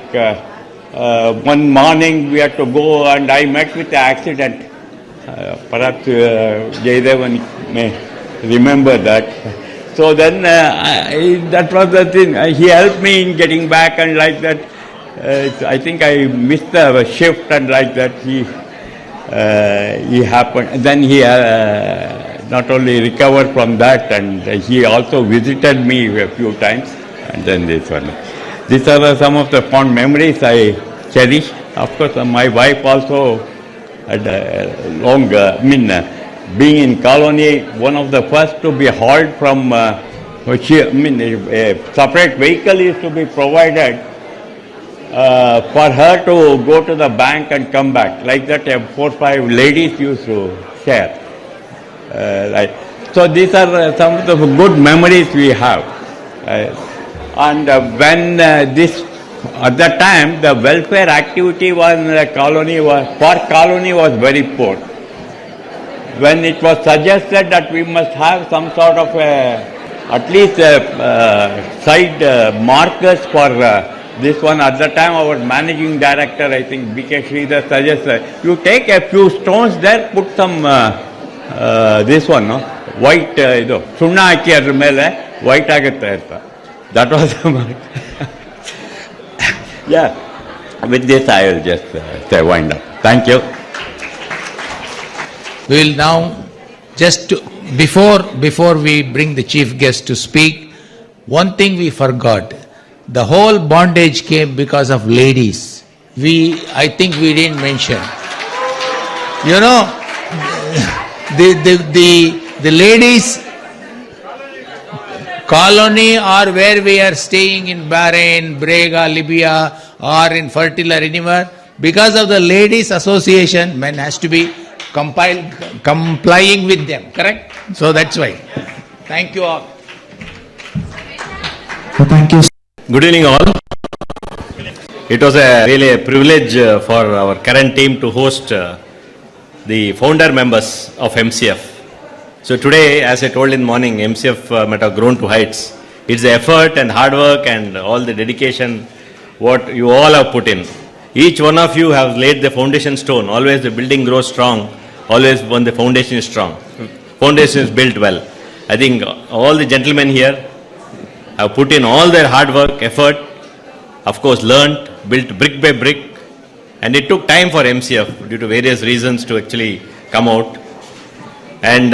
one morning we had to go and I met with the accident. Perhaps Jaidevan may remember that. So then that was the thing. He helped me in getting back and like that. I think I missed the shift and like that. He happened. Then he not only recovered from that, and he also visited me a few times. And then this one. These are some of the fond memories I cherish. Of course, my wife also had being in colony, one of the first to be hauled from, a separate vehicle is to be provided for her to go to the bank and come back. Like that, 4 or 5 ladies used to share. So these are some of the good memories we have. And when this, at that time, the welfare activity was in the colony was very poor. When it was suggested that we must have some sort of at least side markers for this one, at the time our managing director, I think B.K. Sridhar, suggested you take a few stones there, put some this one, no? White, sunna haki adra mele white agutte anta. That was the mark. Yeah, with this I will just say wind up. Thank you. We will now, just to, before we bring the chief guest to speak, one thing we forgot. The whole bondage came because of ladies. I think we didn't mention. You know, the ladies colony or where we are staying in Bahrain, Brega, Libya or in Fertile or anywhere, because of the ladies association, men has to be complying with them, correct? So that's why. Thank you all. Thank you. Good evening all. It was really a privilege for our current team to host the founder members of MCF. So today, as I told in the morning, MCF might have grown to heights. It's the effort and hard work and all the dedication what you all have put in. Each one of you have laid the foundation stone. Always the building grows strong. Always when the foundation is strong. Foundation is built well. I think all the gentlemen here have put in all their hard work, effort, of course learned, built brick by brick, and it took time for MCF due to various reasons to actually come out. And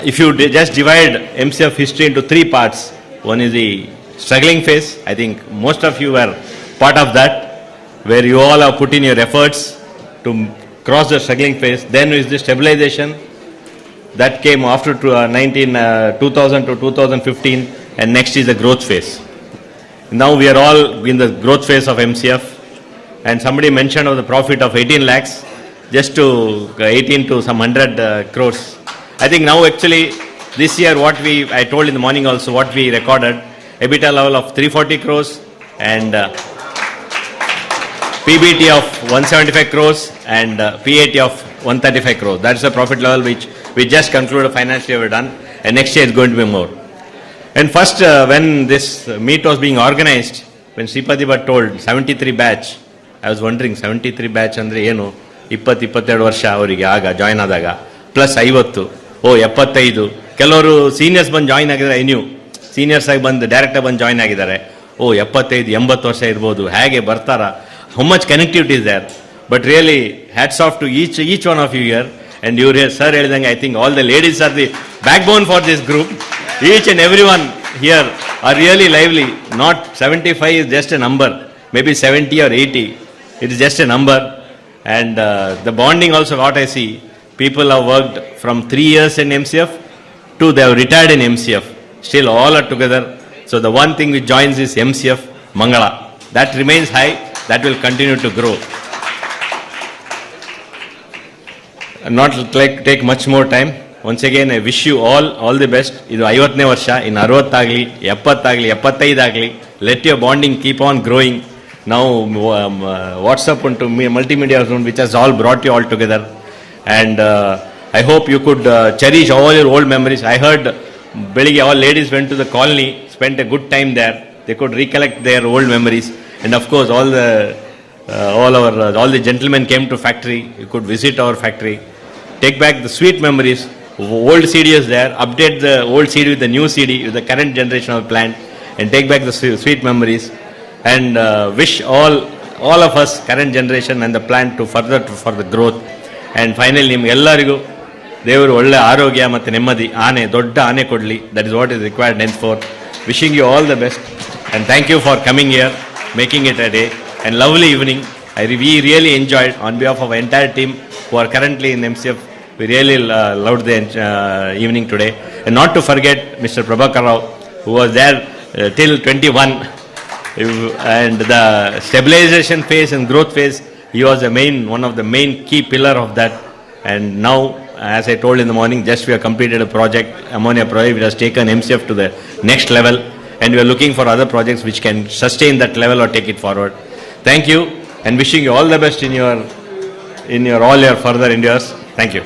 if you just divide MCF history into 3 parts, one is the struggling phase. I think most of you were part of that, where you all have put in your efforts to cross the struggling phase. Then is the stabilization that came after 2000 to 2015, and next is the growth phase. Now we are all in the growth phase of MCF, and somebody mentioned of the profit of 18 lakhs, just to 18 to some 100 crores. I think now actually this year I told in the morning also what we recorded, EBITDA level of 340 crores and PBT of 175 crores and PAT of 135 crores. That's the profit level which we just concluded financially we have done, and next year is going to be more. And first, when this meet was being organized, when Sripati Bhatt told 73 batch, I was wondering 73 batch ಅಂದ್ರೆ ಏನು 20-22 ವರ್ಷ ಅವರಿಗೆ ಆಗ join ಆದಾಗ plus 50 75 ಕೆಲವರು seniors ಬಂದು join ಆಗಿದ್ದಾರೆ. I knew seniors ಆಗಿ ಬಂದು ಡೈರೆಕ್ಟಾಗಿ ಬಂದು ಜಾಯ್ನ್ ಆಗಿದ್ದಾರೆ. 75-80 ವರ್ಷ ಇರ್ಬೋದು, ಹೇಗೆ ಬರ್ತಾರ, how much connectivity is there. But really hats off to each one of you here. And you sir ಹೇಳಿದಂಗೆ I think all the ladies are the backbone for this group. Each and everyone here are really lively. Not 75 is just a number, maybe 70 or 80. It is just a number. And the bonding also, what I see, people have worked from 3 years in MCF to they have retired in MCF. Still all are together. So the one thing which joins is MCF Mangala. That remains high. That will continue to grow. Not like take much more time. Once again, I wish you all the best. ಇದು 50ನೇ ವರ್ಷ, ಇನ್ನು 60 ಆಗಲಿ, 70 ಆಗಲಿ, 75 ಆಗಲಿ. Let your bonding keep on growing. Now WhatsApp and multimedia which has all brought you all together. And I hope you could cherish all your old memories. I heard ಬೆಳಿಗ್ಗೆ all ladies went to the colony, spent a good time there. They could recollect their old memories. And of course, all the gentlemen came to factory. You could visit our factory. Take back the sweet memories. Old CD is there. Update the old CD with the new CD, with the current generation of plant, and take back the sweet memories. And wish all of us, current generation and the plant, to further for the growth. And finally, ನಿಮ್ಗೆಲ್ಲರಿಗೂ ದೇವರು ಒಳ್ಳೆ ಆರೋಗ್ಯ ಮತ್ತು ನೆಮ್ಮದಿ, ದೊಡ್ಡ ಆನೆ ಕೊಡಲಿ. That is what is required henceforth. Wishing you all the best, and thank you for coming here, making it a day and lovely evening. We really enjoyed on behalf of our entire team who are currently in MCF. We really loved the evening today. And not to forget Mr. Prabhakar Rao, who was there till 21. And the stabilization phase and growth phase, he was one of the main key pillar of that. And now, as I told in the morning, just we have completed a project, ammonia project, which has taken MCF to the next level. And we are looking for other projects which can sustain that level or take it forward. Thank you, and wishing you all the best in your all your further endeavors. Thank you.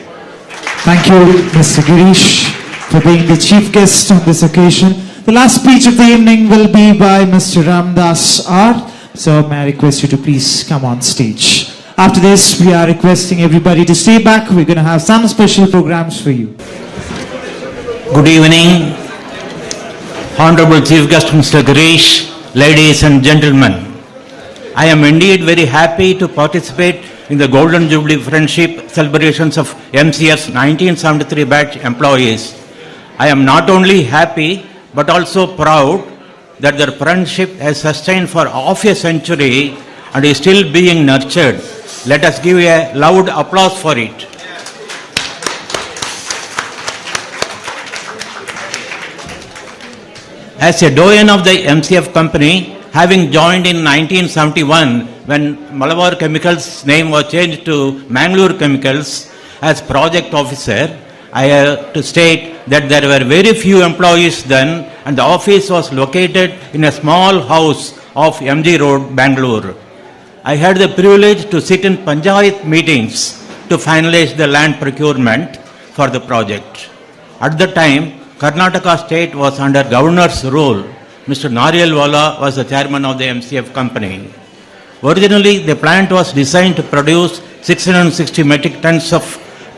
Thank you, Mr. Girish, for being the chief guest on this occasion. The last speech of the evening will be by Mr. Ramdas R. So may I request you to please come on stage. After this, we are requesting everybody to stay back. We're going to have some special programs for you. Good evening, Honorable Chief Guest Mr. Girish, ladies and gentlemen. I am indeed very happy to participate in the Golden Jubilee Friendship celebrations of MCF's 1973 batch employees. I am not only happy but also proud that their friendship has sustained for half a century and is still being nurtured. Let us give a loud applause for it. As a doyen of the MCF company, having joined in 1971 when Malabar Chemicals' name was changed to Mangalore Chemicals, as project officer, I have to state that there were very few employees then, and the office was located in a small house off MG Road, Bangalore. I had the privilege to sit in Panchayat meetings to finalize the land procurement for the project. At the time, Karnataka state was under governor's rule. Mr. Nariyalwala was the chairman of the MCF company. Originally, the plant was designed to produce 660 metric tons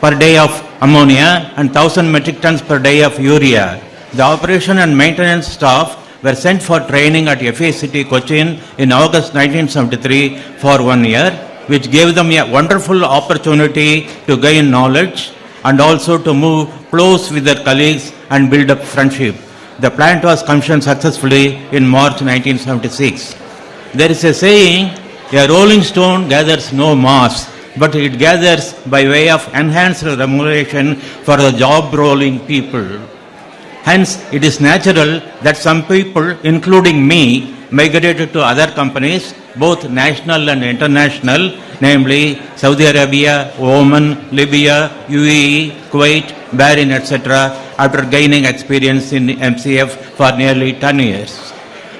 per day of ammonia and 1,000 metric tons per day of urea. The operation and maintenance staff were sent for training at FACT Cochin in August 1973 for 1 year, which gave them a wonderful opportunity to gain knowledge and also to move close with their colleagues and build up friendship. The plant was commissioned successfully in March 1976. There is a saying, a rolling stone gathers no mass, but it gathers by way of enhanced remuneration for the job rolling people. Hence, it is natural that some people, including me, migrated to other companies, both national and international, namely Saudi Arabia, Oman, Libya, UAE, Kuwait, Bahrain, etc., after gaining experience in MCF for nearly 10 years.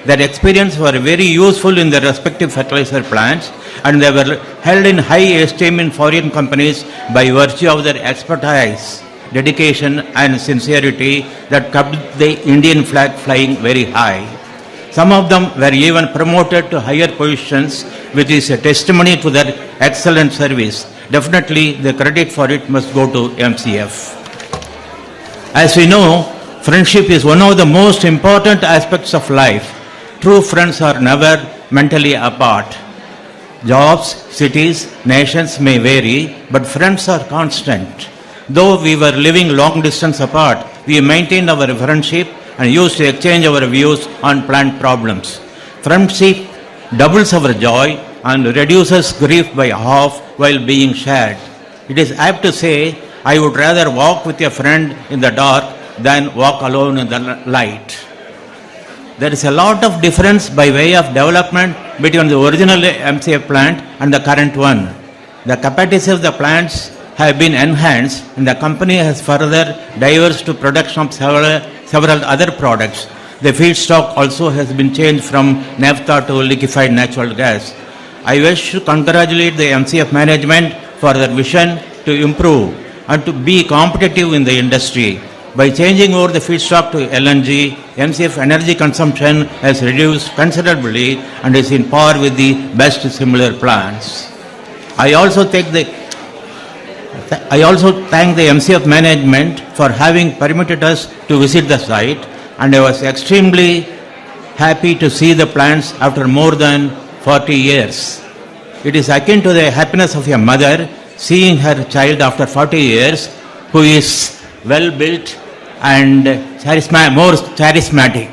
That experience was very useful in their respective fertilizer plants and they were held in high esteem in foreign companies by virtue of their expertise, dedication and sincerity that kept the Indian flag flying very high. Some of them were even promoted to higher positions, which is a testimony to their excellent service. Definitely, the credit for it must go to MCF. As we know, friendship is one of the most important aspects of life. True friends are never mentally apart. Jobs, cities, nations may vary, but friends are constant. Though we were living long distance apart, we maintained our friendship and used to exchange our views on planned problems. Friendship doubles our joy and reduces grief by half while being shared. It is apt to say, I would rather walk with a friend in the dark than walk alone in the light. There is a lot of difference by way of development between the original MCF plant and the current one. The capacities of the plants have been enhanced and the company has further diverged to production of several other products. The feedstock also has been changed from naphtha to liquefied natural gas. I wish to congratulate the MCF management for their vision to improve and to be competitive in the industry. By changing over the feedstock to LNG, MCF energy consumption has reduced considerably and is in par with the best similar plants. I also thank the MCF management for having permitted us to visit the site, and I was extremely happy to see the plants after more than 40 years. It is akin to the happiness of a mother seeing her child after 40 years who is well built and more charismatic.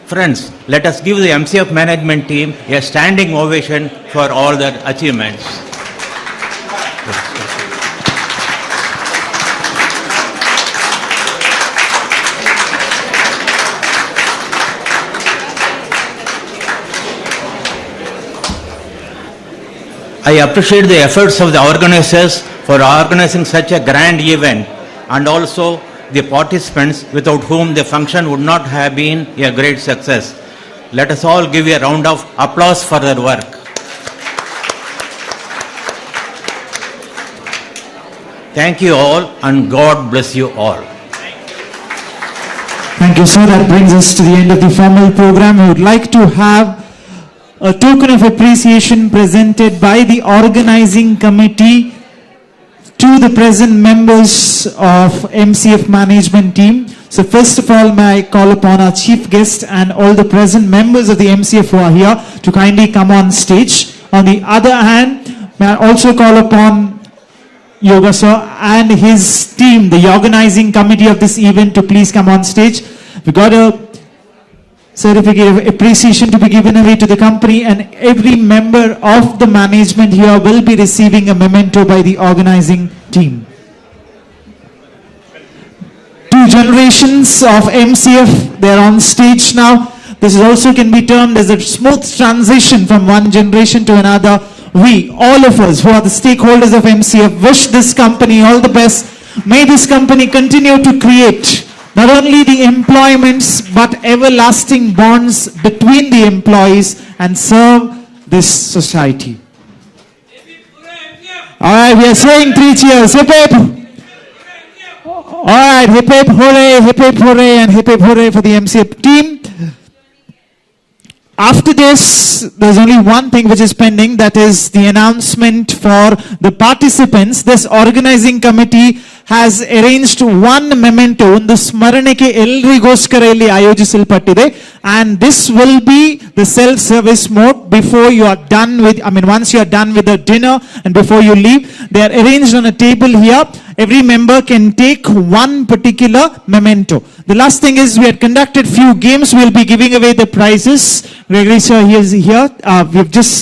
Friends, let us give the MCF management team a standing ovation for all their achievements. I appreciate the efforts of the organizers for organizing such a grand event, and also the participants without whom the function would not have been a great success. Let us all give a round of applause for their work. Thank you all, and God bless you all. Thank you, sir. That brings us to the end of the formal program. We would like to have a token of appreciation presented by the organizing committee to the present members of MCF management team. So first of all, may I call upon our chief guest and all the present members of the MCF who are here to kindly come on stage. On the other hand, may I also call upon Yoga sir and his team, the organizing committee of this event, to please come on stage. We got a certificate of appreciation to be given away to the company, and every member of the management here will be receiving a memento by the organizing team. Two generations of MCF, they're on stage now. This also can be termed as a smooth transition from one generation to another. We, all of us who are the stakeholders of MCF, wish this company all the best. May this company continue to create not only the employments but everlasting bonds between the employees and serve this society. Alright, we are saying 3 cheers. Hip hip. Alright, hip hip hooray, and hip hip hooray for the MCF team. After this, there's only one thing which is pending, that is the announcement for the participants. This organizing committee has arranged one memento, ಒಂದು ಸ್ಮರಣೆಗೆ ಎಲ್ರಿಗೋಸ್ಕರ ಇಲ್ಲಿ ಆಯೋಜಿಸಲ್ಪಟ್ಟಿದೆ, and this will be the self-service mode before you are done with, once you are done with the dinner and before you leave. They are arranged on a table here. Every member can take one particular memento. The last thing is we had conducted few games. We'll be giving away the prizes. Gregory sir is here. We've just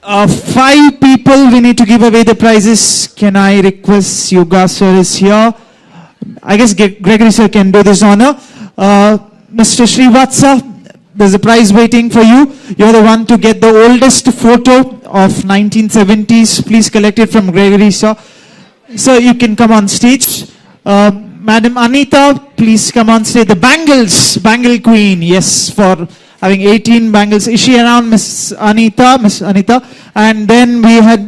5 people we need to give away the prizes. Can I request Yoga sir is here? I guess Gregory sir can do this honor. Mr. Srivatsa, there's a prize waiting for you. You're the one to get the oldest photo of 1970s. Please collect it from Gregory sir. Sir, you can come on stage. Madam Anita, please come on stage. The bangles, bangle queen, yes, for having 18 bangles. Is she around, Miss Anita? Miss Anita. And then we had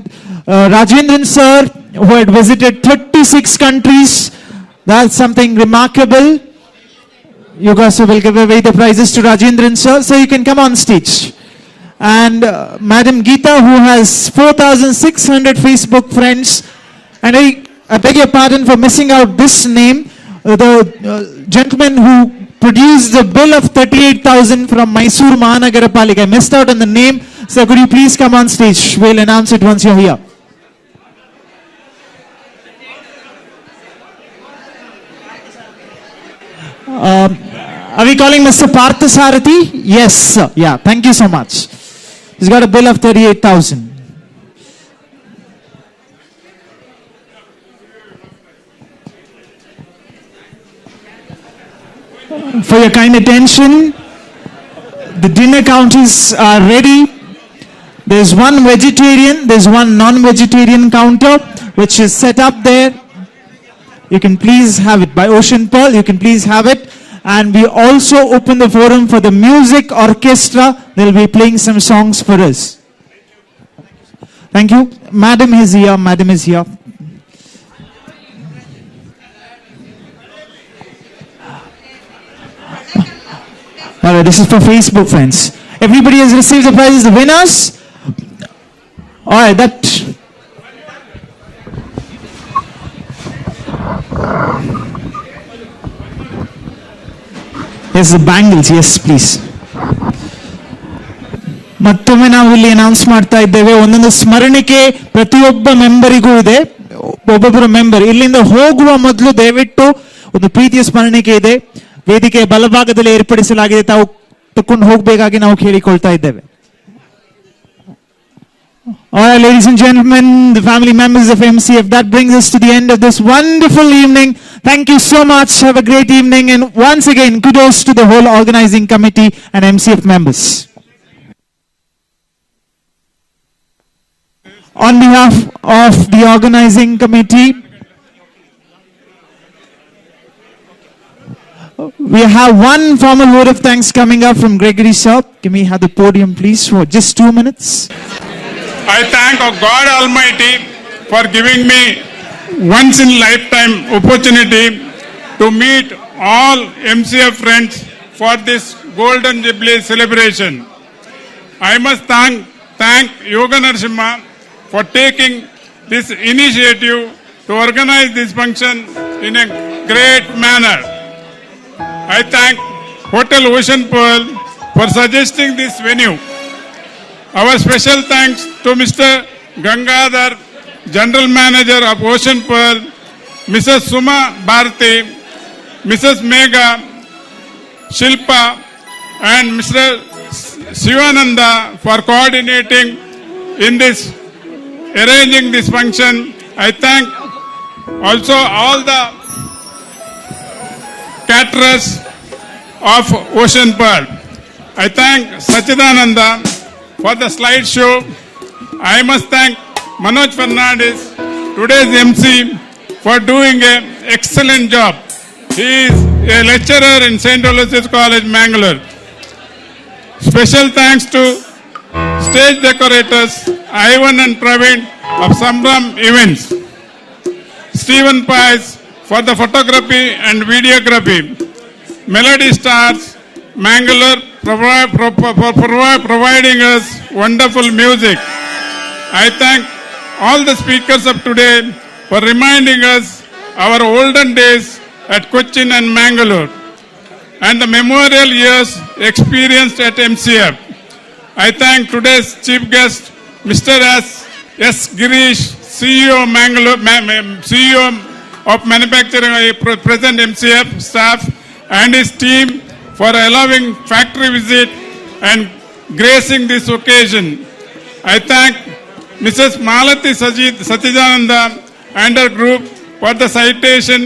Rajendran sir, who had visited 36 countries. That's something remarkable. You guys will give away the prizes to Rajendran sir, so you can come on stage. And Madam Geeta, who has 4,600 Facebook friends. And I beg your pardon for missing out this name. The gentleman who produced the bill of 38,000 from Mysore Mahanagarapalikha. I missed out on the name. So could you please come on stage? We'll announce it once you're here. Are we calling Mr. Parthasarathi? Yes, sir. Yeah, thank you so much. He's got a bill of 38,000. For your kind attention, the dinner counters are ready. There's one vegetarian, there's one non-vegetarian counter, which is set up there. You can please have it. By Ocean Pearl, you can please have it. And we also open the forum for the music orchestra. They'll be playing some songs for us. Thank you. Madam is here. Madam is here. All right, this is for Facebook friends. Everybody has received the prizes. The winners. All right, that. Yes, the bangles. Yes, please. ಮತ್ತೊಮ್ಮೆ ನಾವು ಇಲ್ಲಿ announce ಮಾಡ್ತಾ ಇದ್ದೇವೆ, ಒಂದೊಂದು ಸ್ಮರಣಿಕೆ ಪ್ರತಿಯೊಬ್ಬ ಮೆಂಬರಿಗೂ ಇದೆ. ಒಬ್ಬೊಬ್ಬರು member ಇಲ್ಲಿಂದ ಹೋಗುವ ಮೊದಲು ದಯವಿಟ್ಟು ಒಂದು ಪ್ರೀತಿಯ ಸ್ಮರಣಿಕೆ ಇದೆ, ವೇದಿಕೆಯ ಬಲಭಾಗದಲ್ಲಿ ಏರ್ಪಡಿಸಲಾಗಿದೆ, ತಾವು ತಕೊಂಡು ಹೋಗಬೇಕಾಗಿ ನಾವು ಕೇಳಿಕೊಳ್ತಾ ಇದ್ದೇವೆ. All right, ladies and gentlemen, the family members of MCF, that brings us to the end of this wonderful evening. Thank you so much. Have a great evening. And once again, kudos to the whole organizing committee and MCF members. On behalf of the organizing committee, we have one formal word of thanks coming up from Gregory sir. Can we have the podium, please, for just 2 minutes? I thank God Almighty for giving me once in lifetime opportunity to meet all MCF friends for this Golden Jubilee celebration. I must thank Yoga Narasimha for taking this initiative to organize this function in a great manner. I thank Hotel Ocean Pearl for suggesting this venue. Our special thanks to Mr. Gangadhar, General Manager of Ocean Pearl, Mrs. Suma Bharati, Mrs. Megha, Shilpa, and Mr. Sivananda for coordinating in this, arranging this function. I thank also all the caterers of Ocean Pearl. I thank Sachidananda for the slideshow. I must thank Manoj Fernandez, today's MC, for doing an excellent job. He is a lecturer in St. Aloysius College, Mangalore. Special thanks to stage decorators Ivan and Praveen of Sambram Events, Stephen Pies for the photography and videography, Melody Stars, Mangalore providing us wonderful music. I thank all the speakers of today for reminding us our olden days at Cochin and Mangalore and the memorial years experienced at MCF. I thank today's chief guest, Mr. S. Girish, CEO of manufacturing present MCF staff and his team for allowing factory visit and gracing this occasion. I thank Mrs. Malati Sachidananda and her group for the citation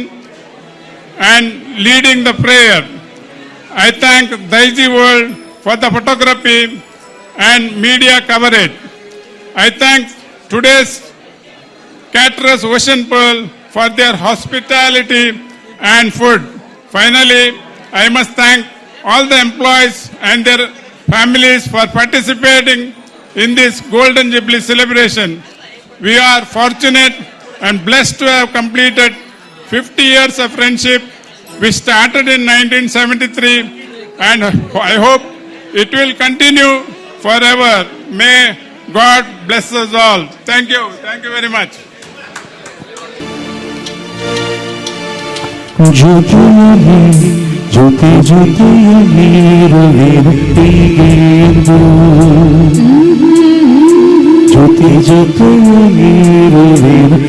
and leading the prayer. I thank Daisy World for the photography and media coverage. I thank today's caterers Ocean Pearl for their hospitality and food. Finally, I must thank all the employees and their families for participating in this Golden Jubilee celebration. We are fortunate and blessed to have completed 50 years of friendship, which started in 1973, and I hope it will continue forever. May God bless us all. Thank you. Thank you very much. ಜ್ಯೋತಿ ಜ್ಯೋತಿಯ ನೀರುವೆನು ಜ್ಯೋತಿ ಜ್ಯೋತಿಯ ನೀರುವೆನು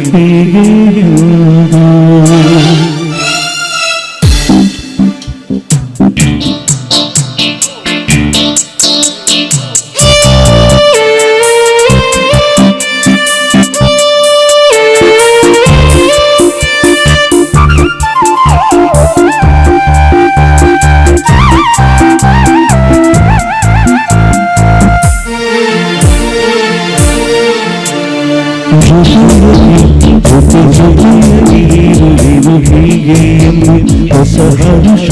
ಹೊಸ ಹರ್ಷ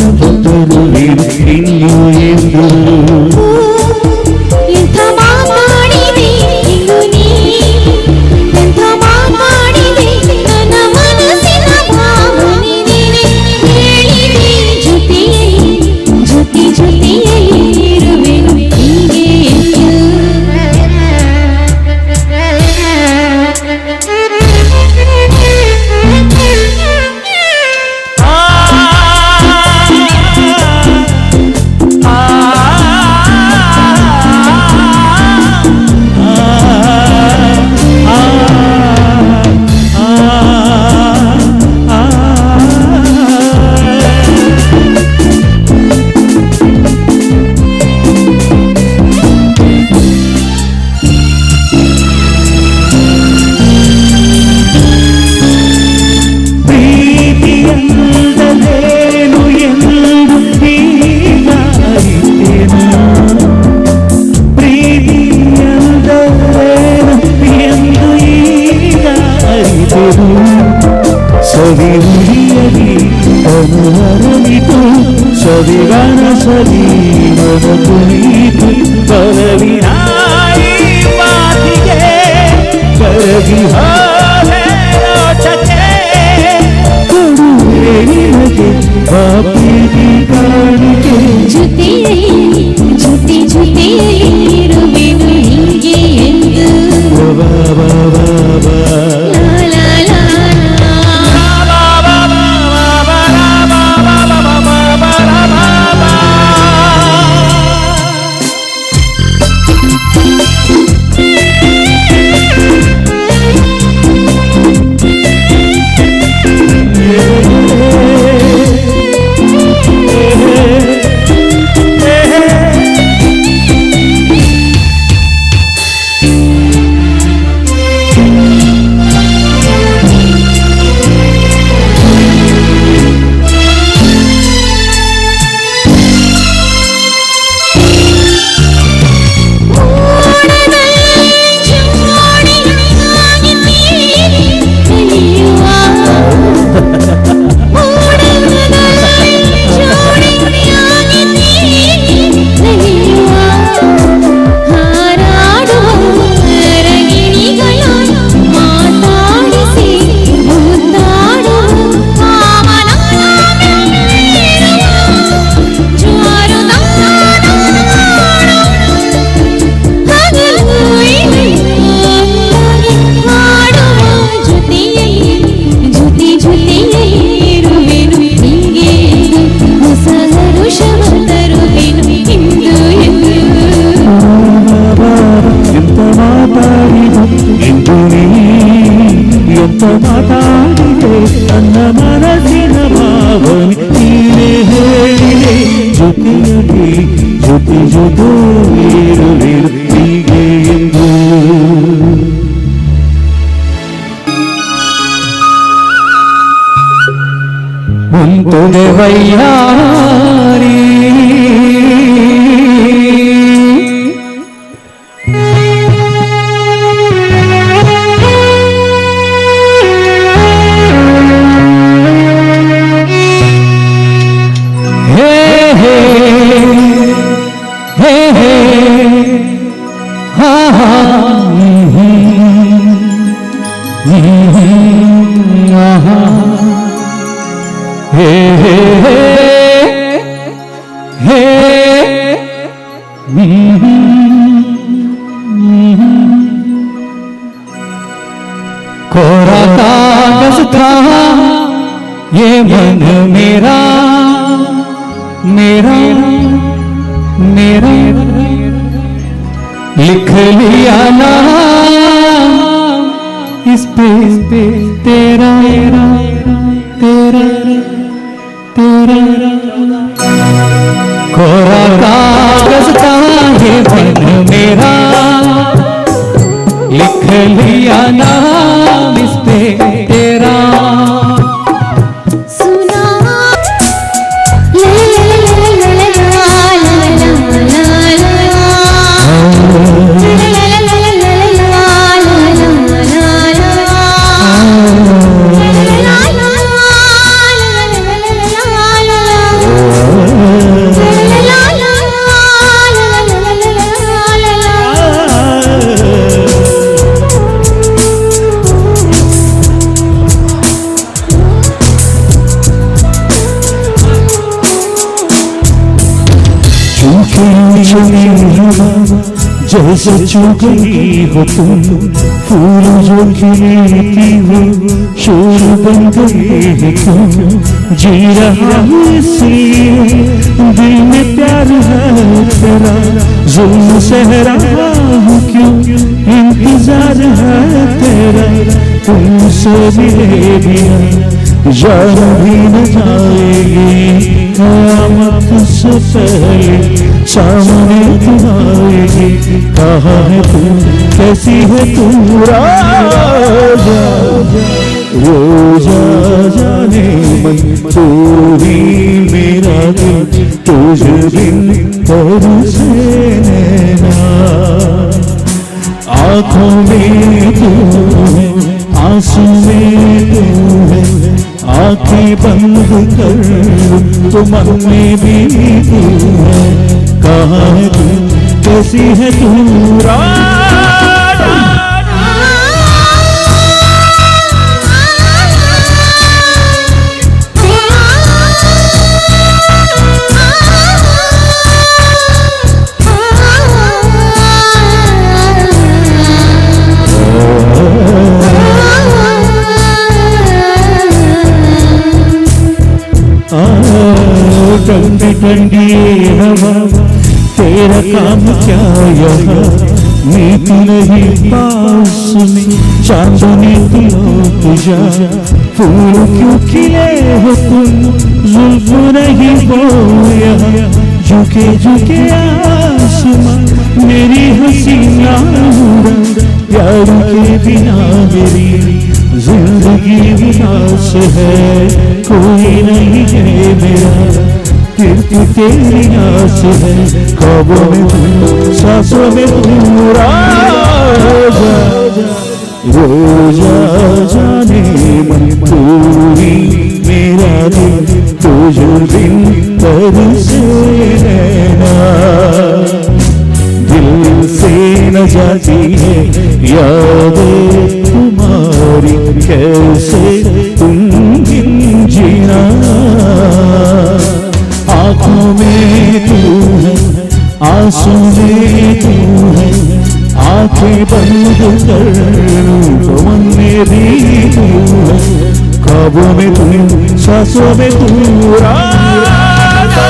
ತರುವೆನು ಇನ್ನು ಎಂದು ಎಂಥ ಮಾತಾಡಿದೆ ಇಂದು ನೀ ಎಂಥ ಮಾತಾಡಿದೆ ನನ್ನ ಮನಸ್ಸಿನ ಭಾವನೆ ನೀನೆ ಹೇಳಿದೆ ಜೊತೆಯೇ ಇರುವೆನು ಹೀಗೆ ಸವಿಯುರಿಯಲಿ ಅನುಹರಲಿತು ಸವಿಗಾನ ಸವೀವನ ಕುಣಿತು ಬಲವಿನಾಯಿ ಮಾತಿಗೆ ಕರಗಿ ಹೋದೆ ನೋಟಕ್ಕೆ ಕೊಡುವೆ ನಿನಗೆ ಆ ಪ್ರೀತಿ ಕಾಣಿಕೆ ಜೊತೆಯೇ ಇರುವೆನು ಹೀಗೆ ಎಂದು ಎಂತ ಮಾತಾಡಿದೆ ನನ್ನ ಮನಸ್ಸಿನ ಭಾವನೆ ನೀನೇ ಹೇಳಿದೆ ಜೊತೆಯಲ್ಲಿ ಜೊತೆ ಇರುವೆನು ಹೀಗೆ ಎಂದು ಮುಂತುದೆ ವೈಯಾರಿ हे हा हा आहा हे हे कोरा कागज था ये मन मेरा मेरा मेरा लिख लिया नाम इस पे तेरा तेरा तेरा कोरा कागज था ये मन मेरा लिख लिया नाम इस पे तेरा जैसे चूक गई हो तुम फूल जो खिलती हो शोर बन गए हो तुम जी रहा हूँ इसलिए दिल में प्यार है तेरा जुल्म सह रहा हूँ क्यों इंतजार है तेरा तुमसे मिले बिना जान भी न जाएगी क़यामत से पहले सामने तुम्हारे कहाँ है तू कैसी है तू राजा रोजा जाने मन तू ही मेरा दिल तुझ बिन तरसे नैना आँखों में तू है आंसू में तू है आँखें बंद कर तो मन में भी तू है कहाँ है तू कैसी है तू राजा ठंडी ठंडी हवा तेरा काम क्या यहाँ नीति नहीं पास में चांदनी तुझा फूल क्यों खिले हो तुम जुल्फ नहीं हो यहाँ झुके झुके आसमां मेरी हसीना प्यार के बिना मेरी जिंदगी विनाश है कोई नहीं है मेरा कीर्ति तेरी आस है ख्वाबों में तू सांसों में तू राजा रोजा जाने मन तू ही मेरा दिल तुझ बिन तरसे नैना दिल से न जाती है यादें तुम्हारी कैसे तुम बिन जीना आँखों में तू है आंसू में तू है आँखें बंद कर तो मन में भी तू है ख्वाबों में तू सांसों में तू राजा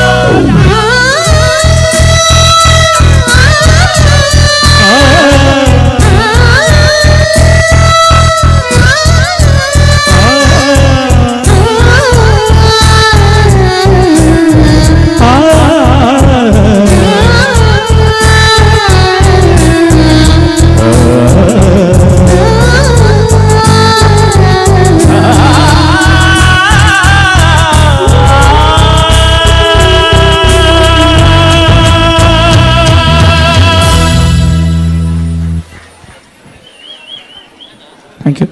Thank you.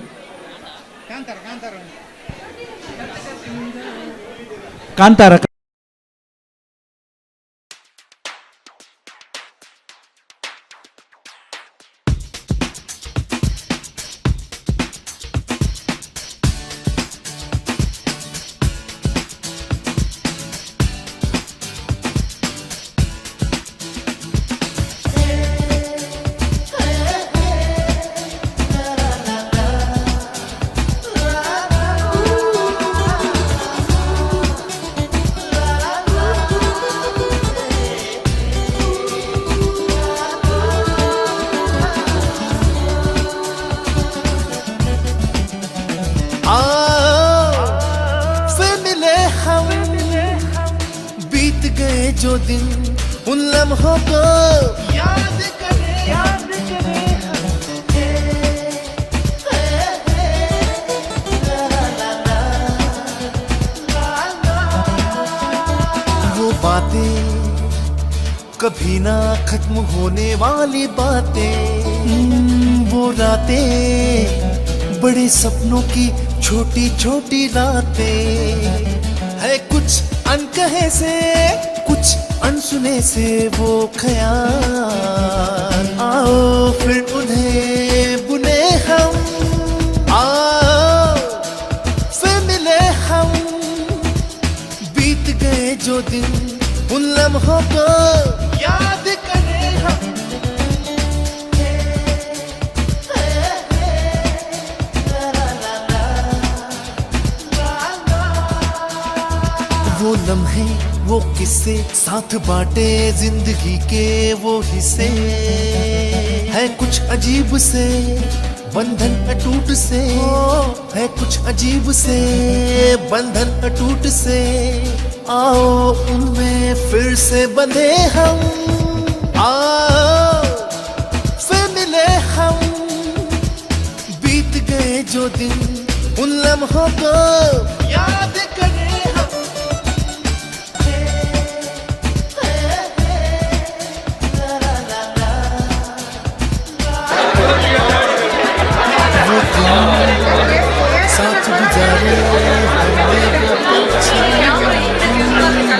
Kantara. जो दिन उन लम्हों को याद करें वो बातें कभी ना खत्म होने वाली बातें, वो रातें बड़े सपनों की छोटी छोटी रातें, है कुछ अनकहे से कुछ अनसुने से वो ख्याल। आओ फिर उन्हें बुने हम, आओ फिर मिले हम, बीत गए जो दिन उन लम्हों को याद करें हम। वो लम्हे वो किस्से साथ बांटे जिंदगी के वो हिस्से, है कुछ अजीब से बंधन अटूट से, है कुछ अजीब से बंधन अटूट से। आओ उनमें फिर से बंधे हम, आओ फिर मिले हम, बीत गए जो दिन उन लम्हों को याद करें हम। वो दिन साथ गुजारे हमने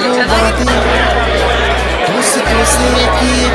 वो बातें दोस्तों से किए